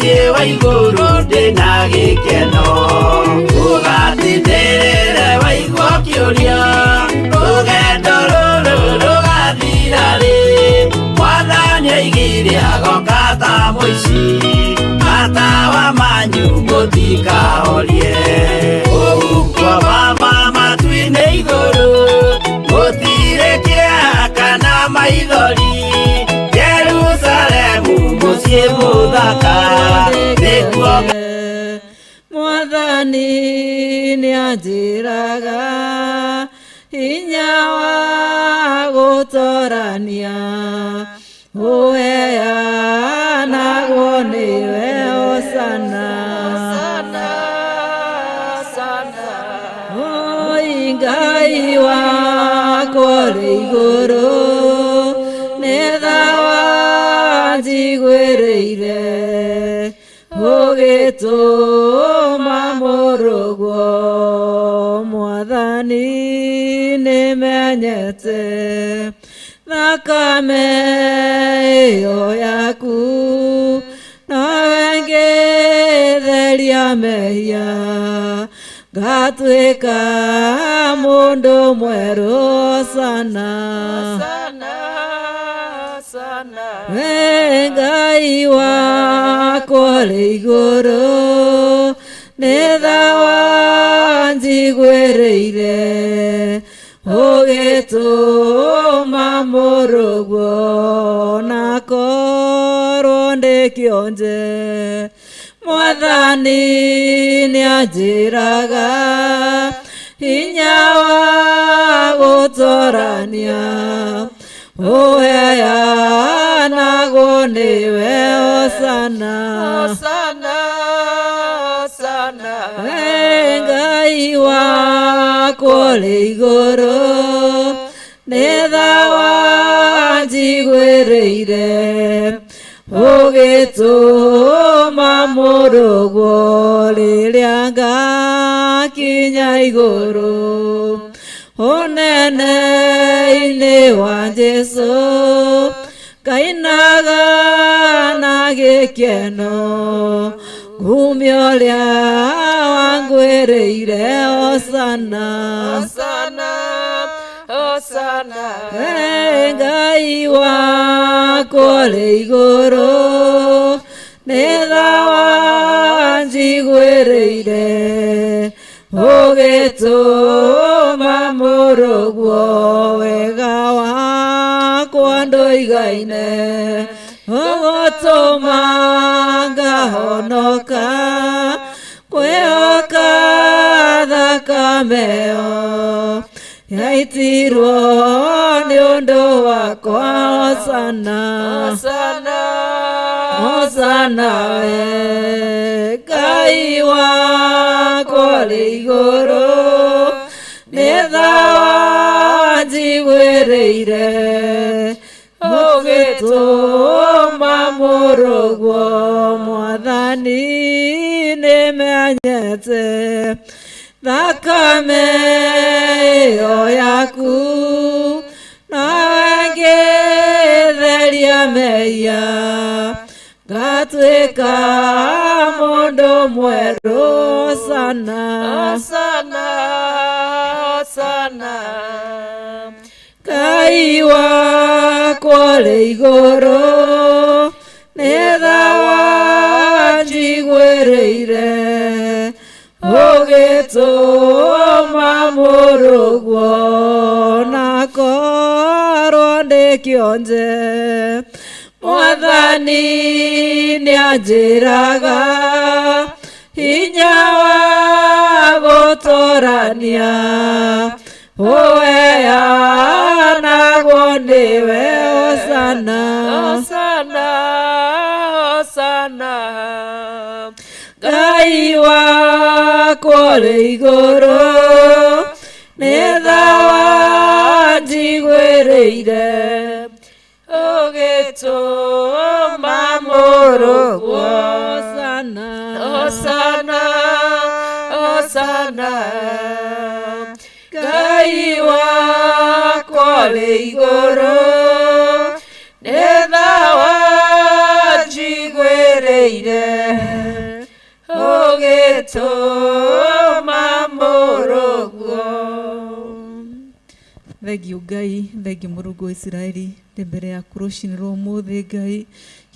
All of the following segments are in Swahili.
mucie wa iguru ndina gikeno ugatindĩrĩre waigua kĩũria rũgendo rũrũ rũgathira rĩ Mwathani aigire agoka ta mũici matawa manyu mũtikahorie ũgukwo mama matu-inĩ igũrũ gũtirĩ kĩeha kana maithori Jerusalemu mũciĩ mũthaka nĩguo Mwathani nĩanjĩraga hinya wa gũtorania ũheanagwo nĩwe Hosana Ngai wakwa ũrĩ igũrũ nĩ tha wanjiguĩrĩire ũgĩtũma mũrũguo Mwathani nĩmenyete thakame ĩyo yaku nawe ngĩtheria mehia ngatuĩka mũndũ mwerũ Hosana Ngai wakwa ũrĩ igũrũ nĩ tha wanjiguĩrĩire ũgĩtũma mũrũguo na korwo ndĩ kĩonje Mwathani nĩanjĩraga hinya wa gũtorania ũheanagwo nĩwe Hosana Ngai wakwa ũrĩ igũrũ nĩ tha wanjiguĩrĩire ũgĩtũma mũrũguo rĩrĩa ngakinya igũrũ ũnene-inĩ wa Jesũ ngainaga na gĩkeno kumia ũrĩa wangwĩrĩire Hosana Ngai wakwa ũrĩ igũrũ nĩ tha wanjiguĩrĩire ũgĩtũma mũrũguo wega wakwa ndũigaine ũgũtũma ngahonoka kwĩhoka thakame ĩyo yaitirwo nĩ ũndũ wakwa Hosana Ngai wakwa ũrĩ igũrũ nĩ tha wanjiguĩrĩire ũgĩtũma mũrũguo Mwathani nĩmenyete thakame ĩyo yaku nawe ngĩtheria mehia ngatuĩka mũndũ mwerũ Hosana Ngai wakwa ũrĩ igũrũ nĩ tha wanjiguĩrĩire ũgĩtũma mũrũguo na korwo ndĩ kĩonje Mwathani nĩanjĩraga hinya wa gũtorania ũheanagwo nĩwe Hosana Ngai wakwa ũrĩ igũrũ nĩ tha wanjiguĩrĩire ũgĩtũma mũrũguo Hosana Ngai wakwa ũrĩ igũrũ nĩ tha wanjiguĩrĩire mamũrũguo. Thengiũ Ngai, thengiũ Mũrungu wa Isiraeli, ndĩ mbere yaku rũcinĩ rwa ũmũthĩ Ngai,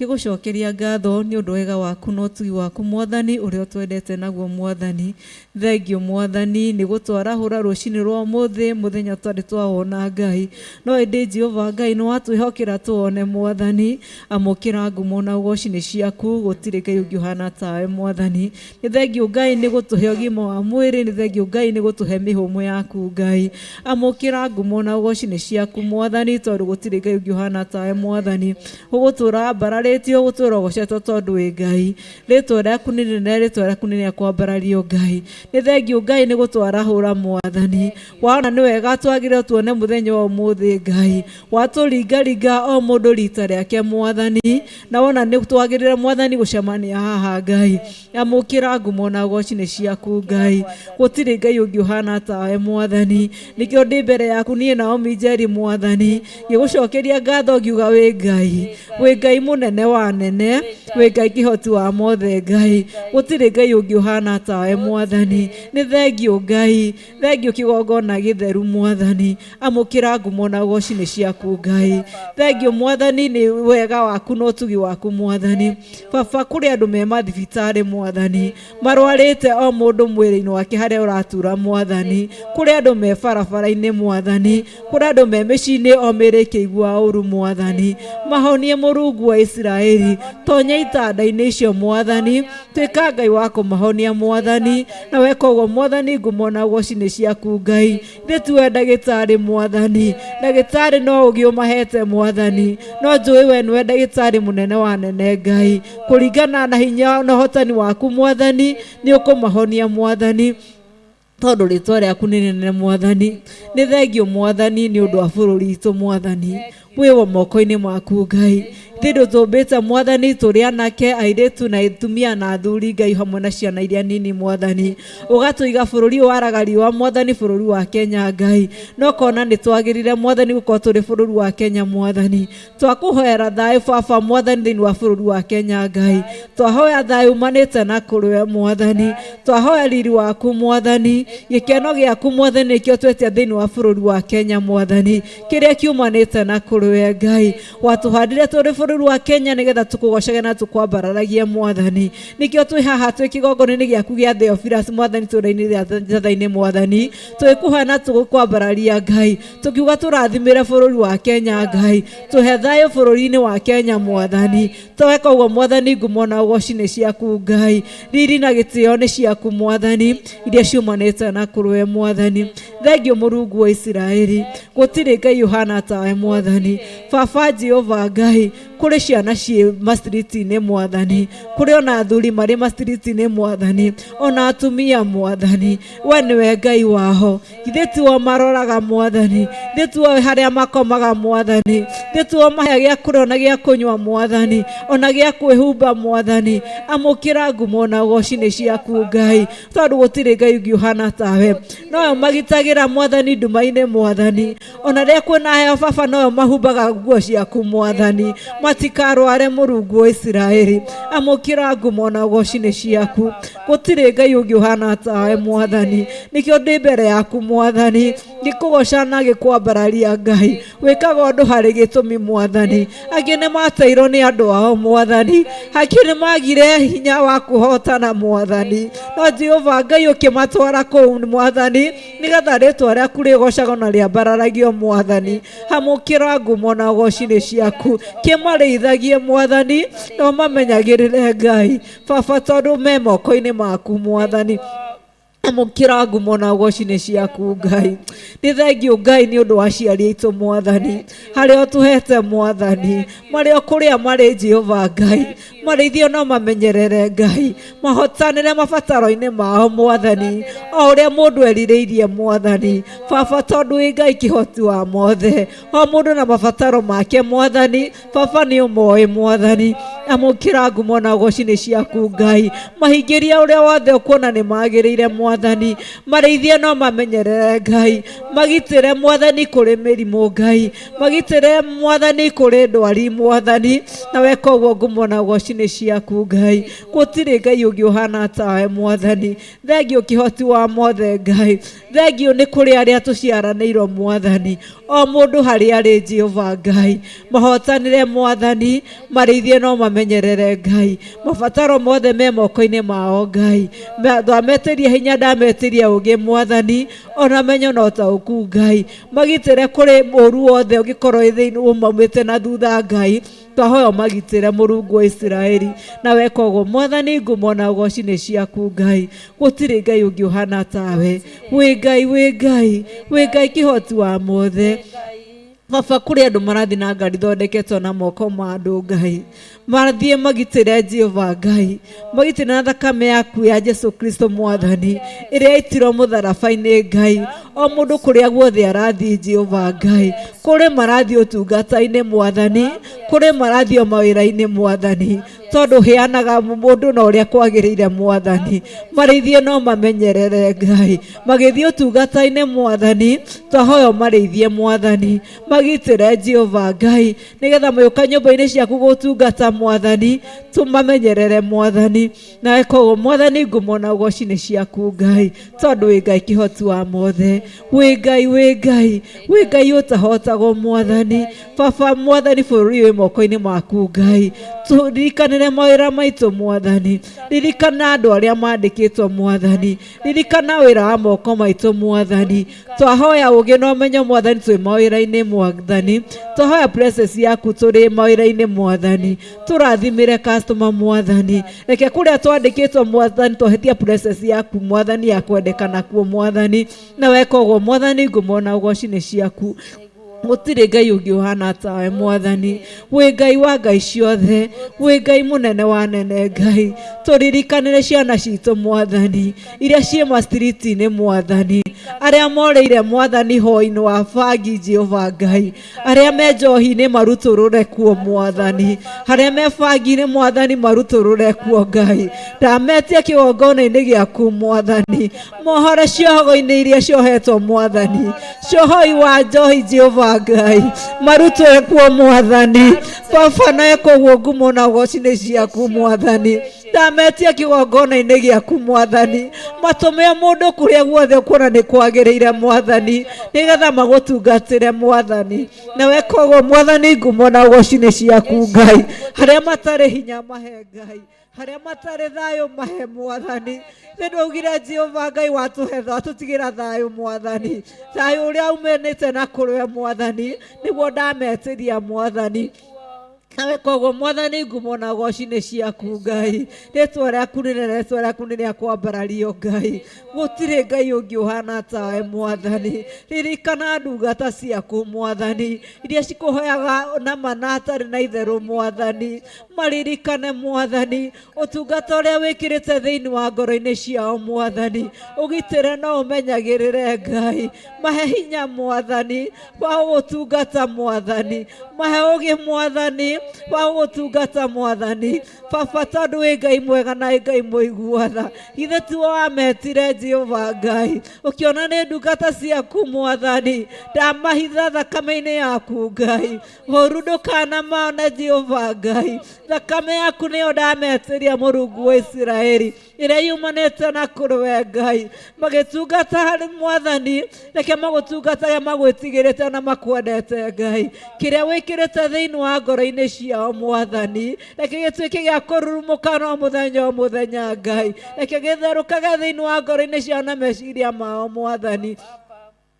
kĩgũcokeria ngatho nĩ ũndũ wega waku na ũtugi waku Mwathani ũrĩa ũtwendete naguo Mwathani. Thengiũ Mwathani nĩ gũtwarahũra rũcinĩ rwa ũmũthĩ, mũthenya twarĩ twawona Ngai, no ĩndĩ Jehova Ngai nĩ watwĩhokera tuone Mwathani. Amũkĩra ngumo na ũgoci nĩ ciaku, gũtirĩ Ngai ũngĩũhana tawe Mwathani. Nĩ thengiũ Ngai nĩ gũtũhe ũgima wa mwĩrĩ, nĩ thengiũ Ngai nĩ gũtũhe mĩhũmũ yaku Ngai. Amũkĩra ngumo na ũgoci nĩ ciaku Mwathani, tondũ gũtirĩ Ngai ũngĩũhana tawe Mwathani. Ũgũtũra mbararĩtio, ũgũtũra ũgocetwo tondũ wĩ Ngai. Rĩtwa rĩaku nĩ rĩnene, rĩtwa rĩaku nĩ rĩa kwambarario Ngai. Nĩ thengiũ Ngai nĩ gũtwarahũra Mwathani. Wona nĩ wega twagĩrĩirwo tuone mũthenya wa ũmũthĩ Ngai. Watũringaringa o mũndũ rita rĩake Mwathani, na wona nĩ twagĩrĩire Mwathani gũcemania haha Ngai. Amũkĩra ngumo na ũgoci nĩ ciaku Ngai. Gũtirĩ Ngai ũngĩũhana tawe Mwathani. Nĩkĩo ndĩ mbere yaku niĩ Naomi Njeri Mwathani, ngĩgũcokeria ngatho ngiuga wĩ Ngai. Wĩ Ngai mũnene wa nene, wĩ Ngai kĩhoti wa mothe Ngai. Gũtirĩ Ngai ũngĩũhana tawe Mwathani. Nĩ thengiũ Ngai, thengiũ kĩgongona gĩtheru Mwathani. Amũkĩra ngumo na ũgoci nĩ ciaku Ngai. Thengiũ Mwathani nĩ wega waku na ũtugi waku Mwathani. Baba, kũrĩ andũ me mathibitarĩ Mwathani, marwarĩte o mũndũ mwĩrĩ-inĩ wake harĩa ũratura Mwathani. Kũrĩ andũ me barabara-inĩ Mwathani, kũrĩ andũ me mĩciĩ-inĩ o mĩĩrĩ ĩkĩigua ũru Mwathani. Mahonie Mũrungu wa Isiraeli, tonya itanda-inĩ icio Mwathani, tuĩka Ngai wa kũmahonia Mwathani. Na weka ũguo Mwathani, ngumo na ũgoci nĩ ciaku Ngai. Ithuĩ tiwe ndagĩtarĩ Mwathani, ndagĩtarĩ no ũgĩ ũmahete Mwathani, no njũĩ we nĩwe ndagĩtarĩ mũnene wa nene Ngai. Kũringana na hinya na ũhotani waku Mwathani, nĩ ũkũmahonia Mwathani, tondũ rĩtwa rĩaku nĩ rĩnene Mwathani. Nĩ thengiũ Mwathani nĩ ũndũ wa bũrũri witũ Mwathani, wĩ moko-inĩ maku Ngai. Ithuĩ tũmbĩte Mwathani tũrĩ anake, airĩtu na atumia na athuri Ngai, hamwe na ciana iria nini Mwathani. Ũgatũiga bũrũri waraga riũa Mwathani, bũrũri wa Kenya Ngai. No kona nĩ twagĩrĩire Mwathani gũkorwo tũrĩ bũrũri wa Kenya Mwathani. Twakũhoera thayũ Baba Mwathani thĩinĩ wa bũrũri wa Kenya Ngai. Twahoya thayũ umanĩte na kũrĩ Mwathani. Twahoya riri waku Mwathani, gĩkeno gĩaku Mwathani nĩkĩo twetia thĩinĩ wa bũrũri wa Kenya Mwathani, kĩrĩa kiumanĩte na kũrĩ Ngai. Watũhandire tũrĩ bũrũri wa Kenya nĩgetha tũkũgocage na tũkwambararagie Mwathani. Nĩkĩo twĩ haha twĩ kĩgongona-inĩ gĩaku gĩa Theophilus Mwathani, tũra-inĩ rĩa njatha-inĩ Mwathani, twĩkũhana tũgũkwambararia Ngai, tũkiuga tũrathimĩre bũrũri wa Kenya Ngai, tũhe thayũ bũrũri-inĩ wa Kenya Mwathani. Tweka ũguo Mwathani, ngumo na ũgoci nĩ ciaku Ngai. Riri na gĩtĩo nĩ ciaku Mwathani, iria ciumanĩte na kũrĩ Mwathani. Thengiũ Mũrungu wa Isiraeli, gũtirĩ Ngai ũhana tawe Mwathani. Baba Jehova Ngai, kũrĩ ciana ciĩ mastriti-inĩ Mwathani, kũrĩ ona athuri marĩ mastriti-inĩ Mwathani, ona atumia Mwathani, we nĩwe Ngai waho. Ithuĩ tiwe maroraga Mwathani, ithuĩ tiwe harĩa makomaga Mwathani, ithuĩ tiwe mahe gĩa kũrĩa ona gĩa kũnyua Mwathani, ona gĩa kwĩhumba Mwathani. Amũkĩra ngumo na ũgoci nĩ ciaku Ngai, tondũ gũtirĩ Ngai ũngĩũhana tawe. Nowe magitagĩra Mwathani nduma-inĩ Mwathani, ona rĩrĩa kwĩna heho Baba nowe mahumbaga nguo ciaku Mwathani, matikarware Mũrungu wa Isiraeli. Amũkĩra ngumo na ũgoci nĩ ciaku. Gũtirĩ Ngai ũngĩũhana tawe Mwathani. Nĩkĩo ndĩ mbere yaku Mwathani, ngĩkũgoca na gĩkwambararia Ngai. Wĩkaga ũndũ harĩ gĩtũmi Mwathani. Angĩ nĩ mateirwo nĩ andũ ao Mwathani, angĩ nĩ magire hinya wa kũhotana Mwathani, no Jehova Ngai ũkĩmatwara kũu Mwathani, nĩgetha rĩtwa rĩaku rĩgocagwo na rĩambararagio Mwathani. Amũkĩra ngumo na ũgoci nĩ ciaku. Kĩmarĩithagie Mwathani, no mamenyagĩrĩre Ngai Baba, tondũ me moko-inĩ maku Mwathani. Amũkĩra ngumo na ũgoci nĩ ciaku Ngai. Nĩ thengiũ Ngai nĩ ũndũ wa aciari aitũ Mwathani, harĩa ũtũhete Mwathani, marĩ o kũrĩa marĩ Jehova Ngai. Marĩithio no mamenyerere Ngai, mahotanĩre mabataro-inĩ mao Mwathani, o ũrĩa mũndũ erirĩirie Mwathani. Baba, tondũ wĩ Ngai kĩhoti wa mothe, o mũndũ na mabataro make Mwathani. Baba, nĩ ũmoĩ Mwathani, amukira ngumo na goci ciaku Ngai mahingiria uria wothe ukuona ni magirire Mwathani mareithie no mamenyerere Ngai magitire Mwathani kuri mirimu Ngai magitire Mwathani kuri ndwari Mwathani na weka uguo ngumo na goci ciaku Ngai gutiri Ngai ungi uhana tawe Mwathani thengio kihoti wa mothe Ngai thengio ni kuri aria tuciaranirwo Mwathani o mundu hari ari Jehova Ngai mahotanire Mwathani mareithie no mamenyerere Ngai mabataro mothe me moko-ini mao Ngai ndametirie hinya ndametirie ugi Mwathani ona menyo no tauku Ngai magitire kuri uru wothe ugikorwo thiini umamite na thutha Ngai twahoya magitire Murungu wa Israeli na weka uguo Mwathani ngumo na goci ciaku Ngai gutiri Ngai ungi uhana tawe wi Ngai kihoti wa mothe Baba kuri andu marathi na ngari thondeketwo na moko ma andu Ngai marathie magitire Jehova Ngai magitire na thakame yaku ya Jesu Kristo Mwathani iria itirwo mutharabai-ini Ngai o mundu kuria guothe arathi Jehova Ngai kuri marathi utungata-ini Mwathani kuri marathi o mawira-ini Mwathani tondu heanaga mundu na uria kwagirire Mwathani mareithie no mamenyerere Ngai magithie utungata-ini Mwathani twahoya mareithie Mwathani magitire Jehova Ngai nigetha mayuka nyumba-ini ciaku gutungata Mwathani tumamenyerere Mwathani na weka uguo Mwathani ngumo na goci ciaku Ngai tondu wi Ngai kihoti wa mothe wi Ngai utahotagwo Mwathani Baba Mwathani bururi wi moko-ini maku Ngai turirikanire mawira maitu Mwathani ririkana andu aria mandikitwo Mwathani ririkana wira wa moko maitu Mwathani twahoya ugi no menyo Mwathani twi mawira-ini Mwathani twahoya presence yaku turi mawira-ini Mwathani turathimire customer Mwathani reke kuria twandikitwo Mwathani twahetia presence yaku Mwathani ya kwendekana kuo Mwathani na weka uguo Mwathani ngumo na goci ciaku gutiri Ngai ungi uhana tawe Mwathani wi Ngai wa ngai ciothe wi Ngai munene wa nene Ngai turirikanire ciana citu Mwathani iria cie ma street-ini Mwathani aria moreire Mwathani hoi-ini wa bangi Jehova Ngai aria me njohi-ini maruturure kuo Mwathani aria me bangi-ini Mwathani maruturure kuo Ngai ndametia kigongona-ini giaku Mwathani mohore ciohogo-ini iria ciohetwo Mwathani ciohoi wa njohi Jehova Ngai marutwe kuo Mwathani Baba na weka uguo ngumo na goci ciaku Mwathani ndametia kigongona-ini giaku Mwathani matume mundu kuria guothe kuona ni kwagirire Mwathani nigetha magutungatire Mwathani na weka uguo Mwathani ngumo na goci ciaku Ngai haria matari hinya mahe Ngai haria matari thayo mahe Mwathani ndugire Jehova Ngai watuhe watutigira thayo Mwathani thayo uria umenete na kurwe Mwathani niguo ndametiria Mwathani na weka uguo Mwathani ngumo na goci ciaku Ngai ritwa riaku rinene ritwa riaku ni ria kwambarario Ngai gutiri Ngai ungi uhana tawe Mwathani ririkana ndungata ciaku Mwathani iria cikuhoyaga na manatari na itheru Mwathani maririkane Mwathani utungata uria wikirite thiini wa ngoro-ini ciao Mwathani ugitire no umenyagirire Ngai mahe hinya Mwathani wa gutungata Mwathani mahe ugi Mwathani wa gutungata Mwathani Baba tondu wi Ngai mwega na Ngai muiguatha ithe tuo wametire Jehova Ngai ukiona ni ndungata ciaku Mwathani ndamahitha thakame-ini yaku Ngai horu ndukana maone Jehova Ngai thakame yaku niyo ndametiria Murungu wa Israeli iria yumanite na kurwe Ngai magitungata hari Mwathani reke magutungatage magwitigirite na makwendete Ngai kiria wikirite thiini wa ngoro-ini ciao Mwathani reke gituike gia kururumuka no muthenya Ngai reke githerukage thiini wa ngoro-ini ciao na meciria mao Mwathani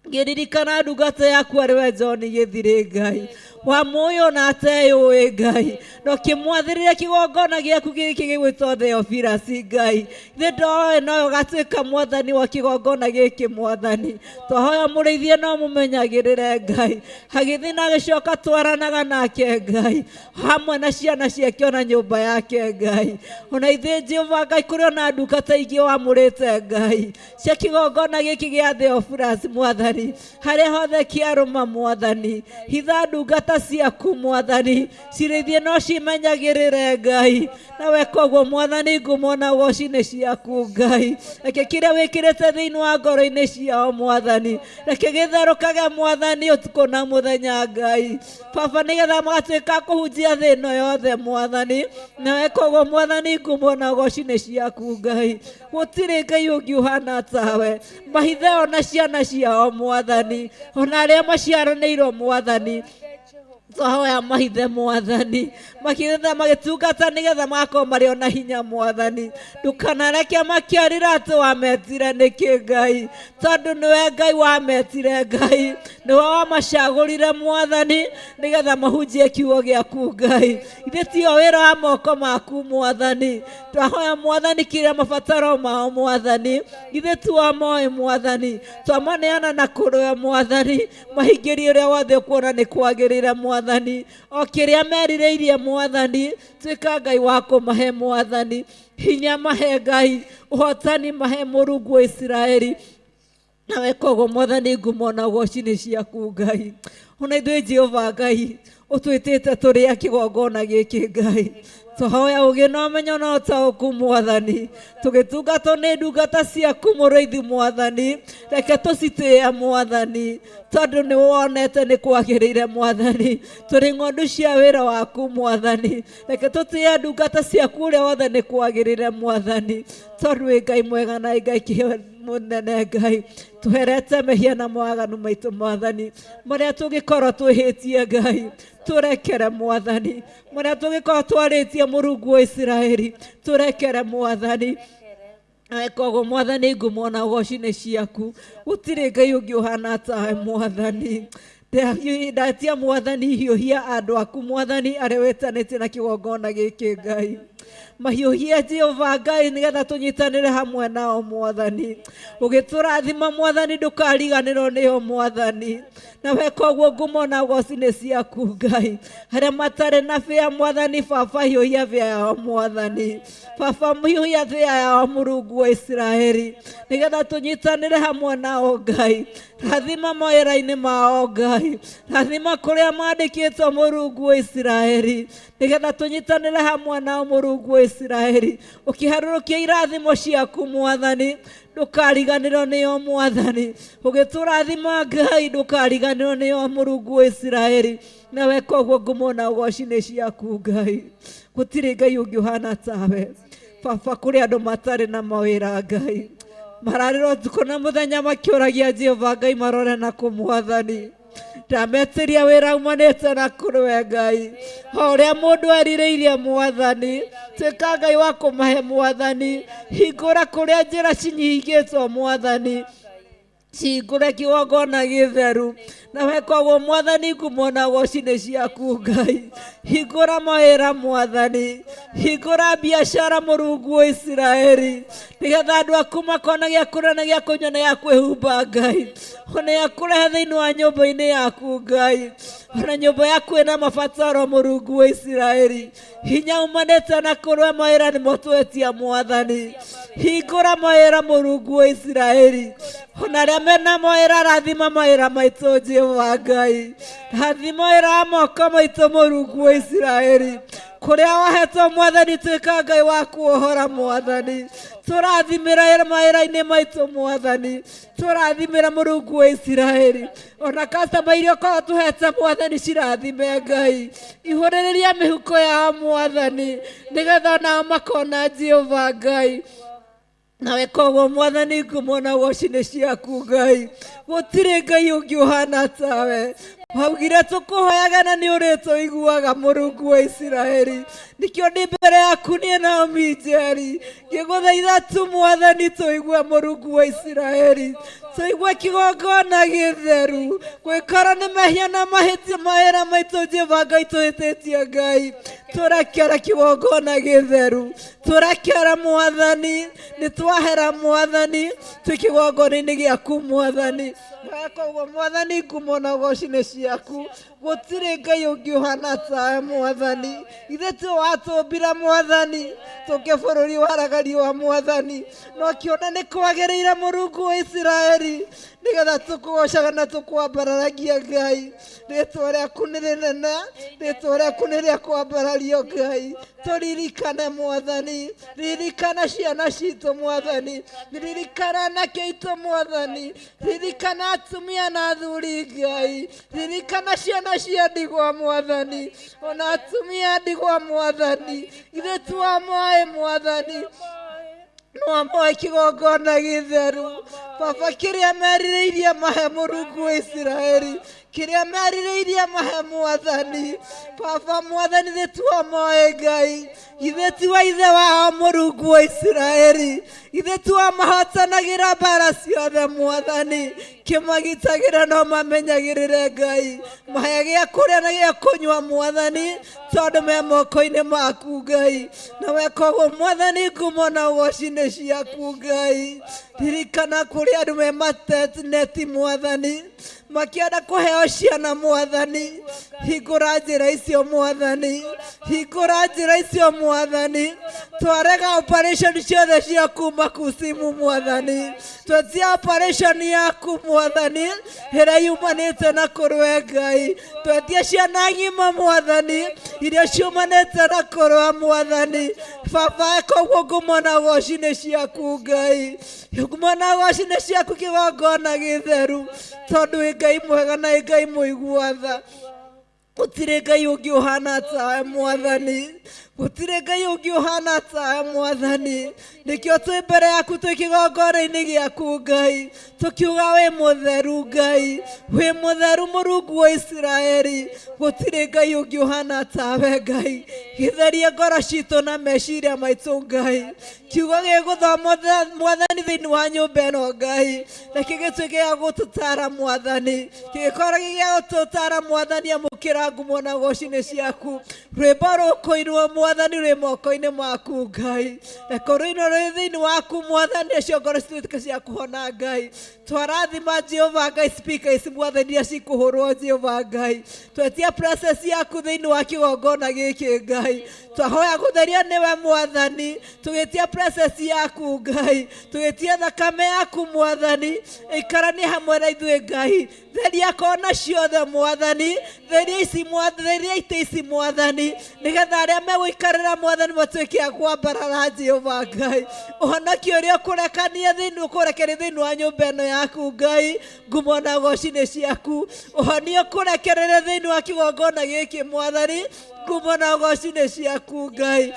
ngiririkana ndungata yaku ariwe John Githiri Ngai wa moyo na ateyo Ngai no kimwathirire kigongona giaku giki gigwitwo Theophilus Ngai ithe ndoe no gatuika Mwathani wa kigongona giki Mwathani twahoya mureithie no mumenyagirire Ngai hagithina gicoka twaranaga nake Ngai hamwe na ciana ciake ona nyumba yake Ngai ona ithe Jehova Ngai kuri ona ndungata ingi wamurite Ngai cia kigongona giki gia Theophilus Mwathani haria hothe kiaruma Mwathani hitha ndungata ndungata ciaku mwathani cirithie no cimenyagirire Ngai nawe koguo mwathani ngumona woci-inĩ ciaku Ngai reke kĩrĩa wĩkĩrĩte thĩinĩ wa ngoro-inĩ ciao mwathani reke gĩtherũkage mwathani ũtukũ na mũthenya Ngai Baba nĩgetha magatuĩka kũhunjia thĩ ĩno yothe mwathani nawe koguo mwathani ngumona woci-inĩ ciaku Ngai gũtirĩ Ngai ũngĩ ũhana tawe mahithe ona ciana ciao mwathani ona arĩa maciaranĩirwo mwathani twahoya mahithe mwathani makitha magĩtungata nĩgetha magakorwo marĩ ona hinya mwathani ndukanareke makĩarĩra atĩ wametire nĩkĩ Ngai tondũ nĩwe Ngai wametire Ngai nĩwe wamacagũrire mwathani nĩgetha mahunjie kiugo gĩaku Ngai ithe tio wĩra wa moko maku mwathani twahoya mwathani kĩrĩa mabataro mao mwathani ithe tuamoĩ mwathani twamaneana na kũrũwe mwathani mahingĩrie ũrĩa wothe kuona nĩ kwagĩrĩire mwathani o kĩrĩa merirĩirie mwathani tuĩka Ngai wa kũmahe mwathani hinya mahe Ngai ũhotani mahe Mũrungu wa Isiraeli nawe koguo mwathani ngumona woci-inĩ ciaku Ngai ona ithuĩ Jehova Ngai ũtwĩtĩte tũrĩa kĩgongona gĩkĩ Ngai twahoya ũgĩ na ũmenyo na ũtaũku mwathani tũgĩtungatwo nĩ ndungata ciaku mũrĩithi mwathani reke tũcitĩe mwathani tondũ nĩ wonete nĩ kwagĩrĩire mwathani tũrĩ ng'ondu cia wĩra waku mwathani reke tũtĩe ndungata ciaku ũrĩa wothe nĩ kwagĩrĩire mwathani tondũ wĩ Ngai mwega na Ngai mũnene Ngai tũherete mehia na mawaganu maitũ mwathani marĩa tũngĩkorwo twĩhĩtie Ngai tũrekere mwathani marĩa tũngĩkorwo twarĩtie Mũrungu wa Isiraeli tũrekere mwathani koguo mwathani ngumona woci-inĩ ciaku gũtirĩ Ngai ũngĩ ũhana tawe mwathani ndatia mwathani hiũhia andũ aku mwathani arĩa wĩtanĩtie na kĩgongona gĩkĩ Ngai mahiũhie Jehova Ngai nĩgetha tũnyitanĩre hamwe nao mwathani ũgĩtũrathima mwathani ndũkariganĩrwo nĩo mwathani nawe koguo ngumona woci-inĩ ciaku Ngai arĩa matarĩ na bĩa mwathani Baba hiũhia bĩa yao mwathani Baba hiũhia bĩa yao Mũrungu wa Isiraeli nĩgetha tũnyitanĩre hamwe nao Ngai rathima mawĩra-inĩ mao Ngai rathima kũrĩa mandĩkĩtwo Mũrungu wa Isiraeli nĩgetha tũnyitanĩre hamwe nao Mũrungu wa Isiraeli ũkĩharũrũkia irathimo ciaku mwathani ndũkariganĩrwo nĩo mwathani ũgĩtũrathima Ngai ndũkariganĩrwo nĩo Mũrungu wa Isiraeli nawe koguo ngumona woci-inĩ ciaku Ngai gũtirĩ Ngai ũngĩ ũhana tawe Baba kũrĩ andũ matarĩ na mawĩra Ngai mararĩrwo ũtukũ na mũthenya makĩũragia Jehova Ngai marore na kũmwathani ndametiria wĩra umanĩte na kũrũwe Ngai o ũrĩa mũndũ erirĩirie mwathani tuĩka Ngai wa kũmahe mwathani hingũra kũrĩa njĩra cinyihingĩtwo mwathani cihingũre kĩgongona gĩtheru nawe koguo mwathani ngumona woci-inĩ ciaku Ngai hingũra mawĩra mwathani hingũra biacara Mũrungu wa Isiraeli nĩgetha andũ aku makona gĩa kũrĩa na gĩa kũnyua na gĩa kwĩhumba Ngai ona gĩa kũrehe thĩinĩ wa nyũmba-inĩ yaku Ngai ona nyũmba yaku ĩna mabataro Mũrungu wa Isiraeli hinya umanĩte na kũrũwe mawĩra nĩmo twetia mwathani hingũra mawĩra Mũrungu wa Isiraeli ona arĩa mena mawĩra rathima mawĩra maitũ Jehova Ngai rathima wĩra wa moko maitũ Mũrungu wa Isiraeli kũrĩa wahetwo mwathani tuĩka Ngai wa kuohora mwathani tũrathimĩra mawĩra-inĩ maitũ mwathani tũrathimĩra Mũrungu wa Isiraeli ona customer iria ũkorwo tũhete mwathani cirathime Ngai ihũrĩrĩria mĩhuko yao mwathani nĩgetha nao makona Jehova Ngai nawe koguo mwathani ngumona woci-inĩ ciaku Ngai gũtirĩ Ngai ũngĩ ũhana tawe waugire tũkũhoyaga na nĩ ũrĩ tũiguaga Mũrungu wa Isiraeli nĩkĩo ndĩ mbere yaku niĩ Naomi Njeri ngĩgũthaitha tu mwathani tũigue Mũrungu wa Isiraeli tũigue kĩgongona gĩtheru gwĩkora nĩ mehia na mahĩtia mawĩra maitũ Jehova Ngai tũhĩtĩtie Ngai tũrekere kĩgongona gĩtheru tũrekere mwathani nĩ twahera mwathani twĩ kĩgongona-inĩ gĩaku mwathani koguo mwathani ngumona woci-inĩ ciaku gũtirĩ Ngai ũngĩ ũhana tawe mwathani ithe tu watũmbira mwathani tũke bũrũri waragario wa mwathani no kĩona nĩ kwagĩrĩire Mũrungu wa Isiraeli nigetha tukugocaga na tukwambararagia Ngai. Rĩtwa rĩaku nĩ rĩnene, rĩtwa rĩaku nĩ rĩa kwambarario Ngai. Tũririkane Mwathani, ririkana ciana citũ Mwathani, ririkana anake aitũ Mwathani, ririkana atumia na athuri Ngai, ririkana ciana cia ndigwa Mwathani, ona atumia a ndigwa Mwathani, ithuĩ twamoe Mwathani, nwamoe kĩgongona gĩtheru. Baba, kĩrĩa merirĩirie mahe Mũrungu wa Isiraeli, kĩrĩa merirĩirie mahe Mwathani. Baba Mwathani, ithuĩ twamoe Ngai, ithuĩ ti wa ithe wao Mũrungu wa Isiraeli, ithuĩ twamahotanagĩra mbara ciothe Mwathani, kĩmagitagĩra no mamenyagĩrĩre Ngai. Mahe gĩa kũrĩa na gĩa kũnyua Mwathani, tondũ me moko-inĩ maku Ngai. Na weka ũguo Mwathani, ngumo na ũgoci nĩ ciaku Ngai. Ririkana kũrĩ andũ me matetneti Mwathani, makĩenda kũheo ciana Mwathani, hingũra njĩra icio Mwathani, hingũra njĩra icio Mwathani. Twarega operation ciothe cia kuma kusimu Mwathani, twetia operation yaku Mwathani ĩrĩa yumanĩte na kũrwe Ngai. Twetia ciana ng'ima Mwathani iria ciumanĩte na kũrwa Mwathani. Baba, koguo ngumo na ũgoci nĩ ciaku Ngai, ngumo na ũgoci nĩ ciaku kĩgongona gĩtheru, tondũ wĩ Ngai mwega na Ngai mũigua tha. Gũtirĩ Ngai ũngĩ ũhana tawe Mwathani, gũtirĩ Ngai ũngĩ ũhana tawe Mwathani. Nĩkĩo twĩ mbere yaku twĩ kĩgongona-inĩ gĩaku Ngai, tũkiuga wĩ mũtheru Ngai, wĩ mũtheru Mũrungu wa Isiraeli. Gũtirĩ Ngai ũngĩ ũhana tawe Ngai. Gĩtherie ngoro citũ na meciria maitũ Ngai. Kiugo gĩgũthomwo Mwathani thĩinĩ wa nyũmba ĩno Ngai, reke gĩtuĩke gĩa gũtũtara Mwathani, gĩkorwo gĩa gũtũtara Mwathani. Amũkĩra ngumo na ũgoci nĩ ciaku. Rwĩmbo rũkũinwo Mwathani rwĩ moko-inĩ maku Ngai, reke rũinwo rwĩ thĩinĩ waku Mwathani, acio ngoro cituĩke cia kũhona Ngai. Twarathima Jehova Ngai speaker ici Mwathani iria cikũhũrwo Jehova Ngai. Twetia process yaku thĩinĩ wa kĩgongona gĩkĩ Ngai. Twahoya gũtherio nĩwe Mwathani, tũgĩtia process yaku Ngai, tũgĩtia thakame yaku Mwathani ĩikaranie hamwe na ithuĩ Ngai. Theria kona ciothe Mwathani, theria itĩ ici Mwathani, nĩgetha arĩa megũikarĩra Mwathani matuĩke a kwambarara Jehova Ngai. Ũhonokio ũrĩa ũkũrekeria thĩinĩ wa nyũmba ĩno yaku Ngai, ngumo na ũgoci nĩ ciaku. Ũhonio ũkũrekereria thĩinĩ wa kĩgongona gĩkĩ Mwathani, ngumo na ũgoci nĩ ciaku Ngai.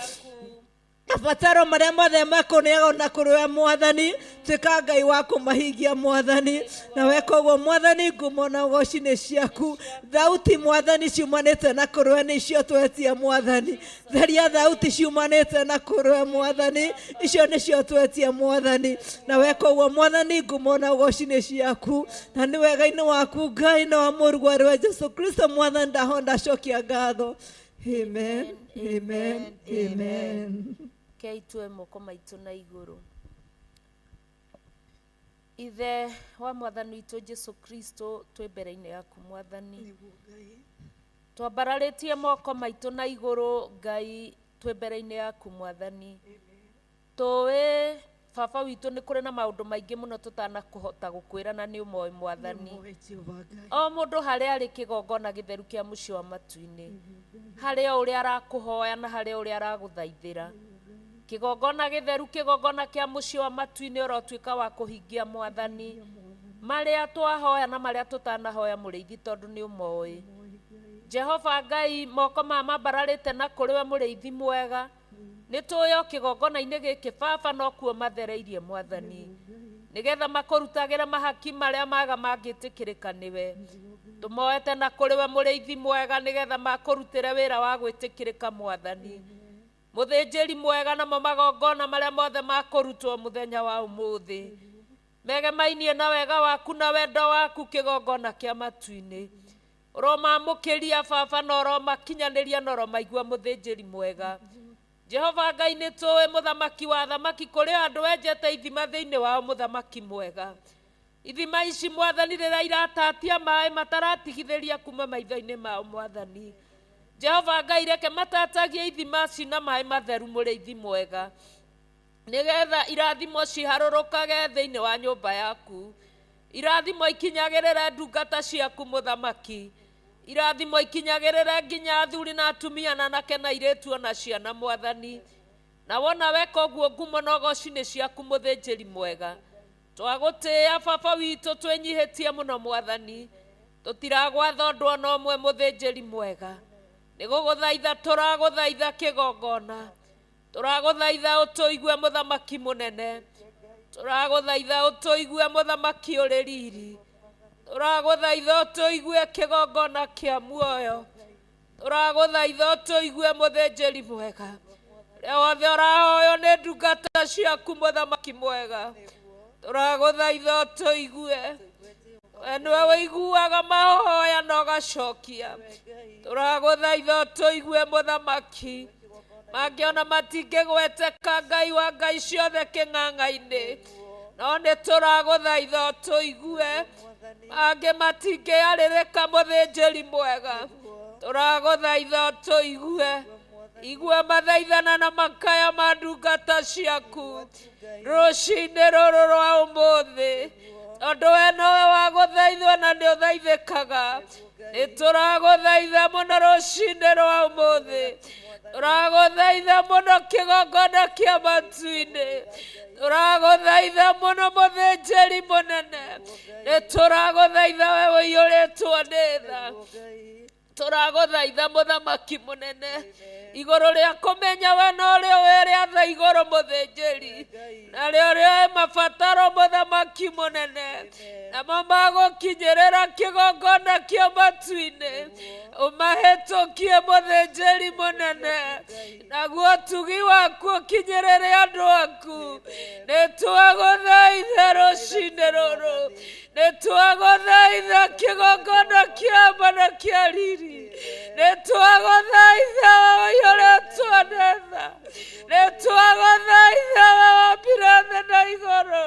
Mabataro marĩa mothe makũneagwo na kũrũa Mwathani, tuĩka Ngai wa kũmahingia Mwathani. Na weka ũguo Mwathani, ngumo na ũgoci nĩ ciaku. Thauti Mwathani ciumanĩte na kũrũa nĩcio twetia Mwathani. Theria thauti ciumanĩte na kũrũa Mwathani, icio nĩcio twetia Mwathani. Na weka ũguo Mwathani, ngumo na ũgoci nĩ ciaku. Na nĩ wega-inĩ waku Ngai na wa Mũrungu arĩ Jesũ Kristo Mwathani ndacokia ngatho. Amen, amen, amen. Kei tue moko maitũ na igũrũ. Ithe wa Mwathani witũ Jesũ Kristo, twĩ mbere-inĩ yaku Mwathani, twambararĩtie moko maitũ na igũrũ Ngai, twĩ mbere-inĩ yaku Mwathani. Tũĩ Baba witũ nĩ kũrĩ na maũndũ maingĩ mũno tũtanakũhota gũkwĩra na nĩ ũmoĩ Mwathani. O mũndũ harĩa arĩ kĩgongona gĩtheru kĩa mũciĩ wa matu-inĩ, harĩa ũrĩa arakũhoya na harĩa ũrĩa aragũthaithĩra. Kĩgongona gĩtheru, kĩgongona kĩa mũciĩ wa matu-inĩ ũrotuĩka wa kũhingia Mwathani marĩa twahoya na marĩa tũtanahoya Mũrĩithi, tondũ nĩ ũmoĩ. Jehova Ngai, moko maya mambararĩte na kũrĩ we Mũrĩithi mwega, nĩ tũĩ o kĩgongona-inĩ gĩkĩ Baba no kuo mathereirie Mwathani, nĩgetha makũrutagĩre mahaki marĩa maga mangĩtĩkĩrĩka nĩwe. Tũmoete na kũrĩ we Mũrĩithi mwega, nĩgetha makũrutĩre wĩra wa gwĩtĩkĩrĩka Mwathani. Mũthĩnjĩri mwega, namo magongona marĩa mothe makũrutwo mũthenya wa ũmũthĩ megemainie na wega waku na wendo waku kĩgongona kĩa matu-inĩ. Ũromamũkĩria Baba na ũromakinyanĩria na ũromaigua mũthĩnjĩri mwega. Jehova Ngai, nĩ tũĩ mũthamaki wa thamaki kũrĩ andũ enjete ithima thĩinĩ wao mũthamaki mwega. Ithima ici Mwathani rĩrĩa iratatia maĩ mataratigithĩria kuma maitho-inĩ mao Mwathani. Jehova Ngai, reke matatagie ithima cina maĩ matheru Mũrĩithi mwega, nĩgetha irathimo ciharũrũkage thĩinĩ wa nyũmba yaku. irathimo ikinyagirire ndungata ciaku muthamaki, irathimo ikinyagirire nginya athuri na atumia na anake na airĩtu ona ciana Mwathani. Na wona weka ũguo ngumo na ũgoci-inĩ ciaku mũthĩnjĩri mwega, twagũtĩĩa baba witũ twĩnyihĩtie mũno Mwathani, tũtiragwatha ũndũ ona ũmwe mũthĩnjĩri mwega. Nĩ gũgũthaitha tũragũthaitha kĩgongona, tũragũthaitha ũtũigue mũthamaki mũnene, tũragũthaitha ũtũigue mũthamaki ũrĩ riri, tũragũthaitha ũtũigue kĩgongona kĩa muoyo, tũragũthaitha ũtũigue mũthĩnjĩri mwega. Rĩrĩa wothe ũrahoywo nĩ ndungata ciaku mũthamaki mwega, tũragũthaitha ũtũigue. We nĩwe wĩiguaga mahoya na ũgacokia, tũragũthaitha ũtũigue mũthamaki. Mangĩona matingĩgweteka Ngai wa ngai ciothe kĩng'ang'a-inĩ, no nĩ tũragũthaitha ũtũigue. Mangĩ matingĩarĩrĩka mũthĩnjĩri mwega, tũragũthaitha ũtũigue. Igua mathaithana na makaya ma ndungata ciaku rũcinĩ rũrũ rwa ũmũthĩ, tondũ we nowe wa gũthaithwo na nĩ ũthaithĩkaga. Nĩ tũragũthaitha mũno rũcinĩ rwa ũmũthĩ, tũragũthaitha mũno kĩgongona kĩa matu-inĩ, tũragũthaitha mũno mũthĩnjĩri mũnene, nĩ tũragũthaitha we ũiyũrĩtwo nĩ tha, tũragũthaitha mũthamaki mũnene, igũrũ rĩa kũmenya we no rĩo wĩrĩa tha igũrũ mũthĩnjĩri, na rĩo rĩoĩ mabataro mũthamaki mũnene, namo magũkinyĩrĩra kĩgongona kĩa matu-inĩ, ũmahĩtũkie mũthĩnjĩri mũnene, naguo ũtugi waku ũkinyĩrĩre andũ aku. Nĩ twagũthaitha rũcinĩ rũrũ, nĩ twagũthaitha kĩgongona kĩa ma na kĩa riri, nĩ twagũthaitha ũiyũrĩtwo nĩ tha, nĩ twagũthaitha we wombire thĩ na igũrũ,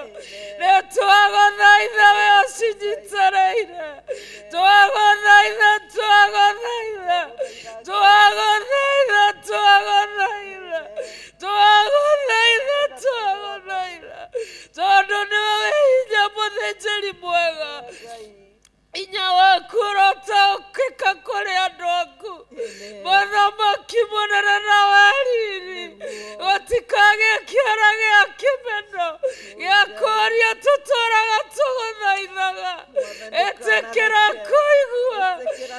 nĩ twagũthaitha we ũcinyitarĩire, twagũthaitha twagũthaitha twagũthaitha twagũthaitha twagũthaitha twagũthaitha, tondũ nĩwe wĩ hinya mũthĩnjĩri mwega. Inya waku ũrotaũkĩka kũrĩ andũ aku, mũthamaki mũnene na wa riri, gũtikagĩe kĩara gĩa kĩmeno gĩa kũũria tũtũũraga tũgũthaithaga. Ĩtĩkĩra kũigua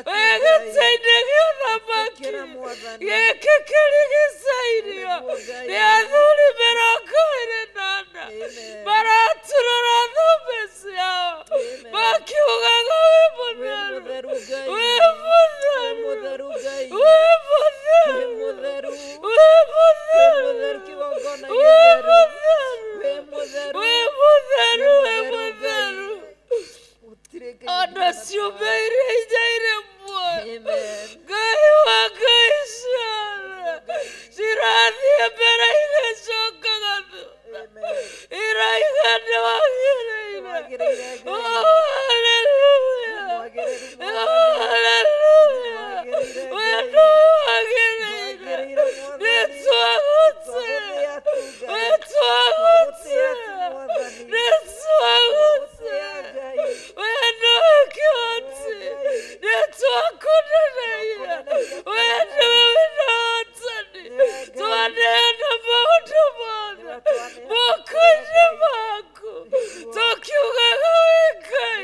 wĩ gĩtĩ-inĩ gĩa ũthamaki gĩkĩ kĩrigicĩirio nĩ athuri 24 maraturũra thũmbĩ ciao makiugaga wĩ mũtheru, wĩ mũtheru, wĩ mũtheru, wĩ mũtheru, wĩ mũtheru, wĩ mũtheru, wĩ mũtheru. Ona ciũmbe iria inya irĩ muoyo, Ngai wa ngai ciothe, cirathiĩ mbere igĩcokaga thutha, irauga nĩ wagĩrĩire. Oh, hallelujah, oh, hallelujah, we nĩ wagĩrĩire. Nĩ twagũtĩĩa, we twagũtĩĩa, nĩ twagũtĩĩa, we nĩwe kĩhoti, nĩ twakũneneire, we nĩwe wĩna ũhotani, twaneana maũndũ mothe moko-inĩ maku, tũkiugaga wĩ Ngai.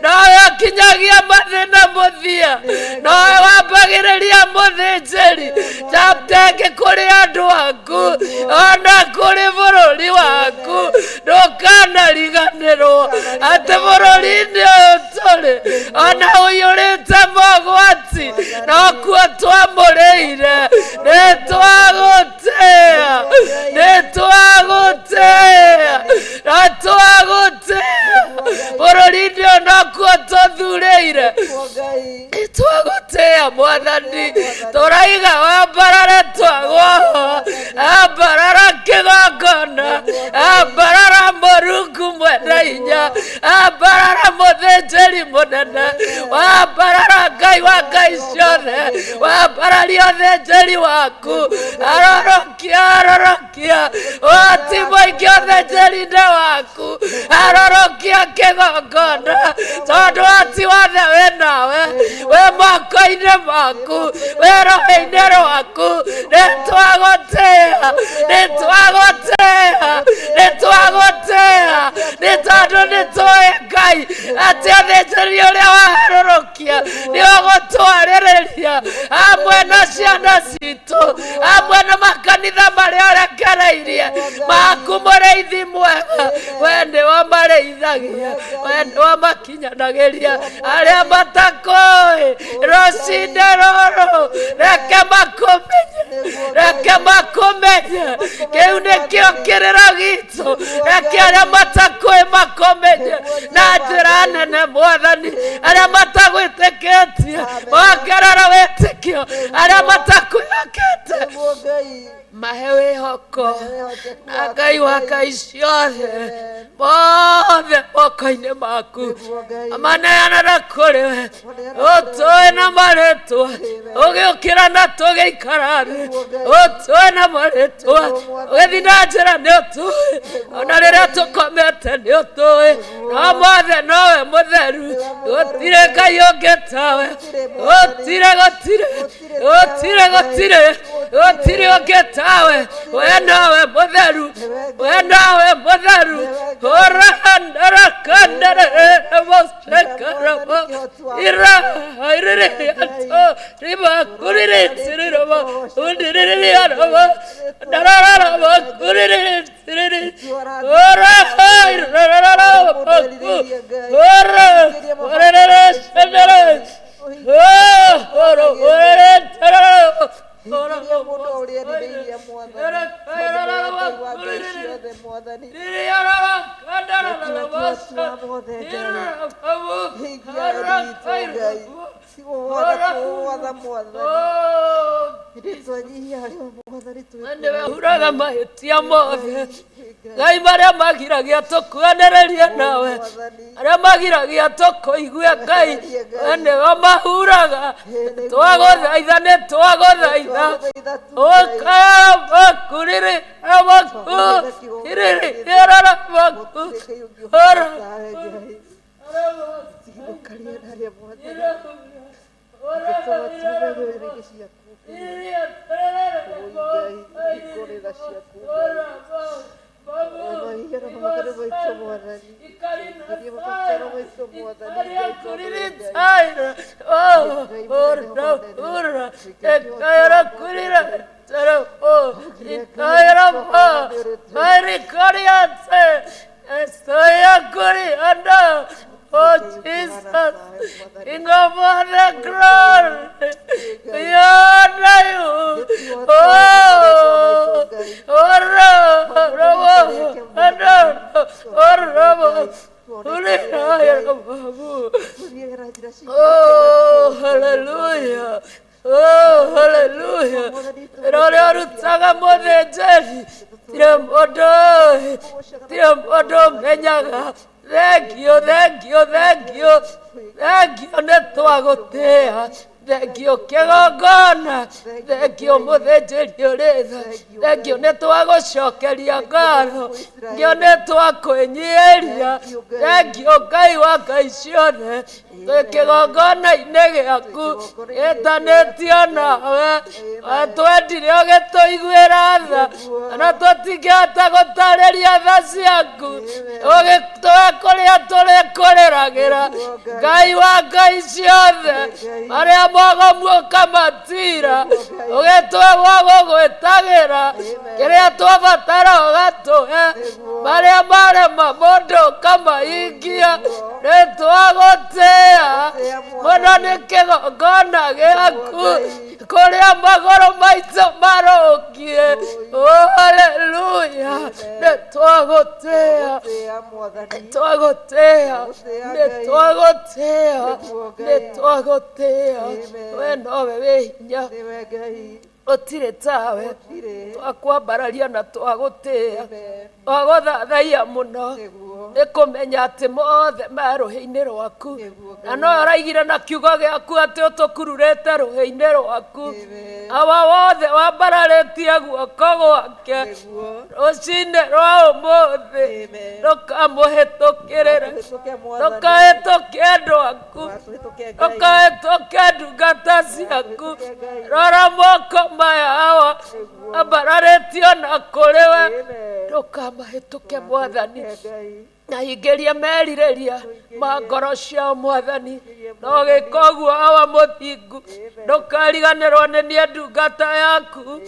nawe kinyagia mathina muthia nowe wambagĩrĩria mũthĩnjĩri chapteke kũrĩ andũ aku ona kũrĩ bũrũri waku ndũkanariganĩrwo atĩ bũrũri-inĩ ũyũ tũrĩ ona ũiyũrĩte mogwati nokuo twamũrĩire nĩtwagũtĩĩa bũrũri-inĩ ũyũ nokuo tũthurĩire nĩtwagũtĩĩa Mwathani tũraiga wambarare twagwoho ambarara kĩgongona ambarara Mũrungu mwene hinya ambarara mũthĩnjĩri mũnene wambarara Ngai wa ngai ciothe wambararia ũthĩnjĩri waku arorokia oti mũingĩ ũthĩnjĩri-inĩ waku arorokia kĩgongona tondũ oti wothe wĩnawe wĩ moko-inĩ maku wĩ roho-inĩ rwaku nĩtwagũtĩĩa nĩ tondũ nĩtũĩ Ngai atĩ ũthĩnjĩri ũrĩa waharũrũkia nĩũgũtwarĩrĩria hamwe na ciana citũ hamwe na makanitha marĩa ũrekereirie maku mũrĩithi mwega we nĩwamarĩithagia we nĩwamakinyanagĩria arĩa matakũĩ rũcinĩ rũrũ reke makũmenye kĩu nĩkĩo kĩrĩro gitũ reke arĩa matakũĩ makũmenye na njĩra nene Mwathani arĩa matagwĩtĩkĩtie ongerera wĩtĩkio arĩa matakwĩhokete mahe wĩhoko na Ngai wa ngai ciothe mothe moko-inĩ maku amaneanĩre kũrĩ we ũtũĩ na marĩtwa ũgĩũkĩra na tũgĩikara thĩ ũtũĩ na marĩtwa ũgĩthiĩ na njĩra nĩũtũĩ ona rĩrĩa tũkomete nĩũtũĩ no mothe nowe mũtheru gũtirĩ Ngai ũngĩ tawe gũtirĩ ũngĩ tawe we nawe mũtheru orandara kandara mosekarama iririato ribakuriritirama undiririarama darararama kuririrtiriri Uraga mahĩtia mothe Ngai marĩa magiragia tũkwanĩrĩrie nawe arĩa magiragia tũkũigue Ngai nĩwe mahuraga twagũthaitha nĩtwagũthaitha ũkaya makuriri amakuriri yarara maku ora Oh Jesus, King of all the glory, we honor you. Oh, hallelujah. Oh, hallelujah. Rore arutaga mũthĩnjĩri tire menyaga. Thank you, nĩtwagũtĩĩa thengio kĩgongona, thengio mũthĩnjĩri ũrĩ tha, thengio nĩ twagũcokeria ngatho, thengio nĩ twakwĩnyihĩria, thengio Ngai wa ngai ciothe, twĩ kĩgongona-inĩ gĩaku gĩtanĩtio nawe, watwendire ũgĩtũiguĩra tha, na tũtingĩhota gũtarĩria tha ciaku, ũgĩtũhe kũrĩa tũrĩkũrĩragĩra, Ngai wa ngai ciothe, marĩa mogomu ũkamatira, ũgĩtũhe gwa gũgwĩtagĩra, kĩrĩa twabatara ũgatũhe, marĩa marema mũndũ ũkamahingia, nĩ twagũtĩĩa mũno nĩ kĩgongona gĩaku, kũrĩa magũrũ maitũ marũngiĩ. Haleluya, nĩ twagũtĩĩa, nĩ twagũtĩĩa, nĩ twagũtĩĩa, nĩ twagũtĩĩa, we nowe wĩ hinya, ũtirĩ tawe, twakwambararia na twagũtĩĩa, twagũthathaiya mũno, nĩ kũmenya atĩ mothe me rũhĩ-inĩ rwaku, na no ũraigire na kiugo gĩaku atĩ ũtũkururĩte rũhĩ-inĩ rwaku, awa wothe wambararĩtie guoko gwake, rũcinĩ rwa ũmũthĩ rũkamũhĩtũkĩrĩre, rũkahĩtũke andũ aku, rũkahĩtũke ndungata ciaku, rora moko maya hawa ambararĩtio na kũrĩ we, ndũkamahĩtũke Mwathani, na hingĩria merirĩria ma ngoro ciao Mwathani, no gĩka ũguo hawa mũthingu, ndũkariganĩrwo nĩ niĩ ndungata yaku,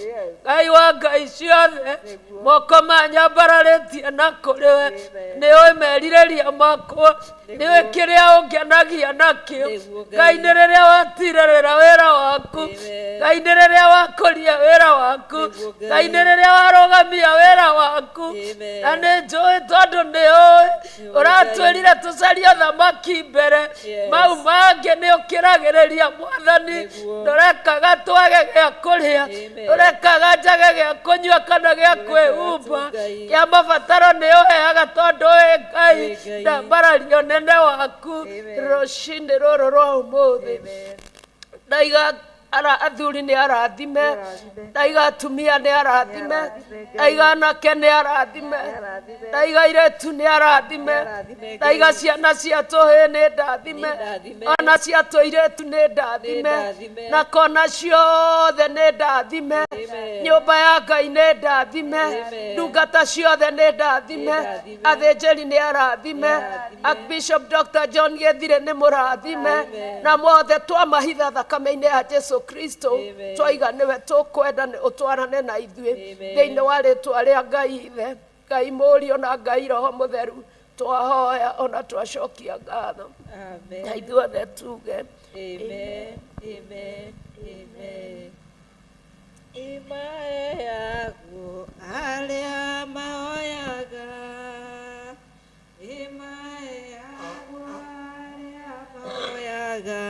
Ngai wa ngai ciothe, moko manyambararĩtie na kũrĩ we, nĩũĩ merirĩria makwa, nĩũĩ kĩrĩa ũngenagia nakĩo, Ngai nĩ rĩrĩa watirĩrĩra wĩra waku, Ngai nĩ rĩrĩa wakũria wĩra waku, Ngai nĩ rĩrĩa warũgamia wĩra waku, na nĩ njũĩ tondũ nĩũĩ ũratwĩrire tũcarie thamaki mbere, mau mangĩ nĩ ũkĩragĩrĩria Mwathani, ndũrekaga twage gĩa kũrĩa, ndũrekaga njage gĩa kũnyua kana gĩa kwĩhumba, kĩa mabataro nĩ ũheaga tondũ wĩ Ngai, ndambarario nene waku rũcinĩ rũrũ rwa ũmũthĩ, ndaiga athuri nĩ arathime, ndaiga atumia nĩ arathime, ndaiga anake nĩ arathime, ndaiga airĩtu nĩ arathime, ndaiga ciana cia tũhĩĩ nĩ ndathime, ona cia tũirĩtu nĩ ndathime, na kona ciothe nĩ ndathime, nyũmba ya Ngai nĩ ndathime, ndungata ciothe nĩ ndathime, athĩnjĩri nĩ arathime, Archbishop Dr. John Gĩthirĩ nĩ mũrathime, na mothe twamahitha thakame-inĩ ya Jesu Kristo, twaiga nĩwe tũkwenda ũtwarane na ithuĩ thĩinĩ wa rĩtwa rĩa Ngai Ithe, Ngai Mũriũ na Ngai Roho Mũtheru, twahoya ona twacokia ngatho, na ithuothe tuge amen, amen, amen. Imae yaku arĩa mahoyaga, imae yaku arĩa mahoyaga,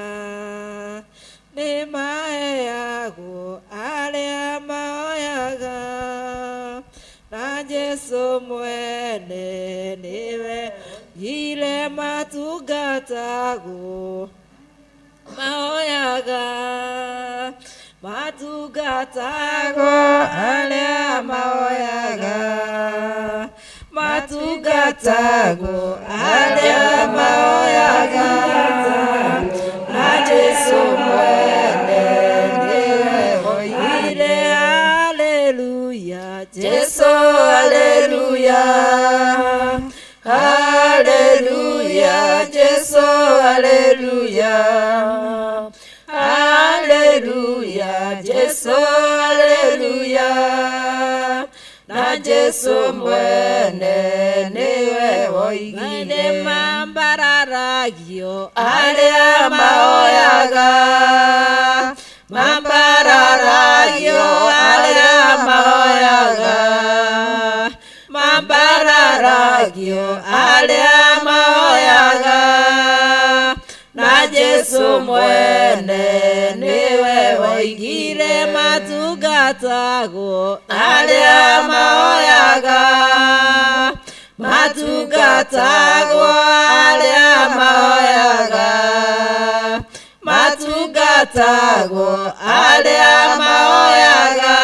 nĩ maheagwo arĩa mahoyaga, na Jesu mwene nĩwe gire matungatagwo, mahoyaga, matungatagwo arĩa mahoyaga, matungatagwo arĩa mahoyaga, na Jesu mwene nĩwe oigire. Haleluya, Jesu haleluya, haleluya, Jesu haleluya, haleluya, Jesu haleluya, na Jesu mwene nĩwe oigire. Mambararagio arĩa mahoyaga, mambararagio arĩa mahoyaga, mambararagio arĩa mahoyaga, na Jesu mwene nĩwe oigire. Matungatagwo arĩa mahoyaga, matungatagwo arĩa mahoyaga, matungatagwo arĩa maoyaga,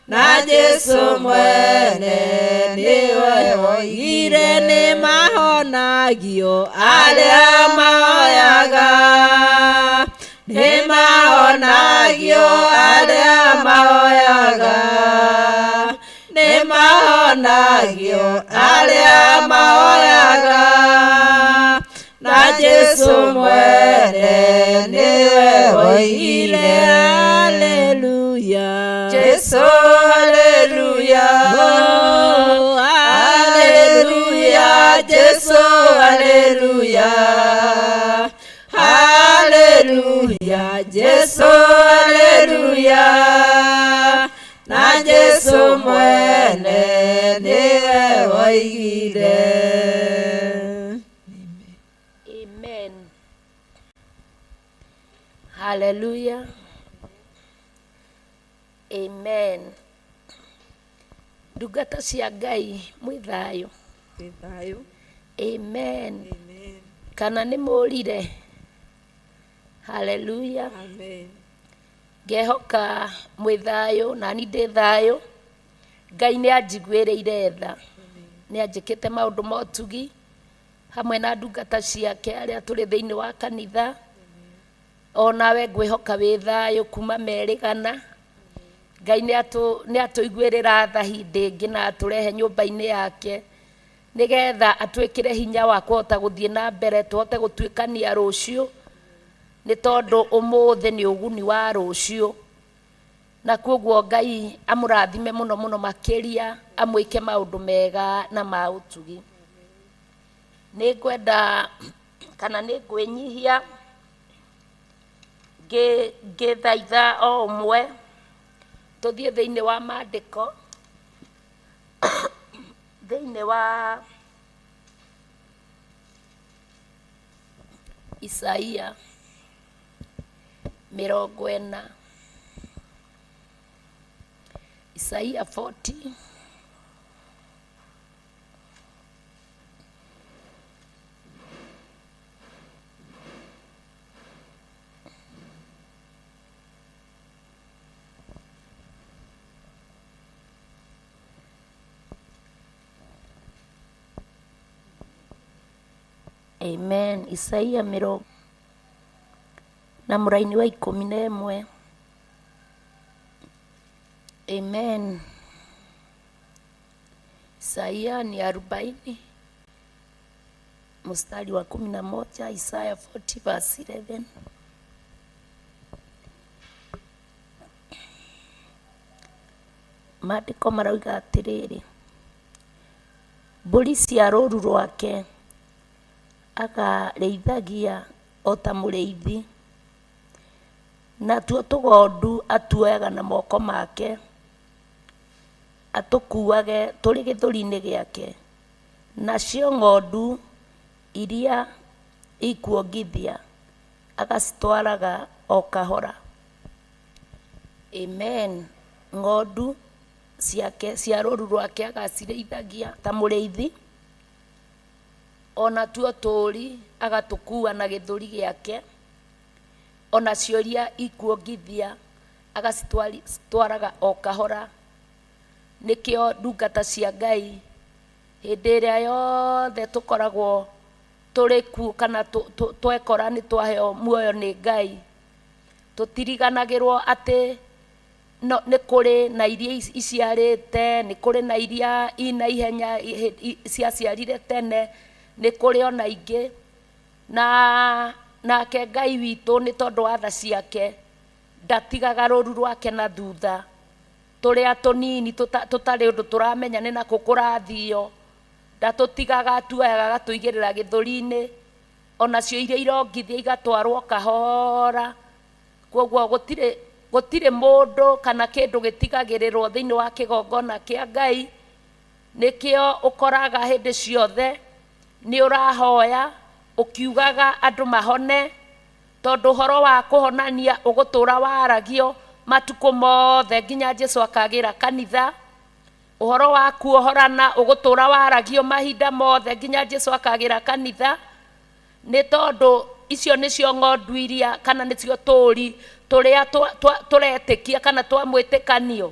na Jesu mwene nĩwe woigire nĩ mahonagio arĩa maoyaga, nĩ mahonagio arĩa maoyaga, nĩ mahonagio arĩa maoyaga, na Jesu mwene nĩwe woigire. Haleluya, Jesu haleluya, oh haleluya, Jesu haleluya, haleluya, Jesu haleluya, na Jesu mwene nĩwe woigire. Amen. Hallelujah. Amen. Ndungata cia Ngai mwithayo. Mwithayo. Amen. Amen. Kana nĩ mũrire. Hallelujah. Amen. Ngehoka mwithayo na ni ndĩ thayo. Ngai nĩ anjiguĩrĩire tha. Nĩ anjĩkĩte maũndũ ma ũtugi hamwe na ndungata ciake arĩa tũrĩ thĩinĩ wa kanitha. Onawe ngwĩhoka wĩ thayo kuma merĩgana. Ngai nĩ atũiguĩrĩra tha hĩndĩ ĩngĩ na atũrehe nyũmba-inĩ yake nĩgetha atwĩkĩre hinya wa kũhota gũthiĩ na mbere, tũhote gũtuĩkania rũciũ, nĩ tondũ ũmũthĩ nĩ ũguni wa rũciũ. Na kwoguo Ngai amũrathime mũno mũno makĩria, amwĩke maũndũ mega na ma ũtugi. Nĩ ngwenda kana nĩ ngwĩnyihia ngĩthaitha o ũmwe tũthiĩ thĩinĩ wa maandĩko thĩinĩ wa Isaia 40, Isaia 40 Amen. Isaia 40 na mũraini wa 11. Amen. Isaia ni 40 mstari wa 11. Isaia 40 verse 11. Maandĩko marauga atĩrĩrĩ, mbũri cia rũũru rwake akarĩithagia o ta mũrĩithi, natuo tũgondu atuoyaga na moko make, atũkuage tũrĩ gĩthũri-inĩ gĩake, nacio ng'ondu iria ikuongithia agacitwaraga o kahora. Amen. Ng'ondu ciake cia rũũru rwake agacirĩithagia ta mũrĩithi, ona tuo tũũri agatũkua na gĩthũri gĩake, ona cio iria ikuongithia agacitwaraga o kahora. Nĩkĩo ndungata cia Ngai hĩndĩ ĩrĩa yothe tũkoragwo tũrĩ kuo kana twekora nĩ twaheo muoyo nĩ Ngai, tũtiriganagĩrwo atĩ nĩ kũrĩ na iria iciarĩte, nĩ kũrĩ na iria ina ihenya ciaciarire tene, nĩ kũrĩ ona ingĩ, nake Ngai witũ nĩ tondũ wa tha ciake ndatigaga rũũru rwake na thutha. Tũrĩa tũnini tũtarĩ ũndũ tũramenya nĩ nakũ kũrathio, ndatũtigaga, atuoyaga agatũigĩrĩra gĩthũri-inĩ, onacio iria irongithia igatwarwo kahora. Kwoguo gũtirĩ mũndũ kana kĩndũ gĩtigagĩrĩrwo thĩinĩ wa kĩgongona kĩa Ngai. Nĩkĩo ũkoraga hĩndĩ ciothe nĩ ũrahoya ũkiugaga andũ mahone, tondũ ũhoro wa kũhonania ũgũtũra waragio matukũ mothe nginya Jesũ akagĩra kanitha. Ũhoro wa kuohorana ũgũtũra waragio mahinda mothe nginya Jesũ akagĩra kanitha, nĩ tondũ icio nicio ng'ondu iria kana nicio tũũri tũrĩa tũretĩkia kana twa mwĩtĩkanio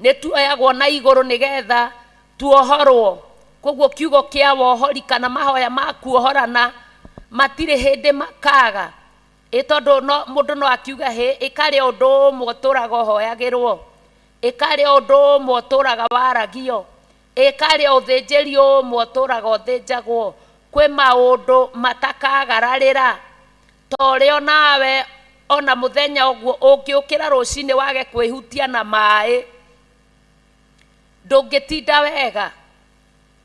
nĩ tuoyagwo na igũrũ nĩgetha tuohorwo. Koguo kiugo kĩa wohori kana mahoya ma kuohorana matirĩ hĩndĩ makaga, tondũ mũndũ no akiuga ĩkarĩ ũndũ ũmwe ũtũraga ũhoyagĩrwo, ĩkarĩ ũndũ ũmwe ũtũraga waragio, ĩkarĩ ũthĩnjĩri ũmwe ũtũraga ũthĩnjagwo. Kwĩ maũndũ matakagararĩra torĩa nawe ona mũthenya ũguo ũngĩũkĩra rũcinĩ wage kwĩhutia na maĩ ndũngĩtinda wega.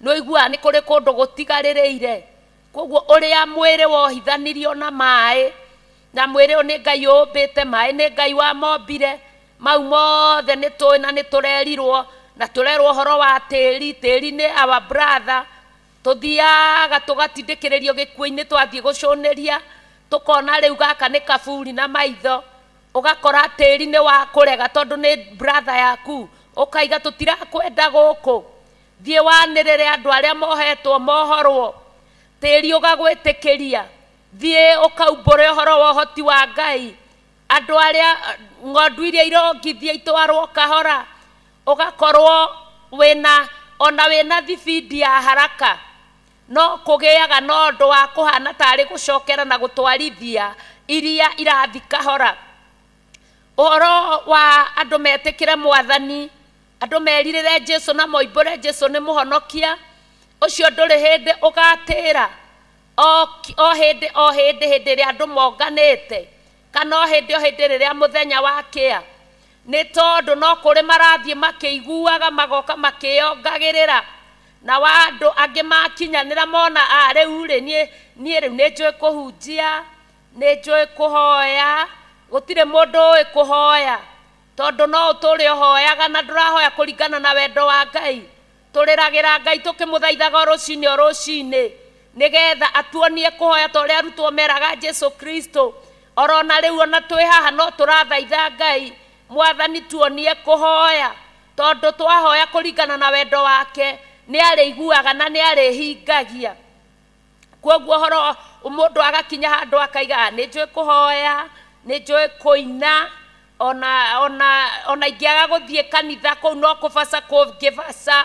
Nĩũiguaga nĩ kũrĩ kũndũ gũtigarĩrĩire. Koguo ũrĩa mwĩrĩ wohithanirio na maĩ, na mwĩrĩ ũyũ nĩ Ngai ũmbĩte, maĩ nĩ Ngai wamombire, mau mothe nĩ tũĩ na nĩ tũrerirwo na tũrerwo ũhoro wa tĩri. Tĩri nĩ our brother. Tũthiaga tũgatindĩkĩrĩrio gĩkuũ-inĩ twathiĩ gũcũnĩria, tũkona rĩu gaka nĩ kaburi na maitho, ũgakora tĩri nĩ wa kũrega tondũ nĩ brother yaku, ũkaiga tũtirakwenda gũkũ. Thiĩ wanĩrĩre andũ arĩa mohetwo mohorwo, tĩri ũgagwĩtĩkĩria. Thiĩ ũkaumbũre ũhoro wa ũhoti wa Ngai. Andũ arĩa ng'ondu iria irongithia itwarwo kahora, ũgakorwo ona wĩna thibindi ya haraka, no kũgĩaga no ũndũ wa kũhana tarĩ gũcokera na gũtwarithia iria irathi kahora. Ũhoro wa andũ metĩkĩre Mwathani, andũ merirĩre Jesũ na moimbũre Jesũ nĩ mũhonokia, ũcio ndũrĩ hĩndĩ ũgatĩra. O hĩndĩ ĩrĩa andũ monganĩte, kana o hĩndĩ rĩrĩa mũthenya wakĩa, nĩ tondũ no kũrĩ marathiĩ makĩiguaga magoka makĩongagĩrĩra, na wa andũ angĩ makinyanĩra mona rĩu-rĩ niĩ rĩu nĩ njũĩ kũhunjia, nĩ njũĩ kũhoya. Gũtirĩ mũndũ ũĩ kũhoya, tondũ no ũtũre ũhoyaga na ndũrahoya kũringana na wendo wa Ngai. Tũrĩragĩra Ngai tũkĩmũthaithaga rũcinĩ rũcinĩ nĩgetha atuonie kũhoya ta ũrĩa arutwo meraga Jesũ Kristo. Orona rĩu ona twĩ haha no tũrathaitha Ngai, Mwathani tuonie kũhoya, tondũ twahoya kũringana na wendo wake nĩ arĩiguaga na nĩ arĩhingagia. Koguo ũhoro mũndũ agakinya handũ akaiga nĩ njũĩ kũhoya, nĩ njũĩ kũina, ona ingĩaga gũthiĩ kanitha kũu no kũbaca kũngĩbaca,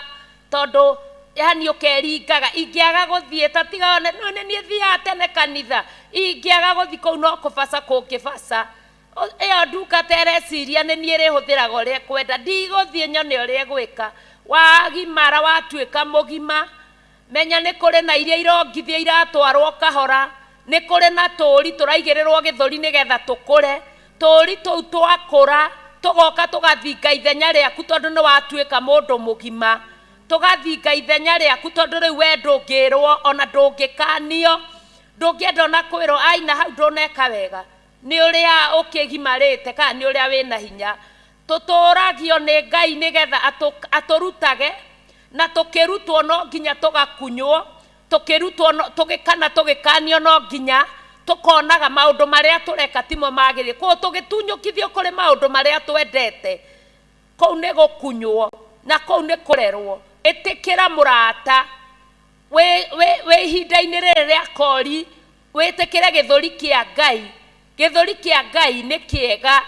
tondũ yani ũkeringaga ingĩaga gũthiĩ tatiga nĩ niĩ thiaga tene kanitha, ingĩaga gũthiĩ kũu no kũbaca kũngĩbaca. Ĩyo ndungata ĩreciria nĩ niĩ ĩrĩhũthĩraga ũrĩa kwenda, ndigũthiĩ nyone ũrĩa gwĩka. Wagimara watuĩka mũgima, menya nĩ kũrĩ na iria irongithia iratwarwo kahora, nĩ kũrĩ na tũũri tũraigĩrĩrwo gĩthũri nĩgetha tũkũre. Tũũri tũu twakũra tũgoka tũgathinga ithenya rĩaku tondũ nĩ watuĩka mũndũ mũgima, tũgathinga ithenya rĩaku tondũ rĩu we ndũngĩrwo ona ndũngĩkanio, ndũngĩenda ona kwĩrwo aina hau ndũneka wega, nĩ ũrĩa ũkĩgimarĩte kana nĩ ũrĩa wĩna hinya. Tũtũragio nĩ Ngai nĩgetha atũrutage, na tũkĩrutwo no nginya tũgakunywo, tũkĩrutwo kana tũgĩkanio no nginya tũkonaga maũndũ marĩa tũreka timo magĩrĩire. Koguo tũgĩtunyũkithio kũrĩ maũndũ marĩa twendete, kũu nĩ gũkunywo na kũu nĩ kũrerwo. Ĩtĩkĩra mũrata wĩ ihinda-inĩ rĩrĩ rĩa kori, wĩtĩkĩre gĩthũri kĩa Ngai. Gĩthũri kĩa Ngai nĩ kĩega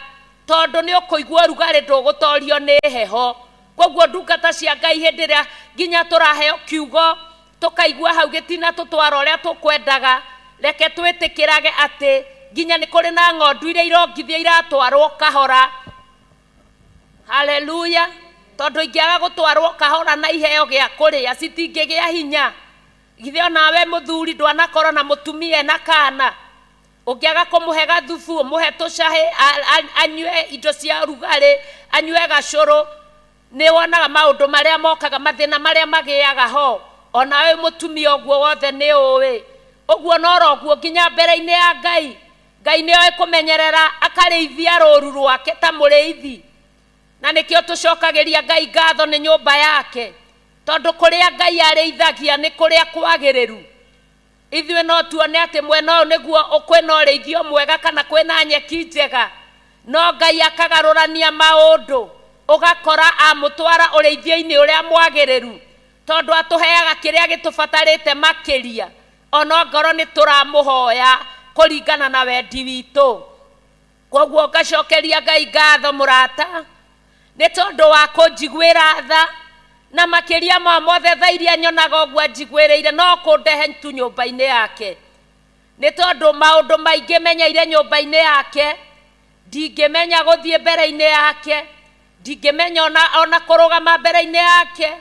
tondũ nĩ ũkũigua ũrugarĩ ndũgũtorio nĩ heho. Koguo ndungata cia Ngai hĩndĩ ĩrĩa nginya tũraheo kiugo tũkaigua hau gĩtina tũtwara ũrĩa tũkwendaga, reke twĩtĩkĩrage atĩ nginya nĩ kũrĩ na ng'ondu iria irongithia iratwarwo kahora. Haleluya! Tondũ ingĩaga gũtwarwo kahora na iheo gĩa kũrĩa citingĩgĩa hinya. Githĩ onawe mũthuri ndwanakorwo na mũtumia na kana, ũngĩaga kũmũhe gathubu ũmũhe tũcahĩ anyue indo cia rugarĩ, anyue gacũrũ, nĩ wonaga maũndũ marĩa mokaga, mathĩna marĩa magĩaga ho. Onawe mũtumia ũguo wothe nĩ ũĩ. Ũguo no roguo nginya mbere-inĩ ya Ngai. Ngai nĩ oĩ kũmenyerera akarĩithia rũũru rwake ta mũrĩithi, na nĩkĩo tũcokagĩria Ngai ngatho nĩ nyũmba yake, tondũ kũrĩa Ngai arĩithagia nĩ kũrĩa kwagĩrĩru. Ithuĩ no tuone atĩ mwena ũyũ nĩguo kwĩna ũrĩithio mwega kana kwĩna nyeki njega, no Ngai akagarũrania maũndũ, ũgakora amũtwara ũrĩithio-inĩ ũrĩa mwagĩrĩru, tondũ atũheaga kĩrĩa gĩtũbatarĩte makĩria, ona ngoro nĩ tũramũhoya kũringana na wendi witũ. Koguo ngacokeria Ngai ngatho mũrata nĩ tondũ wa kũnjiguĩra tha, na makĩria ma mothe tha iria nyonaga ũguo njiguĩrĩire no kũndehe tu nyũmba-inĩ yake. Nĩ tondũ maũndũ maingĩ menyeire nyũmba-inĩ yake, ndingĩmenya gũthiĩ mbere-inĩ yake, ndingĩmenya ona kũrũgama mbere-inĩ yake,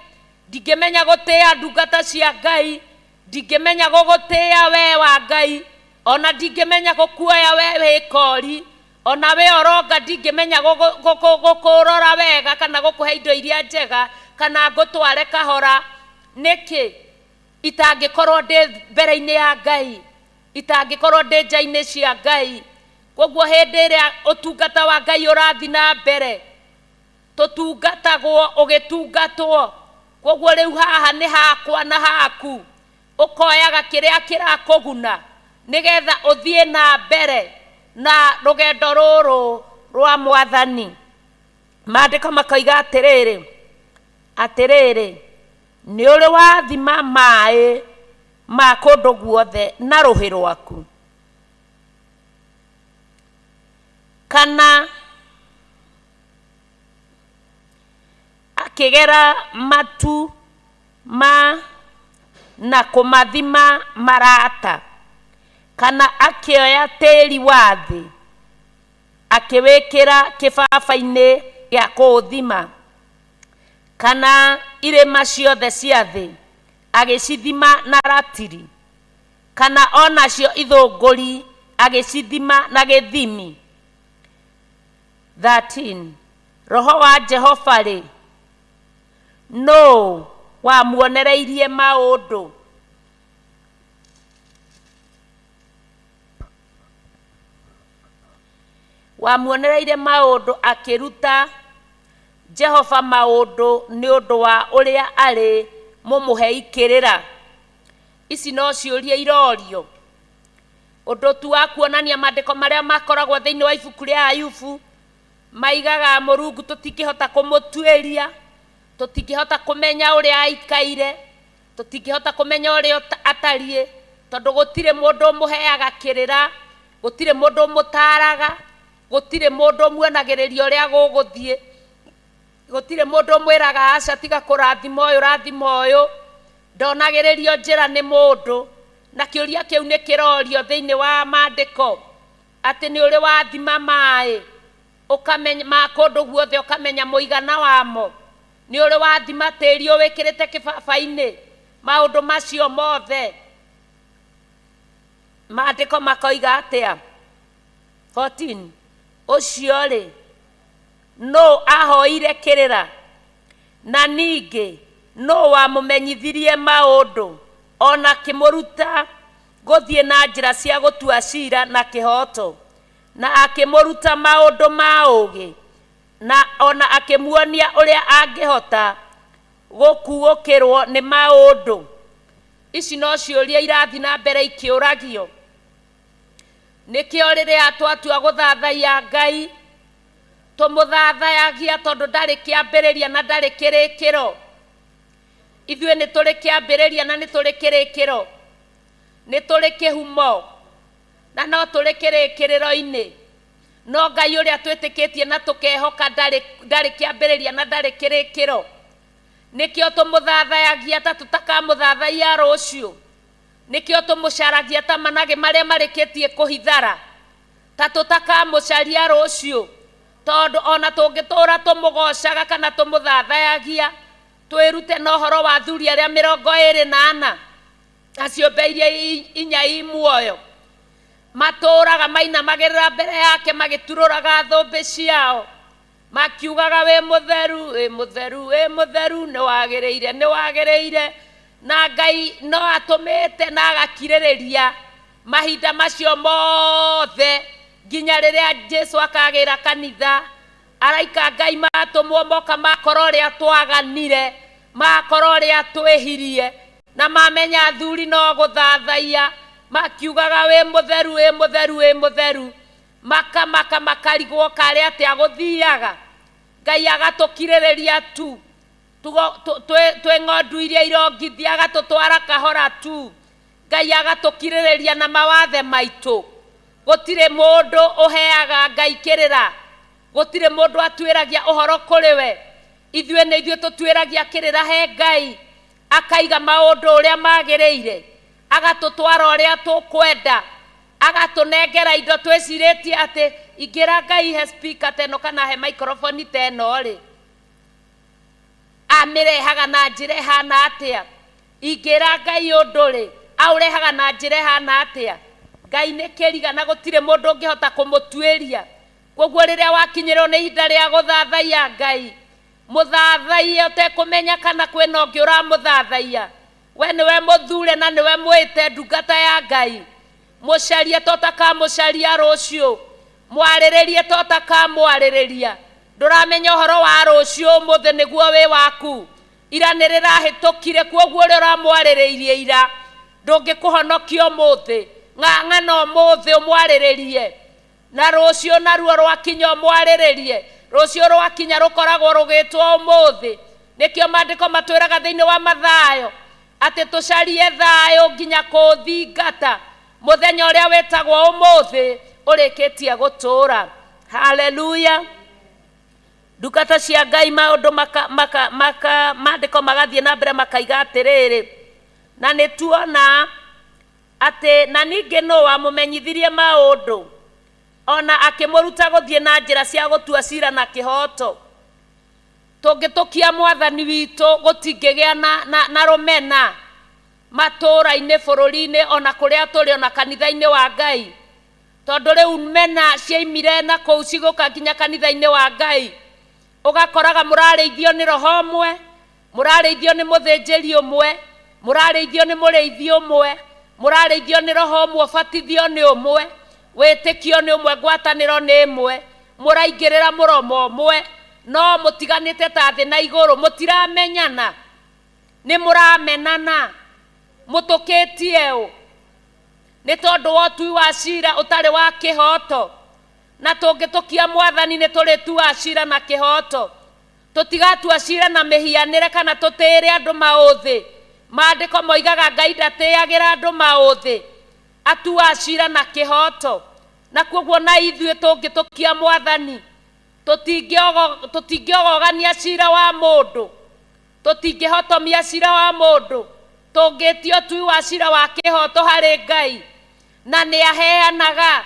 ndingĩmenya gũtĩĩa ndungata cia Ngai, ndingĩmenya gũgũtĩĩa we wa Ngai, ona ndingĩmenya gũkuoya we wĩ kori, ona we oronga ndingĩmenya gũkũrora wega kana gũkũhe indo iria njega kana ngũtware kahora. Nĩkĩ itangĩkorwo ndĩ mbere-inĩ ya Ngai, itangĩkorwo ndĩ nja-inĩ cia Ngai? Koguo hĩndĩ ĩrĩa ũtungata wa Ngai ũrathi na mbere, tũtungatagwo ũgĩtungatwo. Koguo rĩu haha nĩ hakwa na haku, ũkoyaga kĩrĩa kĩrakũguna nĩgetha ũthiĩ na mbere na rũgendo rũrũ rwa Mwathani. Maandĩko makoiga atĩrĩrĩ, nĩ ũrĩ wathima maĩ ma kũndũ guothe na rũhĩ rwaku, kana akĩgera matu na kũmathima marata, kana akĩoya tĩri wa thĩ akĩwĩkĩra kĩbaba-inĩ gĩa kũũthima, kana irĩma ciothe cia thĩ agĩcithima na ratiri, kana onacio ithũngũri agĩcithima na gĩthimi. 13. Roho wa Jehova rĩ, no wamuonereirie maũndũ? Wamuonereirie maũndũ akĩruta Jehova maũndũ nĩ ũndũ wa ũrĩa arĩ mũmũhe ikĩrĩra. Ici no ciũria irorio. Ũndũ tu wa kuonania maandĩko marĩa makoragwo thĩinĩ wa ibuku rĩa Ayubu maigaga Mũrungu tũtingĩhota kũmũtuĩria, tũtingĩhota kũmenya ũrĩa aikaire, tũtingĩhota kũmenya ũrĩa atariĩ, tondũ gũtirĩ mũndũ ũmũheaga kĩrĩra, gũtirĩ mũndũ ũmũtaaraga, gũtirĩ mũndũ ũmuonagĩrĩria ũrĩa gũgũthiĩ, gũtirĩ mũndũ ũmwĩraga aca tiga kũrathima ũyũ rathima ũyũ, ndonagĩrĩrio njĩra nĩ mũndũ. Na kĩũria kĩu nĩ kĩrorio thĩinĩ wa maandĩko atĩ nĩ ũrĩ wathima maĩ ũkamenya ma kũndũ guothe, ũkamenya mũigana wamo, nĩ ũrĩ wathima tĩri ũwĩkĩrĩte kĩbaba-inĩ, maũndũ macio mothe. Maandĩko makoiga atĩa? 14. Ũcio rĩ, no ahoire kĩrĩra, na ningĩ no wamũmenyithirie maũndũ, ona kĩmũruta gũthiĩ na njĩra cia gũtua ciira na kĩhoto, na akĩmũruta maũndũ ma ũũgĩ, na ona akĩmuonia ũrĩa angĩhota gũkuũkĩrwo nĩ maũndũ. Ici no ciũria irathi na mbere ikĩũragio. Nĩkĩo rĩrĩa twatua gũthathaiya Ngai tũmũthathayagia tondũ ndarĩ kĩambĩrĩria na ndarĩ kĩrĩkĩro. Ithuĩ nĩ tũrĩ kĩambĩrĩria na nĩ tũrĩ kĩrĩkĩro, nĩ tũrĩ kĩhumo na no tũrĩ kĩrĩkĩrĩro-inĩ. No Ngai ũrĩa twĩtĩkĩtie na tũkehoka ndarĩ kĩambĩrĩria na ndarĩ kĩrĩkĩro. Nĩkĩo tũmũthathayagia ta tũtakamũthathaiya rũciũ, nĩkĩo tũmũcaragia ta managĩ marĩa marĩkĩtie kũhithara ta tũtakamũcaria rũciũ, tondũ ona tũngĩtũũra tũmũgocaga kana tũmũthathayagia, twĩrute na ũhoro wa athuri arĩa 24 acio iria 4 i muoyo, matũũraga mainamagĩrĩra mbere yake magĩturũraga thũmbĩ ciao makiugaga wĩ mũtheru, wĩ mũtheru, wĩ mũtheru, nĩ wagĩrĩire, nĩ wagĩrĩire. Na Ngai no atũmĩte na agakirĩrĩria mahinda macio mothe nginya rĩrĩa Jesũ akagĩra kanitha. Araika Ngai matũmwo moka makora ũrĩa twaganire, makora ũrĩa twĩhirie, na mamenya athuri no gũthathaiya, makiugaga wĩ mũtheru, wĩ mũtheru, wĩ mũtheru, makamaka makarigwo karĩ atĩa gũthiaga. Ngai agatũkirĩrĩria tu, twĩ ng'ondu iria irongithia agatũtwara kahora tu. Ngai agatũkirĩrĩria na mawathe maitũ, gutire mundu uheaga Ngai kirira gutire mundu atwiragia uhoro kuri we ithue ni ithue tutwiragia kirira he Ngai akaiga maundu uria magiriire agatutwara uria tukwenda agatunengera indo twiciritie ati ingira Ngai he speaker teno kana he microphone teno ri amirehaga na njira hana atia ingira Ngai undu ri aurehaga na njira hana atia Ngai ni kiriga na gutire mundu ungihota kumutwiria koguo riria wakinyirwo ni ihinda ria guthathaia Ngai muthathaia utekumenya kana kwina ungi uramuthathaia we niwe muthure na niwe mwite ndungata ya Ngai mucarie totaka mucaria rucio mwariririe totaka mwaririria nduramenya uhoro wa rucio muthe niguo wi waku ira nirirahitukire koguo ri uramwariririe ira ndungikuhonokio muthe ng'ang'ana muthe umwariririe na rucio naruo rwakinya umwariririe rucio rwakinya rukoragwo rugitwo muthe nikio mandiko matwiraga thiini wa Mathayo ati tucarie thayo nginya kuthingata muthenya uria wetagwo umuthi urikitie gutura haleluya ndungata cia Ngai maundu mandiko magathie na mbere makaiga atiriri na nituona ati na ningi no wamumenyithirie maundu ona akimuruta guthie na njira cia gutua cira na kihoto tungitukia mwathani witu gutingigia na rumena matura-ini bururi-ini ona kuria turi ona kanitha-ini wa Ngai tondu riu mena ciaimire na kou ciguka nginya kanitha-ini wa Ngai ugakoraga murarithio ni roho umwe murarithio ni muthinjiri umwe murarithio ni muriithi umwe murarithio ni roho umwe batithio ni umwe witikio ni umwe ngwataniro ni imwe muraingirira muromo umwe no mutiganite ta thi na iguru mutiramenyana ni muramenana mutukitie u ni tondu wotui wa cira utari wa kihoto na tungitukia mwathani ni turi tu wa cira na kihoto tutigatua cira na mihianire kana tutire andu mauthi mandiko moigaga Ngai ndatiagira andu mauthi atua cira na kihoto na koguo na ithue tungitukia mwathani tutingiogogania cira wa mundu tutingihotomia cira wa mundu tungitio tui wa cira wa kihoto hari Ngai na ni aheanaga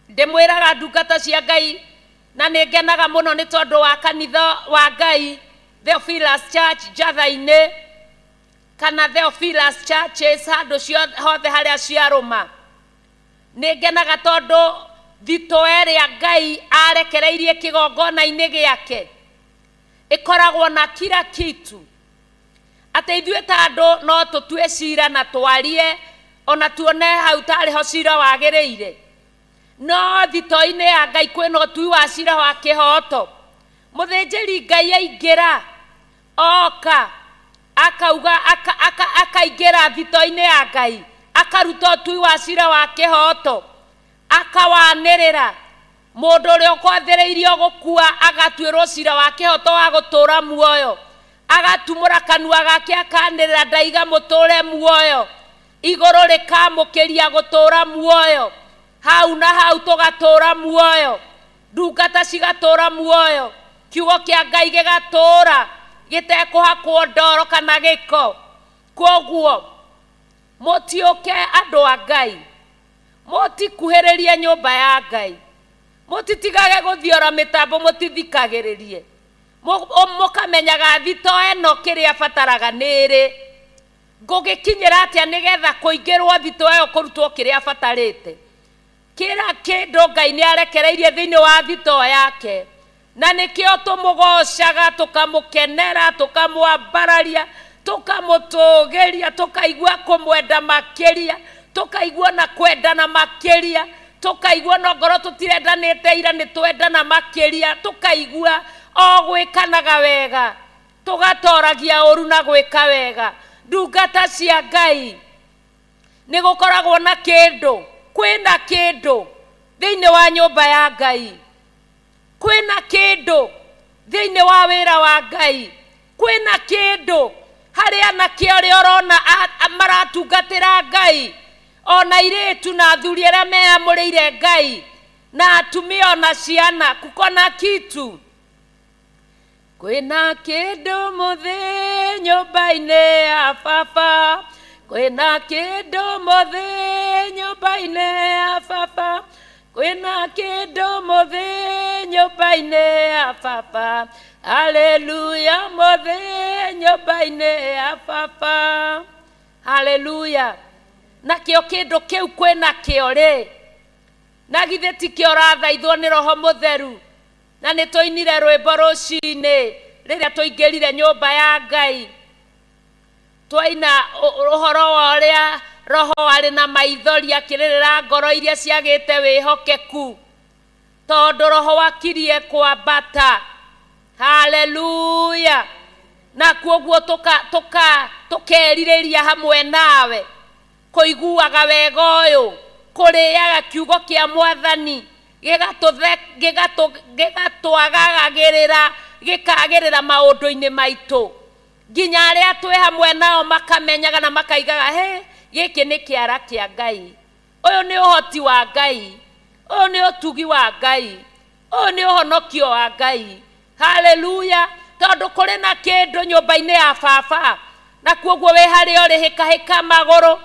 ndimwiraga ndungata cia Ngai na ningenaga muno ni tondu wa kanitha wa Ngai Theophilus Church Jatha-ini kana Theophilus Churches handu hothe haria ciaruma ningenaga tondu thito eria Ngai arekereirie kigongona-ini giake ikoragwo na kila kitu ate ithue ta andu no tutue cira na twarie ona tuone hau tariho cira wagiriire no thito-ini ya Ngai kwina utui wa cira wa kihoto muthinjiri Ngai aingira oka akauga akaingira thito-ini ya Ngai akaruta utui wa cira wa kihoto akawanirira mundu uria ukwathiriirio gukua agatwirwo cira wa kihoto wa gutura muoyo agatumura kanua gake akanirira ndaiga muture muoyo iguru rikamukiria gutura muoyo hau na hau tugatura muoyo ndungata cigatura muoyo kiugo kia Ngai gigatura gitekuhakwo ndoro kana giko koguo mutiuke andu a Ngai mutikuhiririe nyumba ya Ngai mutitigage guthiora mitambo mutithikagiririe mukamenyaga thito eno kiria bataraga niri ngugikinyira atia nigetha kuingirwo thito eyo kurutwo kiria batarite kira kindu Ngai ni arekereirie thiini wa thito yake na nikio tumugocaga tukamukenera tukamwambararia tukamutugiria tukaigua kumwenda makiria tukaigua na kwendana makiria tukaigua no ngoro tutirendanite ira ni twendana makiria tukaigua o gwikanaga wega tugatoragia uru na gwika wega ndungata cia Ngai ni gukoragwo na kindu kwina kindu thiini wa nyumba ya Ngai kwina kindu thiini wa wira wa Ngai kwina kindu haria na kiori orona maratungatira Ngai ona iritu na athuri aria meamũrĩire Ngai na atumia na ciana kukona kitu kwĩna kĩndũ mũthĩ nyũmba-inĩ ya baba kwĩna kĩndũ mũthĩ nyũmba-inĩ ya baba kwĩna kĩndũ mũthĩ nyũmba-inĩ ya baba haleluya mũthĩ nyũmba-inĩ ya baba haleluya nakĩo kĩndũ kĩu kwĩna kĩo rĩ na githĩ ti kĩo rathaithwo nĩ Roho Mũtheru na nĩ tũinire rwĩmbo rũcinĩ rĩrĩa tũingĩrire nyũmba ya Ngai twaina ũhoro wa ũrĩa Roho arĩ na maithori akĩrĩrĩra ngoro iria ciagĩte wĩhokeku tondũ Roho wakirie kwambata haleluya na kuoguo tũkerirĩria hamwe nawe kũiguaga wega ũyũ kũrĩaga kiugo kĩa Mwathani gĩgatwagagĩrĩra gĩkagĩrĩra maũndũ-inĩ maitũ nginya arĩa twĩ hamwe nao makamenyaga na makaigaga gĩkĩ nĩ kĩara kĩa Ngai ũyũ nĩ ũhoti wa Ngai ũyũ nĩ ũtugi wa Ngai ũyũ nĩ ũhonokio wa Ngai haleluya tondũ kũrĩ na kĩndũ nyũmba-inĩ ya baba na kuoguo wĩ harĩa ũrĩ hĩkahĩka magũrũ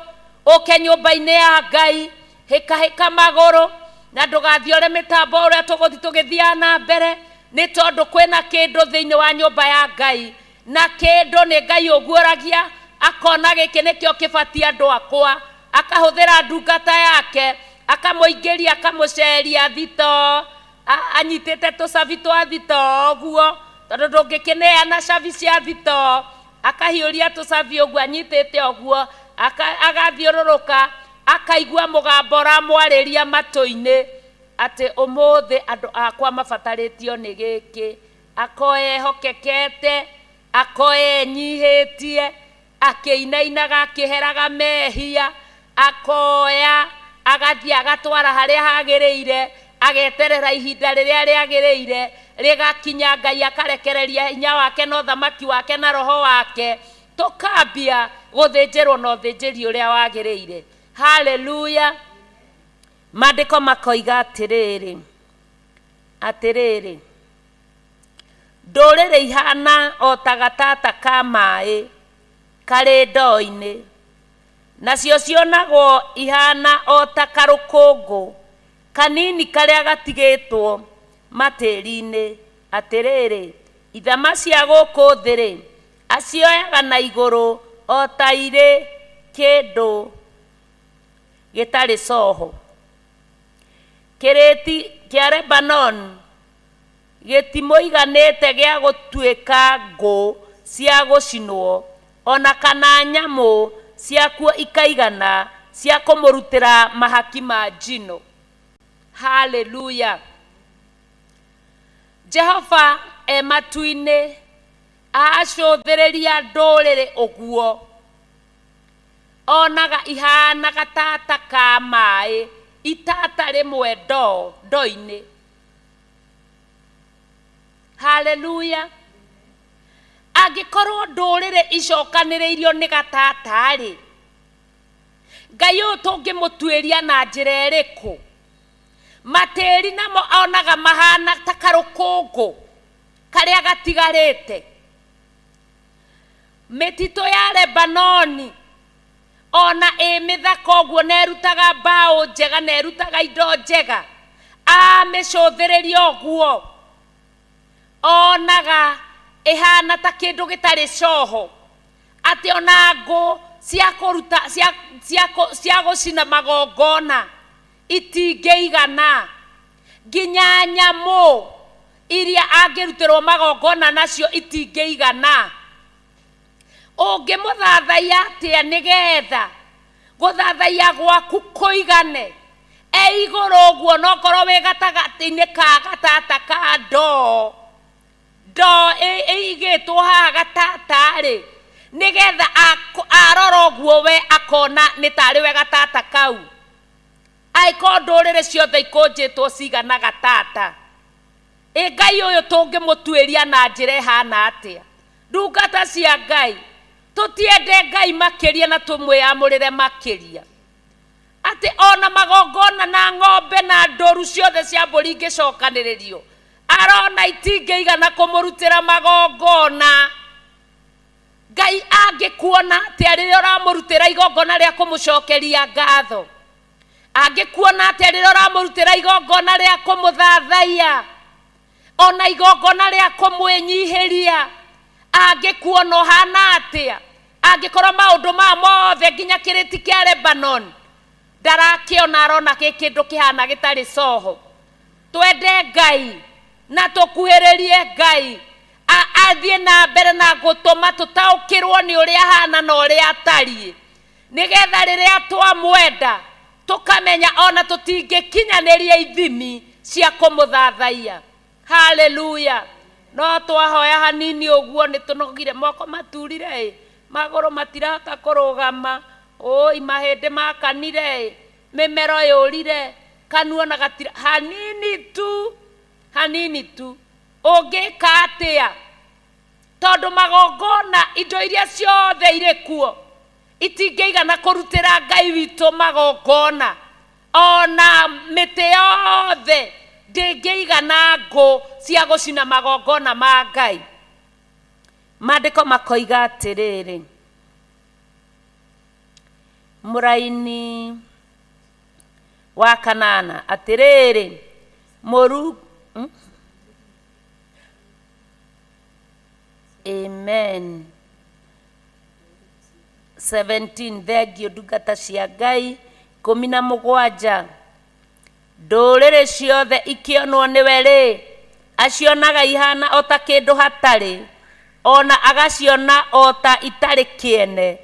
ũke nyũmba-inĩ ya Ngai hĩkahĩka magũrũ na ndũgathiĩ ũrĩ mĩtambo ũrĩa tũgũthiĩ tũgĩthiaga na mbere nĩ tondũ kwĩna kĩndũ thĩinĩ wa nyũmba ya Ngai na kĩndũ nĩ Ngai ũguũragia akona gĩkĩ nĩkĩo kĩbatie andũ akwa akahũthĩra ndungata yake akamũingĩria akamũceria thito anyitĩte tũcabi twa thito ũguo tondũ ndũngĩkĩneana cabi cia thito akahiũria tũcabi ũguo anyitĩte ũguo agathiũrũrũka akaigua mũgambo ũramwarĩria matũ-inĩ atĩ ũmũthĩ andũ akwa mabatarĩtio nĩ gĩkĩ akoya ehokekete akoya enyihĩtie akĩinainaga akĩheraga mehia akoya agathiĩ agatwara harĩa hagĩrĩire ageterera ihinda rĩrĩa rĩagĩrĩire rĩgakinya Ngai akarekereria hinya wake na ũthamaki wake na Roho wake tũkambia gũthĩnjĩrwo na ũthĩnjĩri ũrĩa wagĩrĩire haleluya maandĩko makoiga atĩrĩrĩ ndũrĩrĩ ihana o ta gatata ka maĩ karĩ ndoo-inĩ nacio cionagwo ihana o ta karũkũngũ kanini karĩa gatigĩtwo matĩri-inĩ atĩrĩrĩ ithama cia gũkũ thĩ-rĩ acioyaga na igũrũ o ta irĩ kĩndũ gĩtarĩ coho kĩrĩti kĩa Lebanon gĩtimũiganĩte gĩa gũtuĩka ngũ cia gũcinwo ona kana nyamũ ciakuo ikaigana cia kũmũrutĩra mahaki ma njino haleluya Jehova matu-inĩ acũthĩrĩria ndũrĩrĩ ũguo onaga ihana gatata ka maĩ itata rĩmwe ndoo-inĩ haleluya angĩkorwo ndũrĩrĩ icokanĩrĩirio nĩ gatata-rĩ Ngai ũyũ tũngĩmũtuĩria na njĩra ĩrĩkũ matĩri namo onaga mahana ta karũkũngũ karĩa gatigarĩte mĩtitũ ya Lebanoni ona mĩthaka ũguo nerutaga mbaũ njega nerutaga indo njega amĩcũthĩrĩria ũguo onaga ihana ta kĩndũ gĩtarĩ coho atĩ ona ngũ cia gũcina magongona itingĩigana nginya nyamũ iria angĩrutĩrwo magongona nacio itingĩigana ũngĩmũthathaiya atĩa nĩgetha gũthathaiya gwaku kũigane igũrũ ũguo nokorwo wĩ gatagatĩ-inĩ ka gatata ka ndoo ĩigĩtwo haha gatata-rĩ nĩgetha arora ũguo we akona nĩ tarĩ we gatata kau aĩkorwo ndũrĩrĩ ciothe ikũnjĩtwo cigana gatata Ngai ũyũ tũngĩmũtuĩria na njĩra ĩhana atĩa ndungata cia Ngai tũtiende Ngai makĩria na tũmwĩamũrĩre makĩria ati ona magongona na ng'ombe na ndoru ciothe cia mbũri ingĩcokanĩrĩrio arona itingĩigana kũmũrutĩra magongona. Ngai angĩkuona atĩa rĩrĩa ũramũrutĩra igongona rĩa kũmũcokeria ngatho? Angĩkuona atĩa rĩrĩa ũramũrutĩra igongona rĩa kũmũthathaiya, ona igongona rĩa kũmwĩnyihĩria? Angĩkuona ũhana atĩa? Angĩkorwo maũndũ maya mothe nginya kĩrĩti kĩa Lebanon ndarakĩona, arona kĩndũ kĩhana gĩtarĩ coho. Twende Ngai na tũkuhĩrĩrie Ngai athiĩ na mbere na gũtũma tũtaũkĩrwo nĩ ũrĩa hana na ũrĩa atariĩ, nĩgetha rĩrĩa twamwenda tũkamenya ona tũtingĩkinyanĩria ithimi cia kũmũthathaiya. Haleluya. No twahoya hanini ũguo nĩ tũnogire, moko maturire, magũrũ matirahota kũrũgama, mahĩndĩ makanire, mĩmero yũrire, kanua na gatira, hanini tu. Ũngĩka atĩa? Tondũ magongona, indo iria ciothe irĩ kuo itingĩigana kũrutĩra Ngai witũ magongona. Ona mĩtĩ yothe ndĩngĩigana ngũ cia gũcina magongona ma Ngai. Maandĩko makoiga atĩrĩrĩ, mũraini wa kanana atĩrĩrĩ, Amen. 17 thengio ndungata cia Ngai 17. Ndũrĩrĩ ciothe ikĩonwo nĩwe rĩ, acionaga ihana o ta kĩndũ hatarĩ, ona agaciona o ta itarĩ kĩene,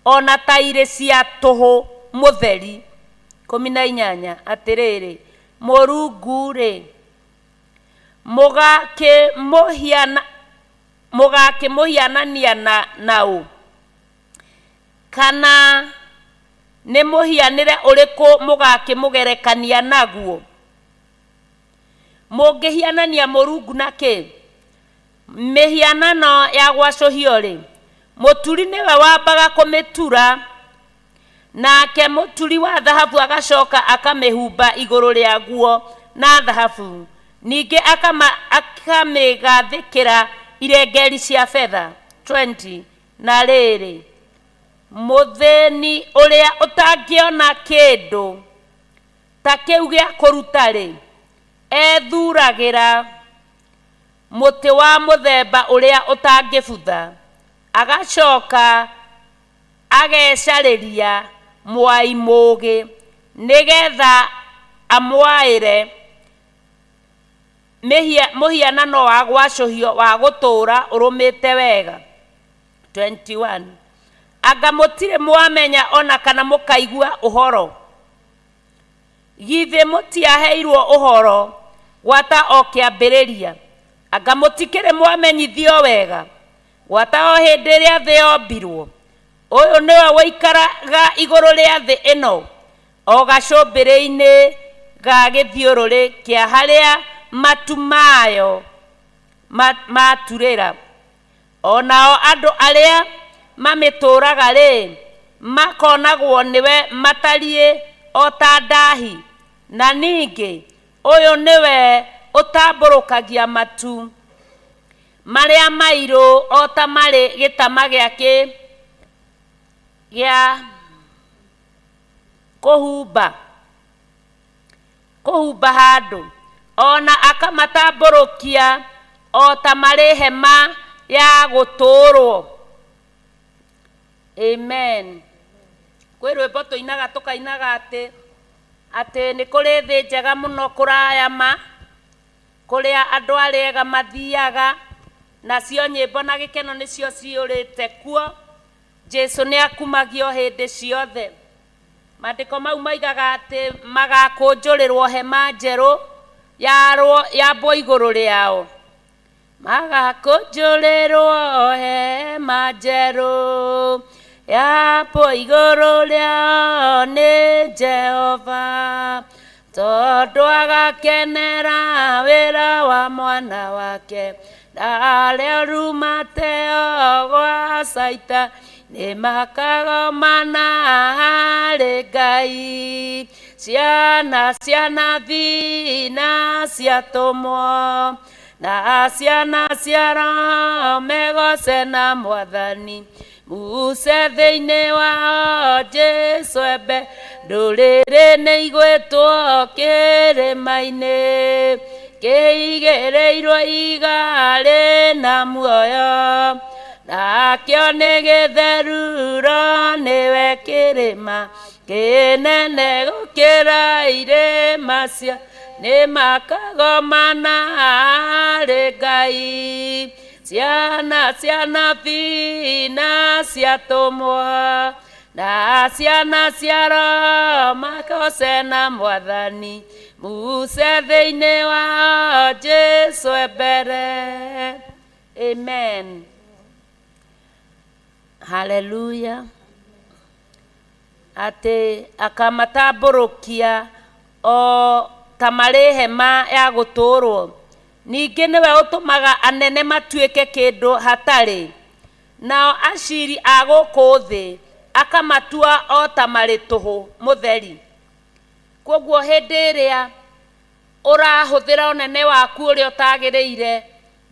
ona ta irĩ cia tũhũ mũtheri. 18 atĩrĩrĩ, Mũrungu rĩ, mũgakĩmũhianania naũ? Kana nĩ mũhianĩre ũrĩkũ mũgakĩmũgerekania naguo? Mũngĩhianania Mũrungu na kĩ? Mĩhianano ya gwacũhio rĩ, mũturi nĩwe wambaga kũmĩtura, nake mũturi wa thahabu agacoka akamĩhumba igũrũ rĩaguo na thahabu, ningĩ akamĩgathĩkĩra irengeri cia betha. 20 na rĩrĩ, mũthĩni ũrĩa ũtangĩona kĩndũ ta kĩu gĩa kũruta rĩ, ethuragĩra mũtĩ wa mũthemba ũrĩa ũtangĩbutha, agacoka agecarĩria mwai mũũgĩ, nĩgetha amwaĩre mũhianano wa gwacũhio wa gũtũũra ũrũmĩte wega. 21 anga mũtirĩ mwamenya ona kana mũkaigua ũhoro? Githĩ mũtiaheirwo ũhoro gwata o kĩambĩrĩria? Anga mũtikĩrĩ mwamenyithio wega gwata o hĩndĩ ĩrĩa thĩ yombirwo? Ũyũ nĩwe wĩikaraga igũrũ rĩa thĩ ĩno, o gacũmbĩrĩ-inĩ ga gĩthiũrũrĩ kĩa harĩa matu mayo maturĩra. Onao andũ arĩa mamĩtũũraga rĩ, makonagwo nĩwe matariĩ o ta ndahi. Na ningĩ ũyũ nĩwe ũtambũrũkagia matu marĩa mairũ o ta marĩ gĩtama gĩa kũhumba handũ, ona akamatambũrũkia o ta marĩ hema ya gũtũũrwo. Amen. Kwĩ rwĩmbo tũinaga tũkainaga atĩ nĩ kũrĩ thĩ njega mũno kũraya ma, kũrĩa andũ arĩa ega mathiaga, nacio nyĩmbo na gĩkeno nĩcio ciũrĩte kuo. Jesu nĩ akumagio hĩndĩ ciothe. Maandĩko mau maigaga atĩ magakũnjũrĩrwo hema njerũ yambwo igũrũ rĩao. Magakũnjũrĩrwo hema njerũ yambwo igũrũ rĩao nĩ Jehova, tondũ agakenera wĩra wa mwana wake, na arĩa rumate o gwa Saitani nĩ makagomana harĩ Ngai. Ciana cia nabii na ciatũmwo na ciana cia Roho megoce na Mwathani. Muce thĩinĩ wao Jesũ embe, ndũrĩrĩ nĩ igwĩtwo kĩrĩma-inĩ kĩigĩrĩirwo igarĩ na muoyo, nakĩo nĩ gĩtheruro nĩwe kĩrĩma kĩnene gũkĩra irĩma cia, nĩ makagomana harĩ Ngai. Ciana cia nabii na ciatũmwo na ciana cia Roho magoce na Mwathani. Muce thĩinĩ wao Jesũ mbere. Amen. Hallelujah. Atĩ akamatambũrũkia o ta marĩ hema ya gũtũũrwo. Ningĩ nĩwe ũtũmaga anene matuĩke kĩndũ hatarĩ, nao aciri a gũkũ thĩ akamatua o ta marĩ tũhũ mũtheri. Koguo hĩndĩ ĩrĩa ũrahũthĩra ũnene waku ũrĩa ũtagĩrĩire,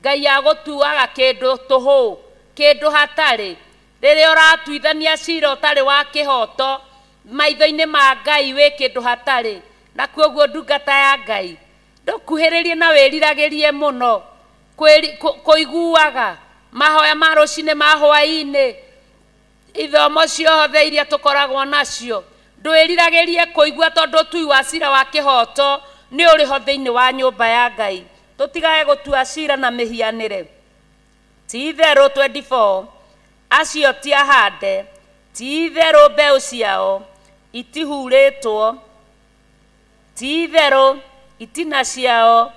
Ngai agũtuaga kĩndũ tũhũ, kĩndũ hatarĩ. Rĩrĩa ũratuithania cira ũtarĩ wa kĩhoto maitho-inĩ ma Ngai wĩ kĩndũ hatarĩ, na koguo ndungata ya Ngai ndũkuhĩrĩrie na wĩriragĩrie mũno kũiguaga mahoya ma rũciinĩ ma hwaĩ-inĩ, ithomo ciothe iria tũkoragwo nacio. Ndwĩriragĩrie kũigua tondũ ũtui wa cira wa kĩhoto nĩ ũrĩ ho thĩinĩ wa nyũmba ya Ngai. Tũtigae gũtua cira na mĩhianĩre. Ti-itherũ 24, acio ti ahande, ti-itherũ mbeũ ciao itihurĩtwo, ti-itherũ itina ciao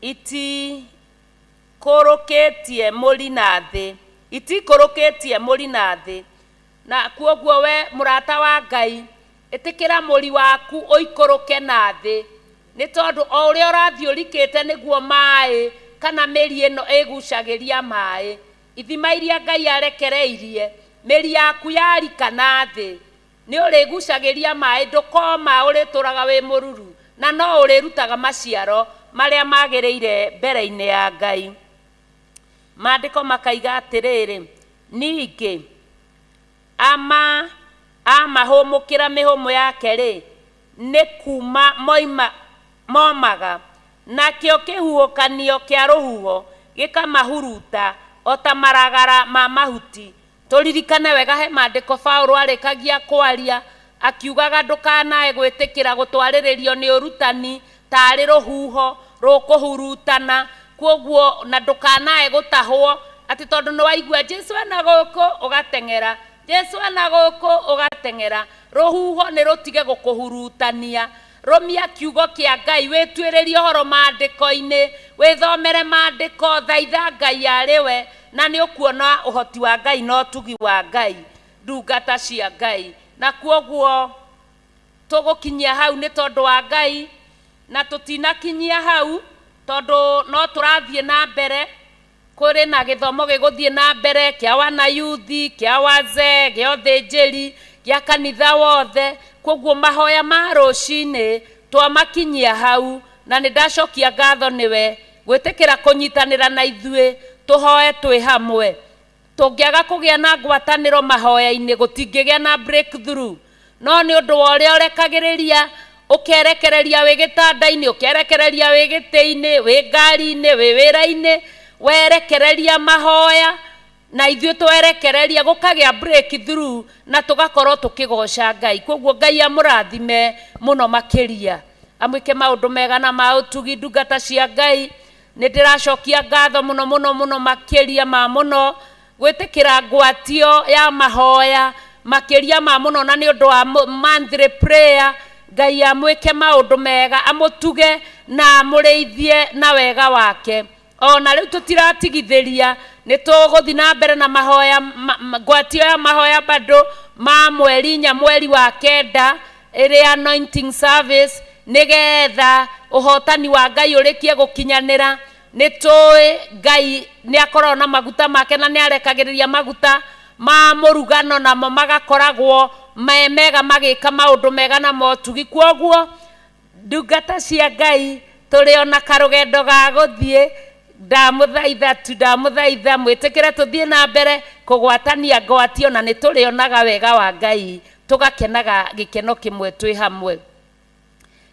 itikũrũkĩtie mũri na thĩ, itikũrũkĩtie mũri na thĩ. Na kuoguo we mũrata wa Ngai, ĩtĩkĩra mũri waku ũikũrũke na thĩ, nĩ tondũ o ũrĩa ũrathiĩ ũrikĩte nĩguo maĩ kana mĩri ĩno ĩgucagĩria maĩ. Ithima iria Ngai arekereirie, mĩri yaku yarika na thĩ nĩ ũrĩgucagĩria maĩ, ndũkoma, ũrĩtũraga wĩ mũruru, na no ũrĩrutaga maciaro marĩa magĩrĩire mbere-inĩ ya Ngai. Maandĩko makaiga atĩrĩrĩ, ningĩ amahũmũkĩra mĩhũmũ yake-rĩ, nĩ kuma momaga, nakĩo kĩhuhũkanio kĩa rũhuho gĩkamahuruta o ta maragara ma mahuti. Tũririkane wega he maandĩko Paũlũ arĩkagia kwaria akiugaga ndũkanae gwĩtĩkĩra gũtwarĩrĩrio nĩ ũrutani tarĩ rũhuho rũkũhurutana. Kuoguo na ndũkanae gũtahwo atĩ tondũ nĩ waigua Jesũ ena gũkũ ũgateng'era, Jesũ ena gũkũ ũgateng'era. Rũhuho nĩ rũtige gũkũhurutania. Rũmia kiugo kĩa Ngai, wĩtuĩrĩrie ũhoro maandĩko-inĩ, wĩthomere maandĩko, thaitha Ngai arĩ we, na nĩ ũkuona ũhoti wa Ngai na ũtugi wa Ngai, ndungata cia Ngai. Na kuoguo tũgũkinyia hau nĩ tondũ wa Ngai, na tũtinakinyia hau tondũ no tũrathiĩ na mbere. Kũrĩ na gĩthomo gĩgũthiĩ na mbere kĩa wanayuthi, kĩa wazee, kĩa ũthĩnjĩri, kĩa kanitha wothe. Koguo mahoya ma rũciinĩ twamakinyia hau, na nĩ ndacokia ngatho nĩwe gwĩtĩkĩra kũnyitanĩra na ithuĩ tũhoe twĩ hamwe. Tũngĩaga kũgĩa na ngwatanĩro mahoya-inĩ gũtingĩgĩa na breakthrough. No nĩ ũndũ wa ũrĩa ũrekagĩrĩria, ũkerekereria wĩ gĩtanda-inĩ, ũkerekereria wĩ gĩtĩ-inĩ, wĩ ngari-inĩ, wĩ wĩra-inĩ, werekereria mahoya, na ithuĩ twerekereria gũkagĩa breakthrough, na tũgakorwo tũkĩgoca Ngai. Koguo Ngai amũrathime mũno makĩria, amwĩke maũndũ mega na ma ũtugi ndungata cia Ngai. Nĩ ndĩracokia ngatho mũno mũno mũno makĩria ma mũno gwĩtĩkĩra ngwatio ya mahoya makĩria ma mũno, na nĩ ũndũ wa monthly prayer. Ngai amwĩke maũndũ mega, amũtuge na amũrĩithie na wega wake. Ona rĩu tũtiratigithĩria, nĩ tũgũthiĩ na mbere na mahoya, ngwatio ya mahoya bado ma mweri 4 mweri wa 9 ĩrĩ anointing service, nĩgetha ũhotani wa Ngai ũrĩkie gũkinyanĩra. Nĩ tũĩ Ngai nĩ akorwo na maguta make na nĩ arekagĩrĩria maguta ma mũrugano namo magakoragwo mega magĩka maũndũ mega na motugi. Kwoguo ndungata cia Ngai tũrĩ ona karũgendo ga gũthiĩ, ndamũthaitha mwĩtĩkĩre tũthiĩ na mbere kũgwatania ngwatio, na nĩ tũrĩonaga wega wa Ngai tũgakenaga gĩkeno kĩmwe twĩ hamwe.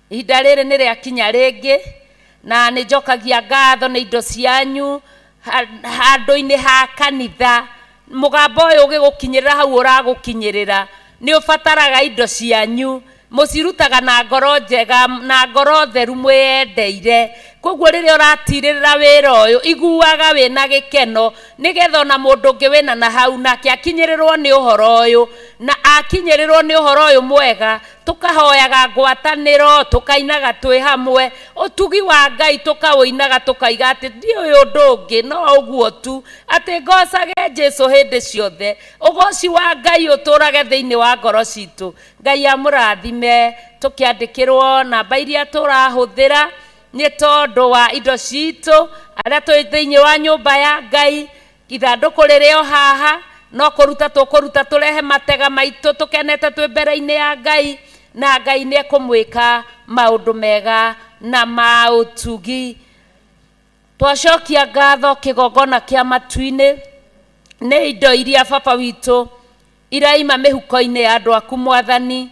Ihinda rĩrĩ nĩ rĩakinya rĩngĩ, na nĩ njokagia ngatho nĩ indo cianyu handũ-inĩ ha kanitha. Mũgambo ũyũ ũgĩgũkinyĩrĩra hau ũragũkinyĩrĩra, nĩ ũbataraga indo cianyu, mũcirutaga na ngoro njega na ngoro theru mwĩyendeire. Kwoguo rĩrĩa ũratirĩrĩra wĩra ũyũ iguaga wĩna gĩkeno, nĩgetha ona mũndũ ũngĩ wĩna na hau nake akinyĩrĩrwo nĩ ũhoro ũyũ, na akinyĩrĩrwo nĩ ũhoro ũyũ mwega, tũkahoyaga ngwatanĩro, tũkainaga twĩ hamwe, ũtugi wa Ngai tũkawĩinaga tũkaiga atĩ ndiũĩ ũndũ ũngĩ no ũguo tu, atĩ ngocage Jesũ hĩndĩ ciothe. Ũgoci wa Ngai ũtũrage thĩinĩ wa ngoro citũ. Ngai amũrathime. Tũkĩandĩkĩrwo namba iria tũrahũthĩra nĩ tondũ wa indo citũ arĩa tũrĩ thĩinĩ wa nyũmba ya Ngai. Ithandũkũ rĩrĩ o haha, no kũruta tũkũruta tũrehe matega maitũ tũkenete twĩ mbere-inĩ ya Ngai, na Ngai nĩ ekũmwĩka maũndũ mega na maũtugi. Twacokia ngatho kĩgongona kĩa matu-inĩ nĩ indo iria baba witũ iraima mĩhuko-inĩ ya andũ aku Mwathani.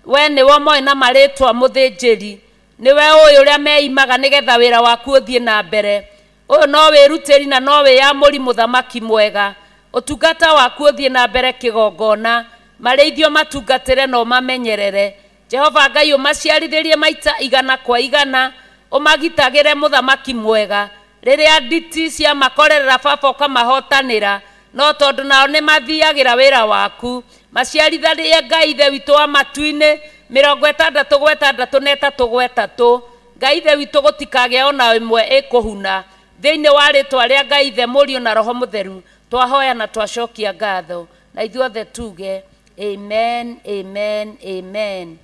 We nĩwe moĩ na marĩtwa mũthĩnjĩri, nĩwe ũĩ ũrĩa meimaga nĩgetha wĩra waku ũthiĩ na mbere. Ũyũ no wĩrutĩri na no wĩyamũri mũthamaki mwega. Ũtungata waku ũthiĩ na mbere kĩgongona, marĩithio matungatĩre no mamenyerere. Jehova Ngai ũmaciarithĩrie maita igana kwa igana, ũmagitagĩre mũthamaki mwega. Rĩrĩa nditi cia makorerera baba ũkamahotanĩra, no tondũ nao nĩ mathiagĩra wĩra waku. Maciaritharie Ngai ithe witũ wa matu-inĩ 66 na 3. Ngai ithe witũ gũtikagĩa ona ĩmwe ĩkũhuna. Thĩinĩ wa rĩtwa rĩa Ngai ithe Mũriũ na Roho Mũtheru twahoya na twacokia ngatho, na ithuothe tuge amen, amen, amen.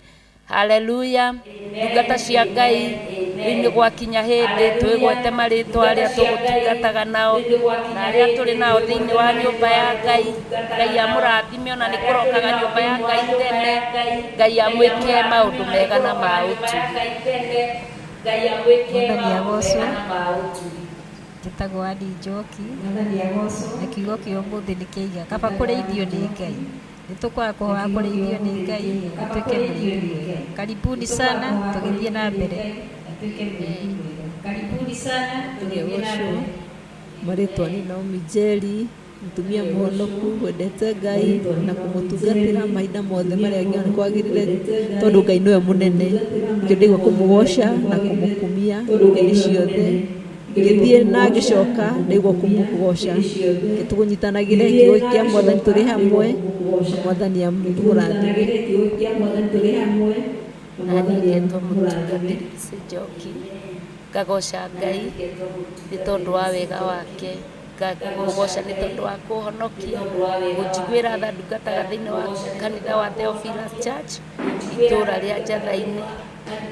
Haleluya. Ndungata cia Ngai rĩu nĩ gwakinya hĩndĩ twĩgwete marĩtwa arĩa tũgũtungataga nao na arĩa tũrĩ nao thĩinĩ wa nyũmba ya Ngai. Ngai amũrathime, ona nĩ kũrokaga nyũmba ya Ngai tene. Ngai amwĩke maũndũ mega na ma ũtugi. Mwathani agocwo. Njĩtagwo Adi Njoki, na kiugo kĩa ũmũthĩ nĩ kĩiga kaba kũrĩithio nĩ Ngai. Nĩtũkwaga kũhoya kũrĩithio nĩ Ngai, atuĩke mũrĩithi wega. Karibuni sana, tũgĩthiĩ na mbere. Karibuni sana, Tũgĩgocwo. Marĩtwa nĩ Naomi Njeri, mũtumia mũhonoku wendete Ngai na kũmũtungatĩra mahinda mothe marĩa angĩona nĩ kwagĩrĩire, tondũ Ngai nĩwe mũnene. Nĩkĩo ndaigua kũmũgoca na kũmũkumia hĩndĩ ciothe. Ngĩthiĩ na ngĩcoka ndaigua kũmũgoca. Tũkũnyitanagĩre kiugo kĩa Mwathani tũrĩ hamwe. Mwathani amũrathime. Nani ngetwo mũtungatĩri Njoki, ngagoca Ngai nĩ tondũ wa wega wake, ngakũgoca nĩ tondũ wa kũhonokia, gũnjiguĩra tha ndungataga thĩinĩ wa kanitha wa Theophilus Church itũũra rĩa Njatha-inĩ.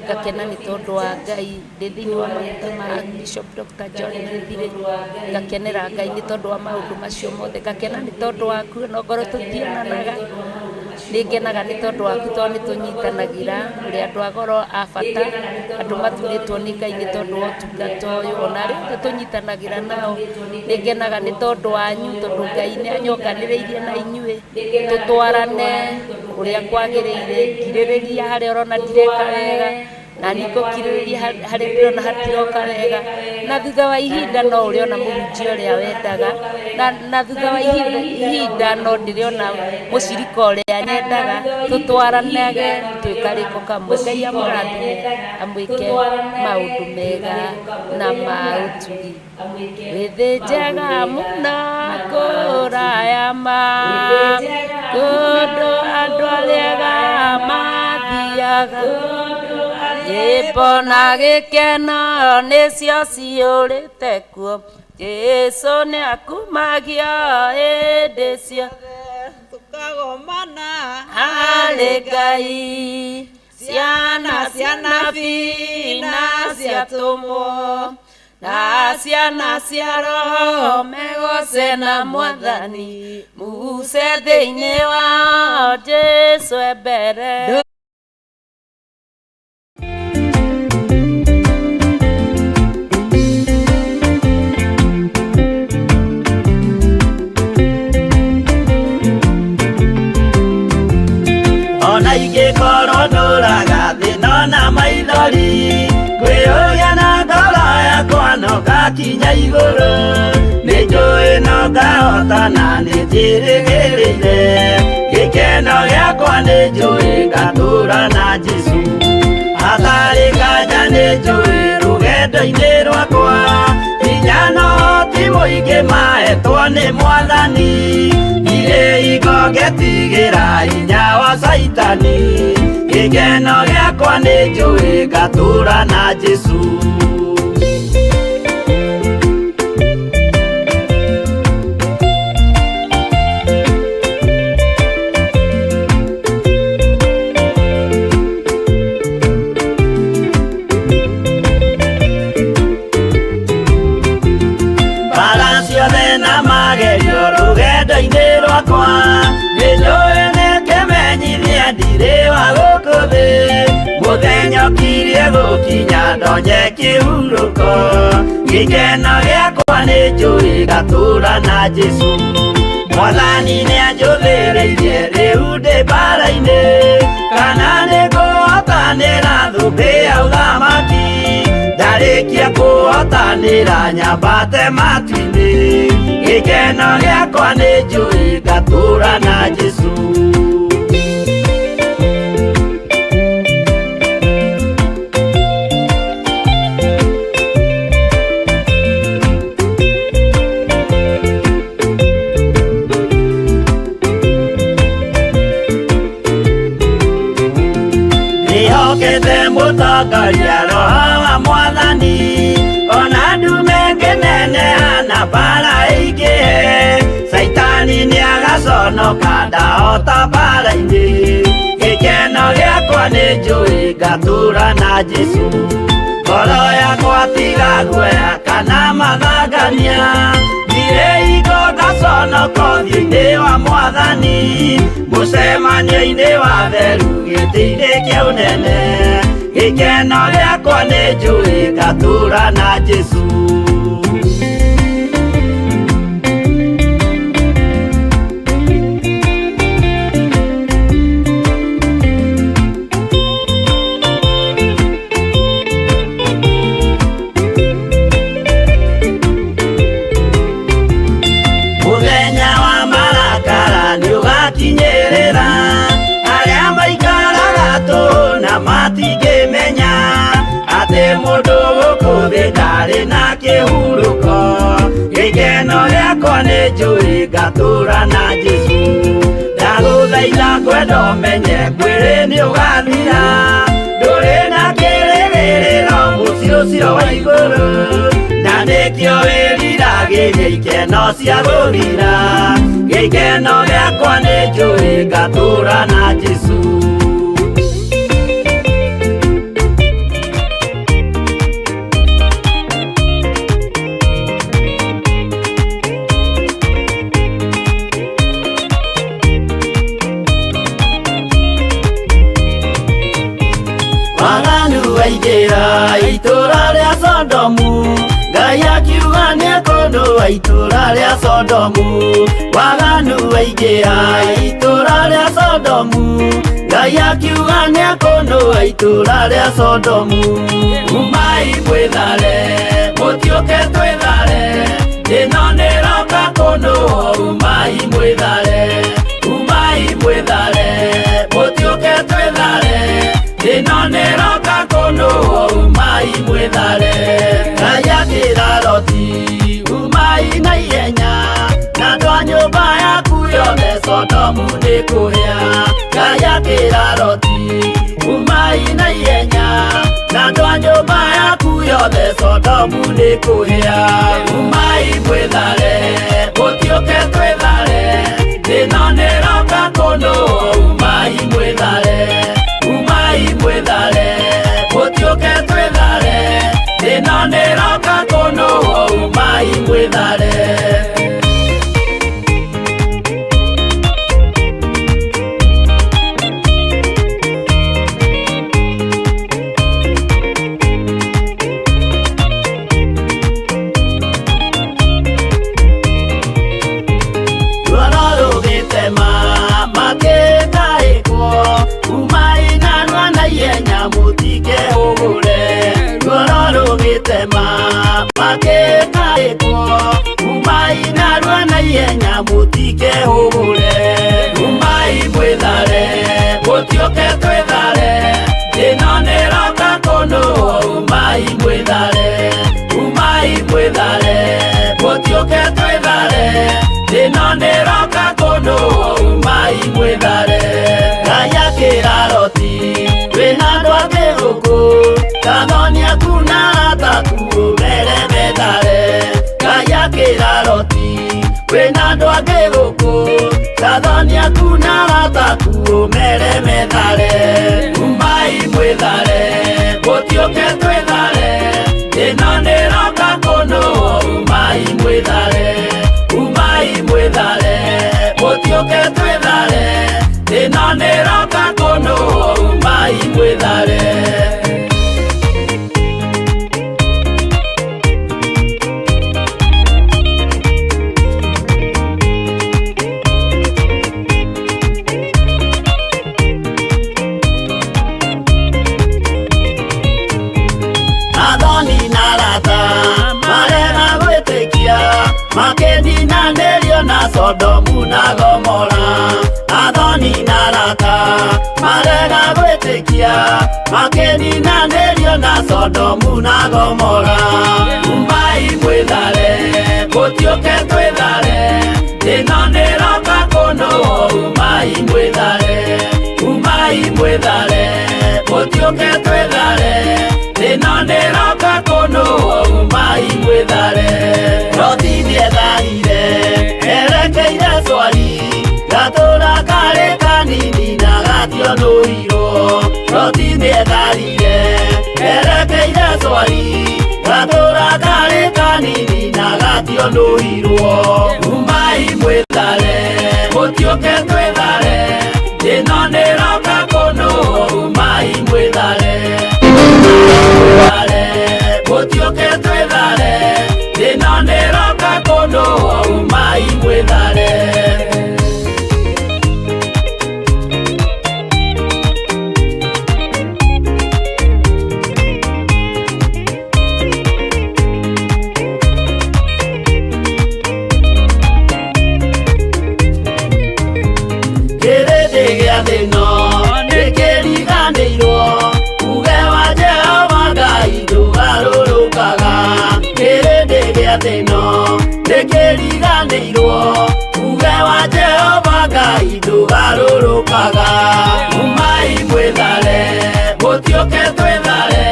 Ngakena nĩ tondũ wa Ngai ndĩ thĩinĩ wa maguta ma Bishop Dr. John Gĩthirĩ. Ngakenera Ngai nĩ tondũ wa maũndũ macio mothe. Ngakena nĩ tondũ waku no ngoro tũtionanaga, nĩngenaga nĩ tondũ waku tondũ nĩ tũnyitanagĩra ũrĩ andũ a goro a bata, andũ mathurĩtwo nĩ Ngai nĩ tondũ wa ũtungata ũyũ, ona arĩa othe tũnyitanagĩra nao. Nĩngenaga nĩ tondũ wanyu, tondũ Ngai nĩ anyonganĩrĩirie na inyuĩ tũtwarane ũrĩa kwagĩrĩire. Ngirĩrĩria harĩa ũrona ndireka wega, na ningũkirĩrĩria harĩa ndĩrona hatiroka wega, na thutha wa ihinda no ũrĩ ona mũhunjia ũrĩa wendaga, na thutha wa ihinda no ndĩrĩ ona mũcirika ũrĩa nyendaga. Tũtwaranage twĩ karĩko kamwe. Ngai amũrathime, amwĩke maũndũ mega na ma ũtugi. Wĩthĩnjaga mũna kũraya ma kũndũ andũ arĩega mathiaga, nyĩmbo na gĩkeno nĩcio ciũrĩte kuo. Jesũ nĩ akumagia hĩndĩ ciothe, tũkagomana harĩ Ngai. Ciana cia nabii na ciatũmwo na ciana cia roho megose na Mwathani muguce thĩinĩ wao Jesu mbere. Ona ingĩkorwo ndũraga thĩna na maithori, kwĩyũria na ngoro yakwa no ngakinya igũrũ. Nĩnjũĩ no ngahotana nĩnjĩrĩgĩrĩire, gĩkeno gĩakwa nĩnjũĩ ngatũũra na Jesũ. Hatarĩ nganja nĩnjũĩ rũgendo-inĩ rwakwa, hinya na ũhoti mũingĩ mahetwo nĩ Mwathani. Irĩ ingo ngetigĩra hinya wa Saitani, gĩkeno gĩakwa nĩnjũĩ ngatũũra na Jesũ. Mbara ciothe na magerio rũgendo-inĩ rwakwa, nĩnjũĩ nĩngĩmenyithia ndirĩ wa gũkũ thĩ. Mũthenya ũkirie gũkinya ndonye kĩhurũko, gĩkeno gĩakwa nĩnjũĩ ngatũũra na Jesũ. Mwathani nĩanjũthĩrĩirie rĩu ndĩ mbara-inĩ, kana nĩngũhotanĩra thũmbĩ ya ũthamaki. Ndarĩkia kũhotanĩra nyambate matu-inĩ, gĩkeno gĩakwa nĩnjũĩ ngatũũra na Jesũ. Nĩhokete mũtongoria Roho wa Mwathani, ona ndume ngĩneneha na mbara ĩingĩhe. Saitani nĩagaconoka ndahota mbara-inĩ, gĩkeno gĩakwa nĩnjũĩ ngatũũra na Jesũ. Ngoro yakwa tiga guoya kana mathangania, ndirĩ hingo ngaconoko ũthiũ-inĩ wa Mwathani. Mũcemanio-inĩ wa theru gĩtĩ-inĩ kĩa ũnene, gĩkeno gĩakwa nĩnjũĩ ngatũũra na Jesũ. Mũthenya wa marakara nĩũgakinyĩrĩra, arĩa maikaraga tũhũ na matingĩmenya atĩ mũndũ gũkũ thĩ ndarĩ na kĩhurũko. Gĩkeno gĩakwa nĩnjũĩ ngatũũra na Jesũ. Ndagũthaitha ngwenda ũmenye kwĩrĩ nĩũgathira, ndũrĩ na kĩrĩgĩrĩro mũciĩ ũcio wa igũrũ. Na nĩkĩo wĩriragĩria ikeno cia gũthira, gĩkeno gĩakwa nĩnjũĩ ngatũũra na Jesũ. Waganu waingĩra itũũra rĩa Sodomu, Ngai akiuga nĩekũndũa itũũra rĩa Sodomu. Waganu waingĩra itũũra rĩa Sodomu, Ngai akiuga nĩekũndũa itũũra rĩa Sodomu. Umai mwĩthare, mũtiũke twĩthare, ĩno nĩroka kũndũa. Umai mwĩthare, umai mwĩthare, mũtiũke twĩthare, ĩno nĩroka kũndũa. Umai mwĩthare. Ngai akĩra Loti, umai na ihenya, na andũ a nyũmba yaku yothe Sodomu nĩkũhĩa. Ngai akĩra Loti, umai na ihenya, na andũ a nyũmba yaku yothe Sodomu nĩkũhĩa. Umai mwĩthare, mũtiũke twĩthare, ĩno nĩroka kũndũa. Umai mwĩthare, umai mwĩthare, mũtiũke twĩthare, ĩno nĩroka kũndũa. mwethare Ngai akĩraroti wĩna andũ angĩ gũkũ Tathoni aku na arataku ũmere methare Ngai akĩraroti wĩna andũ angĩ gũkũ Tathoni aku na arataku ũmere methare Umai mwethare gũtiũke twethare ĩno nĩroka kũnũo Umai mwethare gũtiũke twethare ĩno nĩroka kũnũo Umai mwethare Makeninanĩrio na Sodomu na Gomora Athoni na arata marega gwĩtĩkia Makeninanĩrio na Sodomu na Gomora Umai mwethare gũtiũke twethare ĩno nĩroka kũnũo Umai mwethare gũtiũke twethare ĩno nĩroka kũnũo Umai mwethare Roti ndietharire erekeire Swari gatũra karĩ kanini na gationũirwo Roti ndietharire erekeire Swari gatũra karĩ kanini na gationũirwo Umai mwethare gũtiũke twethare ĩno nĩroka kũnũo Umai mwethare gũtiũke twethare ĩno nĩroka kũnũo Umai mwethare Kĩrĩndĩ gĩa thĩ ĩno nĩkĩriganĩirwo Uge wa Jehova Ngai ndũgarũrũkaga Kĩrĩndĩ gĩa thĩ ĩno nĩkĩriganĩirwo Uge wa Jehova Ngai ndũgarũrũkaga Umai mwethare gũtiũke twethare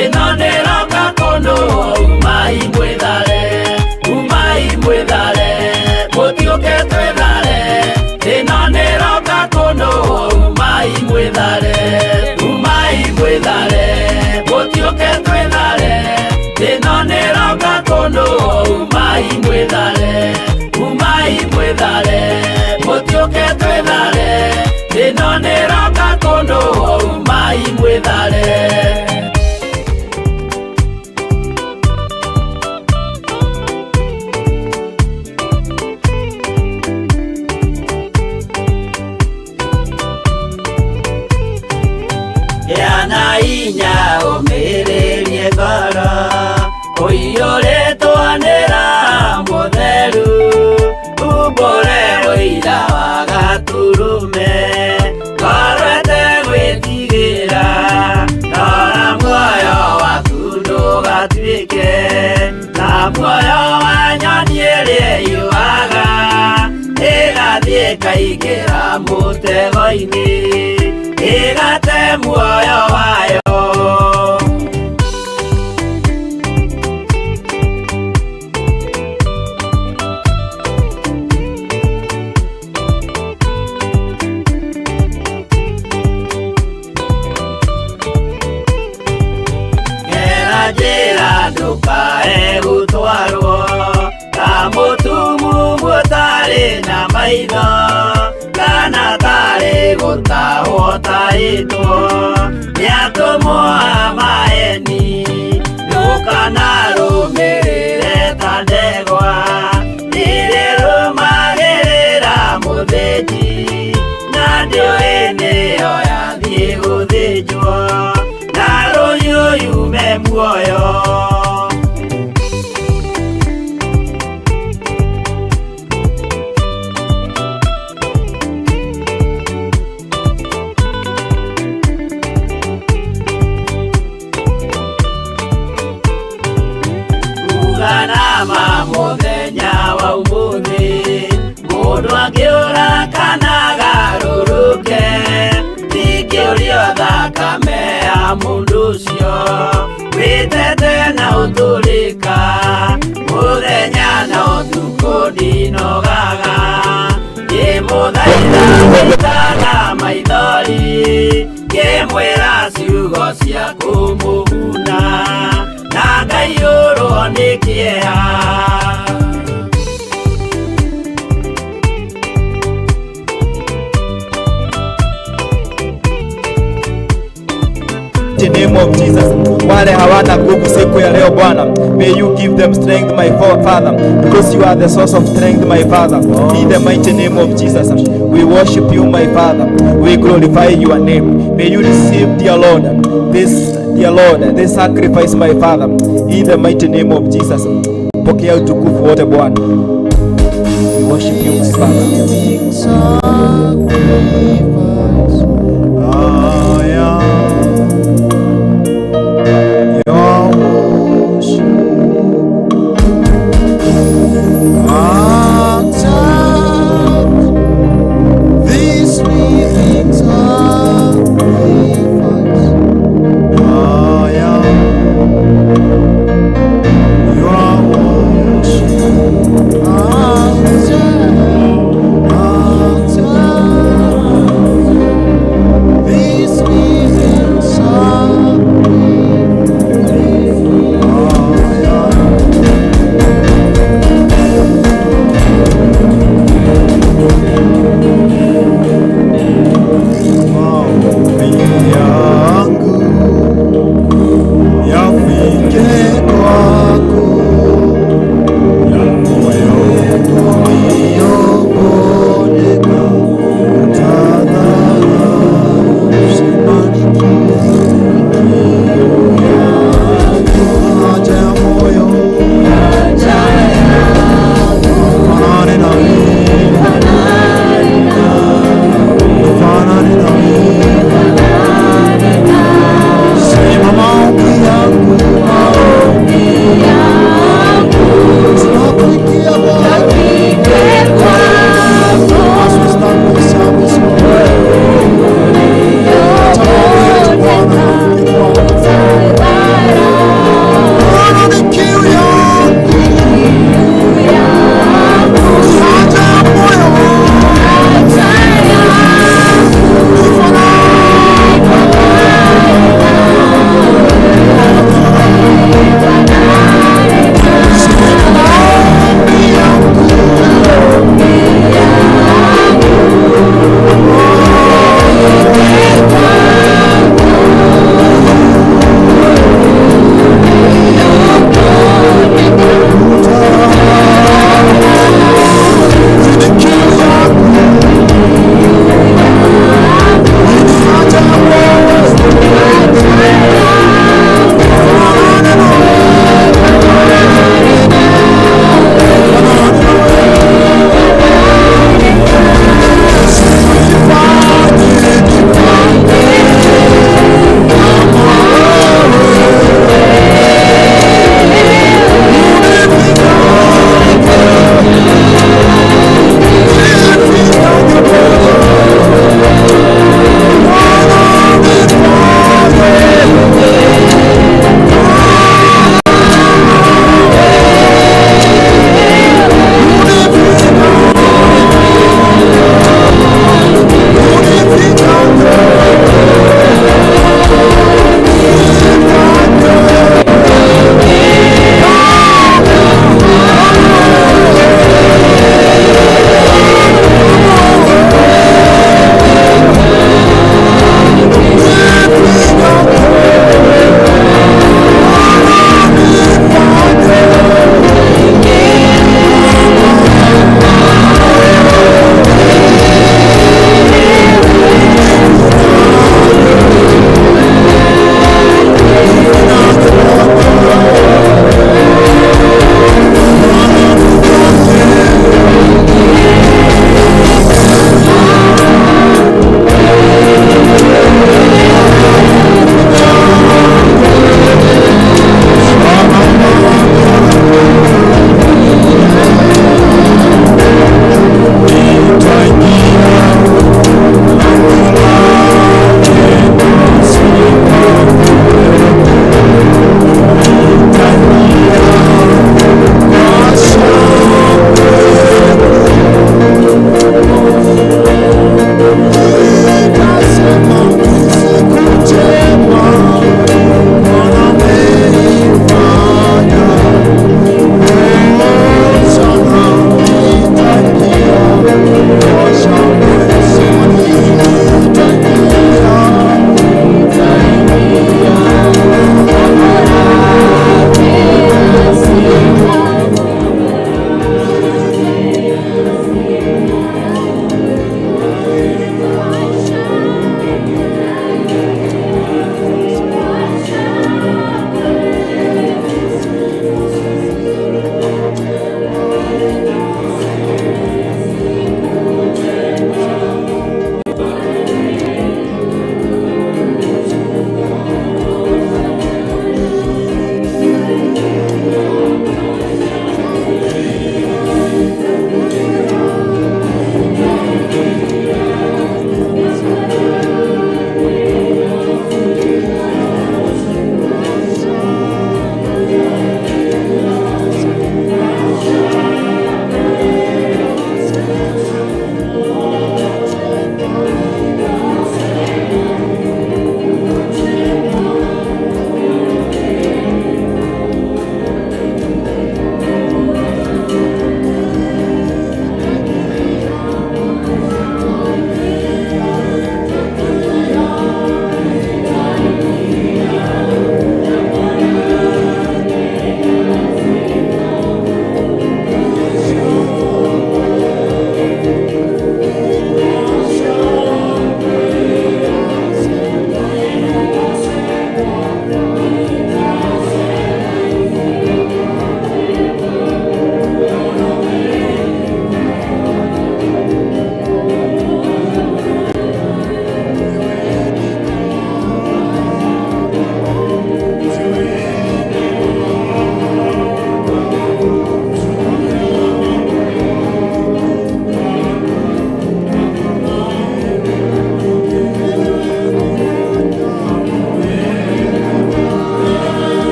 ĩno nĩroka kũnũo Umai mwethare gũtiũke twethare ĩno nĩroka kũnũo Umai mwethare gũtiũke twethare ĩno nĩroka kũnũo Umai mwethare gũtiũke twethare ĩno nĩroka kũnũo Umai mwethare Yana inya ũmĩrĩrie ngoro ũiyũrĩtwo nĩra mũtheru umbũre ũira wa gatũrũme ngorwete gwĩtigĩra rora muoyo waku ndũgatuĩke na muoyo wa nyoni ĩrĩa yũaga ĩgathiĩ ĩkaingĩra mũtego-inĩ ĩgate muoyo wayo Gera njĩra ndũkae gũtwarwo ta mũtumumu ũtarĩ na maitho kana tarĩ gũtahwo tahĩtwo nĩatũmwo a maeni ndũkanarũmĩrĩre ta ndegwa nĩrĩrũmagĩrĩra mũthĩnji na ndĩũĩ nĩyo yathiĩ gũthĩnjwo na rũhiũ yume muoyo mũthenya wa ũmũthĩ mũndũ angĩũra kana Tana maithori Kimwira ciugo cia kumuguna na Ngai urwo ni kieha. In the name of Jesus, wale hawana nguvu siku ya leo Bwana, may you give them strength my Father, because you are the source of strength my Father. In the mighty name of Jesus, we worship you my Father, we glorify your name. May you receive, dear Lord, this sacrifice my Father, in the mighty name of Jesus. Pokea utukufu wote Bwana, we worship you my Father.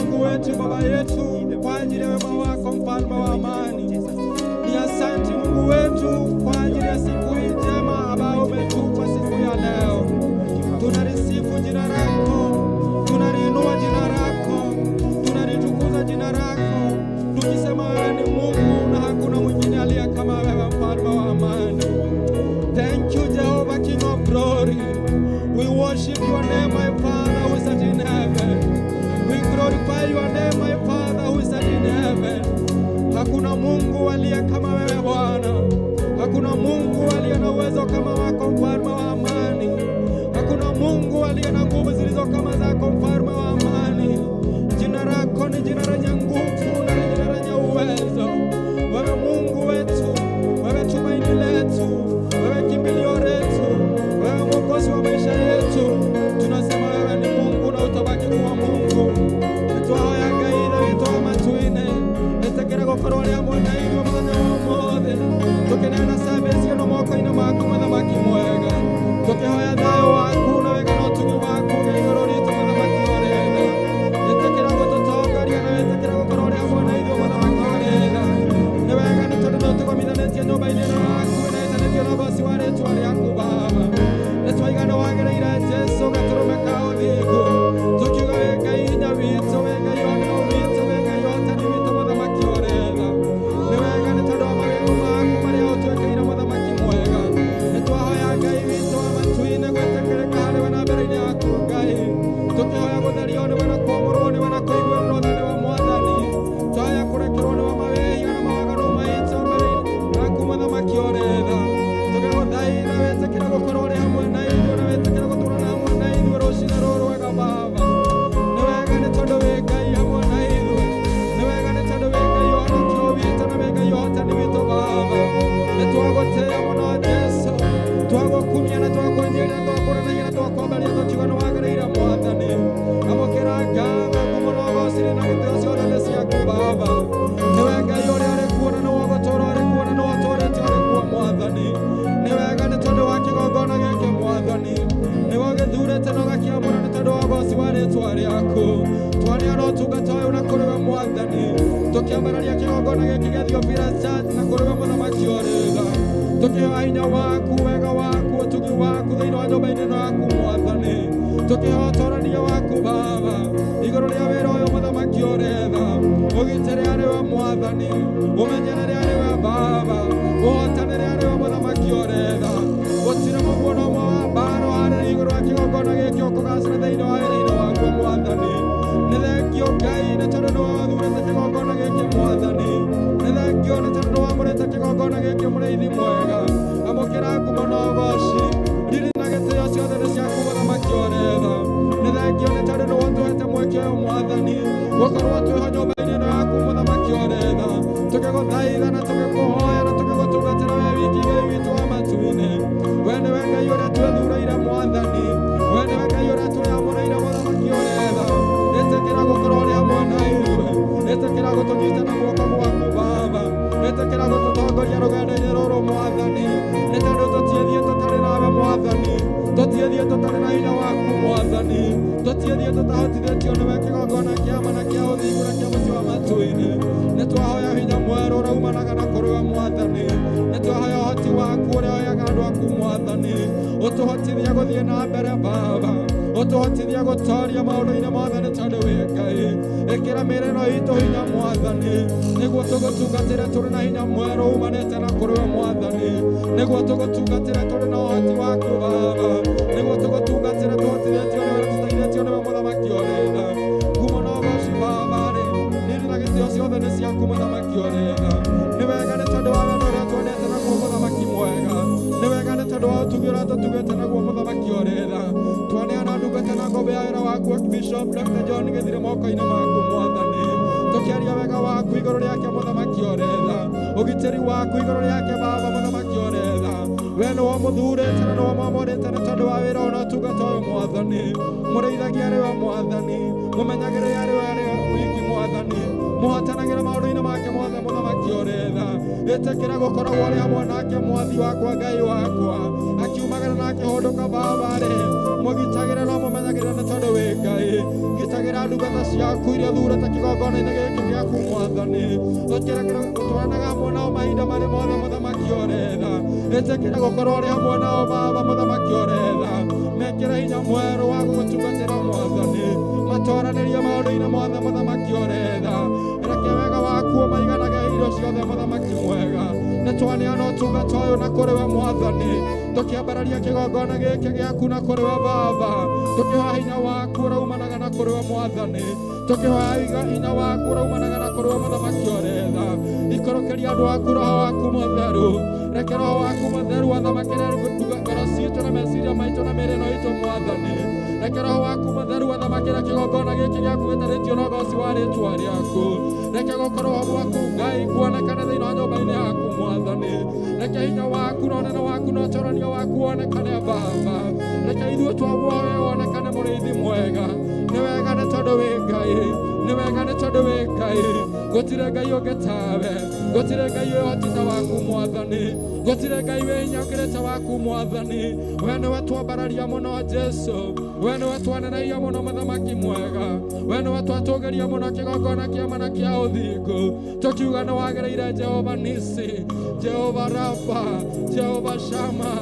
Mungu wetu, Baba yetu, kwa ajili ya wema wako, mfalme wa amani. Ni asante Mungu wetu kwa ajili ya siku hii njema ambayo umetupa siku ya leo. Tunalisifu jina lako, tunaliinua jina lako, tunalitukuza jina lako, tukisema wewe ni Mungu na hakuna mwingine aliye kama wewe, mfalme wa amani. Thank you Jehovah, King of glory. We worship your name, my Father who is in heaven. We glorify your name, my Father who is in heaven. Hakuna Mungu aliye kama wewe Bwana. Hakuna Mungu aliye na uwezo kama wako, mfalme wa amani. Hakuna Mungu aliye na nguvu zilizo kama zako, mfalme wa amani. Jina lako ni jina lenye nguvu na jina lenye uwezo. Wewe Mungu wetu, wewe tumaini letu, wewe kimbilio letu, wewe mwokozi wa maisha yetu. Tunasema wewe ni Mungu na utabaki kuwa Mungu. Nitwahoyaga ila witwa matuine etekera gũkorwo rĩa mwena-inĩ wa mũthenya wa ũmũthĩ, tũkĩneana service ĩno moko-inĩ maku, mũthamaki mwega, tũkĩhoya thayũ waku na wega na ũtugi waku na igũrũ ritũ, mũthamaki ũrĩtha. Ĩtĩkĩra gũtũtongoria na wĩtĩkĩra gũkorwo rĩa mwena-inĩ mũthamaki ũrĩtha. Nĩ wega nĩ tondũ nĩũtũgomithanĩtie nyũmba-inĩ ĩno yaku na ĩtanĩtio na bosi wa rĩtwa rĩaku Baba. Nĩtwaiga nĩ wagĩrĩire Jesũ gatũrũme ka ũthingu, tũkiuga wĩ Ngai hinya witũ, wĩ Ngai wagĩrĩru witũ, wĩ Ngai ũhotani witũ, mũthamaki ũrĩtha. Nĩ wega nĩ tondũ wa magego maku marĩa ũtwĩkĩire, mũthamaki mwega. Nĩtwahoya Ngai witũ wa matu-inĩ gwĩtĩkĩrĩka harĩwe na mbere-inĩ yaku Ngai, tũkĩhoya gũtherio nĩwe na kuamũrwo nĩwe na kũiguĩrwo thani wa Mwathani. Twahoya kũrekerwo nĩ wa mawĩhia na mawaganu maitũ mbere-inĩ yaku, mũthamaki ũrĩtha. Tũgĩgũthaitha wĩtĩkĩre gũkorwo ũrĩ hamwe na ithuĩ na wĩtĩkĩre gũtũũra hamwe na ithuĩ rũciinĩ rũrũ wega Baba. Nĩ wega nĩ tondũ wĩ Ngai hamwe na ithuĩ, nĩ wega nĩ tondũ wĩ Ngai ũhonokio witũ na wĩ Ngai ũhotani witũ Baba. Nĩtwagũtĩĩa mũno Jesũ, twagũkumia na twakũnyĩria, twakũranagia na twakwambaria, tũkiuga nĩ wagĩrĩire Mwathani. Amũkĩra ngatho, ngumo na ũgociri na gĩtĩo ciothe nĩ ciaku Baba. Nĩwe Ngai ũrĩa ũrĩ kuo na nĩwe ũgũtũũra ũrĩ kuo na nĩwe ũtũũrĩte ũrĩ kuo Mwathani. Nĩ wega nĩ tondũ wa kĩgongona gĩkĩ Mwathani, nĩwe ũgĩthurĩte na ũgakĩamũra nĩ tondũ wa bosi wa rĩtwa rĩaku. Twaneana ũtungata ũyũ na kũrĩ we Mwathani, tũkĩambararia kĩgongona gĩkĩ gĩa Theophilus Church na kũrĩ we mũthamaki ũrĩtha. Tũkĩhoya hinya waku, wega waku, ũtugi waku thĩinĩ wa nyũmba-inĩ ĩno yaku Mwathani. Tũkĩhoya ũtonania waku Baba igũrũ rĩa wĩra ũyũ mũthamaki ũrĩtha. Ũgitĩre arĩ we Mwathani, ũmenyerere arĩ we Baba, ũhotanĩre arĩ we mũthamaki ũrĩtha. Gũtirĩ mũguo na ũmwe wa mbaro harĩ igũrũ wa kĩgongona gĩkĩ ũkũgacĩra thĩinĩ wa wĩra-inĩ waku Mwathani. Nĩ thengio Ngai nĩ tondũ nĩ wathurĩte kĩgongona gĩkĩ Mwathani. Nĩ thengio nĩ tondũ nĩ wamũrĩte kĩgongona gĩkĩ mũrĩithi mwega. Amũkĩra ngumo na ũgoci, riri na gĩtĩo ciothe nĩ ciaku mũthamaki ũrĩtha. Nĩ thengio nĩ tondũ nĩ watũhete mweke ũyũ Mwathani gũkorwo twĩho nyũmba-inĩ ĩno yaku mũthamaki ũrĩtha. Tũkĩgũthaitha na tũgĩkũhoya na tũgĩgũtungatĩra we wiki Ngai witũ wa matu-inĩ. We nĩwe Ngai ũrĩa twĩthuurĩire Mwathani, we nĩwe Ngai ũrĩa twĩamũrĩire mũthamaki ũrĩtha. Ĩtĩkĩra gũkorwo ũrĩ hamwe na ithuĩ, ĩtĩkĩra gũtũnyita na guoko gwaku Baba, ĩtĩkĩra gũtũtongoria rũgendo-inĩ rũrũ Mwathani, nĩ tondũ tũtiĩthiĩ tũtarĩ nawe Mwathani, tũtiĩthiĩ tũtarĩ na hinya waku Mwathani, tũtiĩthiĩ tũtahotithĩtio nĩwe kĩgongona kĩa ma na kĩa ũthingu na kĩa mũciĩ wa matu-inĩ. Nĩ twahoya hinya mwerũ ũraumanaga na kũrĩ we Mwathani. Nĩ twahoya ũhoti waku ũrĩa woyaga andũ aku Mwathani, ũtũhotithia gũthiĩ na mbere Baba, ũtũhotithia gũtooria maũndũ-inĩ mothe nĩ tondũ wĩ Ngai. Ĩkĩra mĩĩrĩ ĩno itũ hinya Mwathani, nĩguo tũgũtungatĩre tũrĩ na hinya mwerũ umanĩte na kũrĩ we Mwathani, nĩguo tũgũtungatĩre tũrĩ na ũhoti waku Baba, nĩguo tũgũtungatĩre tũhotithĩtio nĩwe na tũteithĩtio nĩwe mũthamaki ũrĩtha. Ngumo na ũgoci Baba-rĩ, riri na gĩtĩo ciothe nĩ ciaku mũthamaki ũrĩtha. Nĩ wega nĩ tondũ wa wendo ũrĩa twendete naguo mũthamaki mwega. Nĩ wega nĩ tondũ wa ũtugi ũrĩa tũtugĩte naguo mũthamaki ũrĩtha. Twaneana ndungata na ngombe ya wĩra waku Bishop Dr. John Gĩthirĩ moko-inĩ maku Mwathani, tũkĩaria wega waku igũrũ rĩake mũthamaki ũrĩtha, ũgitĩri waku igũrũ rĩake Baba mũthamaki ũrĩtha. We nĩ wamũthurĩte na nĩ wamwamũrĩte nĩ tondũ wa wĩra ũyũ na ũtungata ũyũ Mwathani. Mũrĩithagia arĩ we Mwathani, mũmenyagĩrĩria arĩ we wiki Mwathani, mũhotanagĩra maũndũ-inĩ make mothe mũthamaki ũrĩtha. Ĩtĩkĩra gũkoragwo ũrĩ hamwe nake Mwathi wakwa Ngai wakwa, akiumagara na akĩhũndũka Baba-rĩ, mũgitagĩre no mũmenyagĩrĩre nĩ tondũ wĩ Ngai. Gitagĩra ndungata ciaku iria thurĩte kĩgongona-inĩ gĩkĩ gĩaku Mwathani. Tũkĩrekera gũtwaranaga hamwe nao mahinda marĩ mothe Mũthamaki ũretha. Ĩtĩkĩra gũkorwo ũrĩ hamwe nao Baba Mũthamaki ũretha. Mekĩre hinya mwerũ wa gũgũtungatĩra Mwathani. Matwaranĩrie maũndũ-inĩ mothe Mũthamaki ũretha. Reke wega waku ũmaiganage irio ciothe Mũthamaki mwega. Nĩtwaneana ũtungata ũyũ na kũrĩ we Mwathani. Tũkĩambararia kĩgongona gĩkĩ gĩaku na kũrĩ we Baba. Tũkĩhoya hinya waku ũraumanaga na kũrĩ we Mwathani. Tũkĩhoya hinya waku ũraumanaga na kũrĩ we Mũthamaki ũretha. Ikũrũkĩria andũ aku Roho waku Mũtheru. Reke Roho waku Mũtheru athamakĩre ngoro ciitũ na meciria maitũ na mĩrĩno itũ Mwathani. Reke Roho waku Mũtheru athamakĩre kĩgongona gĩkĩ gĩaku gĩtarĩtio na ũgoci wa rĩĩtwa rĩaku. Reke gũkorwo ho gwaku Ngai kuonekane thĩinĩ wa nyũmba-inĩ yaku Mwathani. Reke hinya waku na ũnene waku na ũtonania waku wonekane Baba. Reke ithuĩ twaguoe wonekane mũrĩithi mwega. Nĩ wega nĩ tondũ wĩ Ngai. Nĩ wega nĩ tondũ wĩ Ngai. Gũtirĩ Ngai ũngĩ tawe. Gũtirĩ Ngai wĩ ũhoti ta waku Mwathani. Gũtirĩ Ngai wĩ hinya ũkĩrĩ ta waku Mwathani. We nĩwe twambararia mũno Jesu. We nĩwe twaneneia mũno Mũthamaki mwega. We nĩwe twatũgĩria mũno kĩgongona kĩa mana kĩa ũthingu. Tũkiuga nĩ wagĩrĩire Jehova Nisi, Jehova Rafa, Jehova Shama,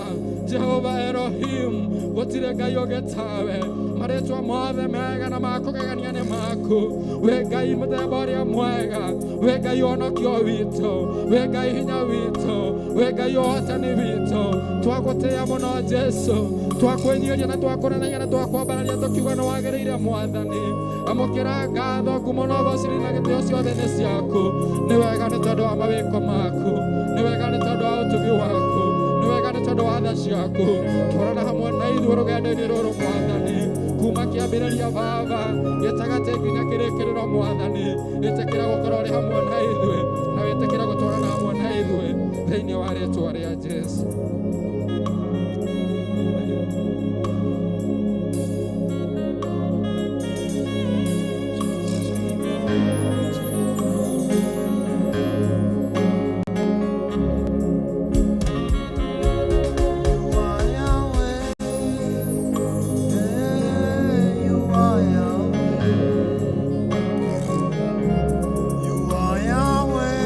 Jehova Elohim. Gũtirĩ Ngai ũngĩ tawe. Marĩtwa mothe mega na makũgegania nĩ maku. Wĩ Ngai mũthemba ũrĩa mwega. Wĩ Ngai ũhonokio witũ. Wĩ Ngai hinya witũ. Wĩ Ngai ũhotani witũ. Twagũtĩĩa mũno Jesu. Twakwĩnyĩria na twakũnenagia na twakwambararia tũkiuga nĩ wagĩrĩire Mwathani. Amũkĩra ngatho ngumo na ũgociri na gĩtĩo ciothe nĩ ciaku. Nĩ wega nĩ tondũ wa mawĩko maku. Nĩ wega nĩ tondũ wa ũtugi waku. Nĩ wega nĩ tondũ wa tha ciaku. Twarana hamwe na ithuĩ rũgendo-inĩ rũrũ Mwathani. Kuma kĩambĩrĩria Baba gĩtagatĩ nginya kĩrĩkĩrĩro Mwathani. Ĩtĩkĩra gũkorwo ũrĩ hamwe na ithuĩ na wĩtĩkĩra gũtwarana hamwe na ithuĩ thĩinĩ wa rĩĩtwa rĩa Jesu. You are Yahweh.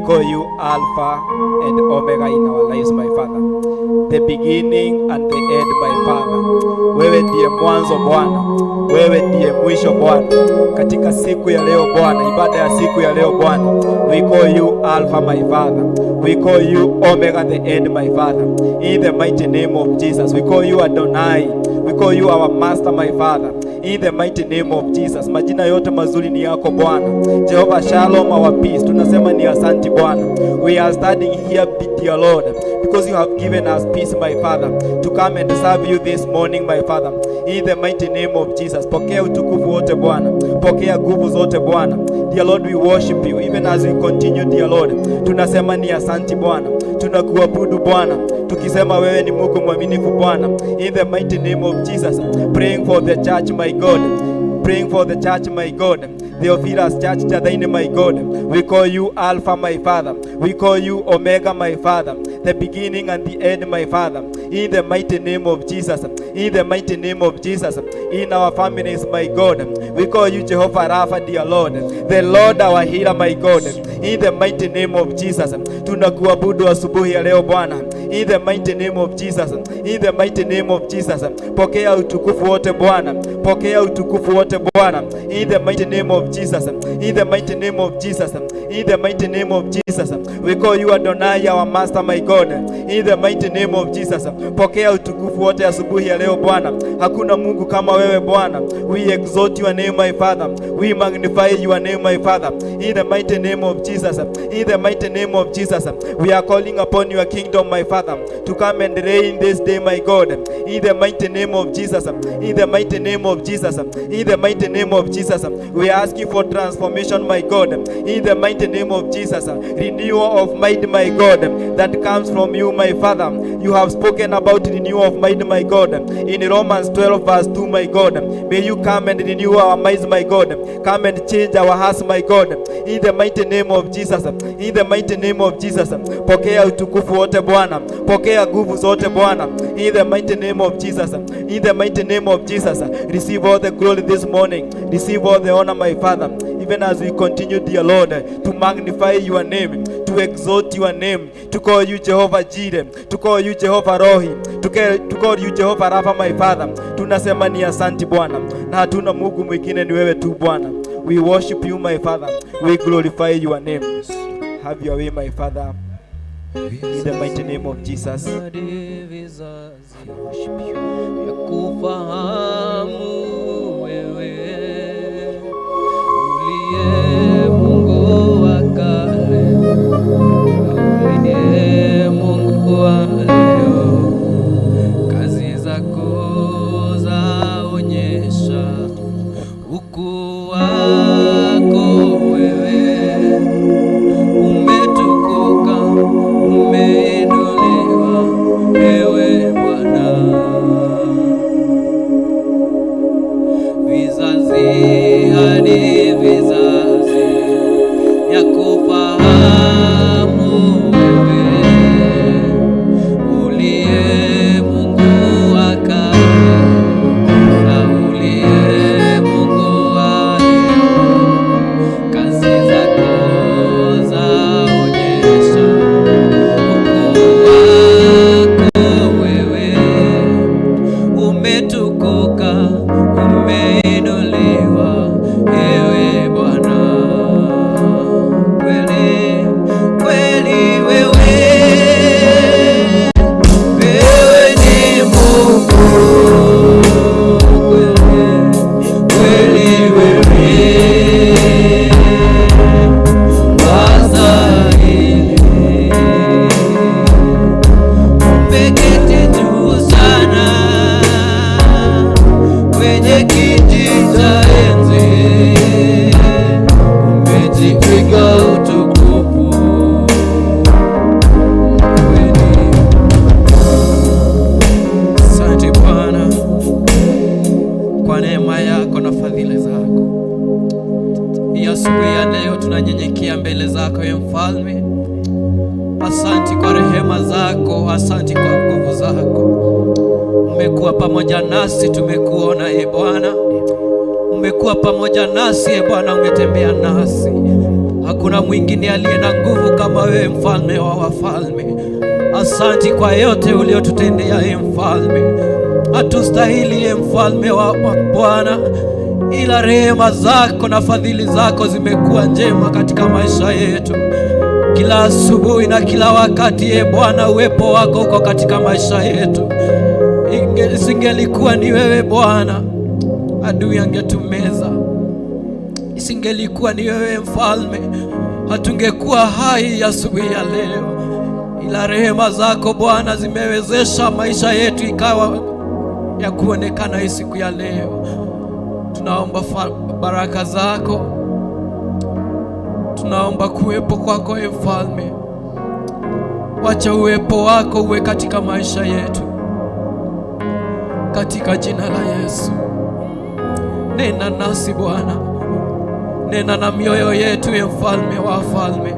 call you Alpha and Omega in our lives, my Father, the beginning and the end, my Father. Wewe ndiye mwanzo Bwana, wewe ndiye mwisho Bwana. Katika siku ya leo Bwana, ibada ya siku ya leo Bwana, we call you Alpha, my Father. We call you Omega, the end, my Father. In the mighty name of Jesus, we call you Adonai. We call you our Master, my Father. In the mighty name of Jesus. Majina yote mazuri ni yako Bwana. Jehovah Shalom, our peace. Tunasema ni asante Bwana. We are standing here, dear Lord, because you have given us peace, my Father, to come and serve you this morning, my Father. In the mighty name of Jesus. Pokea utukufu wote Bwana. Pokea nguvu zote Bwana. Dear Lord, we worship you even as we continue, dear Lord. Tunasema ni asante Bwana. Tunakuabudu Bwana, tukisema wewe ni Mungu mwaminifu Bwana. In the mighty name of Jesus. Praying for the church, my God. Praying for the church, my God. Theophilus Church Jadaine, my God. We call you Alpha, my Father. We call you Omega, my Father. The beginning and the end, my Father. In the mighty name of Jesus. In the mighty name of Jesus. In our families, my God. We call you Jehovah Rapha, dear Lord. The Lord our healer, my God. In the mighty name of Jesus. Tunakuabudu asubuhi ya leo Bwana. In the mighty name of Jesus. In the mighty name of Jesus. Pokea utukufu wote Bwana. Pokea utukufu wote Bwana. In the mighty name of Jesus. In the mighty name of Jesus. In the mighty name of Jesus. We call you Adonai, our Master, my God. In the mighty name of Jesus. Pokea utukufu wote asubuhi ya leo Bwana. Hakuna Mungu kama wewe Bwana. We exalt your name, my Father. We magnify your name, my Father. In the mighty name of Jesus. In the mighty name of Jesus. We are calling upon your kingdom, my Father, to come and reign this day, my God. In the mighty name of Jesus. In the mighty name of Jesus. In the mighty name of Jesus. We ask you for transformation, my God. In the mighty name of Jesus. Renewal of mind, my God, that comes from you, my Father. You have spoken about renewal of mind, my God, in Romans 12 verse 2, my God. May you come and renew our minds, my God. Come and change our hearts, my God. In the mighty name of Jesus. In the mighty name of Jesus. Pokea utukufu wote Bwana. Pokea nguvu zote Bwana. In the mighty name of Jesus. In the mighty name of Jesus. Receive all the glory this morning. Receive all the honor, my Father. Even as we continue, dear Lord, to magnify your name, to exalt your name, to call you Jehovah Jireh, to call you Jehovah Rohi, to call you Jehovah Rapha, my Father. Tunasema ni asante Bwana, na hatuna Mungu mwingine, ni wewe tu Bwana. We worship you, my Father. We glorify your name. Have your way, my Father. In the mighty name of Jesus. We worship you. Yakufahamu wewe uliye Mungu wa kale, uliye Mungu wa leo, kazi zako zaonyesha ukuu wako wewe. Umetukuka, umeinuliwa wewe Bwana. Vizazi hadi vizazi yakufahamu wewe, uliye Mungu wa kale na uliye Mungu wa leo, kazi zako zaonyesha ukuu wako wewe. Umetukuka, umeinuliwa ewe Bwana. Kweli kweli wewe, wewe ni Mungu. Kweli kweli wewe wastahili. Umeketi juu sana kwenye kiti cha enzi, umejivika utukufu. Asante Bwana kwa neema yako na fadhili zako. Hii asubuhi ya leo tunanyenyekea mbele zako, ye Mfalme. Asante kwa rehema zako, asante kwa nguvu zako. Umekuwa pamoja nasi, tumekuona e Bwana. Umekuwa pamoja nasi e Bwana, umetembea nasi. Hakuna mwingine aliye na nguvu kama wewe, mfalme wa wafalme. Asanti kwa yote uliotutendea, mfalme. Hatustahili, mfalme wa Bwana, ila rehema zako na fadhili zako zimekuwa njema katika maisha yetu. Kila asubuhi na kila wakati, Bwana, uwepo wako uko katika maisha yetu. Isingelikuwa ni wewe Bwana, adui angetumeza. Isingelikuwa ni wewe mfalme, hatungekuwa hai asubuhi ya leo. Ila rehema zako Bwana zimewezesha maisha yetu ikawa ya kuonekana hii siku ya leo. Tunaomba baraka zako, tunaomba kuwepo kwako mfalme. Wacha uwepo wako uwe katika maisha yetu, katika jina la Yesu. Nena nasi Bwana, nena na mioyo yetu mfalme wa wafalme.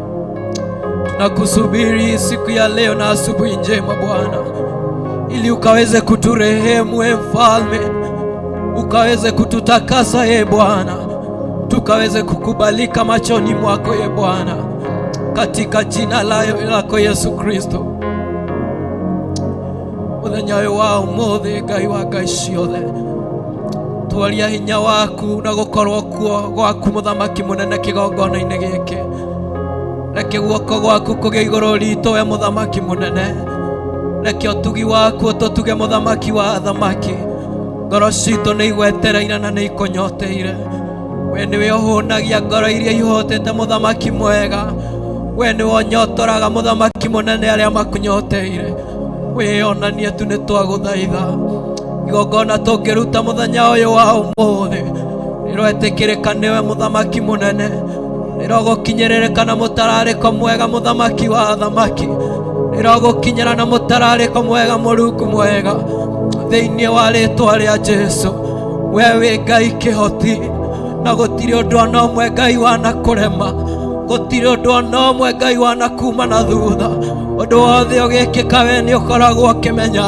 Tunakusubiri siku ya leo na asubuhi njema Bwana, ili ukaweze kuturehemu mfalme, ukaweze kututakasa Bwana, tukaweze kukubalika machoni mwako Bwana, katika jina lako Yesu Kristo. Muthenya wa umuthi Ngai wa Ngai ciothe, twaria hinya waku na gukorwo kuo gwaku muthamaki munene kigongona-inĩ gĩkĩ. Reke guoko gwaku kũgĩe igũrũ ritũ we muthamaki munene. Reke ũtugi waku ũtũtuge muthamaki wa athamaki. Ngoro citũ nĩ igwetereire na nĩ ikunyoteire. We nĩwe ũhũnagia ngoro iria ihotete muthamaki mwega. We nĩwe ũnyotoraga muthamaki munene arĩa makunyoteire. Wĩonanie tu nĩ twagũthaitha. Igongona tũngĩruta mũthenya ũyũ wa ũmũthĩ rĩroĩtĩkĩrĩka nĩwe muthamaki munene, rĩrogũkinyĩrĩrĩka na mũtararĩko mwega muthamaki wa athamaki, rĩrogũkinyĩra na mũtararĩko mwega Mũrungu mwega, thĩinĩ wa rĩĩtwa rĩa Jesũ. We wĩ Ngai kĩhoti, na gũtirĩ ũndũ ona ũmwe Ngai wanakũrema, gũtirĩ ũndũ ona ũmwe Ngai wanakuma na thutha. Ũndũ wothe ũgĩkĩka we nĩ ũkoragwo ũkĩmenya,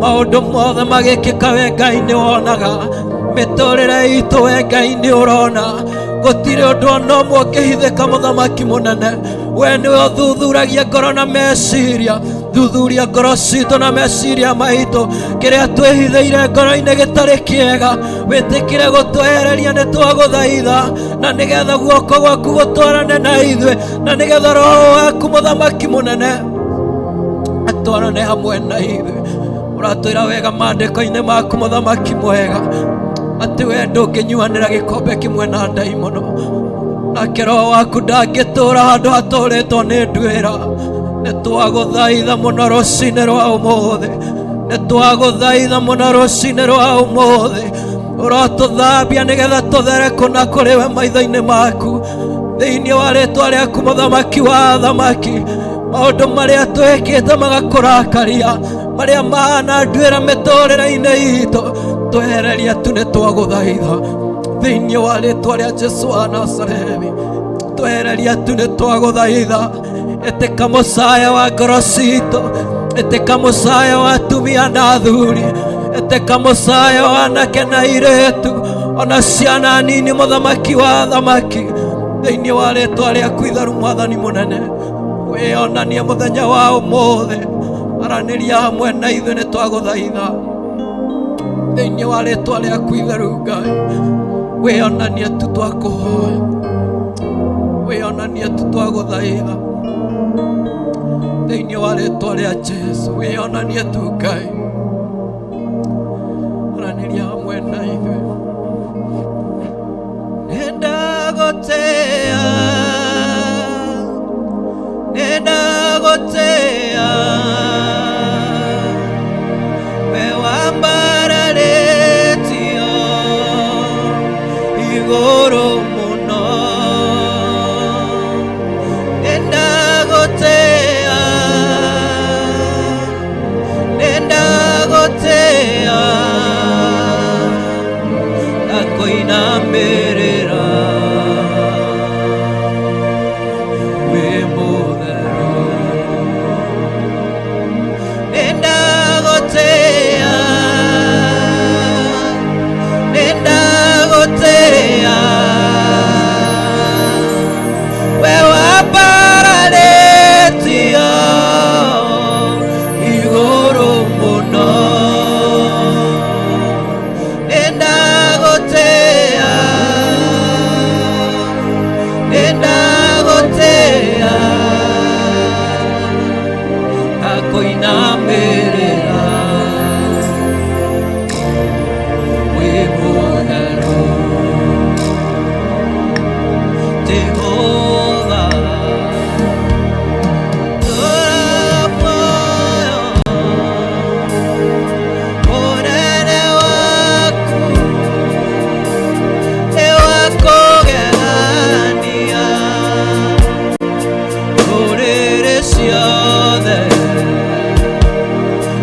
maũndũ mothe magĩkĩka we Ngai nĩ wonaga, mĩtũrĩre itũ we Ngai nĩ ũrona. Gũtirĩ ũndũ ona ũmwe ũngĩhithĩka muthamaki munene. We nĩwe ũthuthuragia ngoro na meciria, thuthuria ngoro citũ na meciria maitũ. Kĩrĩa twĩhithĩire ngoro-inĩ gĩtarĩ kĩega, wĩtĩkĩre gũtwehereria nĩ twagũthaitha, na nĩgetha guoko gwaku gũtwarane na ithuĩ, na nĩgetha roho waku muthamaki munene atwarane hamwe na ithuĩ. Ũratwĩra wega maandĩko-inĩ maku muthamaki mwega, atĩ we ndũngĩnyuanĩra gĩkombe kĩmwe na ndaimono, nake roho waku ndangĩtũũra handũ hatũũrĩtwo nĩ nduĩra. Nĩ twagũthaitha mũno rũcinĩ rwa ũmũthĩ, nĩ twagũthaitha mũno rũcinĩ rwa ũmũthĩ. Ũrotũthambia nĩgetha tũthere kũna kũrĩ we maitho-inĩ maku, thĩinĩ wa rĩĩtwa rĩaku muthamaki wa athamaki. Maũndũ marĩa twĩkĩte magakũrakaria, marĩa mahana nduĩra mĩtũrĩre-inĩ itũ, twehereria tu nĩ twagũthaitha, thĩinĩ wa rĩĩtwa rĩa Jesũ wa Nazarethi. Twehereria tu nĩ twagũthaitha. Ĩtĩka mũcaya wa ngoro citũ, ĩtĩka mũcaya wa atumia na athuri, ĩtĩka mũcaya wa anake na airĩtu, ona ciana nini muthamaki wa athamaki, thĩinĩ wa rĩĩtwa rĩaku itheru Mwathani mũnene. Wĩonanie mũthenya wa ũmũthĩ, aranĩria hamwe na ithuĩ nĩ twagũthaitha, thĩinĩ wa rĩĩtwa rĩaku itheru Ngai. Wĩonanie tu twakũhoya, wĩonanie tu twagũthaitha, thĩinĩ wa rĩĩtwa rĩa Jesũ. Wĩonanie tu Ngai, aranĩria hamwe na ithuĩ. Nĩndagũtĩĩa, nĩndagũtĩĩa, we wambararĩtio igũrũ mũno. Nĩndagũtĩĩa, nĩndagũtĩĩa, ndakwĩinamĩrĩra wĩ mũtheru. ngakoinamirira wimuhero Jehova turamoyo unene wako ewakogania urere ciothe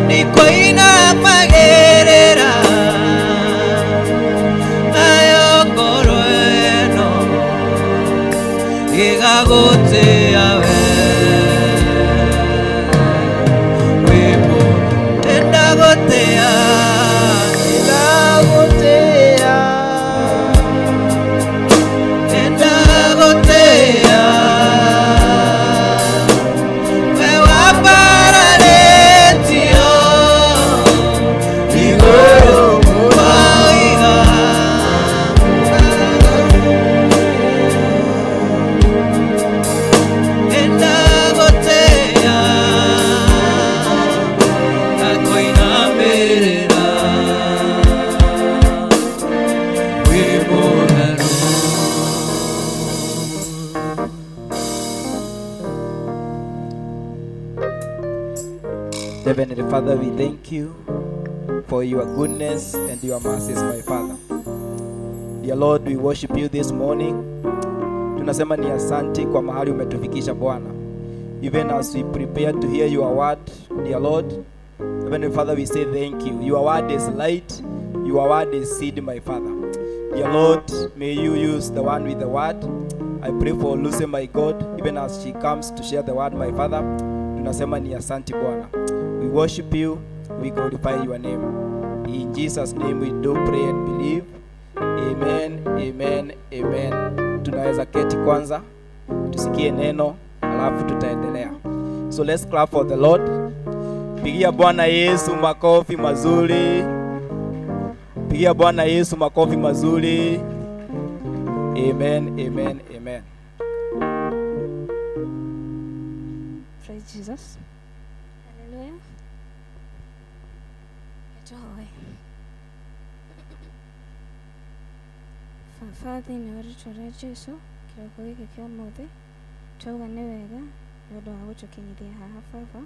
nikoinamagirira nayo ngoro ĩno igagutia we wimu ndagutia ndagutia we waparanĩtio igũrũ maiga ndagutia ngakoinamĩrĩra wĩ mũtheru Heavenly Father, we thank you for your goodness and your mercies, my Father. Dear Lord, we worship you this morning. Tunasema ni asante kwa mahali umetufikisha Bwana. Even as we prepare to hear your word, dear Lord, Heavenly Father, we say thank you. Your word is light, your word is seed, my Father. Dear Lord, may you use the one with the word. I pray for Lucy, my God, even as she comes to share the word, my Father. Tunasema ni asante Bwana. We worship you, we glorify your name. In Jesus' name we do pray and believe. Amen, amen, amen. Tunaweza keti kwanza, tusikie neno, alafu tutaendelea. So let's clap for the Lord. Pigia Bwana Yesu makofi mazuri. Pigia Bwana Yesu makofi mazuri. Amen, amen, amen. Praise Jesus. Hallelujah. Joy. Baba thĩinĩ wa rĩĩtwa rĩa Jesũ kĩroko gĩkĩ kĩa ũmũthĩ twauga nĩ wega nĩ ũndũ wa gũtũkinyithia haha Baba.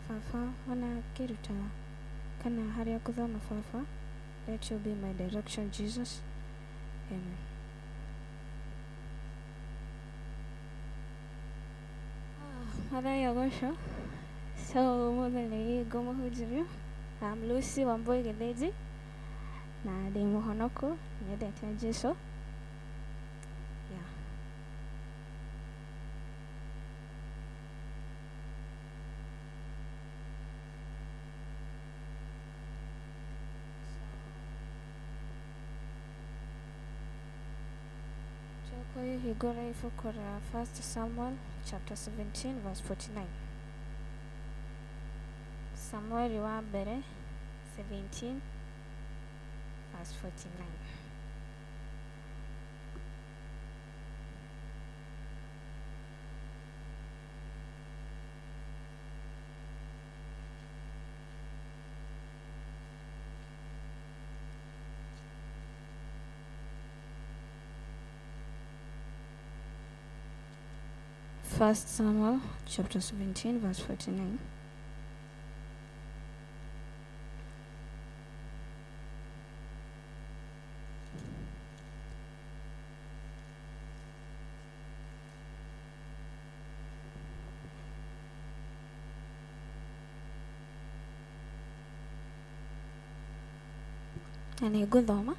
Baba ona ngĩruta kana harĩa ngũthoma Baba, let you be my direction Jesus. Amen. Mathai agosho. So ũmũthĩ nĩ ngũmũhunjĩria. I'm Lucy Wambui Gĩthĩnji na ndĩ mũhonoku nyendete Jesũ. Yeah. Jokoyo hingũra ibuku rĩa 1 Samuel chapter 17 verse 49. Samueli wa mbere 17 verse 49. First Samuel chapter 17 verse 49. Na nĩ ngũthoma.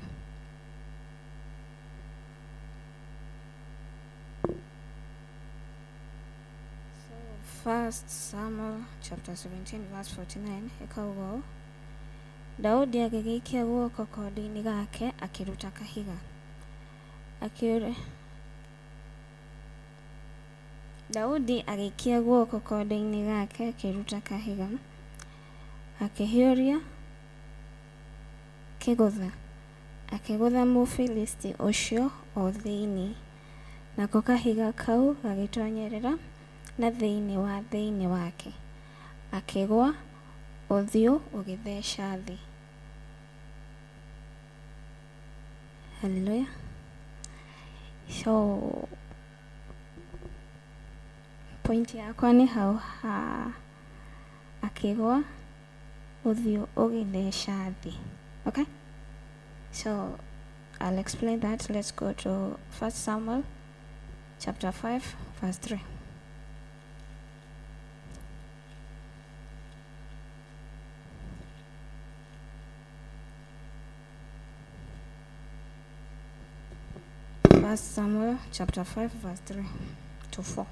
First Samuel chapter 17 verse 49 ikauga ũũ: Daudi agĩgĩikia guoko kondo-inĩ gake akĩruta kahiga. Daudi agĩikia guoko kondo-inĩ gake akĩruta kahiga, akĩhiũria kĩgũtha, akĩgũtha Mũfilisti ũcio o thĩinĩ, nako kahiga kau gagĩtonyerera na thĩinĩ wake, akĩgwa ũthiũ ũgĩtheca thĩ. Hallelujah. So point yakwa nĩ hau akĩgwa ũthiũ ũgĩtheca thĩ. Okay? So I'll explain that. Let's go to 1 Samuel chapter 5 verse 3. First Samuel chapter 5 verse 3 to 4.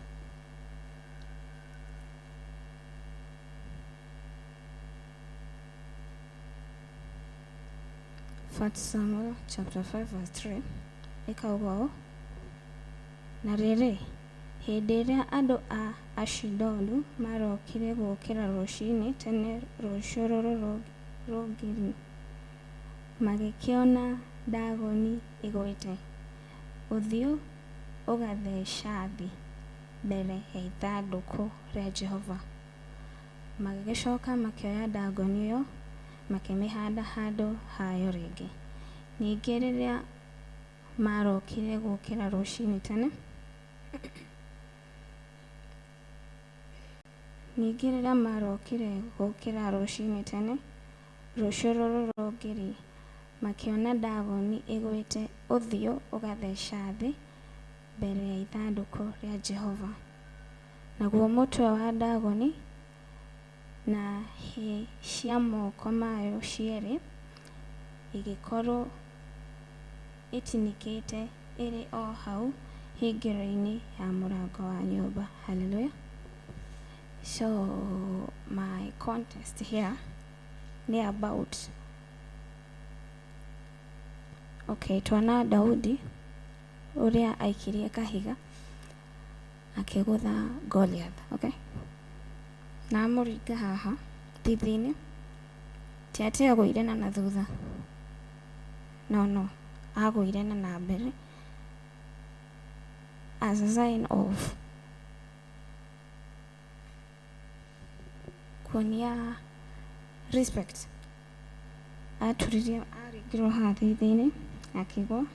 First Samuel chapter 5 verse 3 ikauga ũũ: na rĩrĩ, hĩndĩ ĩrĩa andũ a Ashidodu marokire gũkĩra rũcinĩ tene rũciũ rũrũ rũngĩrĩ, magĩkĩona Dagoni ĩgwĩte, ũthiũ ũgatheca thĩ mbere ya ithandũkũ rĩa Jehova. Magĩgĩcoka makĩoya Dagoni ĩyo makĩmĩhanda handũ hayo rĩngĩ. Ningĩ rĩrĩa marokire gũkĩra rũcinĩ tene, rũciũ rũrũ rũngĩrĩ, makĩona Dagoni ĩgwĩte, ũthiũ ũgatheca thĩ mbere ya ithandũkũ rĩa Jehova. Naguo mũtwe wa Dagoni na hĩ cia moko mayo cierĩ igĩkorwo ĩtinikĩte ĩrĩ o hau hingĩro-inĩ ya mũrango wa nyũmba. Hallelujah. So my context here ni about twana Daudi ũrĩa aikirie kahiga akĩgũtha Goliath. Okay, na mũringa haha thithinĩ, ti atĩ agũire na thutha, no agũire na mbere as a sign of kuonia respect. Aturirie aringirwo haha thithinĩ akĩgwa,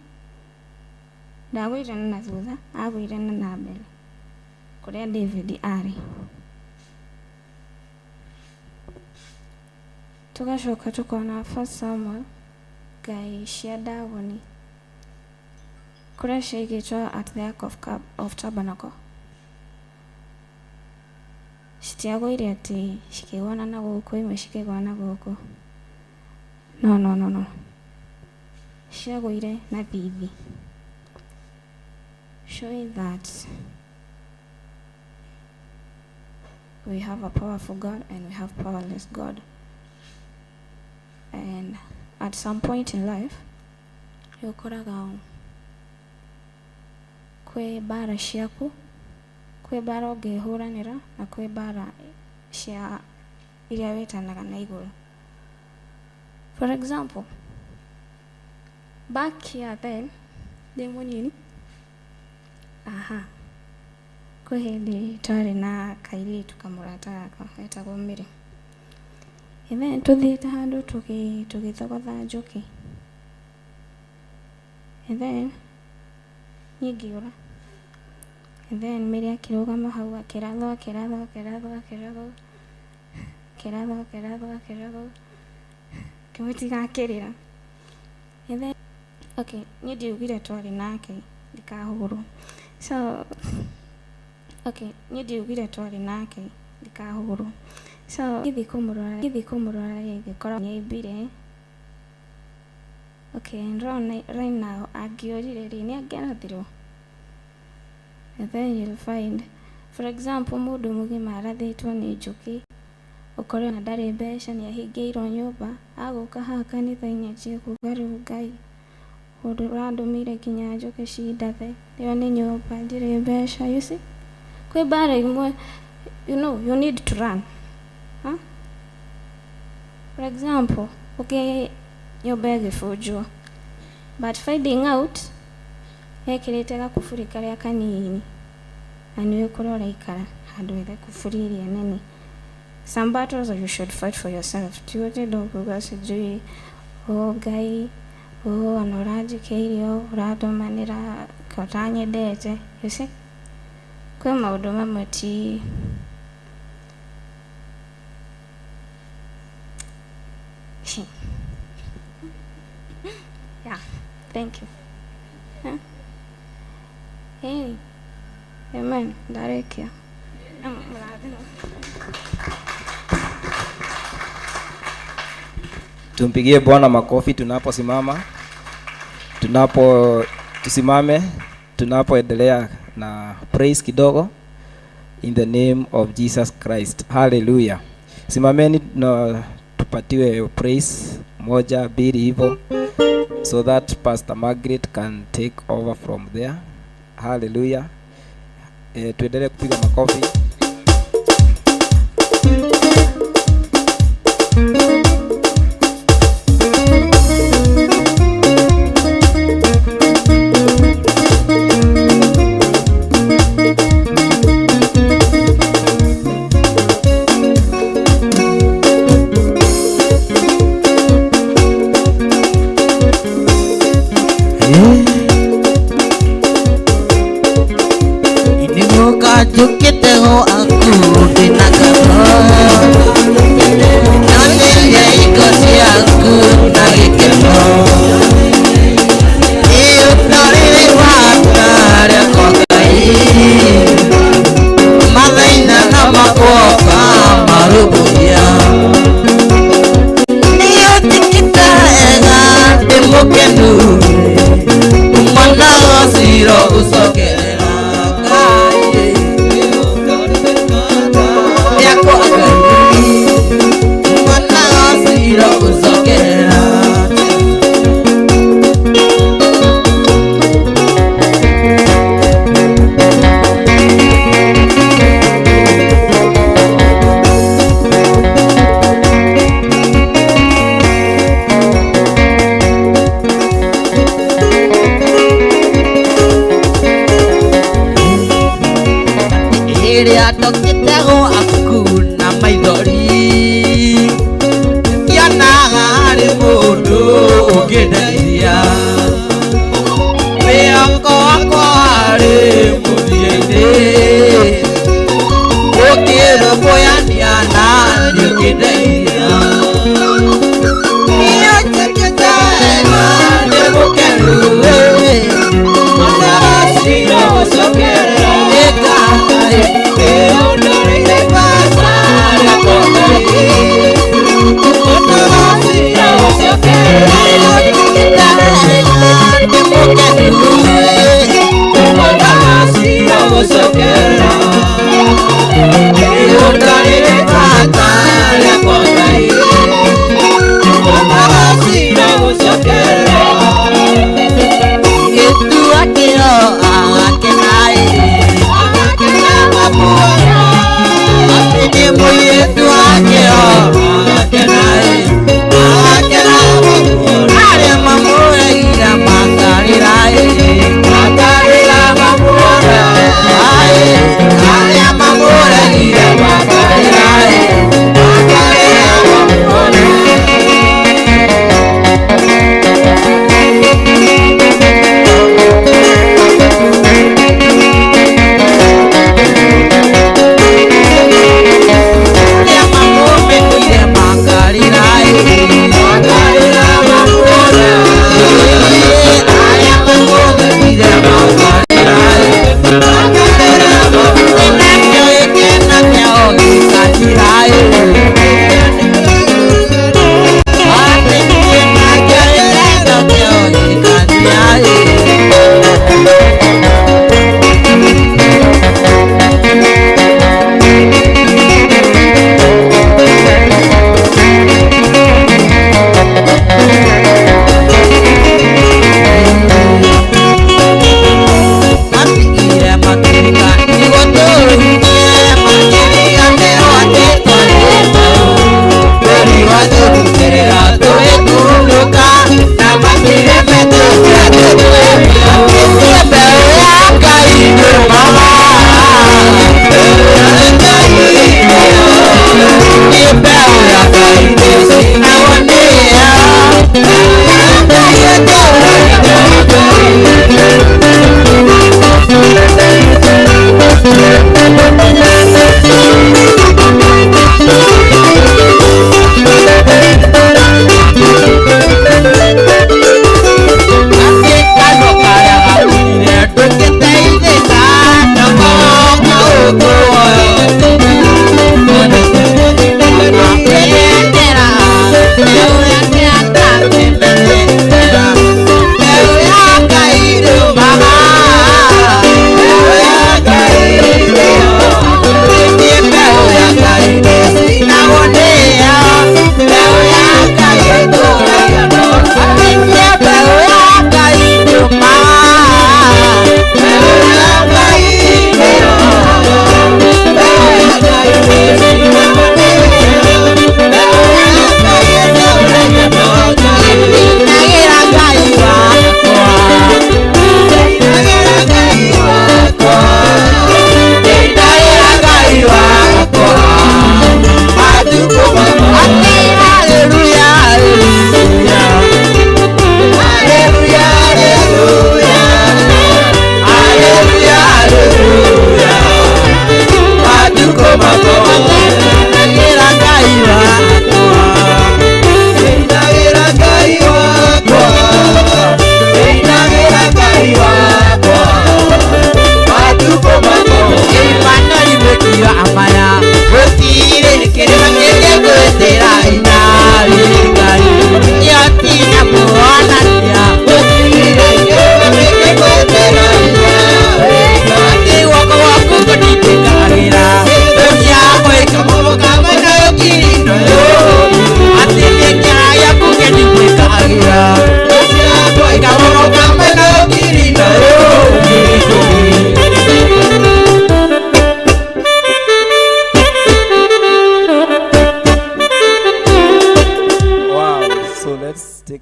ndagũire na thutha, agũire na mbere kũrĩa David arĩ. Tugacoka tukona 1 Samuel ngai cia Dagoni kũrĩa ciaigĩtwo at the Ark of Tabernacle. Citiagũire atĩ cikĩgwana na gũkũ, imwe cikĩgwa na gũkũ, no, ciagũire na thithi, showing that we have a powerful God and we have powerless God. And at some point in life, ũkoraga kwĩ mbara ciaku, kwĩ mbara ũngĩhũranĩra na kwĩ mbara cia iria wĩtanaga na igũrũ. For example, back here then, ndĩ mũnini, kwĩ hĩndĩ twarĩ na kairĩtu kamũrata gakwa getagwo Mĩrĩ. And then tuthiĩte handũ tũgĩthogotha njũkĩ. And then niĩ ngĩũra. And then Mĩrĩ akĩrũgama hau akĩrathwo kĩmũtiga akĩrĩra. And then niĩ ndiugire twarĩ nake ndikahũrwo. So so gĩthiĩ kũmũrora gĩkorwo nĩaimbire. And right now angĩũrire rĩ nĩangĩarathirwo. And then you'll find, for example, mũndũ mũgima arathĩtwo nĩ njũkĩ, ũkore ona ndarĩ mbeca, nĩahingĩirwo nyũmba, agũka haha kanitha-inĩ anjie kuga rĩu Ngai ũrandũmĩire nginya njũkĩ cindathe, ĩyo nĩ nyũmba, ndirĩ mbeca. You see, kwĩ mbara imwe, you need to run. For example, nyũmba ĩgĩbũnjwo, but finding out ekĩrĩte gakuburi karĩa kanini, na nĩ ũkũrora ikara handũ ethe kuburi iria nene, some battles you should fight for yourself. Tiwote ndo kuga sijui Ngai anoranjikeirio ũratũmanĩra kotanyendete. You see, kwĩ maũndũ mamwe ti yeah, thank you. Hey, amen. Ndarĩkia. Tumpigie Bwana makofi tunaposimama. Tusimame tunapoendelea na praise kidogo in the name of Jesus Christ. Hallelujah. Simameni na tupatiwe praise moja mbili hivyo so that Pastor Margaret can take over from there. Hallelujah. Tuendelee kupiga makofi. Jukite ho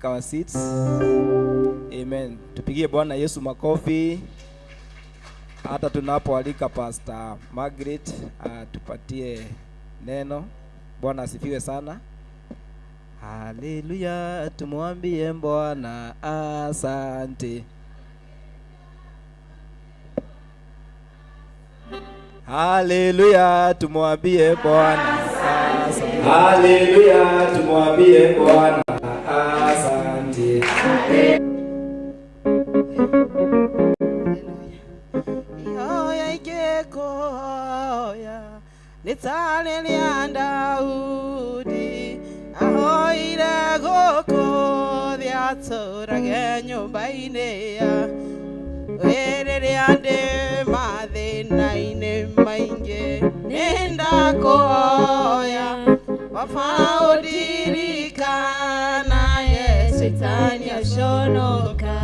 take our seats. Amen. Tupigie Bwana Yesu makofi. Hata tunapoalika Pastor Margaret tupatie neno. Bwana asifiwe sana. Haleluya, tumwambie Bwana asante. Haleluya, tumwambie Bwana asante. Haleluya, tumwambie Bwana asante. Yoya igekoya nitale lya Daudi ahoire goko thiatũrage nyũmba-inĩ ya rĩrĩa ndĩ mathĩna-inĩ maingĩ nĩndakũhoya Baba ũndirikana Shetani aconoka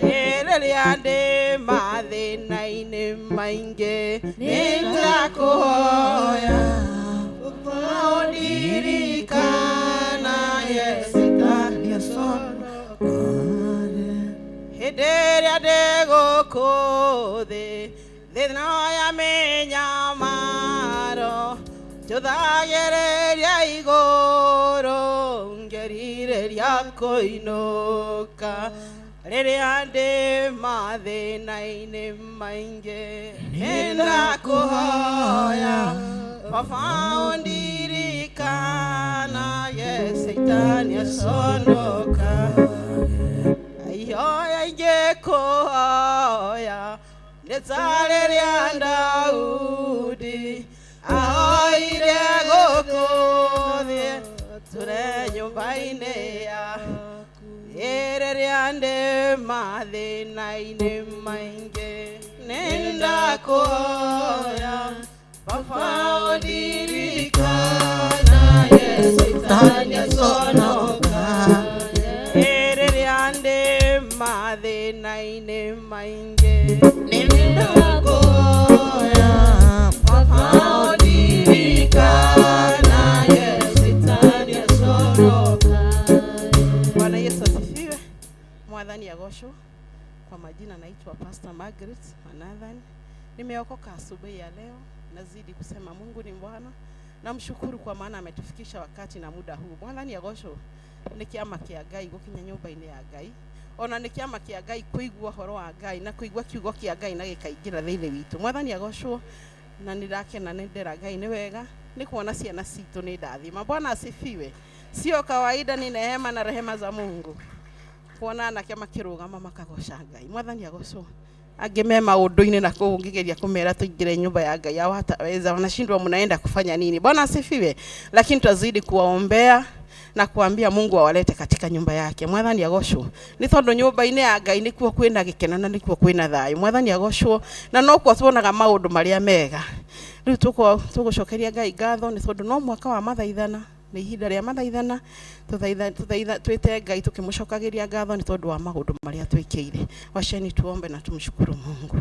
rĩrĩa ndĩ mathĩna-inĩ maingĩ nĩndakũhoya Baba ũndirikana Shetani aconoka hĩndĩ ĩrĩa ndĩ gũkũ thĩ thĩna ya mĩnyamaro njũthagĩrĩria igũrũ ngerirĩria kũinũka rĩrĩa ndĩ mathĩna-inĩ maingĩ nĩndakũhoya Baba ũndirikana Shetani aconoka ihoya ingĩkũhoya nĩta rĩrĩa Daudi ahoire gũkũ thĩ tũre nyũmba-inĩ yaku rĩrĩa ndĩ mathĩna-inĩ maingĩ nĩndakũhoya Baba ũndirikana Shetani aconoka rĩrĩa ndĩ mathĩna-inĩ maingĩ nĩndakũhoya Baba ũndirikana Shetani aconoka. Bwana Yesu asifiwe. Mwathani agocwo. Kwa majina naitwa Pastor Margaret Manathan. Nimeokoka asubuhi ya leo. Nazidi kusema Mungu ni Bwana. Namshukuru kwa maana ametufikisha wakati na muda huu. Mwathani agocwo. Nĩ kĩama kĩa Ngai gũkinya nyũmba-inĩ ya Ngai. Ona nĩ kĩama kĩa Ngai kũigua ũhoro wa Ngai na kũigua kiugo kĩa Ngai na gĩkaingĩra thĩinĩ witũ. Mwathani agocwo na nĩndakena nĩndera Ngai nĩ wega nĩ kuona ciana citũ nĩ ndathima. Bwana asifiwe. Sio kawaida, ni neema na rehema za Mungu kuona anake makĩrũgama makagoca Ngai. Mwathani agocwo angĩ maũndũ-inĩ na kũu ngĩgeria kũmera tũingĩre nyumba ya Ngai hawataweza, wanashindwa mnaenda kufanya nini. Bwana asifiwe. Lakini tutazidi kuwaombea na kuambia Mungu awalete katika nyumba yake. Mwathani agocwo nĩ tondũ nyũmba-inĩ ya Ngai nĩkuo kwĩna gĩkeno na nĩkuo kwĩna thayũ. Mwathani agocwo na nokuo tuonaga maũndũ marĩa mega. Rĩu tũgũcokeria Ngai ngatho nĩ tondũ no mwaka wa mathaithana, nĩ ihinda rĩa mathaithana, twĩte Ngai tũkĩmũcokagĩria ngatho nĩ tondũ wa maũndũ marĩa twĩkĩire. Waceni tuombe na tumshukuru Mungu.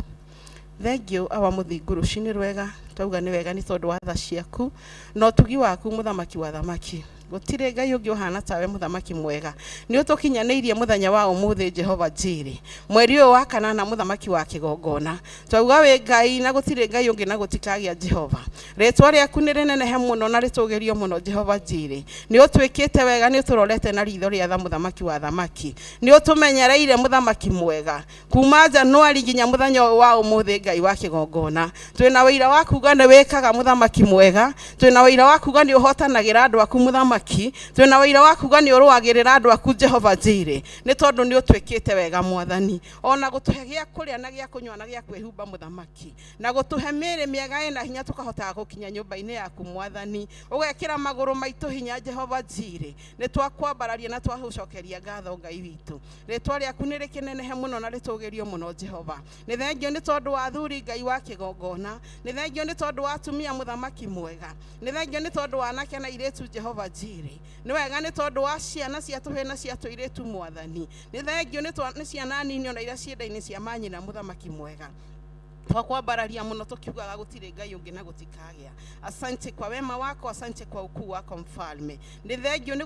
Thank you awa mũthingu rũcinĩ rwega, twauga nĩ wega nĩ tondũ wa tha ciaku no tugi waku mũthamaki wa thamaki. Gũtirĩ Ngai ũngĩ ũhana tawe mũthamaki mwega. Nĩ ũtũkinyanĩirie mũthenya wa ũmũthĩ Jehova Jireh. Mweri ũyũ wa kanana mũthamaki wa kĩgongona. Twauga wĩ Ngai na gũtirĩ Ngai ũngĩ na gũtikagĩa Jehova. Rĩtwa rĩaku nĩ rĩnenehe mũno na rĩtũgĩrio mũno Jehova Jireh. Nĩ ũtwĩkĩte wega, nĩ ũtũrorete na ritho rĩa tha mũthamaki wa thamaki. Nĩ ũtũmenyereire mũthamaki mwega. Kuma Januari nginya mũthenya wa ũmũthĩ Ngai wa kĩgongona. Twĩna wĩira wa kuga nĩ wĩkaga mũthamaki mwega. Twĩna wĩira wa kuga nĩ ũhotanagĩra andũ aku mũthamaki. Twĩna wĩira wa kuga nĩ ũrũagĩrĩra andũ aku Jehova Jireh. Nĩ tondũ nĩ ũtwĩkĩte wega Mwathani. Ona gũtũhe gĩa kũrĩa na gĩa kũnyua na gĩa kwĩhumba mũthamaki. Na gũtũhe mĩĩrĩ mĩega ĩna hinya tũkahotaga gũkinya nyũmba-inĩ yaku Mwathani. Ũgekĩra magũrũ maitũ hinya Jehova Jireh. Nĩ twakwambararia na twagũcokeria ngatho Ngai witũ. Rĩtwa rĩaku nĩ rĩkĩnenehe mũno na rĩtũgĩrio mũno Jehova. Nĩ thengio nĩ tondũ wa athuri Ngai wa kĩgongona. Nĩ thengio nĩ tondũ wa atumia mũthamaki mwega. Nĩ thengio nĩ tondũ wa anake na airĩtu Jehova Jireh. Nĩ wega nĩ tondũ wa ciana cia tũhĩĩ na cia tũirĩtu Mwathani. Nĩ thengio nĩ ciana nini ona iria cienda-inĩ cia manyina mũthamaki mwega. twakwambararia muno tukiugaga gutire ngai ungi na gutikagea. Asante kwa wema wako, asante kwa ukuu wako mfalme. Ni thengio ni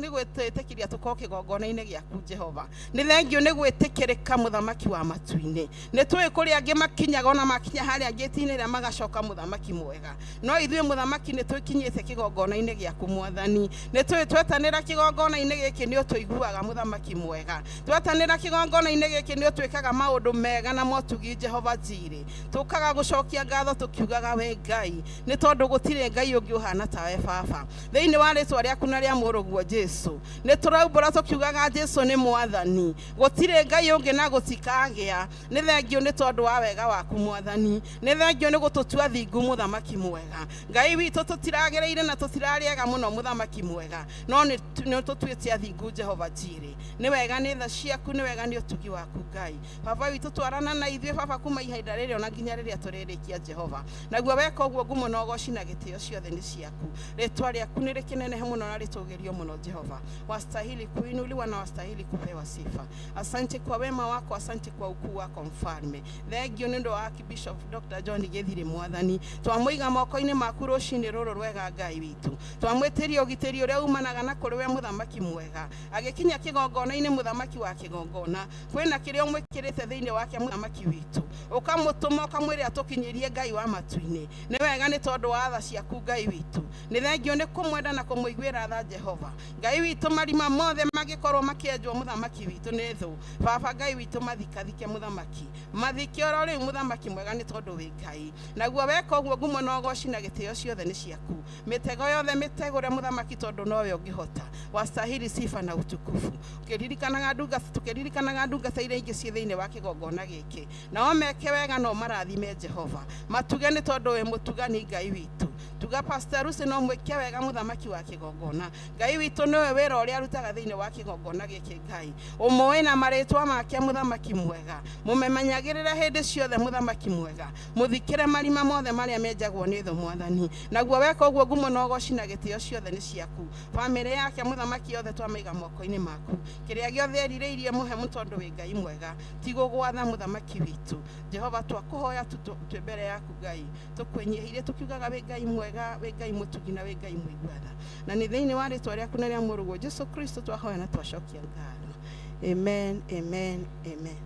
gwitikiria tukorwo kigongona-ini giaku Jehova. Ni thengio ni gwitikirika muthamaki wa matu-ini. Ni tui kuri angi makinyaga ona makinya haria ngiti-ini ria magacoka muthamaki mwega. No ithuĩ muthamaki ni twikinyite kigongona-ini giaku Mwathani. Ni tui twetanira kigongona-ini giki ni utuiguaga muthamaki mwega. Twetanira kigongona-ini giki ni utwikaga maundu mega na motugi Jehova Jire. Tukaga gucokia ngatho tukiugaga we Ngai ni tondu gutire Ngai ungi uhana tawe Baba. Thiini wa ritwa riaku na ria muruguo Jesu ni turaumbura tukiugaga Jesu ni Mwathani. Gutire Ngai ungi na gutikagea. Ni thengio ni tondu wa wega waku Mwathani. Ni thengio ni gututua thingu muthamaki mwega. Ngai witu tutiragereire na tutirariega muno muthamaki mwega. No ni tutuite athingu Jehova Jire. Ni wega ni tha ciaku, ni wega ni utugi waku Ngai. Baba witu twarana na ithuĩ Baba kuma ihinda rĩrĩ ona nginya rĩrĩa tũrĩrĩkia Jehova. Naguo weka ũguo ngumo na ũgoci na gĩtĩo ciothe nĩ ciaku. Rĩtwa rĩaku nĩ rĩkĩnenehe mũno na rĩtũgĩrio mũno Jehova. Wastahili kuinuliwa na wastahili kupewa sifa. Asante kwa wema wako, asante kwa ukuu wako mfalme. Thengio nĩ ũndũ wa Archbishop Dr. John Gĩthiri Mwathani. Twamũiga moko-inĩ maku rũcinĩ rũrũ rwega Ngai witũ. Twamwĩtĩria ũgitĩri ũrĩa umanaga na kũrĩ we muthamaki mwega. Agĩkinya kĩgongona-inĩ muthamaki wa kĩgongona. Kwĩna kĩrĩa ũmwĩkĩrĩte thĩinĩ wake muthamaki witũ. Ukamutuma ukamwĩra tukinyirie Ngai wa matu-ini. Ni wega ni tondu wa tha ciaku Ngai witu. Ni thengio ni kumwenda na kumuiguira tha Jehova. Ngai witu marima mothe magikorwo makienjwo muthamaki witu ni thu. Baba Ngai witu mathikathike muthamaki. Mathike oro riu muthamaki mwega ni tondu wi Ngai. Naguo weka uguo ngumo na ugoci na gĩtĩo ciothe ni ciaku. Mitego yothe mitegure muthamaki tondu nowe ungihota. Wastahili sifa na utukufu. Ukiririkanaga ndungata iria ingĩ ciĩ thĩinĩ wa kĩgongona gĩkĩ. Na meke wega no marathime Jehova. Matuge ni tondu we mutugani Ngai witu. Tuga Pastor Rusi no mweke wega muthamaki wa kĩgongona. Ngai witu niwe wĩra ũrĩa arutaga thĩinĩ wa kĩgongona gĩkĩ Ngai. Ũmũĩ na marĩtwa make muthamaki mwega. Mũmemenyagĩrĩre hĩndĩ ciothe muthamaki mwega. Mũthikĩre marima mothe marĩa menjagwo nĩ thũ Mwathani. Naguo weka ũguo ngumo na ũgoci na gĩtĩo ciothe nĩ ciaku. Bamĩrĩ yake muthamaki yothe twamĩiga moko-inĩ maku. Kĩrĩa gĩothe erirĩirie mũhe tondu wĩ Ngai mwega. Tigũgwatha muthamaki witu. Jehova twakuhoya twĩ mbere yaku Ngai. Tũkwĩnyihĩire tukiugaga wĩ Ngai mwega, wĩ Ngai mũtugi na wĩ Ngai mũiguatha. Na nĩ thĩinĩ wa rĩtwa rĩaku na rĩa mũrũguo Jesu Kristo twahoya na twacokia ngatho. Amen, amen, amen.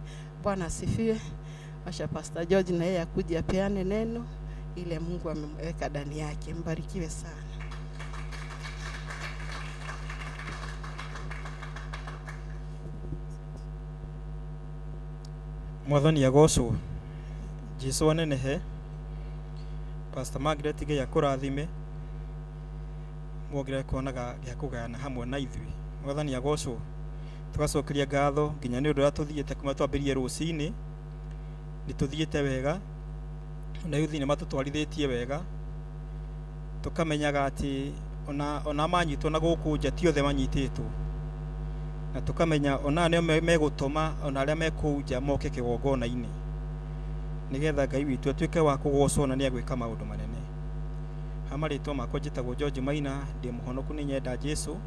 Bwana asifiwe. Washa Pastor George na yeye akuje apeane neno ile Mungu ameweka ndani yake. Mbarikiwe sana. Mwathani agocwo. Jesu anenehe. Pastor Margaret ge yakurathime. Mwogere kuonaga gya kugayana hamwe na ithuĩ. Mwathani agocwo. Tugacokeria ngatho nginya nĩ ũndũ wa tuthiĩte kuma twambĩrie rũcinĩ. Nĩ tuthiĩte wega. Na yuthi nĩ matũtwarithĩtie wega. Tukamenyaga atĩ ona manyitwo na gũkũ nja ti othe manyitĩtwo. Na tukamenya ona nĩo megũtũma ona arĩa mekũu nja moke kĩgongona-inĩ. Nigetha Ngai witũ atuĩke wa kũgocwo na nĩ agwĩka maũndũ manene. Hamarĩtwo makwa njĩtagwo George Maina, ndĩ mũhonoku nĩ nyenda Jesu.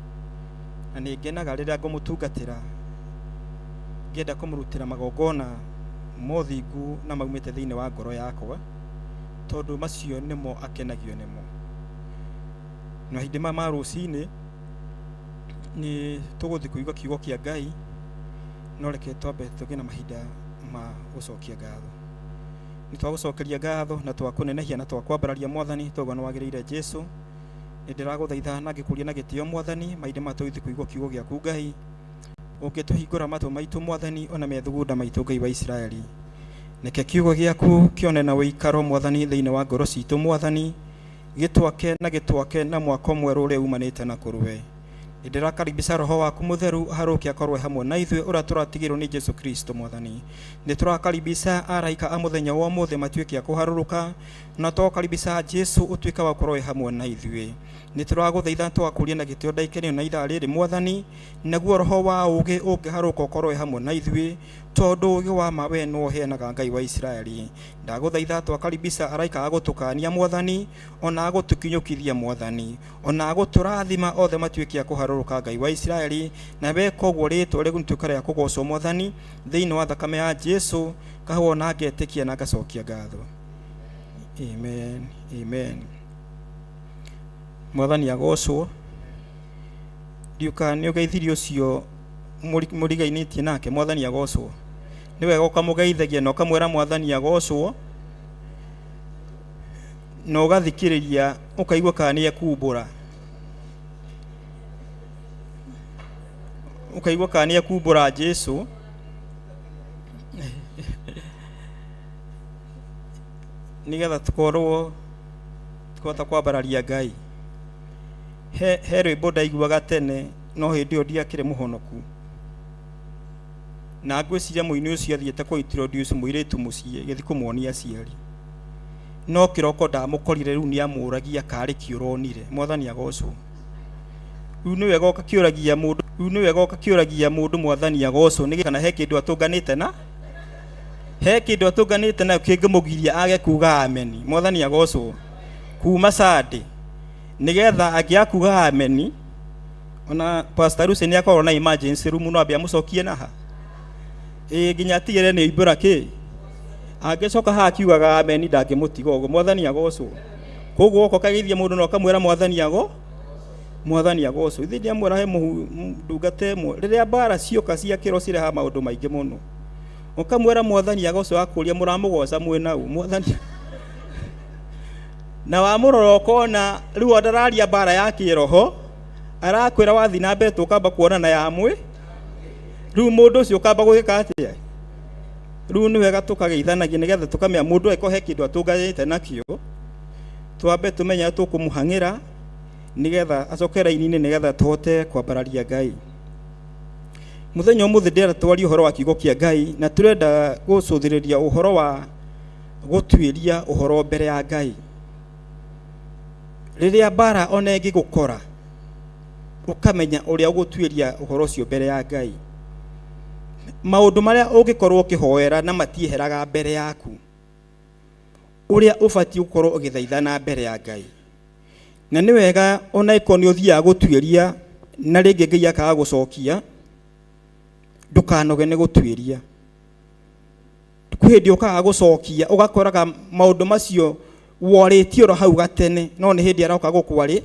Na nĩ ngenaga rĩrĩa ngũmũtungatĩra. Ngĩenda kũmũrutĩra magongona mothingu na maumĩte thĩinĩ wa ngoro yakwa. Tondũ macio nĩmo akenagio nĩmo. Na hĩndĩ ma rũcinĩ ni tũgũthiĩ kũigua kiugo kĩa Ngai. No reke twambe tũgĩe na mahinda ma gũcokia ngatho. Nĩ twagũcokeria ngatho na twakũnenehia na twakwambararia Mwathani tondũ nĩ wagĩrĩire Jesu. Nĩ ndĩragũthaitha na ngĩkũria na gĩtĩo Mwathani mahinda ma tũgĩthiĩ kũigua kiugo gĩaku Ngai. Ũngĩtũhingũra matũ maitũ Mwathani ona methugunda maitũ Ngai wa Isiraeli. Neke kiugo gĩaku kĩone na wĩikaro Mwathani thĩinĩ wa ngoro citũ Mwathani. Gĩtwake na mwako mwerũ ũrĩa umanĩte na kũrũwe. Ndĩrakaribisha roho waku mutheru haroke akorwe hamwe na ithuĩ ũrĩa tũratigĩrwo nĩ Jesu Kristo Mwathani. Nĩ tũrakaribisha araika a mũthenya wa ũmũthĩ matuĩke a kũharũrũka na tũkaribisha Jesu ũtuĩke wa gũkorwo hamwe na ithuĩ. Nĩ tũragũthaitha twakũria na gĩtĩo ndaikenio na ithaa rĩrĩ Mwathani, naguo roho wa ũũgĩ ũngĩharũka ũkorwo hamwe na ithuĩ tondu ugi wa mawe no heanaga Ngai wa Israeli. Ndaguthaitha twakaribisha araika agutukania Mwathani, ona agutukinyukithia Mwathani, ona aguturathima othe matuike a kuharuruka Ngai wa Israeli, na beka uguo ritwa riu nituika ria kugocwo Mwathani thiini wa thakame ya Jesu, kahwo na ngetikia na ngacokia ngatho. Amen, amen. Mwathani agocwo. Ndiuka ni ugeithirio cio murigainitie nake. Mwathani agocwo. Ni wega ukamugeithagia na ukamwira Mwathani agocwo, na ugathikiriria ukaigua kana ni ekumbura, ukaigua kana ni ekumbura Jesu. Nigetha tukorwo tukota kwambararia Ngai. He rwimbo ndaiguaga tene no hindi yo ndiakire muhonoku, na ngwiciria muini ucio athiete ku introduce muiritu mucie githi kumuonia aciari, no kiroko ndamukorire riu ni amuragia kari kiuronire. Mwathani agocwo. Riu ni wega ukakiuragia mundu, riu ni wega ukakiuragia mundu Mwathani agocwo ni kana he kindu atunganite na he kindu atunganite na kingimugiria age kuga ameni. Mwathani agocwo. Kuma Sunday nigetha agiakuga ameni, ona Pastor Lucy ni akorwo na emergency room no abia mucokie naha nginya tigere ni ibura ki agicoka ha akiugaga ameni ndangimutiga ugo. Mwathani agocwo. Koguo ko kagithia mundu no kamwira Mwathani ago, Mwathani agocwo. Ithi ndia mwira he ndungate mwe riria bara cioka cia kiro cireha maundu maingi muno, ukamwira Mwathani agocwo akuria muramugoca mwina u Mwathani na wa muroro kona riu ndararia bara ya kiroho, arakwira wathi na mbere tukamba kuona na ya mwe riu mundu ucio ukamba gwika atia. Riu ni wega tukageithanagia nigetha tukamenya mundu eko he kindu atunganite nakio, twambe tumenya tukumuhangira nigetha acokera inini nigetha tuhote kwambararia Ngai. Muthenya umuthi ndira twari uhoro wa kiugo kia Ngai, na turenda gucuthiriria uhoro wa gutwiria uhoro mbere ya Ngai. Riria bara ona ingigukora ukamenya uria ugutwiria uhoro cio mbere ya Ngai, maundu maria ungikorwo ukihoera na matieheraga mbere yaku, uria ubati ukorwo ugithaithana mbere ya Ngai. Na ni wega ona ikoni uthia gutwiria na ringi Ngai akaga gucokia, ndukanoge ni gutwiria. Kwindi ukaga gucokia ugakoraga maundu macio woritio ro hau gatene, no ni hindi aroka gukwari,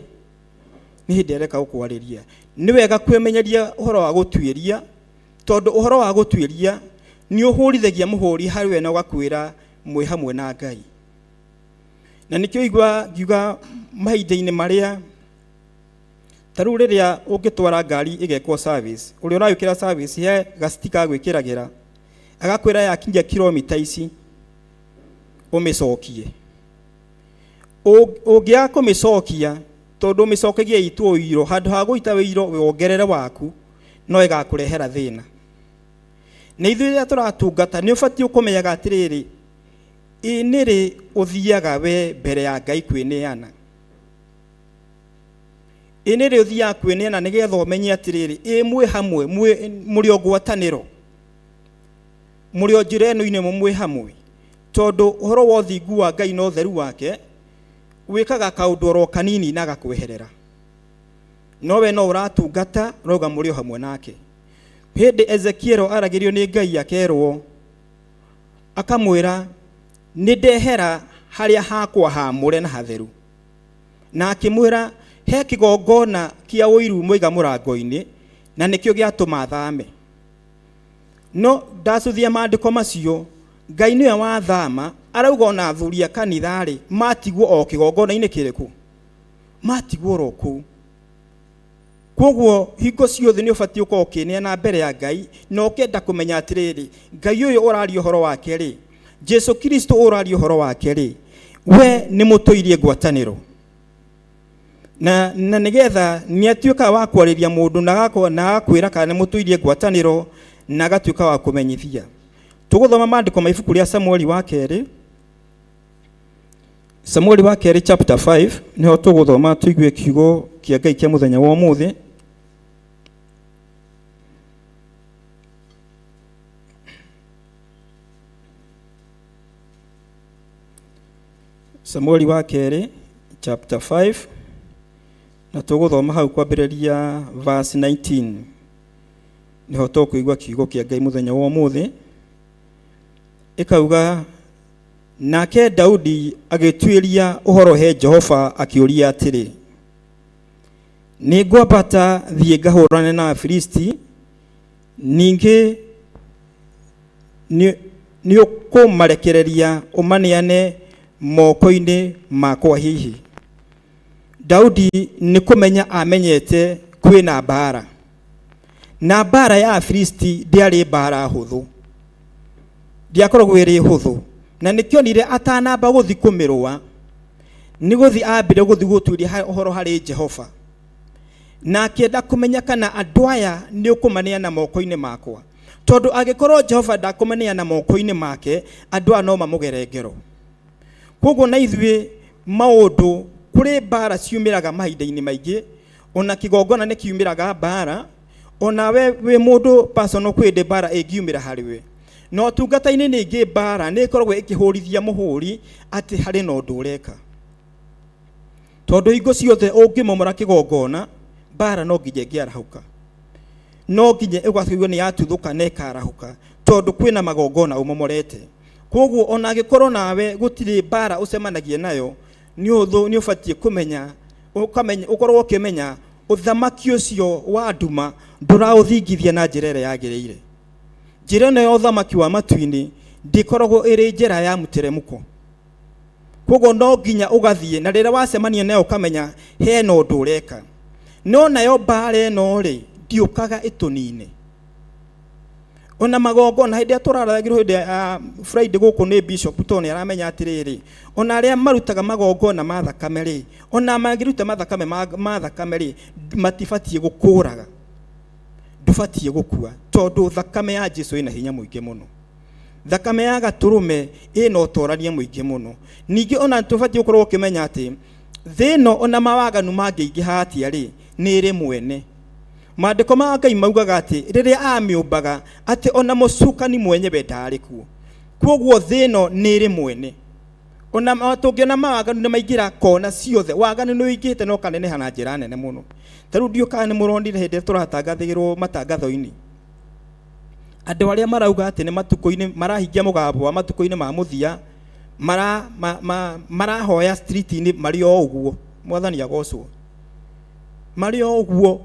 ni hindi areka gukwariria. Ni wega kwimenyeria uhoro wa gutwiria, tondu uhoro wa gutwiria ni uhurithagia muhuri hari we na ugakwira mwe hamwe na Ngai. Na nikio igwa ngiuga mahinda-ini maria taru riria ungitwara ngari igekwo service, uri urayukira service he gastika gwikiragira agakwira yakinya kilomita ici umicokie, ugia kumicokia tondu micokegie itu uiro handu ha guita wiro wongerere waku no igakurehera thina. Na ithuĩ rĩrĩa tũratungata nĩ ũbatiĩ ũkũmenyaga atĩrĩrĩ, nĩrĩ ũthiaga we mbere ya Ngai kwĩneana, nĩrĩ ũthiaga kwĩneana nĩgetha ũmenye atĩrĩrĩ mwĩ hamwe, mũrĩ o ngwatanĩro, mũrĩ o njĩra ĩno-inĩ mwĩ hamwe, tondu ũhoro wa ũthingu wa Ngai na ũtheru wake wĩkaga kaũndũ oro kanini na gakweherera, no we no ũratungata roga mũrĩ o hamwe nake. Hindi Ezekiel aragirio ni Ngai akerwo akamwira ni ndehera haria hakwa haamure na hatheru, na akimwira he kigongona kia uiru muiga murango-ini na nikio giatuma thame. No ndacuthia maandiko macio Ngai niwe wa thama, arauga ona athuri a kanithari matigwo o kigongona-ini kiriku, matigwo ro kuu. Koguo hingo ciothe ni ubati uko ukineana mbere ya Ngai na ukenda kumenya atiriri Ngai uyu urari uhoro wake ri, Jesu Kristo urari uhoro wake ri, we ni mutuirie ngwataniro. Na nigetha ni atuika wa kwariria mundu na akwira kana ni mutuirie ngwataniro na agatuika wa kumenyithia. Tuguthoma maandiko ma ibuku ria Samueli wa keri, Samueli wa keri chapter 5 niho tuguthoma tuigue kiugo kia Ngai kia muthenya wa umuthi. Samueli wa kerĩ chapter 5 na tũgũthoma hau kwambĩrĩria verse 19 niho tũkũigua kiugo kĩa Ngai mũthenya wa ũmũthĩ. Ikauga, nake Daudi agĩtuĩria ũhoro he Jehova akĩũria atĩrĩ, nĩngwambata thiĩ ngahũrane na Afilisti, ningĩ nĩ ũkũmarekereria ũmaneane moko-inĩ makwa hihi? Daudi nĩ kũmenya amenyete kwĩna mbara, na mbara ya Afilisti ndĩarĩ mbara hũthũ, ndiakoragwo ĩrĩ hũthũ, na nĩkĩonire atanamba gũthi kũmĩrũa nĩ gũthi ambire gũthi gũtuĩria ũhoro harĩ Jehova, na akĩenda kũmenya kana andũ aya nĩ ũkũmaneana moko-inĩ makwa, tondũ angĩkorwo Jehova ndakũmaneana moko-inĩ make, andũ aya no mamũgere ngero. Koguo na ithuĩ maũndũ kũrĩ mbara ciumĩraga mahinda-inĩ maingĩ, ona kĩgongona nĩ kiumĩraga mbara, ona we wĩ mũndũ personal kwĩndĩ mbara ĩngiumĩra harĩ we. No tungata-inĩ ningĩ mbara nĩ ĩkoragwo ĩkĩhũrithia mũhũri atĩ harĩ na ũndũ ũreka, tondũ hingo ciothe ũngĩmomora kĩgongona, mbara no nginya ĩngĩarahũka, no nginya ĩgatuĩrwo nĩ yatuthũka na ĩkarahũka, tondũ kwĩna magongona ũmomorete. Koguo ona angĩkorwo nawe gũtirĩ mbara ũcemanagia nayo, nĩ ũbatiĩ kũmenya, ũkorwo ũkĩmenya ũthamaki ũcio wa nduma ndũraũthingithia na njĩra ĩrĩa yagĩrĩire. Njĩra ĩno ya ũthamaki wa matu-inĩ ndĩkoragwo ĩrĩ njĩra ya mũteremũko. Koguo no nginya ũgathiĩ, na rĩrĩa wacemania nayo ũkamenya hena ũndũ ũreka. No nayo mbara ĩno rĩ, ndiũkaga ĩtũnine. Ona magongona hĩndĩ ĩrĩa tũraragĩrwo hĩndĩ ya Friday gũkũ nĩ Bishop Tony aramenya atĩrĩrĩ, ona arĩa marutaga magongona ma thakame rĩ, ona mangĩruta mathakame ma thakame rĩ, matibatiĩ gũkũraga, ndũbatiĩ gũkua, tondũ thakame ya Jesũ ĩna hinya mũingĩ mũno. Thakame ya gatũrũme ĩna ũtorania mũingĩ mũno. Ningĩ ona tũbatiĩ gũkorwo ũkĩmenya atĩ thĩno ona mawaganu mangĩingĩha atĩa rĩ, nĩ ĩrĩ mwene. Maandĩko ma Ngai maugaga atĩ rĩrĩa amĩũmbaga atĩ ona mũcukani mwenyewe ndarĩ kuo. Koguo thĩno nĩ ĩrĩ mwene. Ona tũngĩona mawaganu nĩ maingĩra kona ciothe, waganu nĩ ũingĩhĩte no kaneneha na njĩra nene mũno. Ta rĩu ndiũkaga nĩ mũronire hĩndĩ ĩrĩa tũratangathĩrwo matangatho-inĩ, andũ arĩa marauga atĩ nĩ matukũ-inĩ marahingia mũgambo wa matukũ-inĩ ma mũthia, marahoya street-inĩ marĩ o ũguo, Mwathani agocwo, marĩ o ũguo,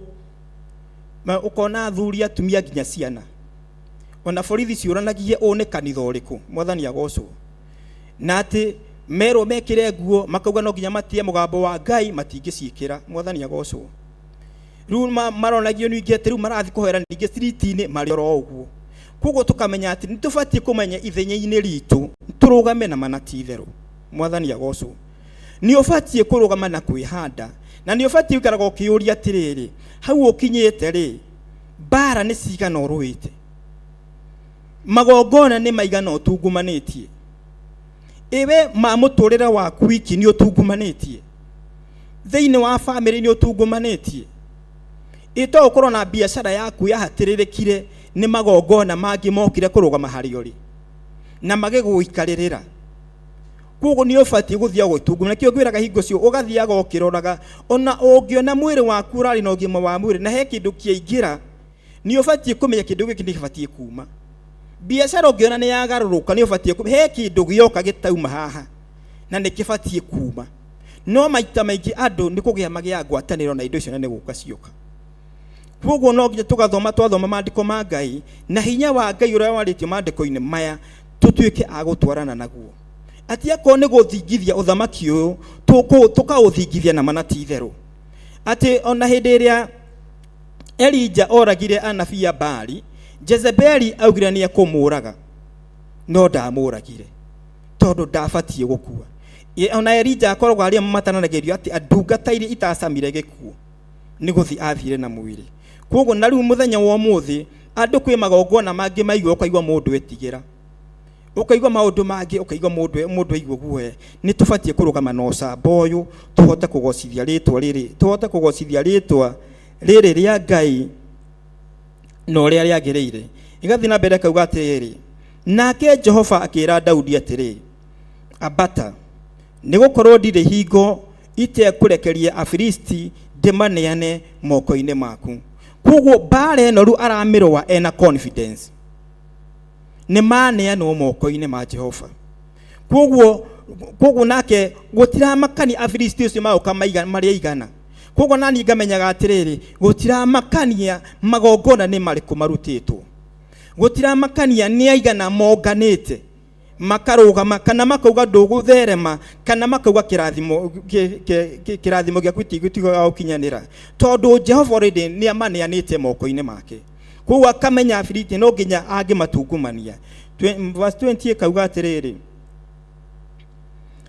ũkona athuri atumia nginya ciana, ona borithi ciũranagie ũũ nĩ kanitha ũrĩkũ, Mwathani agocwo, na atĩ merwo mekĩre nguo makauga no nginya matie mũgambo wa Ngai matingĩciĩkĩra, Mwathani agocwo. Rĩu maronagio ningĩ atĩ rĩu marathi kũhoera ningĩ street-inĩ marĩ o ũguo. Koguo tũkamenya atĩ nĩ tũbatiĩ kũmenya ithenya-inĩ ritũ tũrũgame na manati itherũ, Mwathani agocwo. Nĩ ũbatiĩ kũrũgama na kwĩhanda, na nĩ ũbatiĩ gũikaraga ũkĩũria atĩrĩrĩ, hau ũkinyĩte rĩ, mbara nĩ cigana ũrũĩte, magongona nĩ maigana ũtungumanĩtie, ĩwe ma mũtũrĩre waku wiki nĩ ũtungumanĩtie, thĩinĩ wa bamĩrĩ nĩ ũtungumanĩtie, ĩto ũkorwo na biacara yaku yahatĩrĩrĩkire nĩ magongona mangĩ mokire kũrũgama harĩ ũrĩ na magĩgũikarĩrĩra. Koguo nĩ ũbatiĩ gũthiaga gwĩtungumana, na kĩo ngwĩraga hingo cio ũgathiaga ũkĩroraga, ona ũngĩona mwĩrĩ waku ũrarĩ na ũgima wa mwĩrĩ na he kĩndũ kĩaingĩra, nĩ ũbatiĩ kũmenya kĩndũ gĩkĩ nĩ gĩbatiĩ kuma. Biacara ũngĩona nĩ yagarũrũka, nĩ ũbatiĩ kũmenya he kĩndũ gĩoka gĩtauma haha na nĩ kĩbatiĩ kuma. No maita maingĩ andũ nĩ kũgĩa magĩa ngwatanĩro na indo icio na nĩ gũka cioka. Koguo no nginya twathoma maandĩko ma Ngai na hinya wa Ngai ũrĩa warĩtio maandĩko-inĩ maya tũtuĩke a gũtwarana naguo. Atĩ akorwo nĩ gũthingithia ũthamaki ũyũ, tũkaũthingithia na manati itherũ. Atĩ ona hĩndĩ ĩrĩa Elija oragire anabii a Baali, Jezebeli augire nĩ ekũmũraga, no ndamũragire tondũ ndabatiĩ gũkua. Ona Elija akoragwo arĩa matananagĩrio atĩ ndungata iria itacamire gĩkuũ nĩ gũthi athire na mwĩrĩ. Koguo na rĩu mũthenya wa ũmũthĩ andũ kwĩ magongona mangĩ maigua ũkaigua mũndũ etigĩra, ũkaigua maũndũ mangĩ ũkaigua mũndũ aigua guoya. Nĩ tũbatiĩ kũrũgama na ũcamba ũyũ tũhote kũgocithia rĩtwa rĩrĩ rĩa Ngai na ũrĩa rĩagĩrĩire. Igathiĩ na mbere kauga atĩrĩrĩ, nake Jehova akĩra Daudi atĩrĩ, ambata nigukorwo ndirĩ hingo itekũrekeria Afilisti ndĩmaneane moko-inĩ maku. Koguo mbara ĩno rĩu aramĩrũa ena confidence, nĩ maneanwo moko-inĩ ma Jehova. Koguo nake gũtiramakania Afilisti ũcio maũka marĩa igana. Koguo nani ngamenyaga atĩrĩrĩ, gũtiramakania magongona nĩ marĩkũ marutĩtwo, gũtiramakania nĩ aigana monganĩte makarũgama kana makauga ndũgũtherema kana makauga kĩrathimo gĩaku tigũtiga gũkinyanĩra, tondũ Jehova already nĩ amaneanĩte moko-inĩ make. Koguo akamenya Afilisti no nginya angĩmatungumania. Verse 20 kauga atĩrĩrĩ,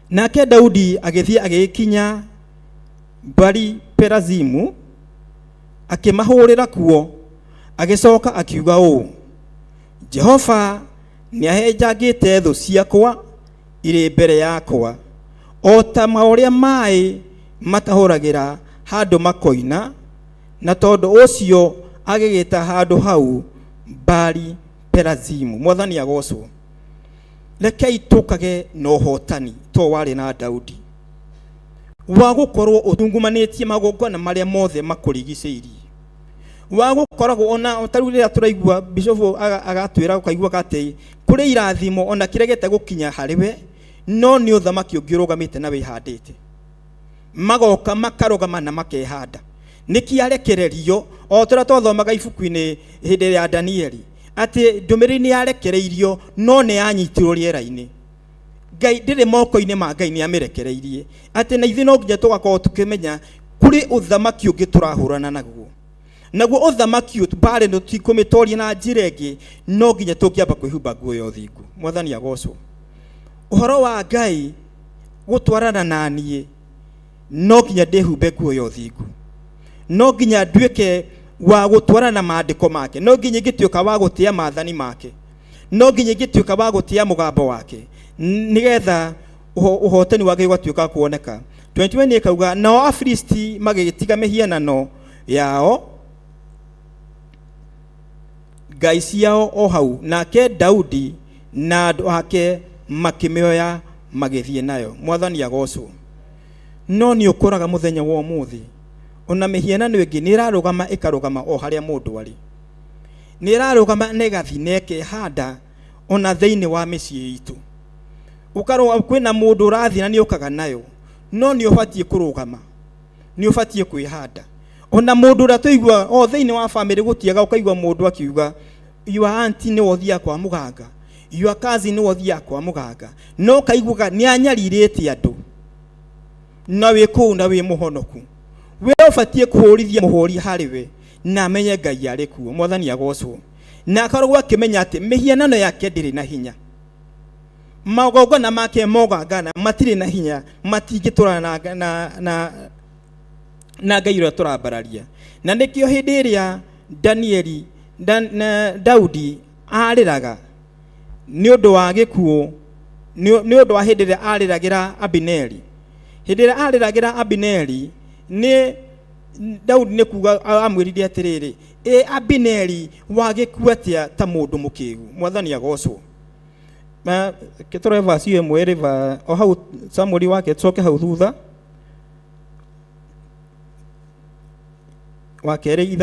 nake Daudi agĩthiĩ agĩkinya Bari Perazimu akĩmahũrĩra kuo, agĩcoka akiuga ũũ, Jehova nĩ ahenjangĩte thũ ciakwa irĩ mbere yakwa, o ta ũrĩa maĩ matahũragĩra handũ makoina, na tondũ ũcio agĩgĩta handũ hau Bari Perazimu. Mwathani agocwo. Rekei tũkage na ũhotani to warĩ na Daudi wa gũkorwo ũtungumanĩtie magongona marĩa mothe makũrigicĩirie, wa gũkoragwo ona tarĩu rĩrĩa tũraigua Bishop agatwĩra ũkaigua atĩ kũrĩ irathimo ona kĩregete gũkinya harĩwe, no nĩ ũthamaki ũngĩ ũrũgamĩte na wĩhandĩte, magoka makarũgama na makehanda. Nĩkĩ arekererio o tũrĩa twathomaga ibuku-inĩ hĩndĩ ya Danieli atĩ ndũmĩrĩri nĩ yarekereirio no nĩ yanyitirwo rĩera-inĩ. Ngai ndĩrĩ moko-inĩ ma Ngai nĩ amĩrekereirie, atĩ na ithuĩ no nginya tũgakorwo tũkĩmenya kũrĩ ũthamaki ũngĩ tũrahũrana naguo. Naguo ũthamaki ũyũ mbara ĩno tikũmĩtoria na njĩra ĩngĩ, no nginya tũngĩamba kwĩhumba nguo ya ũthingu. Mwathani agocwo. Ũhoro wa Ngai gũtwarana na niĩ, no nginya ndĩhumbe nguo ya ũthingu, no nginya nduĩke wa gũtwarana maandĩko make, no nginya ngĩtuĩka wa gũtĩa maathani make, no nginya ngĩtuĩka wa gũtĩa mũgambo wake, nigetha ũhotani wake ũgatuĩka kuoneka. 21 kauga, nao Afilisti magĩtiga mĩhianano yao ngai ciao o hau, nake Daudi na andũ ake makĩmĩoya magĩthiĩ nayo. Mwathani agocwo. No nĩ ũkoraga mũthenya wa ũmũthĩ ona mĩhianano ĩngĩ nĩ ĩrarũgama ĩkarũgama o harĩa mũndũ arĩ, nĩ ĩrarũgama na ĩgathiĩ na ĩkehanda ona thĩinĩ wa mĩciĩ itũ. Ũkarũga kwĩna mũndũ ũrathiĩ na nĩ ũkaga nayo, no nĩ ũbatiĩ kũrũgama, nĩ ũbatiĩ kwĩhanda. Ona mũndũ ũrĩa tũigua o thĩinĩ wa family gũtiaga, ũkaigua mũndũ akiuga your auntie nĩ wothiya kwa mũganga, your cousin nĩ wothiya kwa mũganga, no kaiguga nĩ anyarirĩte andũ na wĩ kũu na wĩ mũhonoku. We ũbatiĩ kũhũrithia mũhũri harĩ we na amenye Ngai arĩ kuo. Mwathani agocwo. Na akoragwo akĩmenya atĩ mĩhianano yake ndĩrĩ na hinya, magongona make mogangana matirĩ na hinya, matingĩtũrana na Ngai ũrĩa tũrambararia. Na nĩkĩo hĩndĩ ĩrĩa Danieli Daudi arĩraga nĩ ũndũ wa gĩkuũ, nĩ ũndũ wa hĩndĩ ĩrĩa arĩragĩra Abineri, hĩndĩ ĩrĩa arĩragĩra Abineri, nĩ Daudi nĩ kuga amwĩrire atĩrĩrĩ, Abineri wagĩkua atĩa ta mũndũ mũkĩgu. Mwathani agocwo. Kĩtũre verse ĩyo ĩmwe o hau Samueli wake tũcoke hau thutha wa kerĩ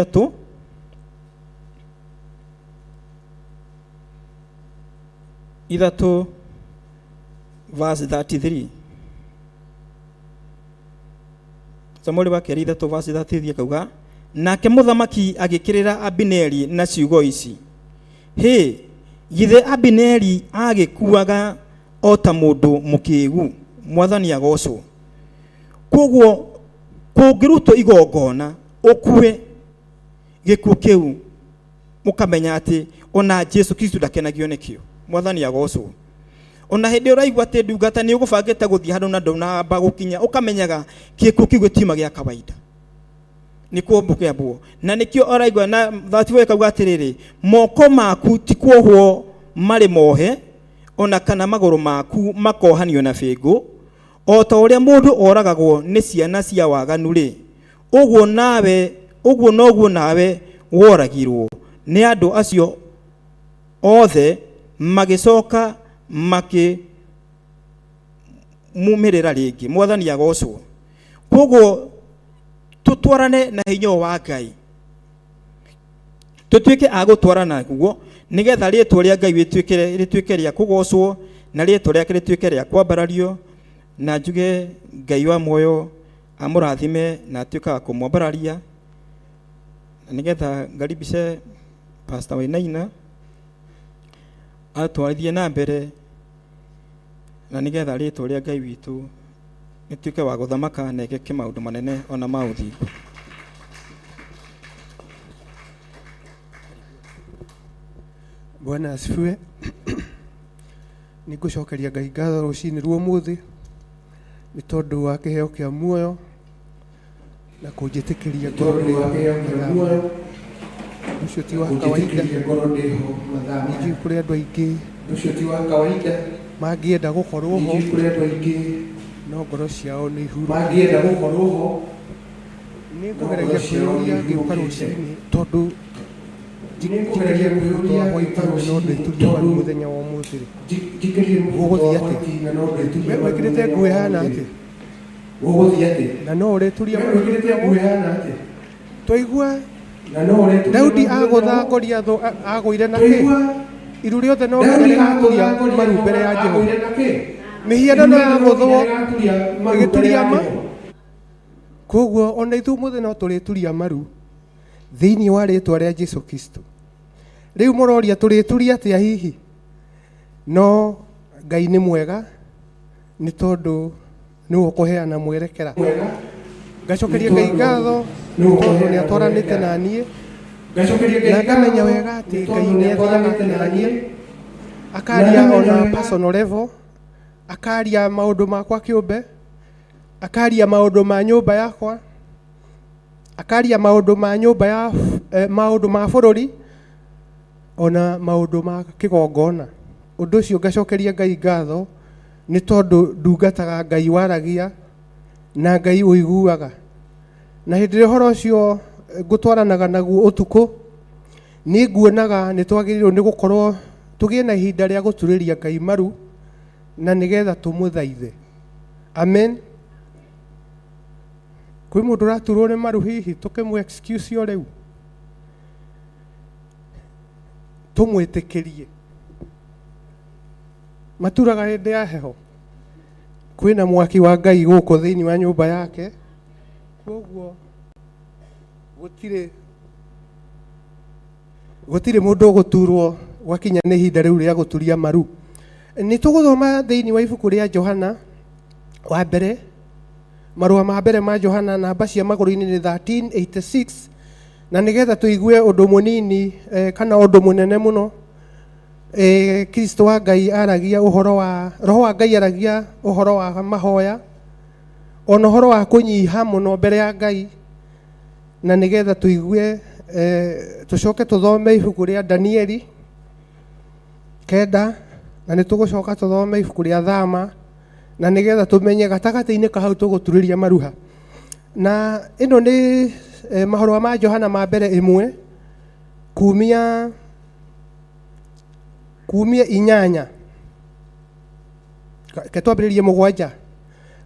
3 verse 33. Samueli wa kerĩ 3 verse 33 kauga, nake mũthamaki agĩkĩrĩra Abineri na ciugo ici, hĩ githĩ Abineri agĩkuaga o ta mũndũ mũkĩgu. Mwathani agocwo. Koguo kũngĩrutwo igongona ũkue gĩkuũ kĩu, mũkamenya atĩ ona Jesu Kristo ndakenagio nĩkĩo. Mwathani agocwo. Ona hĩndĩ ũraigua atĩ ndungata nĩ ũgũbangĩte gũthiĩ handũ na ndũnamba gũkinya, ũkamenyaga gĩkuũ kĩu gĩtiuma gĩa kawaida, nĩ kũmbũkĩambwo. Na nĩkĩo ũraigua na 34 kauga atĩrĩrĩ, moko maku ti kuohwo marĩ mohe, ona kana magũrũ maku makohanio na bĩngũ, o ta ũrĩa mũndũ oragagwo nĩ ciana cia waganu rĩ, ũguo noguo nawe woragirwo nĩ andũ acio othe, magĩcoka mumirira ringi. Mwathani agocwo. Koguo tutwarane na hinya wa Ngai, tutuike agutwarana guo nigetha ritwa ria Ngai rituike ria kugocwo na ritwa riake rituike ria kwambarario, na njuge Ngai wa moyo amurathime na atuika kumwambararia, nigetha ngaribishe Pastor Wainaina atwarithie na mbere, na nigetha ritwa ria Ngai witu nituike wa guthamaka na ikeke maundu manene ona mauthingu. Bwana asifiwe. Nigucokeria Ngai ngatho rucini rwa umuthi ni tondu wa kiheo kia muoyo na kunjitikiria ngoro muoyo ucio ti wa kawaida. Niji kuri andu aingi ucio ti wa kawaida mangienda gukorwo ho, kuri andu aingi no ngoro ciao ni ihuru mangienda gukorwo ho. Ni ngugeragia kwiruria ngiuka rucini tondu njikiririe kururia hoitano no ndituria muthenya wa umuthi guguthii ati we wikirite nguo hana ati guguthii ati na no urituria wikirite nguo hana ati toigua na no urituria Daudi agutha Goliatho agwire na ki iru riothe no ngaturia maru mbere ya Jehova mihiano no yaguthwo igituria ma. Koguo ona ithu muthi no turituria maru thiini wa ritwa ria Jesu Kristo. Riu muroria turituria atia hihi? No Ngai ni mwega ni tondu ni ukuheana mwerekera. Ngacokeria Ngai ngatho tondu ni atwaranite na nie, na ngamenya wega ati Ngai ni atwaranite na nie, akaria ona personal level, akaria maundu makwa kiumbe, akaria maundu ma nyumba yakwa, akaria maundu ma nyumba ya maundu ma bururi, ona maundu ma kigongona. Undu ucio ngacokeria Ngai ngatho ni tondu ndungataga Ngai waragia na Ngai uiguaga, na hindi ria horo ucio ngutwaranaga naguo utuku ni nguonaga ni twagirirwo ni gukorwo tugie na ihinda ria guturiria Ngai maru na nigetha tumuthaithe. Amen. Kwi mundu raturwo ni maru hihi tukimu excuse yo riu tumwitikirie maturaga hindi ya heho. Kwina mwaki wa Ngai guku thiini wa nyumba yake, koguo gutire mundu guturwo gwakinya ni ihinda riu ria guturia maru. Ni tuguthoma thiini wa ibuku ria Johana wa mbere, marua ma mbere ma Johana namba cia maguru-ini ni 1386, na nigetha tuigue undu munini kana undu munene muno. Kristo wa Ngai aragia uhoro wa roho wa Ngai aragia uhoro wa mahoya, ona uhoro wa kunyiha muno mbere ya Ngai, na nigetha tuigue tucoke tuthome ibuku ria Danieli 9, na ni tugucoka tuthome ibuku ria Thama, na nigetha tumenye gatagati-ini ka hau tuguturiria maruha. Na ino ni mahoru ma Johana ma mbere 1 kumia 8 ketwambiririe 7.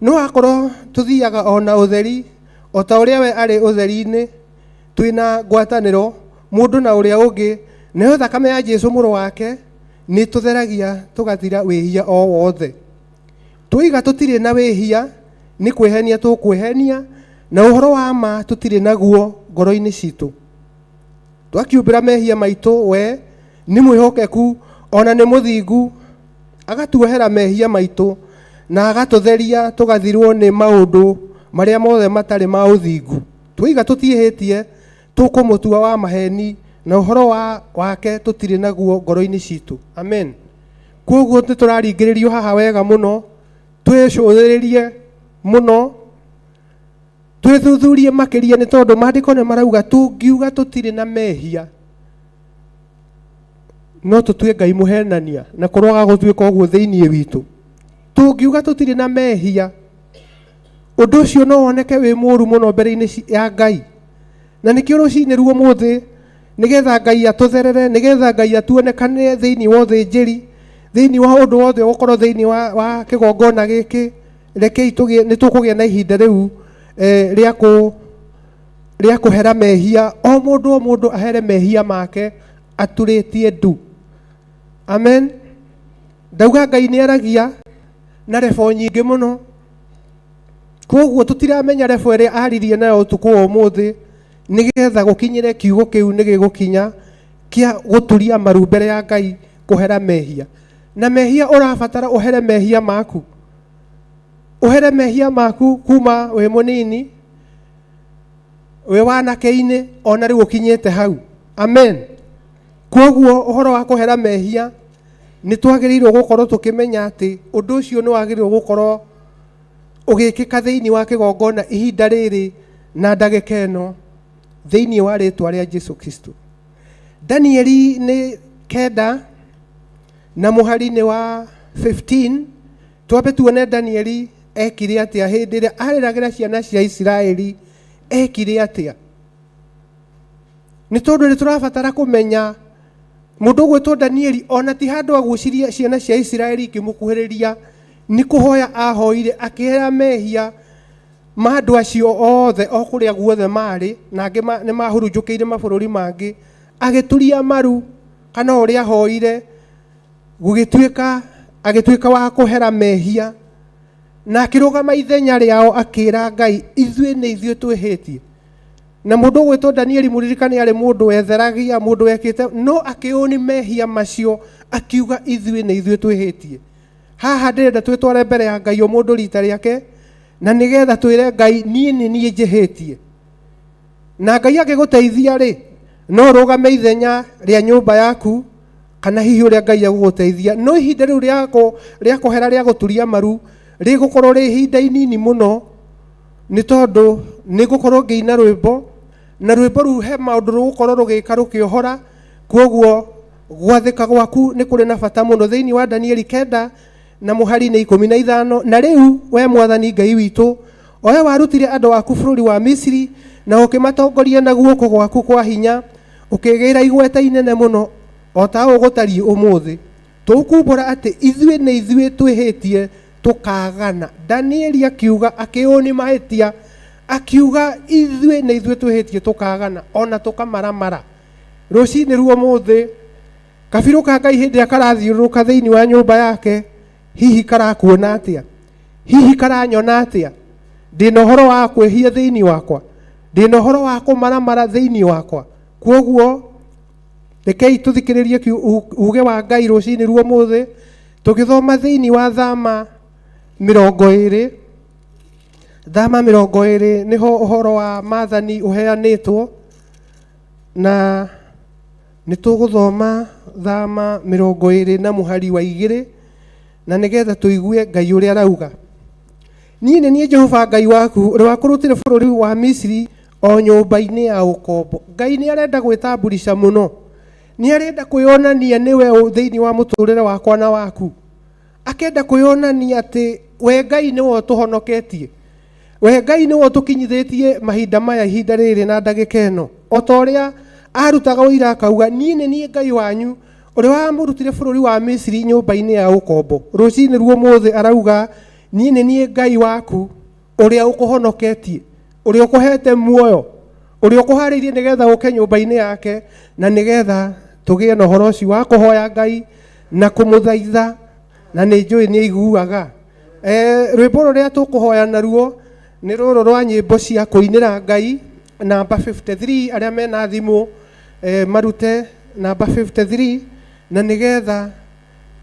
No akorwo tuthiaga ona utheri o ta uria we ari utheri-ini, twina ngwataniro mundu na uria ungi, nayo thakame ya Jesu muru wake ni tutheragia tugathira wihia o wothe. Tuiga tutire na wihia ni kwihenia tukwihenia, na uhoro wa ma tutire naguo ngoro-ini citu. Twakiumbira mehia maitu we ni mwihokeku ona ni muthingu, agatuohera mehia maitu na agatutheria tugathirwo ni maundu maria mothe matari ma uthingu. Twiga tutihitie tukumutua wa maheni, na uhoro wake tutire naguo ngoro-ini citu. Amen. Koguo nituraringiririo haha wega muno, twicũthĩrĩrie muno, twithuthurie makiria, ni tondu maandiko ni marauga tungiuga tutire na mehia no tutue Ngai muhenania na kuroga gutuika uguo thiini witu. Tungiuga tutire na mehia, undu ucio no woneke wi muru muno mbere-ini ya Ngai, na nikio rucini ruo muthi nigetha Ngai atutherere, nigetha Ngai atuonekane thiini wa uthinjiri, thiini wa undu wothe ukorwo thiini wa kigongona giki, rekei nĩ tũkũgĩa na ihinda rĩu rĩa kũhera mehia, o mũndũ ahere mehia make aturĩtie ndu. Amen. Ndauga Ngai nĩ aragia na rebo nyingĩ mũno, koguo tũtiramenya rebo ĩrĩa aririe nayo ũtukũ wa ũmũthĩ nĩgetha gũkinyĩre kiugo kĩu nĩ gĩgũkinya kĩa gũturia maru mbere ya Ngai kũhera mehia. Na mehia ũrabatara ũhere mehia maku, ũhere mehia maku kuma wĩ mũnini, wĩ wanake-inĩ, ona rĩu ũkinyĩte hau. Amen. Koguo ũhoro wa kũhera mehia nĩ twagĩrĩirwo gũkorwo tũkĩmenya atĩ ũndũ ũcio nĩ wagĩrĩirwo gũkorwo ũgĩkĩka thĩinĩ wa kĩgongona ihinda rĩrĩ na ndagĩka ĩno thĩinĩ wa rĩtwa rĩa Jesu Kristo. Danieli nĩ 9 na mũhari-inĩ wa 15, twambe tuone Danieli ekire atĩa hĩndĩ ĩrĩa arĩragĩra ciana cia Isiraeli, ekire atĩa. Nĩ tondũ nĩ tũrabatara kũmenya mũndũ ũgwĩtwo Danieli ona ti handũ agucirie ciana cia Isiraeli ikĩmũkuhĩrĩria, nĩ kũhoya ahoire akĩhera mehia ma andũ acio othe o kũrĩa guothe marĩ, na angĩ nĩ mahurunjũkĩire mabũrũri mangĩ, agĩturia maru kana ũrĩa ahoire agĩtuĩka wa kũhera mehia, na akĩrũgama ithenya rĩao akĩra Ngai, ithuĩ nĩ ithuĩ twĩhĩtie. Na mũndũ ũgwĩtwo Danieli mũririkane arĩ mũndũ wetheragia, mũndũ wekĩte, no akĩũni mehia macio akiuga ithuĩ nĩ ithuĩ twĩhĩtie. Haha ndĩrenda twĩtware mbere ya Ngai o mũndũ rita rĩake, na nĩgetha twĩre Ngai niĩ njĩhĩtie. Na Ngai agĩgũteithia rĩ, no rũgame ithenya rĩa nyũmba yaku, kana hihi ũrĩa Ngai agũgũteithia. No ihinda rĩu rĩa kũhera rĩa gũturia maru rĩgũkorwo rĩ ihinda inini mũno, nĩ tondũ nĩ gũkorwo ngĩina rwĩmbo, na rwĩmbo rũu he maũndũ rũgũkorwo rũgĩka rũkĩohora, koguo gwathĩka gwaku nĩ kũrĩ na bata mũno. Thĩinĩ wa Danieli 9 na mũhari-inĩ 15, na rĩu we Mwathani Ngai witũ, owe warutire andũ aku bũrũri wa Misiri na ũkĩmatongoria na guoko gwaku kwa hinya, ũkĩgĩra igweta inene mũno o ta ũgũtariĩ ũmũthĩ. Tũkumbũra atĩ ithuĩ nĩ ithuĩ twĩhĩtie tukagana. Danieli akiuga, akĩũni mahĩtia, akiuga ithuĩ nĩ ithuĩ twĩhĩtie tukagana, ona tukamaramara. Rũcinĩ ruo mũthĩ kabirũ ka Ngai hĩndĩ ĩrĩa karathiũrũrũka thĩinĩ wa nyũmba yake, hihi karakuona atĩa? Hihi karanyona atĩa? Ndĩna ũhoro wa kwĩhia thĩinĩ wakwa? Ndĩna ũhoro wa kũmaramara thĩinĩ wakwa? Koguo rekei tũthikĩrĩrie uge wa Ngai rũcinĩ ruo mũthĩ, tũgĩthoma thĩinĩ wa Thama 20. Thama 20 nĩho ũhoro wa maathani ũheanĩtwo, na nĩ tũgũthoma Thama 20 na mũhari wa 2, na nĩgetha tũigue Ngai ũrĩa arauga. Niĩ nĩ niĩ Jehova Ngai waku, ũrĩa wakũrutire bũrũri wa Misiri o nyũmba-inĩ ya ũkombo. Ngai nĩ arenda gwĩtamburisha mũno, nĩ arenda kwĩonania nĩwe thĩinĩ wa mũtũrĩre wakwa na waku, akenda kwĩonania atĩ we Ngai nĩwe ũtũhonoketie, we Ngai nĩwe ũtũkinyithĩtie mahinda maya, ihinda rĩrĩ na ndagĩka ĩno. O ta ũrĩa arutaga ũira akauga, niĩ nĩ niĩ Ngai wanyu ũrĩa wamũrutire bũrũri wa Misiri nyũmba-inĩ ya ũkombo. Rũcinĩ ruo mũthĩ arauga, niĩ nĩ niĩ Ngai waku ũrĩa ũkũhonoketie, ũrĩa ũkũhete muoyo, ũrĩa ũkũharĩirie nĩgetha ũke nyũmba-inĩ yake, na nĩgetha tũgĩe na ũhoro ũcio wa kũhoya Ngai na kũmũthaitha, na nĩ njũĩ nĩ aiguaga. Rwĩmbo rũrĩa tũkũhoya naruo nĩ rũrũ rwa nyĩmbo cia kũinĩra Ngai, namba 53. Arĩa mena thimũ marute namba 53, na nĩgetha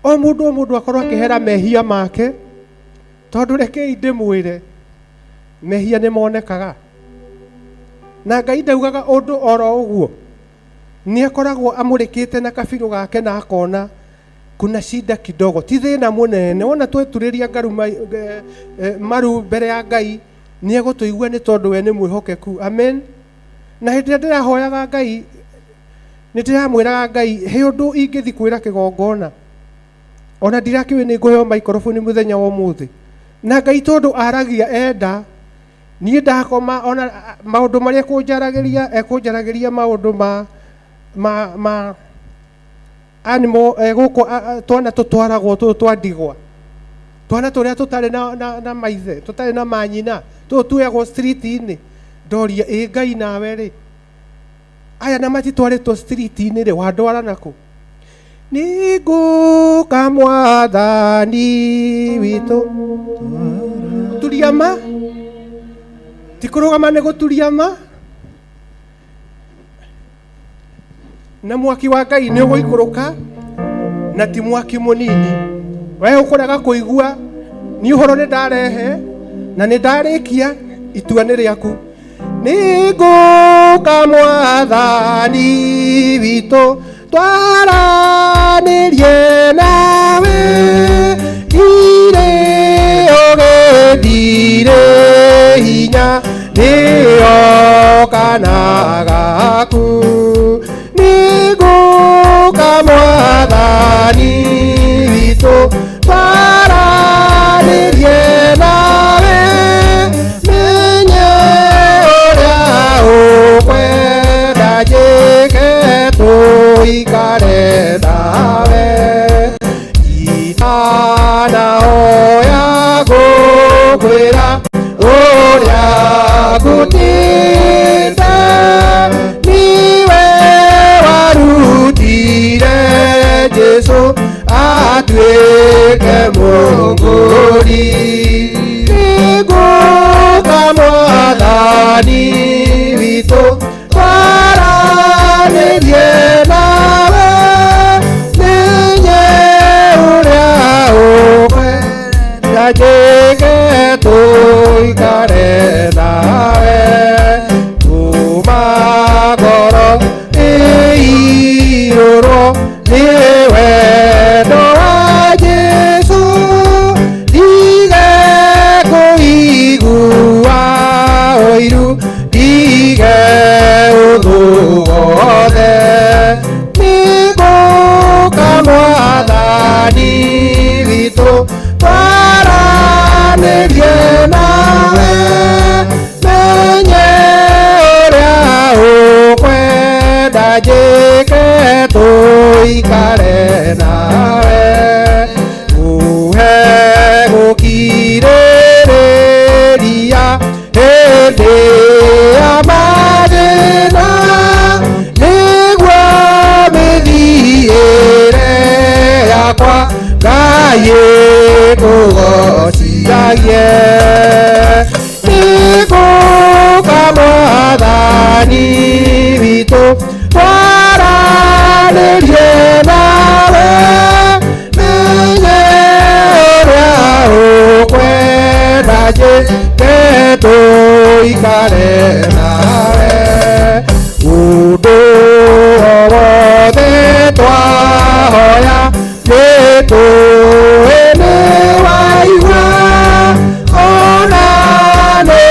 o mũndũ akorwo akĩhera mehia make, tondũ rekei ndĩmwĩre mehia nĩ monekaga, na Ngai ndaugaga ũndũ oro ũguo. Nĩ akoragwo amũrĩkĩte na kabirũ gake na akona kuna shida kidogo, ti thĩna mũnene. Wona tweturĩria maru mbere ya Ngai, nĩ egũtũigua nĩ tondũ we nĩ mwĩhokeku. Amen. Na hĩndĩ ĩrĩa ndĩrahoyaga Ngai, nĩ ndĩramwĩraga Ngai, he ũndũ ingĩthi kwĩra kĩgongona, ona ndirakĩũĩ nĩ ngũheo maikroboni mũthenya wa ũmũthĩ. Na Ngai tondũ aragia enda, niĩ ndakoma, ona maũndũ marĩa ekũnjaragĩria maũndũ ma animal gũkũ twana tũtwaragwo tũtũ twa ndigwa, twana turia tutari na maithe tutari na manyina tu tuyagwo street-ini ndoria Ngai nawe ri aya na matitwaritwo street-ini ri wandwara naku niguka mwathani witu turiama tikurugama ni guturiama na mwaki wa Ngai ni uguikuruka na ti mwaki munini we ukuraga kuigua ni uhoro ni ndarehe na ni ndarikia itua ni riaku niguka mwathani witu twaranirie nawe ire ogethire hinya nioka gaku niguka mwathani witu twaranirie nawe menye uria ukwenda njike tuikare nawe itana hoya gukwira uria ngutite niwe warutire Jesu atuike munguri niguka mwathani witu twaranirie nawe menye uria ukwenda njike tuikare nawe kuma ngoro ĩirũrwo nĩ wendo wa Jesu ndige kũigua ũiru ndige ũthũ wothe nĩngũka mwathani witũ twaranĩrie nawe menye ũrĩa ũkwenda njĩke tuikare nawe uhe gũkirĩrĩria hĩndĩ ya mathĩna nĩguo mĩthiĩre yakwa Ngai ĩtũgociagie nĩngũka mwathani witũ twaranĩrie nawe menye ũrĩa ũkwenda njĩke tuikare nawe ũndũ o wothe twahoya nĩtũĩ nĩ waigua ona nĩ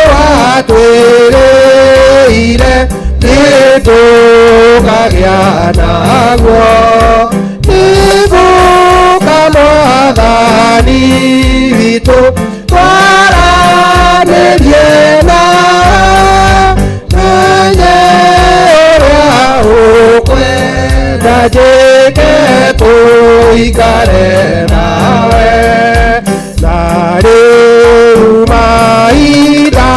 watwĩrĩire nĩtũkagĩa naguo nĩngũka mwathani witũ twaranĩrie nawe menye ũrĩa ũkwenda njĩke tuikare nawe na rĩu mahinda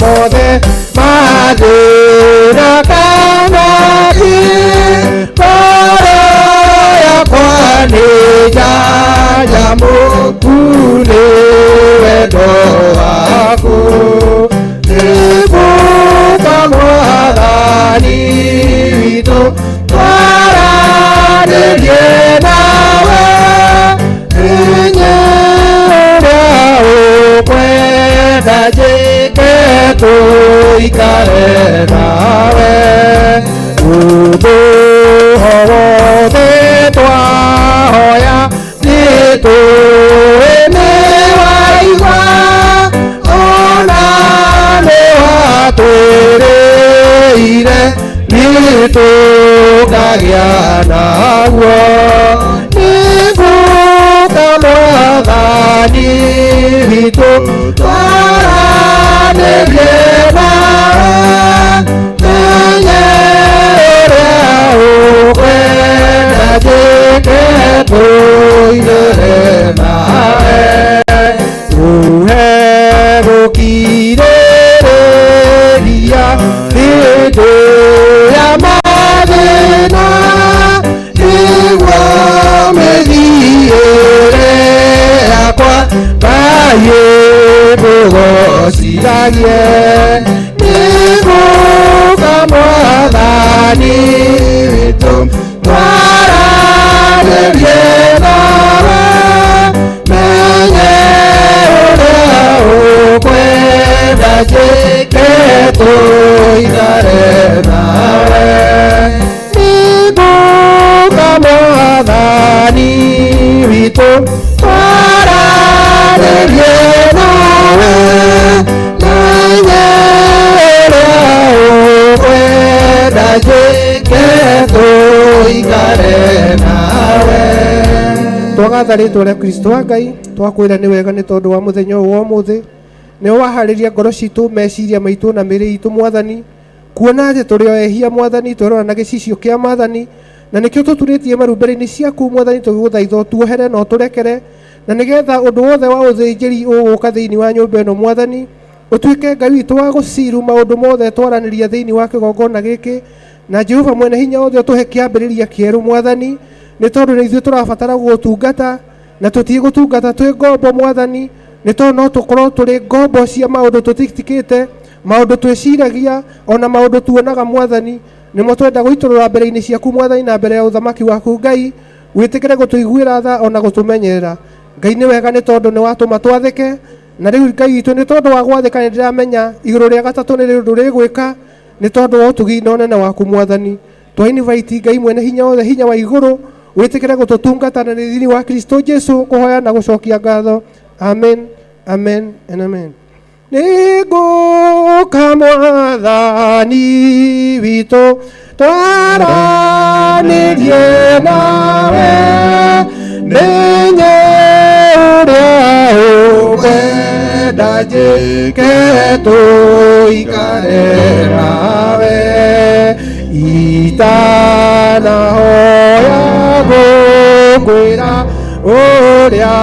mothe mathĩna kana ngoro yakwa nĩ njanjamũku nĩ wendo waku nĩngũka mwathani witũ twaranĩrie nawe menye ũrĩa ũkwenda njĩke tuikare nawe ũndũ o wothe twahoya nĩtũĩ nĩ waigua ona nĩ watwĩrĩire nĩtũkagĩa naguo nĩngũka mwathani witũ twaranĩrie nawe menye ũrĩa ũkwenda njĩke tuikare nawe hĩndĩ ya mathĩna nĩguo mĩthiĩre yakwa Ngai ndũgociragie nĩguo Mwathani witũ twaranĩrie nawe menye ũrĩa ũkwenda njĩke tũikare nawe nĩguo Mwathani witũ twaranĩrie nawe menye ũrĩa ũkwenda njĩke tũikare nawe. Twagatha rĩtwa rĩa Kristo wa Ngai twakwĩra nĩ wega nĩ tondũ wa mũthenya ũyũ wa ũmũthĩ nĩo waharĩria ngoro citũ meciria maitũ na mĩĩrĩ itũ Mwathani kuona atĩ tũrĩ o ehia Mwathani twerora na gĩcicio kĩa Mwathani na nĩkĩo tũturĩtie maru mbere-inĩ ciaku Mwathani tũgĩgũthaitha ũtuohere na ũtũrekere na nĩgetha ũndũ wothe wa ũthĩnjĩri ũgũka thĩinĩ wa nyũmba ĩno Mwathani ũtuĩke Ngai witũ wa gũciru maũndũ mothe twaranĩria thĩinĩ wa kĩgongona gĩkĩ na Jehova mwene hinya wothe ũtũhe kĩambĩrĩria kĩerũ Mwathani nĩ tondũ nĩ ithuĩ tũrabatara gũgũtungata na tũtiĩ gũtungata twĩ ngombo Mwathani nĩ tondũ no tũkorwo tũrĩ ngombo cia maũndũ tũtitikĩte maũndũ twĩciragia ona maũndũ tuonaga Mwathani nĩmo twenda gũitũrũra mbere-inĩ ciaku Mwathani na mbere ya ũthamaki waku Ngai wĩtĩkĩre gũtũiguĩra tha ona gũtũmenyerera Ngai nĩ wega nĩ tondũ nĩ watũma twathĩke na rĩu Ngai witũ nĩ tondũ wa gwathĩka nĩ ndĩramenya igũrũ rĩa gatatũ nĩ rĩũndũ rĩgwĩka nĩ tondũ wa ũtugi na ũnene waku Mwathani twa-invite Ngai mwene hinya wothe hinya wa igũrũ wĩtĩkĩre gũtũtungata na thĩinĩ wa Kristo Jesu kũhoya na gũcokia ngatho amen amen and amen. Nĩngũka Mwathani witũ twaranĩrie nawe menye ũrĩa ũkwenda njĩke tũikare nawe itanahoya gũkwĩra ũrĩa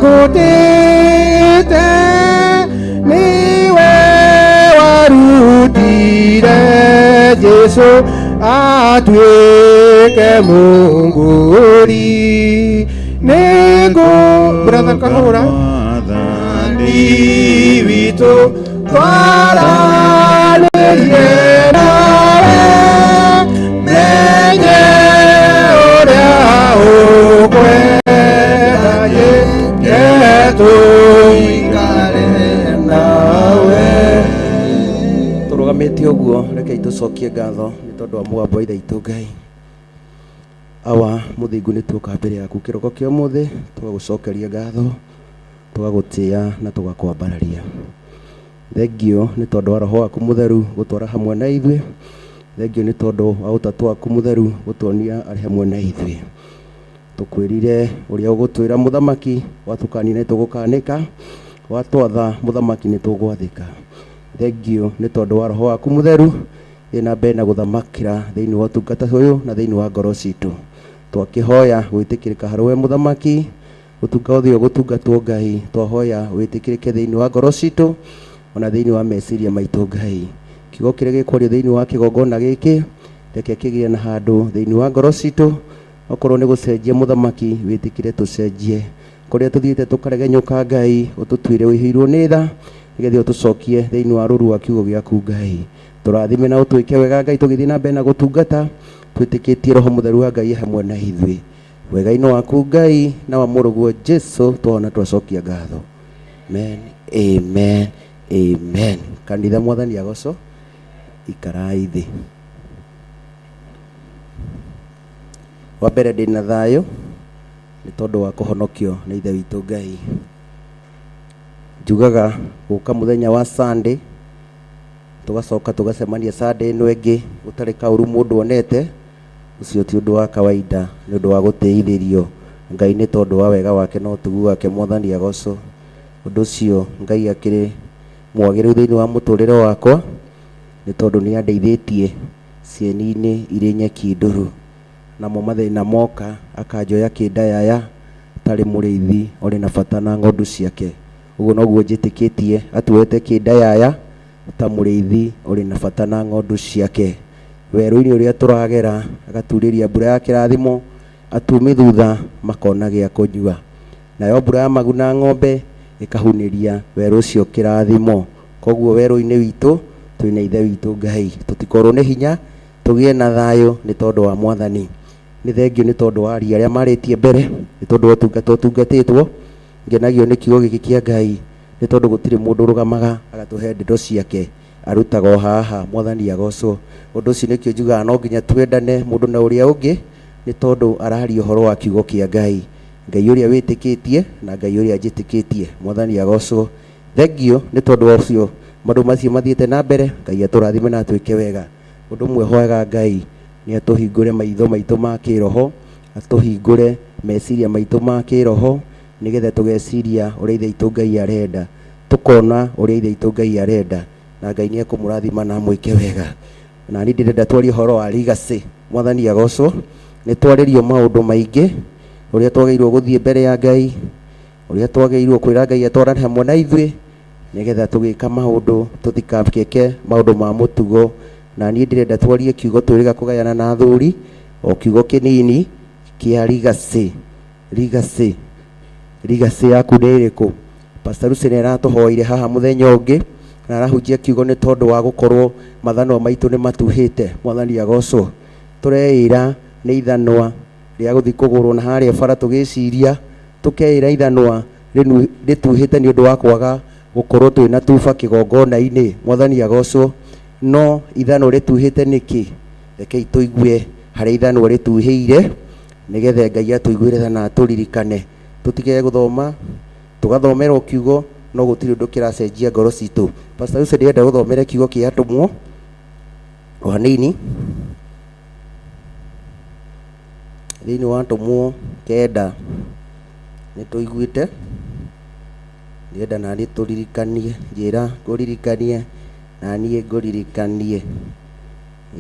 ngũtĩte niwe warutire Jesu atuĩke mũngũri nĩngũ brother kahũra Mwathani witũ twaranĩrie nawe menye ũrĩa ũkwenda njĩke tũikare nawe. Tũrũgamĩte ũguo rekei tũcokie ngatho nĩ tondũ wa mwambo wa ithe itũ Ngai awa mũthingu nĩ tũka mbere yaku kĩroko kĩa ũmũthĩ tũgagũcokeria ngatho tũgagũtĩĩa na tũgakwambararia. Thengio nĩ tondũ wa roho waku mũtheru gũtwara hamwe na ithuĩ. Thengio nĩ tondũ wa ũtatũ waku mũtheru gũtuonia arĩ hamwe na ithuĩ. Tũkwĩrire ũrĩa ũgũtwĩra mũthamaki watukania nĩ tũgũkanĩka watwatha mũthamaki nĩ tũgwathĩka. Thengio nĩ tondũ wa roho waku mũtheru ĩna mbere na gũthamakĩra thĩinĩ wa ũtungata ũyũ na thĩinĩ wa ngoro citũ. Twakĩhoya gwĩtĩkĩrĩka harĩ we mũthamaki ũtungata ũyũ gũtungatwo Ngai twahoya wĩtĩkĩrĩke thĩinĩ wa ngoro citũ ona thĩinĩ wa meciria maitũ Ngai. Kiugo kĩrĩa gĩkwario thĩinĩ wa kĩgongona gĩkĩ reke kĩgĩe na handũ thĩinĩ wa ngoro citũ okorwo nĩ gũcenjia mũthamaki wĩtĩkĩre tũcenjie kũrĩa tũthiĩte tũkaregenyũka Ngai ũtũtuĩre wĩhĩirwo nĩ tha nĩgetha ũtũcokie thĩinĩ wa rũru wa kiugo gĩaku Ngai. Tũrathime na ũtwĩke wega Ngai tũgĩthiĩ na mbere na gũtungata twĩtĩkĩtie roho mũtheru wa Ngai hamwe na ithuĩ. Wega-inĩ waku Ngai na wa mũrũguo Jesu twona twacokia ngatho. Amen, amen, amen. Kanitha Mwathani agocwo ikarai thĩ. Wa mbere ndĩna thayũ nĩ tondũ wa kũhonokio nĩ ithe witũ Ngai. Njugaga gũka mũthenya wa Sunday tũgacoka tũgacemania Sunday ĩno ĩngĩ gũtarĩ kaũru mũndũ onete ũcio ti ũndũ wa kawaida nĩ ũndũ wa gũtĩithĩrio Ngai nĩ tondũ wa wega wake na ũtugi wake Mwathani agocwo. Ũndũ ũcio Ngai akĩrĩ mwagĩrĩru thĩinĩ wa mũtũrĩre wakwa nĩ tondũ nĩ andeithĩtie cieni-inĩ irĩ nyeki ndũru namo mathĩna moka akanjoya kĩndayaya tarĩ mũrĩithi ũrĩ na bata na ng'ondu ciake. Ũguo noguo njĩtĩkĩtie atuoete kĩndayaya ta mũrĩithi ũrĩ na bata na ng'ondu ciake. Werũ-inĩ ũrĩa tũragera agaturĩria mbura ya kĩrathimo, atumi thutha makona gĩa kũnyua, nayo mbura ya maguna ng'ombe ĩkahunĩria werũ ũcio kĩrathimo. Koguo werũ-inĩ witũ twĩna ithe witũ Ngai, tũtikorwo nĩ hinya, tũgĩe na thayũ nĩ tondũ wa Mwathani. Nĩ thengio nĩ tondũ wa aria arĩa marĩtie mbere, nĩ tondũ wa ũtungata ũtungatĩtwo. Ngenagio nĩ kiugo gĩkĩ kĩa Ngai nĩ tondũ gũtirĩ mũndũ ũrũgamaga agatũhe ndeto ciake, arutaga o haha. Mwathani agocwo. Ũndũ ũcio nĩkĩo njugaga no nginya twendane mũndũ na ũrĩa ũngĩ, nĩ tondũ araria ũhoro wa kiugo kĩa Ngai, Ngai ũrĩa wĩtĩkĩtie na Ngai ũrĩa njĩtĩkĩtie. Mwathani agocwo. Thengio nĩ tondũ wa ũcio maũndũ macio mathiĩte na mbere. Ngai atũrathime na atwĩke wega. Ũndũ ũmwe hoyaga Ngai nĩ atũhingũre maitho maitũ ma kĩroho, atũhingũre meciria maitũ ma kĩroho, nĩgetha tũgeciria ũrĩa ithe itũ Ngai arenda, tũkona ũrĩa ithe itũ Ngai arenda, na Ngai nĩ ekũmũrathima na mwĩke wega. Na niĩ ndĩrenda twarie ũhoro wa legacy. Mwathani agocwo. Nĩ twarĩrio maũndũ maingĩ, ũrĩa twagĩrĩirwo gũthiĩ mbere ya Ngai, ũrĩa twagĩrĩirwo kwĩra Ngai atwarane hamwe na ithuĩ, nĩgetha tũgĩka maũndũ tũtikakeke maũndũ ma mũtugo. Na niĩ ndĩrenda twarie kiugo twĩrĩga kũgayana na athuri, o kiugo kĩnini kĩa legacy. Legacy, legacy yaku nĩ ĩrĩkũ? Pastor Lucy nĩ aratũhoire haha mũthenya ũngĩ, na arahunjia kiugo nĩ tondũ wa gũkorwo mathanwa maitũ nĩ matuhĩte. Mwathani agocwo. Tũreĩra nĩ ithanwa rĩa gũthiĩ kũgũrwo na harĩa bara tũgĩciria, tũkeĩra ithanwa rĩtuhĩte nĩ ũndũ wa kwaga gũkorwo twĩna tuba kĩgongona-inĩ. Mwathani agocwo. No ithanwa rĩtuhĩte nĩkĩ? Rekei tũigue harĩa ithanwa rĩtuhĩire, nĩgetha Ngai atũiguĩre tha na atũririkane. Tũtige gũthoma tũgathomerwo kiugo no gũtirĩ ũndũ kĩracenjia ngoro citũ. Pastor Lucy ndĩrenda gũthomera kiugo kĩa atũmwo o hanini, thĩinĩ wa atũmwo 9 nĩ tũiguĩte. Ndĩrenda na niĩ tũririkanie, njĩra ngũririkanie na niĩ ngũririkanie.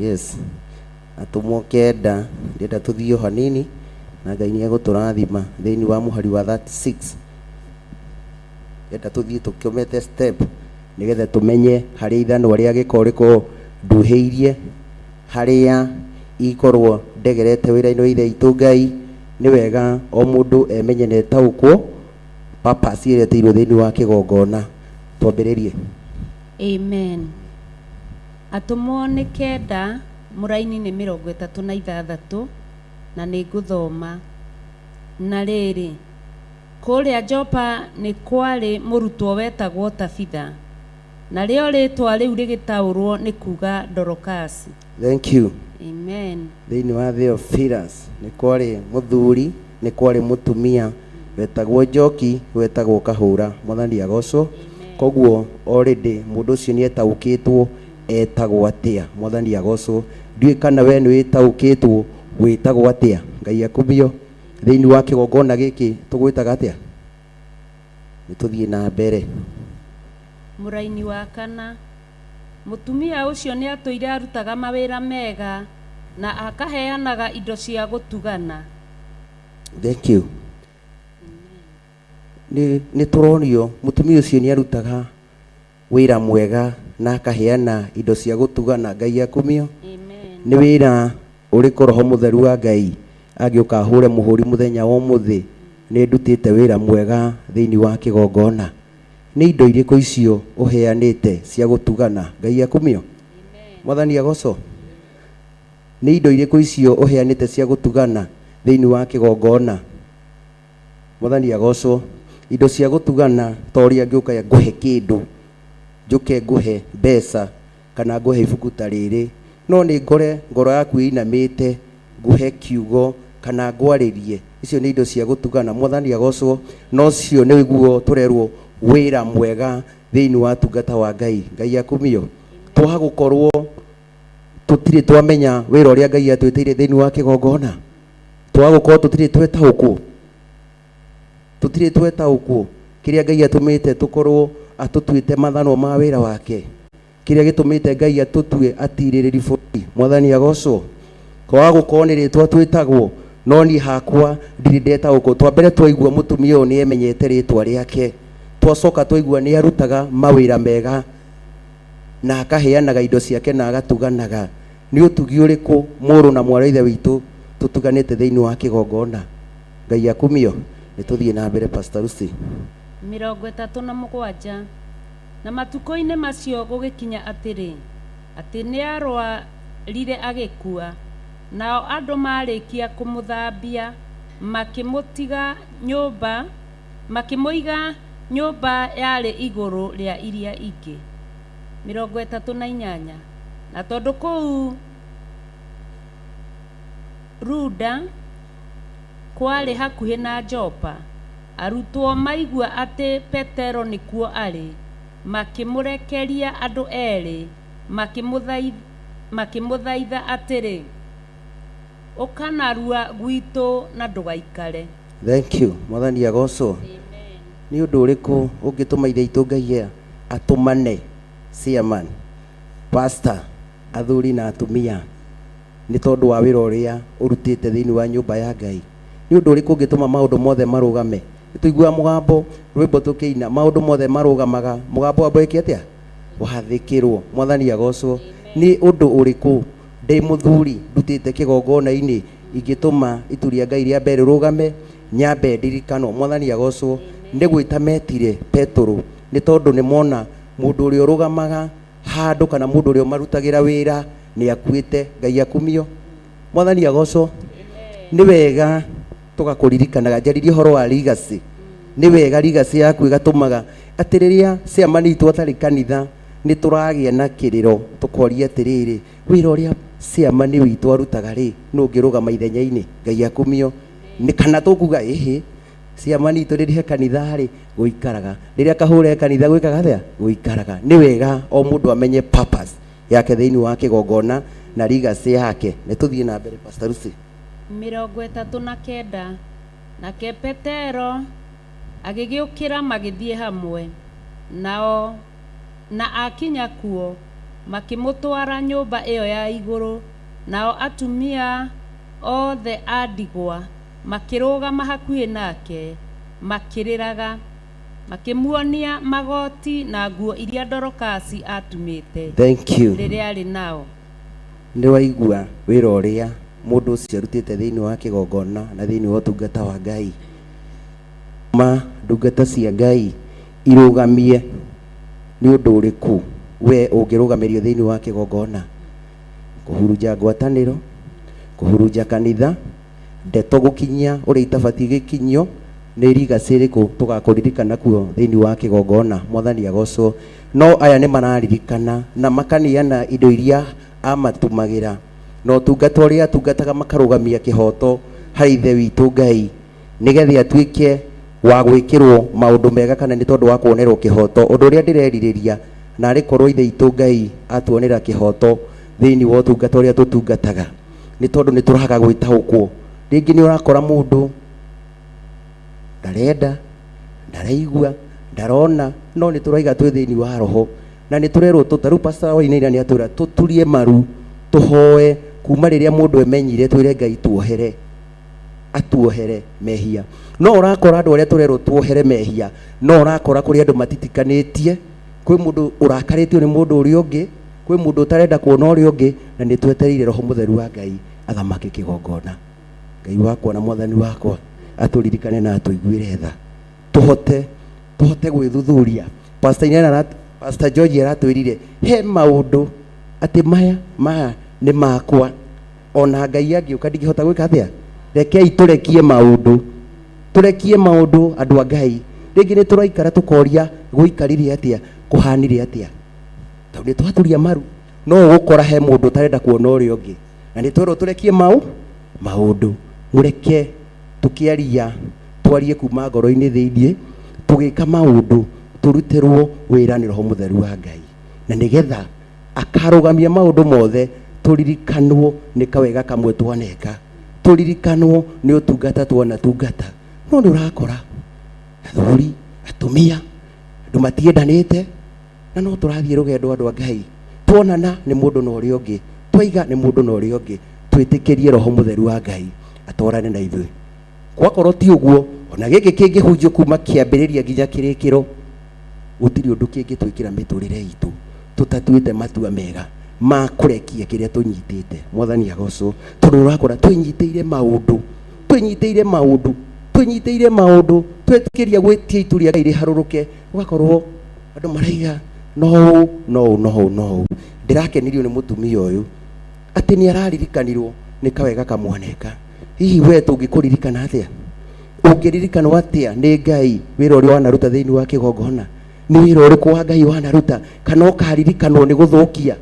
Yes, atũmwo 9 ndĩrenda tũthiĩ o hanini, na Ngai nĩ egũtũrathima thĩinĩ wa mũhari wa 36. Ndĩrenda tũthiĩ tũkĩomete step, nĩgetha tũmenye harĩa ithanwa rĩa gĩko rĩkorwo nduhĩirie, harĩa ikorwo ndegerete wĩra-inĩ wa ithe itũ Ngai. Nĩ wega o mũndũ emenye na etaũkwo purpose ĩrĩa ĩtĩirwo thĩinĩ wa kĩgongona. Twambĩrĩrie. Amen. Atũmwo nĩ 9 mũraini nĩ 36, na nĩ ngũthoma. Na rĩrĩ, kũrĩa Jopa nĩ kwarĩ mũrutwo wetagwo Tabitha, na rĩo rĩtwa rĩu rĩgĩtaũrwo nĩ kuga Dorokasi. Thank you. Amen. Thĩinĩ wa Theophilus nĩ kwarĩ mũthuri, nĩ kwarĩ mũtumia wetagwo Njoki, wetagwo Kahũra. Mwathani agocwo. Koguo already mũndũ ũcio nĩ etaũkĩtwo etagwo atĩa. Mwathani agocwo. Ndiũĩ kana we nĩ wĩtaũkĩtwo wĩtagwo atĩa. Ngai akũmio. Thĩinĩ wa kĩgongona gĩkĩ tũgwĩtaga atĩa? Nĩ tũthiĩ na mbere. Mũraini wa 4, mũtumia ũcio nĩ atũire arutaga mawĩra mega na akaheanaga indo cia gũtugana. Thank you. Nĩ tũronio mũtumia ũcio nĩ arutaga wĩra mwega na akaheana indo cia gũtugana. Ngai akũmio. Nĩ wĩra ũrĩkũ Roho Mũtheru wa Ngai agĩũka ahũre mũhũri mũthenya wa ũmũthĩ nĩ ndutĩte wĩra mwega thĩinĩ wa kĩgongona. Nĩ indo irĩkũ icio ũheanĩte cia gũtugana? Ngai akũmio. Mwathani agocwo. Nĩ indo irĩkũ icio ũheanĩte cia gũtugana thĩinĩ wa kĩgongona? Mwathani agocwo. Indo cia gũtugana ta ũrĩa ngĩũka ngũhe kĩndũ, njũke ngũhe mbeca kana ngũhe ibuku ta rĩrĩ, no nĩ ngore ngoro yaku ĩinamĩte ngũhe kiugo kana ngwarĩrie. Icio nĩ indo cia gũtugana. Mwathani agocwo. No cio nĩguo tũrerwo wĩra mwega thĩinĩ wa tungata wa Ngai. Ngai akũmio. Twaha gũkorwo tũtirĩ twamenya wĩra ũrĩa Ngai atwĩtĩire thĩinĩ wa kĩgongona, twaha gũkorwo tũtirĩ twetaũkwo, tũtirĩ twetaũkwo kĩrĩa Ngai atũmĩte tũkorwo atũtuĩte mathanwa ma wĩra wake, kĩrĩa gĩtũmĩte Ngai atũtue atirĩrĩri bũrũri. Mwathani agocwo. Twaha gũkorwo nĩ rĩtwa twĩtagwo, no niĩ hakwa ndirĩ ndetaũkwo. Twambere twaigua mũtumia ũyũ nĩ emenyete rĩtwa rĩake, twacoka twaigua nĩ arutaga mawĩra mega na akaheanaga indo ciake na agatuganaga. Nĩ ũtugi ũrĩkũ mũrũ na mwarĩ ithe witũ tutuganĩte thĩinĩ wa kĩgongona? Ngai akumio. Nĩ tũthiĩ na mbere Pastor Lucy. 37 na matukũ-inĩ macio gũgĩkinya atĩrĩ atĩ nĩ arwarire agĩkua, nao andũ marĩkia kũmũthambia makĩmũtiga nyũmba, makĩmũiga nyũmba yarĩ igũrũ rĩa iria ingĩ. 38 na tondũ kũu Luda kwarĩ hakuhĩ na Jopa, arutwo maigua atĩ Petero nĩkuo arĩ, makĩmũrekeria andũ erĩ, makĩmũthaitha atĩrĩ, ũka narua gwitũ na ndũgaikare. Thank you. Mwathani agocwo. Nĩ ũndũ ũrĩkũ ũngĩtũma ithe itũ Ngai atũmane chairman, pastor, athuri na atumia nĩ tondũ wa wĩra ũrĩa ũrutĩte thĩinĩ wa nyũmba ya Ngai? Nĩ ũndũ ũrĩkũ ũngĩtũma maũndũ mothe marũgame? Nĩtũiguaga mũgambo rwĩmbo tũkĩina, maũndũ mothe marũgamaga, mũgambo wa mbũrĩki atĩa? Wathĩkĩrwo. Mwathani agocwo. Nĩ ũndũ ũrĩkũ ndĩ mũthuri ndutĩte kĩgongona-inĩ ingĩtũma itu rĩa Ngai rĩa mbere rũgame, nyambe ndirikano? Mwathani agocwo. Nĩ gwĩta metire Petero nĩ tondũ nĩ mona mũndũ ũrĩa ũrũgamaga handũ kana mũndũ ũrĩa marutagĩra wĩra nĩ akuĩte. Ngai akumio. Mwathani agocwo. Nĩ wega tũgakũririkanaga, njaririe ũhoro wa legacy. Nĩ wega legacy yaku ĩgatũmaga atĩ rĩrĩa chairman itũ atarĩ kanitha nĩ tũragĩa na kĩrĩro tũkoria atĩrĩrĩ, wĩra ũrĩa chairman witũ arutaga rĩ, nũ ũngĩrũgama ithenya-inĩ? Ngai akumio. Nĩ kana tũkuga ĩhĩ chairman itũ rĩrĩa kanitha rĩ gũikaraga, rĩrĩa kahũre kanitha gwĩkaga atĩa? Gũikaraga. Nĩ wega o mũndũ amenye purpose yake thĩinĩ wa kĩgongona na legacy yake. Nĩ tũthiĩ na mbere Pastor Lucy. 39 nake Petero agĩgĩũkĩra magĩthiĩ hamwe nao, na akinya kuo makĩmũtwara nyũmba ĩyo ya igũrũ, nao atumia othe a ndigwa makĩrũgama hakuhĩ nake makĩrĩraga, makĩmuonia magoti na nguo iria Dorokasi atumĩte rĩrĩa arĩ nao. Nĩ waigua wĩra ũrĩa mũndũ ũcio arutĩte thĩinĩ wa kĩgongona na thĩinĩ wa ũtungata wa Ngai? Ndungata cia Ngai irũgamie. Nĩ ũndũ ũrĩkũ we ũngĩrũgamĩrio thĩinĩ wa kĩgongona? Kũhurunja ngwatanĩro, kũhurunja kanitha, ndeto gũkinyia ũrĩa itabatiĩ gĩkinyio, nĩ legacy ĩrĩkũ tũgakũririkana kuo thĩinĩ wa kĩgongona? Mwathani agocwo. No aya nĩ mararirikana na makaniana indo iria amatumagĩra, no ũtungata ũrĩa atungataga makarũgamia kĩhoto harĩ ithe witũ Ngai, nĩgetha atuĩke wa gwĩkĩrwo maũndũ mega kana nĩ tondũ wa kuonerwo kĩhoto. Ũndũ ũrĩa ndĩrerirĩria na arĩ korwo ithe witũ Ngai atuonera kĩhoto thĩinĩ wa ũtungata ũrĩa tũtungataga, nĩ tondũ nĩ tũraga gwĩtaũkwo. Rĩngĩ nĩ ũrakora mũndũ ndarenda, ndaraigua, ndarona, no nĩ tũraiga twĩ thĩinĩ wa roho na nĩ tũrerwo tũtarũ. Pastor Wainaina nĩ atwĩra tũturie maru tũhoe kuma rĩrĩa mũndũ emenyire, twĩre Ngai tuohere, atuohere mehia. No ũrakora andũ arĩa tũrerwo tuohere mehia, no ũrakora kũrĩ andũ matitikanĩtie. Kwĩ mũndũ ũrakarĩtio nĩ mũndũ ũrĩa ũngĩ, kwĩ mũndũ ũtarenda kuona ũrĩa ũngĩ, na nĩ twetereire Roho Mũtheru wa Ngai athamake kĩgongona. Ngai wakwa na Mwathani wakwa atũririkane na atũiguĩre tha, tũhote gwĩthuthuria. Pastor George aratwĩrire he maũndũ atĩ maya nĩ makwa, ona Ngai angĩũka ndingĩhota gwĩka atĩa? Rekei tũrekie maũndũ, andũ a Ngai. Rĩngĩ nĩ tũraikara tũkoria gũikarire atĩa, kũhanire atĩa, tondũ nĩ twaturia maru. No ũgũkora he mũndũ ũtarenda kuona ũrĩa ũngĩ, na nĩ twerwo tũrekie maũndũ. Mũreke tũkĩaria twarie kuma ngoro-inĩ thĩinĩ, tũgĩka maũndũ tũrutĩrwo wĩra nĩ Roho Mũtheru wa Ngai, na nĩgetha akarũgamia maũndũ mothe, tũririkanwo nĩ kawega kamwe twaneka, tũririkanwo nĩ ũtungata twanatungata. No nĩ ũrakora athuri, atumia, andũ matiendanĩte, na no tũrathiĩ rũgendo andũ a Ngai, tuonana nĩ mũndũ na ũrĩa ũngĩ, twaiga nĩ mũndũ na ũrĩa ũngĩ, twĩtĩkĩrie Roho Mũtheru wa Ngai atwarane na ithuĩ. Gwakorwo ti ũguo, ona gĩkĩ kĩngĩhunjio kuma kĩambĩrĩria nginya kĩrĩkĩro, gũtirĩ ũndũ kĩngĩtwĩkĩra mĩtũrĩre itũ. tutatuite matua mega ma kurekia kiria tunyitite. Mwathani agocwo tondu urakora twinyitire maundu twetikiria gwitia itu ria Ngai haruruke, ugakorwo andu maraiga no. Ndirakenirio ni mutumia uyu ati ni araririkanirwo ni kawega kamwaneka. Hihi we tungikuririkana atia? Ungiririkana atia ni Ngai wira uria wanaruta thiini wa kigongona? Ni wira uriku wa Ngai wanaruta kana ukaririkanwo ni guthukia?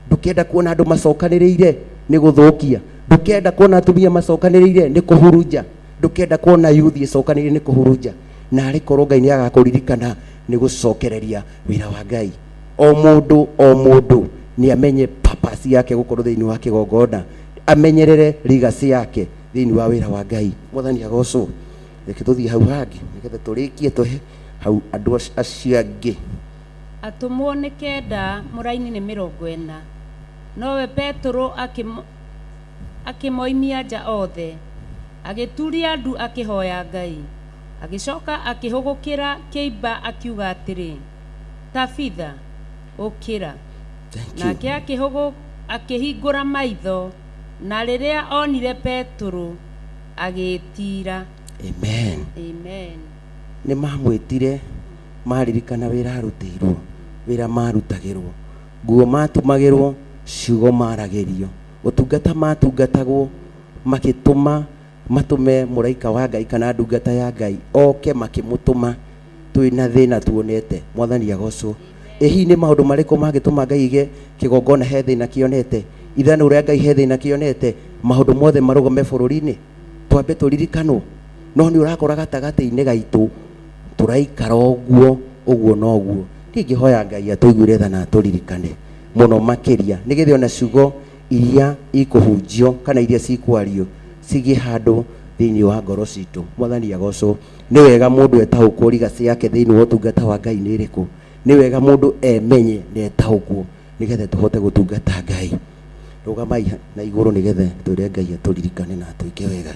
Ndukenda kuona andu macokaniriire ni guthukia, ndukenda kuona atumia macokaniriire ni kuhurunja, ndukenda kuona yuthi icokaniriire ni kuhurunja. Na arikorwo Ngai ni agakuririkana ni gucokereria wira wa Ngai. O mundu ni amenye purpose yake gukorwo thiini wa kigongona, amenyerere legacy yake thiini wa wira wa Ngai. Mwathani agocwo. Reke tuthie hau hangi nigetha turikie tuhe hau andu acio angi. Atumwo ni kenda muraini ni 40. Nowe Petro akimoimia nja othe, agituria ndu akihoya Ngai, agicoka akihugukira kiimba akiuga atiri, Tabitha ukira. Nake akihingura maitho, na riria onire Petro agitira. Amen. Ni mamwitire maririkana wira arutirwo, wira marutagirwo, nguo matumagirwo, ciugo maragirio, utungata matungatagwo, makituma matume muraika wa Ngai kana ndungata ya Ngai oke makimutuma twina thina tuonete. Mwathani agocwo. Ehi ni maundu mariko magituma Ngai ige kigongona he thina kionete? Ithano uria Ngai he thina kionete? Maundu mothe marugame bururi-ini twambe turirikanwo. No ni urakora gatagati-ini gaitu turaikara uguo noguo. Ningihoya Ngai atuiguire tha na turirikane muno makiria nigethe ona ciugo iria ikuhunjio kana iria cikwario cigie handu thiini wa ngoro citu. Mwathani agocwo. Ni wega mundu etaukwo legacy yake thiini wa utungata wa Ngai ni iriku. Ni wega mundu emenye ni etaukwo nigethe tuhote gutungata Ngai. Rugamai na iguru nigethe twire Ngai aturirikane na tuike wega.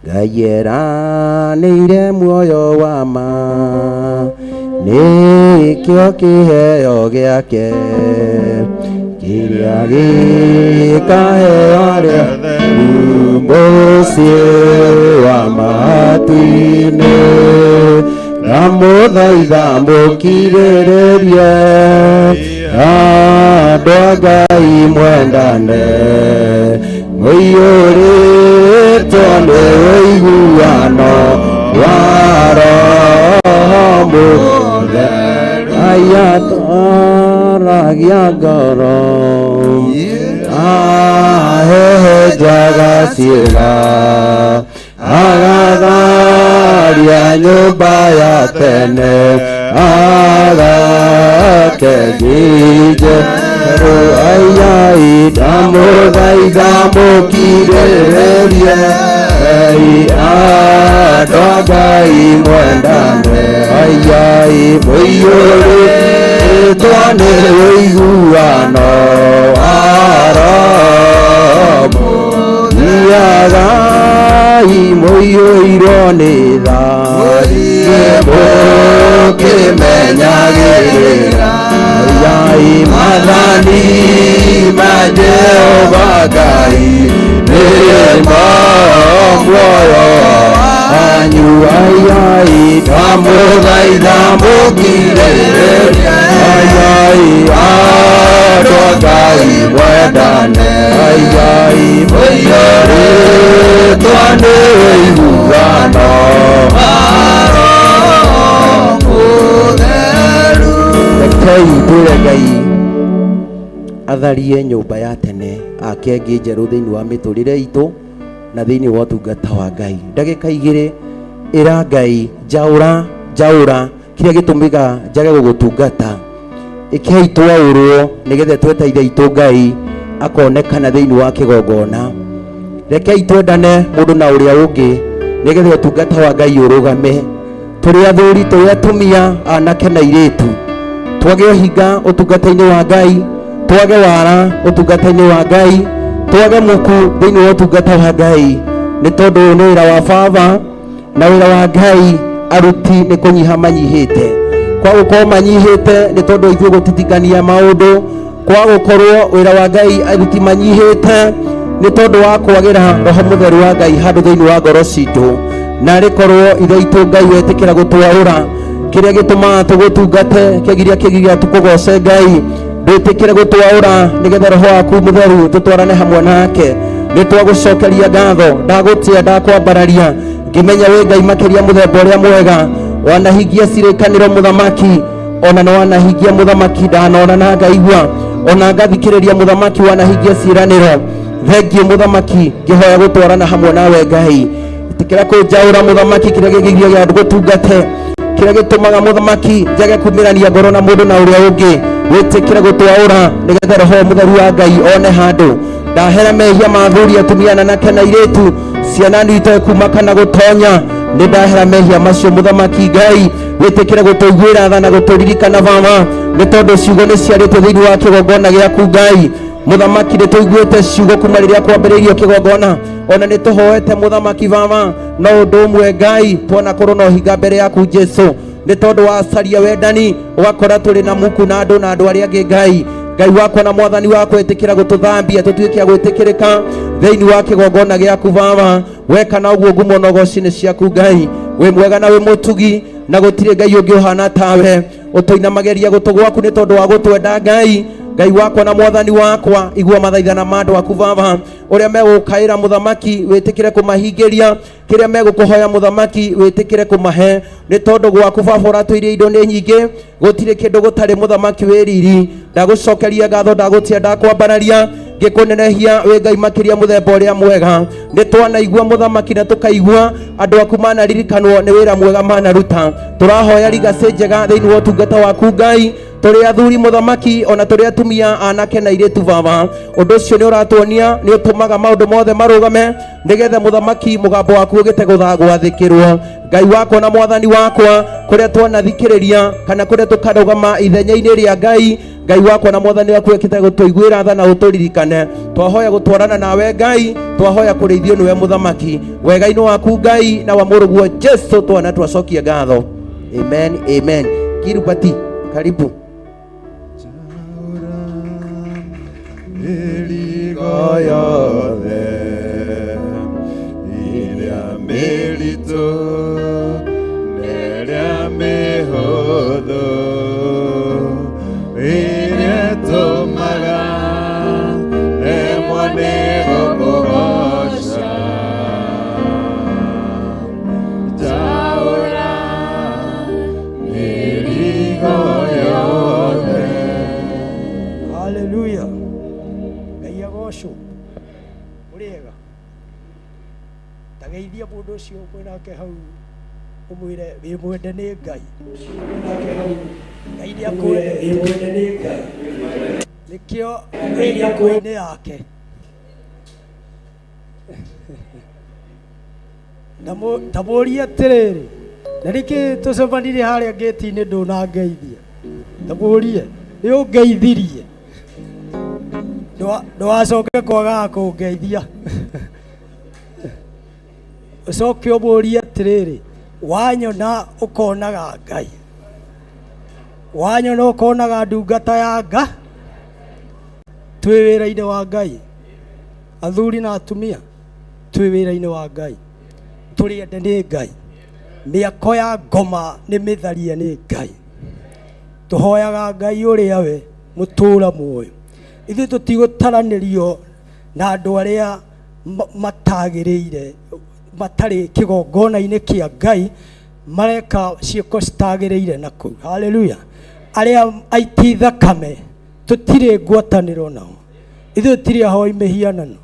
Ngai eranĩire muoyo wa ma, nĩkĩo kĩheo gĩake kĩrĩa gĩkaheo rĩothe mũciĩ wa matu-inĩ, ndamũthaitha mũkirĩrĩrie andũ a Ngai mwendane, mũiyũrĩtwo nĩ ũiguano wa Roho Mũtheru, ayatũragia ngoro ahehenjaga ciĩga, agatharia nyũmba ya tene, agakengije ayai ndamũthaitha mũkirĩrĩrie andũ a Ngai mwendane, ayai mũiyũrĩtwo nĩ ũiguano wa Roho Mũtheru, mũiyũirwo nĩ thayũ mũkĩmenyagĩrĩra ayai mathani ma Jehova Ngai nĩmo muoyo wanyu, ayai ndamũthaitha mũkirĩrĩrie ayai andũ a Ngai mwendane, ayai mũiyũrĩtwo nĩ ũiguano wa Roho Mũtheru. Rekei twĩre Ngai atharie nyũmba ya tene, ake ngĩ njerũ thĩinĩ wa mĩtũrĩre itũ na thĩinĩ wa ũtungata wa Ngai. Ndagĩka 2 ĩra Ngai njaũra kĩrĩa gĩtũmaga njage gũgũtungata, ĩkei twaũrwo nĩgetha tweteithie itũ Ngai akonekana thĩinĩ wa kĩgongona. Rekei twendane mũndũ na ũrĩa ũngĩ nĩgetha ũtungata wa Ngai ũrũgame. Tũrĩ athuri, tũrĩ atumia, anake na airĩtu, twage ũhinga ũtungata-inĩ wa Ngai, twage wara ũtungata-inĩ wa Ngai, twage muku thĩinĩ wa ũtungata wa Ngai, nĩ tondũ ũyũ nĩ wĩra wa Baba na wĩra wa Ngai aruti nĩ kũnyiha manyihĩte. kwa gukorwo manyihite ni tondu ithuĩ gũtitikania maũndũ, kwa gukorwo wĩra wa Ngai aruti manyihite ni tondu wa kwagĩra Roho Mũtheru wa Ngai handũ thĩinĩ wa ngoro citũ, na rĩkorwo ithe itũ Ngai wetĩkĩra gũtwaũra kĩrĩa gĩtũmaga tũgũtungate, kĩgiria tũkũgoce Ngai, ndwĩtĩkĩre gũtwaũra nĩgetha Roho waku Mũtheru tũtwarane hamwe nake. Nĩ twagũcokeria ngatho, ndagũtia ndakwambararia ngĩmenya wĩ Ngai makĩria mũthemba ũrĩa mwega, wanahingia cirĩkanĩro mũthamaki, ona no wanahingia mũthamaki ndanona na ngaigua, ona ngathikĩrĩria mũthamaki wanahingia ciĩranĩro. Thengiũ mũthamaki, ngĩhoya gũtwarana hamwe nawe Ngai, ĩtĩkĩra kũnjaũra mũthamaki kĩrĩa gĩgiria gũtungate, kĩrĩa gĩtũmaga mũthamaki njage kumĩrania ngoro na mũndũ na ũrĩa ũngĩ, wĩtĩkĩre gũtwaũra nĩgetha Roho Mũtheru wa Ngai one handũ. Ndahera mehia ma athuri, atumia, anake na airĩtu, ciana nini kuma kana gũtonya, nĩ ndahera mehia macio mũthamaki Ngai, wĩtĩkĩre gũtũiguĩra tha na gũtũririkana Baba, nĩ tondũ ciugo nĩ ciarĩtwo thĩinĩ wa kĩgongona gĩaku Ngai. Mũthamaki nĩ tũiguĩte ciugo kuma rĩrĩa kwambĩrĩirio kĩgongona, ona nĩ tũhoete mũthamaki Baba, no ũndũ ũmwe Ngai, tuona korwo no hinga mbere yaku Jesu, nĩ tondũ wa caria wendani ũgakora tũrĩ na muku na andũ arĩa angĩ Ngai. Ngai wakwa na mwathani wakwa, ĩtĩkĩra gũtũthambia tũtuĩke a gwĩtĩkĩrĩka thĩinĩ wa kĩgongona gĩaku Baba, weka na ũguo ngumo na ũgoci-inĩ ciaku Ngai. Wĩ mwega na wĩ mũtugi, na gũtirĩ Ngai ũngĩ ũhana tawe, ũtũinamagĩria gũtũ gwaku nĩ tondũ wa gũtwenda Ngai. Ngai wakwa na mwathani wakwa, igua mathaithana ma andũ aku Baba, ũrĩa megũkaĩra mũthamaki, wĩtĩkĩre kũmahingĩria kĩrĩa megũkũhoya mũthamaki, wĩtĩkĩre kũmahe, nĩ tondũ gwaku Baba ũratũirie indo nĩ nyingĩ, gũtirĩ kĩndũ gũtarĩ mũthamaki wĩ riri. Ndagũcokeria ngatho, ndagũtia ndakwambararia, ngĩkũnenehia wĩ Ngai makĩria mũthemba ũrĩa mwega. Nĩ twanaigua mũthamaki na tũkaigua andũ aku manaririkanwo nĩ wĩra mwega manaruta. Tũrahoya rigacĩ njega thĩinĩ wa ũtungata waku Ngai, tũrĩ athuri mũthamaki, ona tũrĩ atumia, anake na airĩtu Baba. Ũndũ ũcio nĩ ũratuonia nĩ ũtũmaga maũndũ mothe marũgame, nĩgetha mũthamaki mũgambo waku ũgĩte gwathĩkĩrwo. Ngai wakwa na mwathani wakwa, kũrĩa twanathikĩrĩria kana kũrĩa tũkarũgama ithenya-inĩ rĩa Ngai, Ngai wakwa na mwathani waku wĩkĩte gũtũiguĩra tha na ũtũririkane. Twahoya gũtwarana nawe Ngai, twahoya kũrĩithio nĩwe mũthamaki. Wega-inĩ waku Ngai na wa mũrũguo Jesu twana twacokia ngatho. Amen, amen. Kirupati, karibu. Mĩrigo yothe ĩrĩa mĩritũ na ĩrĩa mĩhũthũ, ĩrĩa ĩtũmaga remwo nĩ gũkũgoca, njaũra mĩrigo yothe. Hallelujah. Gocå å rä ega tageithia må ndå å cio kwä nake hau å mwä re wä mwende nä Ngai, Ngai nä akwende nä kä o ngå-inä yake ta må rie atä rä rä na rä kä tå cemanirie harä a ngäti-inä ndå na ngeithia, ta må rie nä å ngeithirie, ndwacoke kwagaga kũngeithia. Ũcoke ũmũrie atĩrĩrĩ, wanyona ũkonaga Ngai, wanyona ũkonaga ndungata ya Nga. Twĩ wĩra-inĩ wa Ngai, athuri na atumia, twĩ wĩra-inĩ wa Ngai, tũrĩ ende nĩ Ngai, mĩako ya ngoma nĩ mĩtharie nĩ Ngai. Tũhoyaga Ngai ũrĩa we mũtũũra muoyo. Ithuĩ tũtigũtaranĩrio na andũ arĩa matagĩrĩire, matarĩ kĩgongona-inĩ kĩa Ngai, mareka ciĩko citagĩrĩire na kũu. Haleluya. Arĩa aiti thakame tũtirĩ ngwatanĩro nao, ithuĩ tũtirĩ ahoi mĩhianano.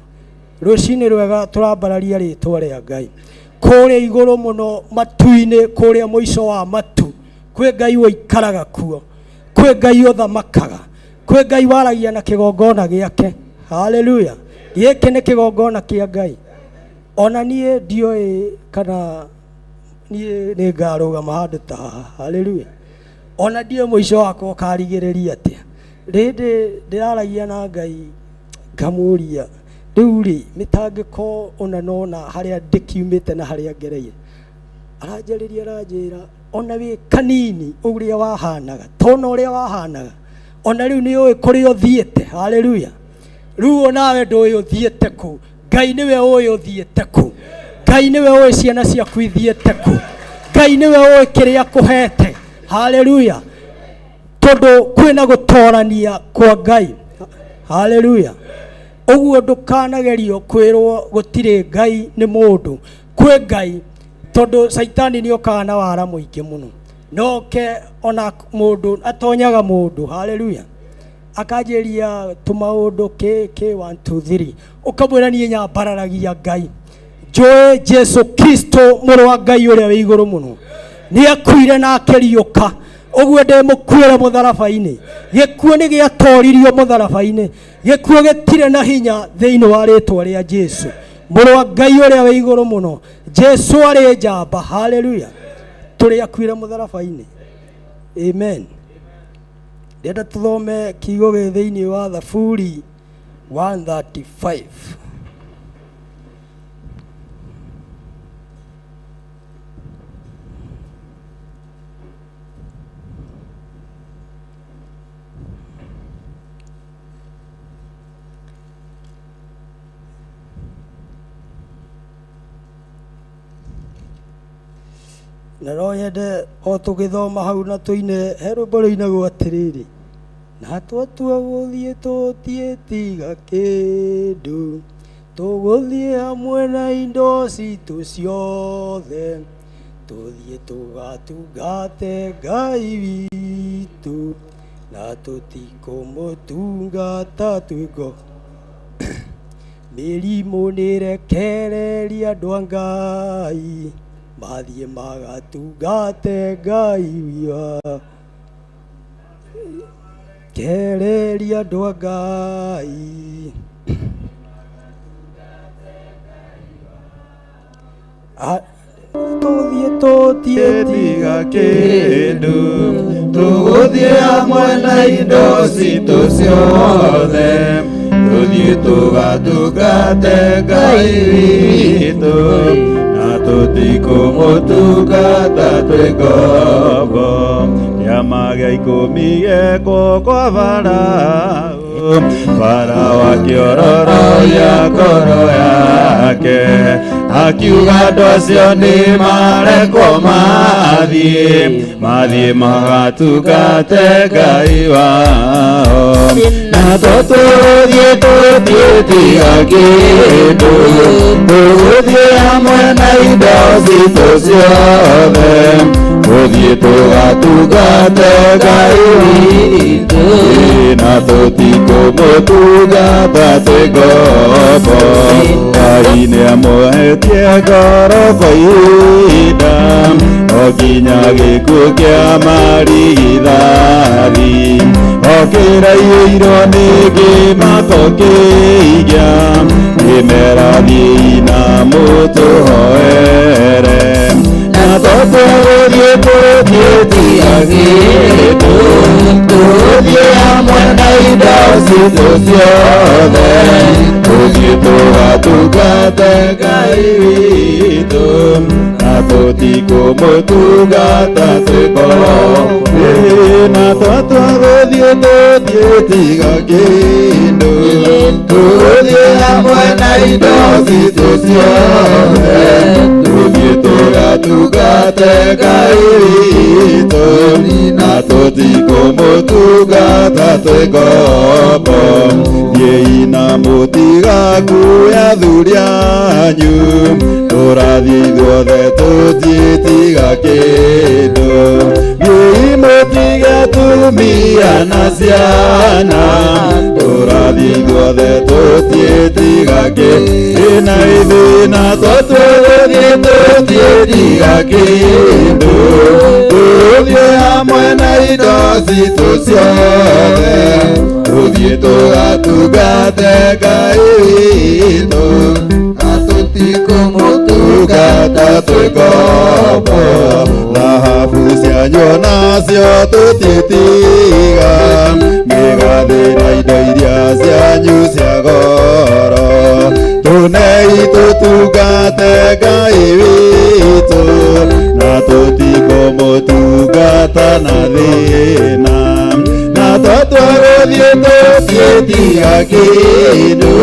Rũciinĩ rwega tũrambararia rĩtwa rĩa Ngai. Kũrĩa igũrũ mũno matu-inĩ, kũrĩa mũico wa matu, kwĩ Ngai ũikaraga kuo, kwĩ Ngai ũthamakaga, kwĩ Ngai waragia na kĩgongona gĩake. Haleluya. Gĩkĩ nĩ kĩgongona kĩa Ngai. Ona niĩ ndiũĩ kana niĩ nĩ ngarũgama handũ ta haha. Haleluya. Ona ndiũĩ mũico wakwa ũkarigĩrĩria atĩa. Rĩndĩ ndĩraragia na Ngai ngamũria, rĩu rĩ mĩtangĩko ona nona harĩa ndĩkiumĩte na harĩa ngereire. Aranjarĩria aranjĩra ona wĩ kanini ũrĩa wahanaga tona ũrĩa wahanaga ona rĩu nĩ ũĩ kũrĩa ũthiĩte. Haleluya. Rĩu onawe ndũĩ ũthiĩte kũ. Ngai nĩwe ũĩ ũthiĩte kũ. Ngai nĩwe ũĩ ciana ciaku ithiĩte kũ. Ngai nĩwe ũĩ kĩrĩa akũhete. Haleluya. Tondũ kwĩna gũtorania kwa Ngai. Haleluya. Ũguo ndũkanagerio kwĩrwo gũtirĩ Ngai nĩ mũndũ. Kwĩ Ngai tondũ Saitani nĩ okaga na wara mũingĩ mũno. Noke ona mũndũ atonyaga mũndũ. Haleluya. Akanjĩria tũmaũndũ K 1 2 3 ũkamwĩra niĩ nyambararagia Ngai. Njũĩ Jesu Kristo mũrũ wa Ngai ũrĩa wĩ igũrũ mũno nĩ akuire na akĩriũka. Ũguo ndĩmũkuĩra mũtharaba-inĩ. Gĩkuũ nĩ gĩatoririo mũtharaba-inĩ. Gĩkuũ gĩtirĩ na hinya thĩinĩ wa rĩĩtwa rĩa Jesu mũrũ wa Ngai ũrĩa wĩ igũrũ mũno. Jesu arĩ njamba. Haleluya. Tũrĩ akuire mũtharaba-inĩ. Amen. Ndĩrenda tũthome kiugo gĩ thĩinĩ wa Thaburi 135. Na no yende o tũgĩthoma hau na tũine he rwĩmbo rũinagwo atĩrĩrĩ, na twatua gũthiĩ tũtiĩtiga kĩndũ, tũgũthiĩ hamwe na indo citũ ciothe, tũthiĩ tũgatungate Ngai witũ, na tũtikũmũtungata twĩgo. Mĩrimũ nĩrekereria andũ a Ngai mathiĩ magatungate Ngai witũ. Kereria andũ a Ngai. Tũthiĩ tũtiĩtiga kĩndũ, tũgũthiĩ hamwe na indo citũ ciothe, tũthiĩ tũgatungate Ngai witũ, na tũtikũmũtungata twĩ ngombo. Kĩama gĩa ikũmi gĩekwo kwa Faraũ, Faraũ akĩororoia ngoro yake, akiuga andũ acio nĩ marekwo mathiĩ magatungate Ngai wao. Na tũtũthiĩ tũtiĩtiga kĩndũ, tũgũthiĩ hamwe na indo citũ ciothe, tũthiĩ tũgatungate Ngai witũ, na tũtikũmũtungata twĩ ngombo. Ngai nĩamũhetie ngoro kwa ihinda, o nginya gĩkuũ kĩa marigithathi, okĩraihĩirwo nĩ kĩmako kĩiga, kĩmera thiĩ na mũtũhoere. Na tũtũgũthiĩ tũtiĩtiga kĩndũ, tũthiĩ hamwe na indo citũ ciothe, tũthiĩ tũgatungate Ngai witũ, na tũtikũmũtungata twĩ ngombo. Na tũtũgũthiĩ tũtiĩtiga kĩndũ, tũthiĩ hamwe na indo citũ ciothe, tũthiĩ tũgatungate Ngai witũ, na tũtikũmũtungata twĩ ngombo. Thiĩi na mũtigakuoya athuri anyu, tũrathiĩ ithuothe tũtiĩtiga kĩndũ. Thiĩi mũtige atumia na ciana, tũrathiĩ ithuothe tũtiĩtiga kĩndũ. Na ithuĩ na tũtũgũthiĩ tũtiĩtiga kĩndũ, tũthiĩ hamwe na indo citũ ciothe, tũthiĩ tũgatungate Ngai witũ, na tũtikũmũtungata twĩ ngombo. Thahabu cianyu nacio tũtiĩtiga, mĩgathĩ na indo iria cianyu cia goro, tũnei tũtungate Ngai witũ, na tũtikũmũtungata kumutungata na thina na twatwaguthie tutietiga kindu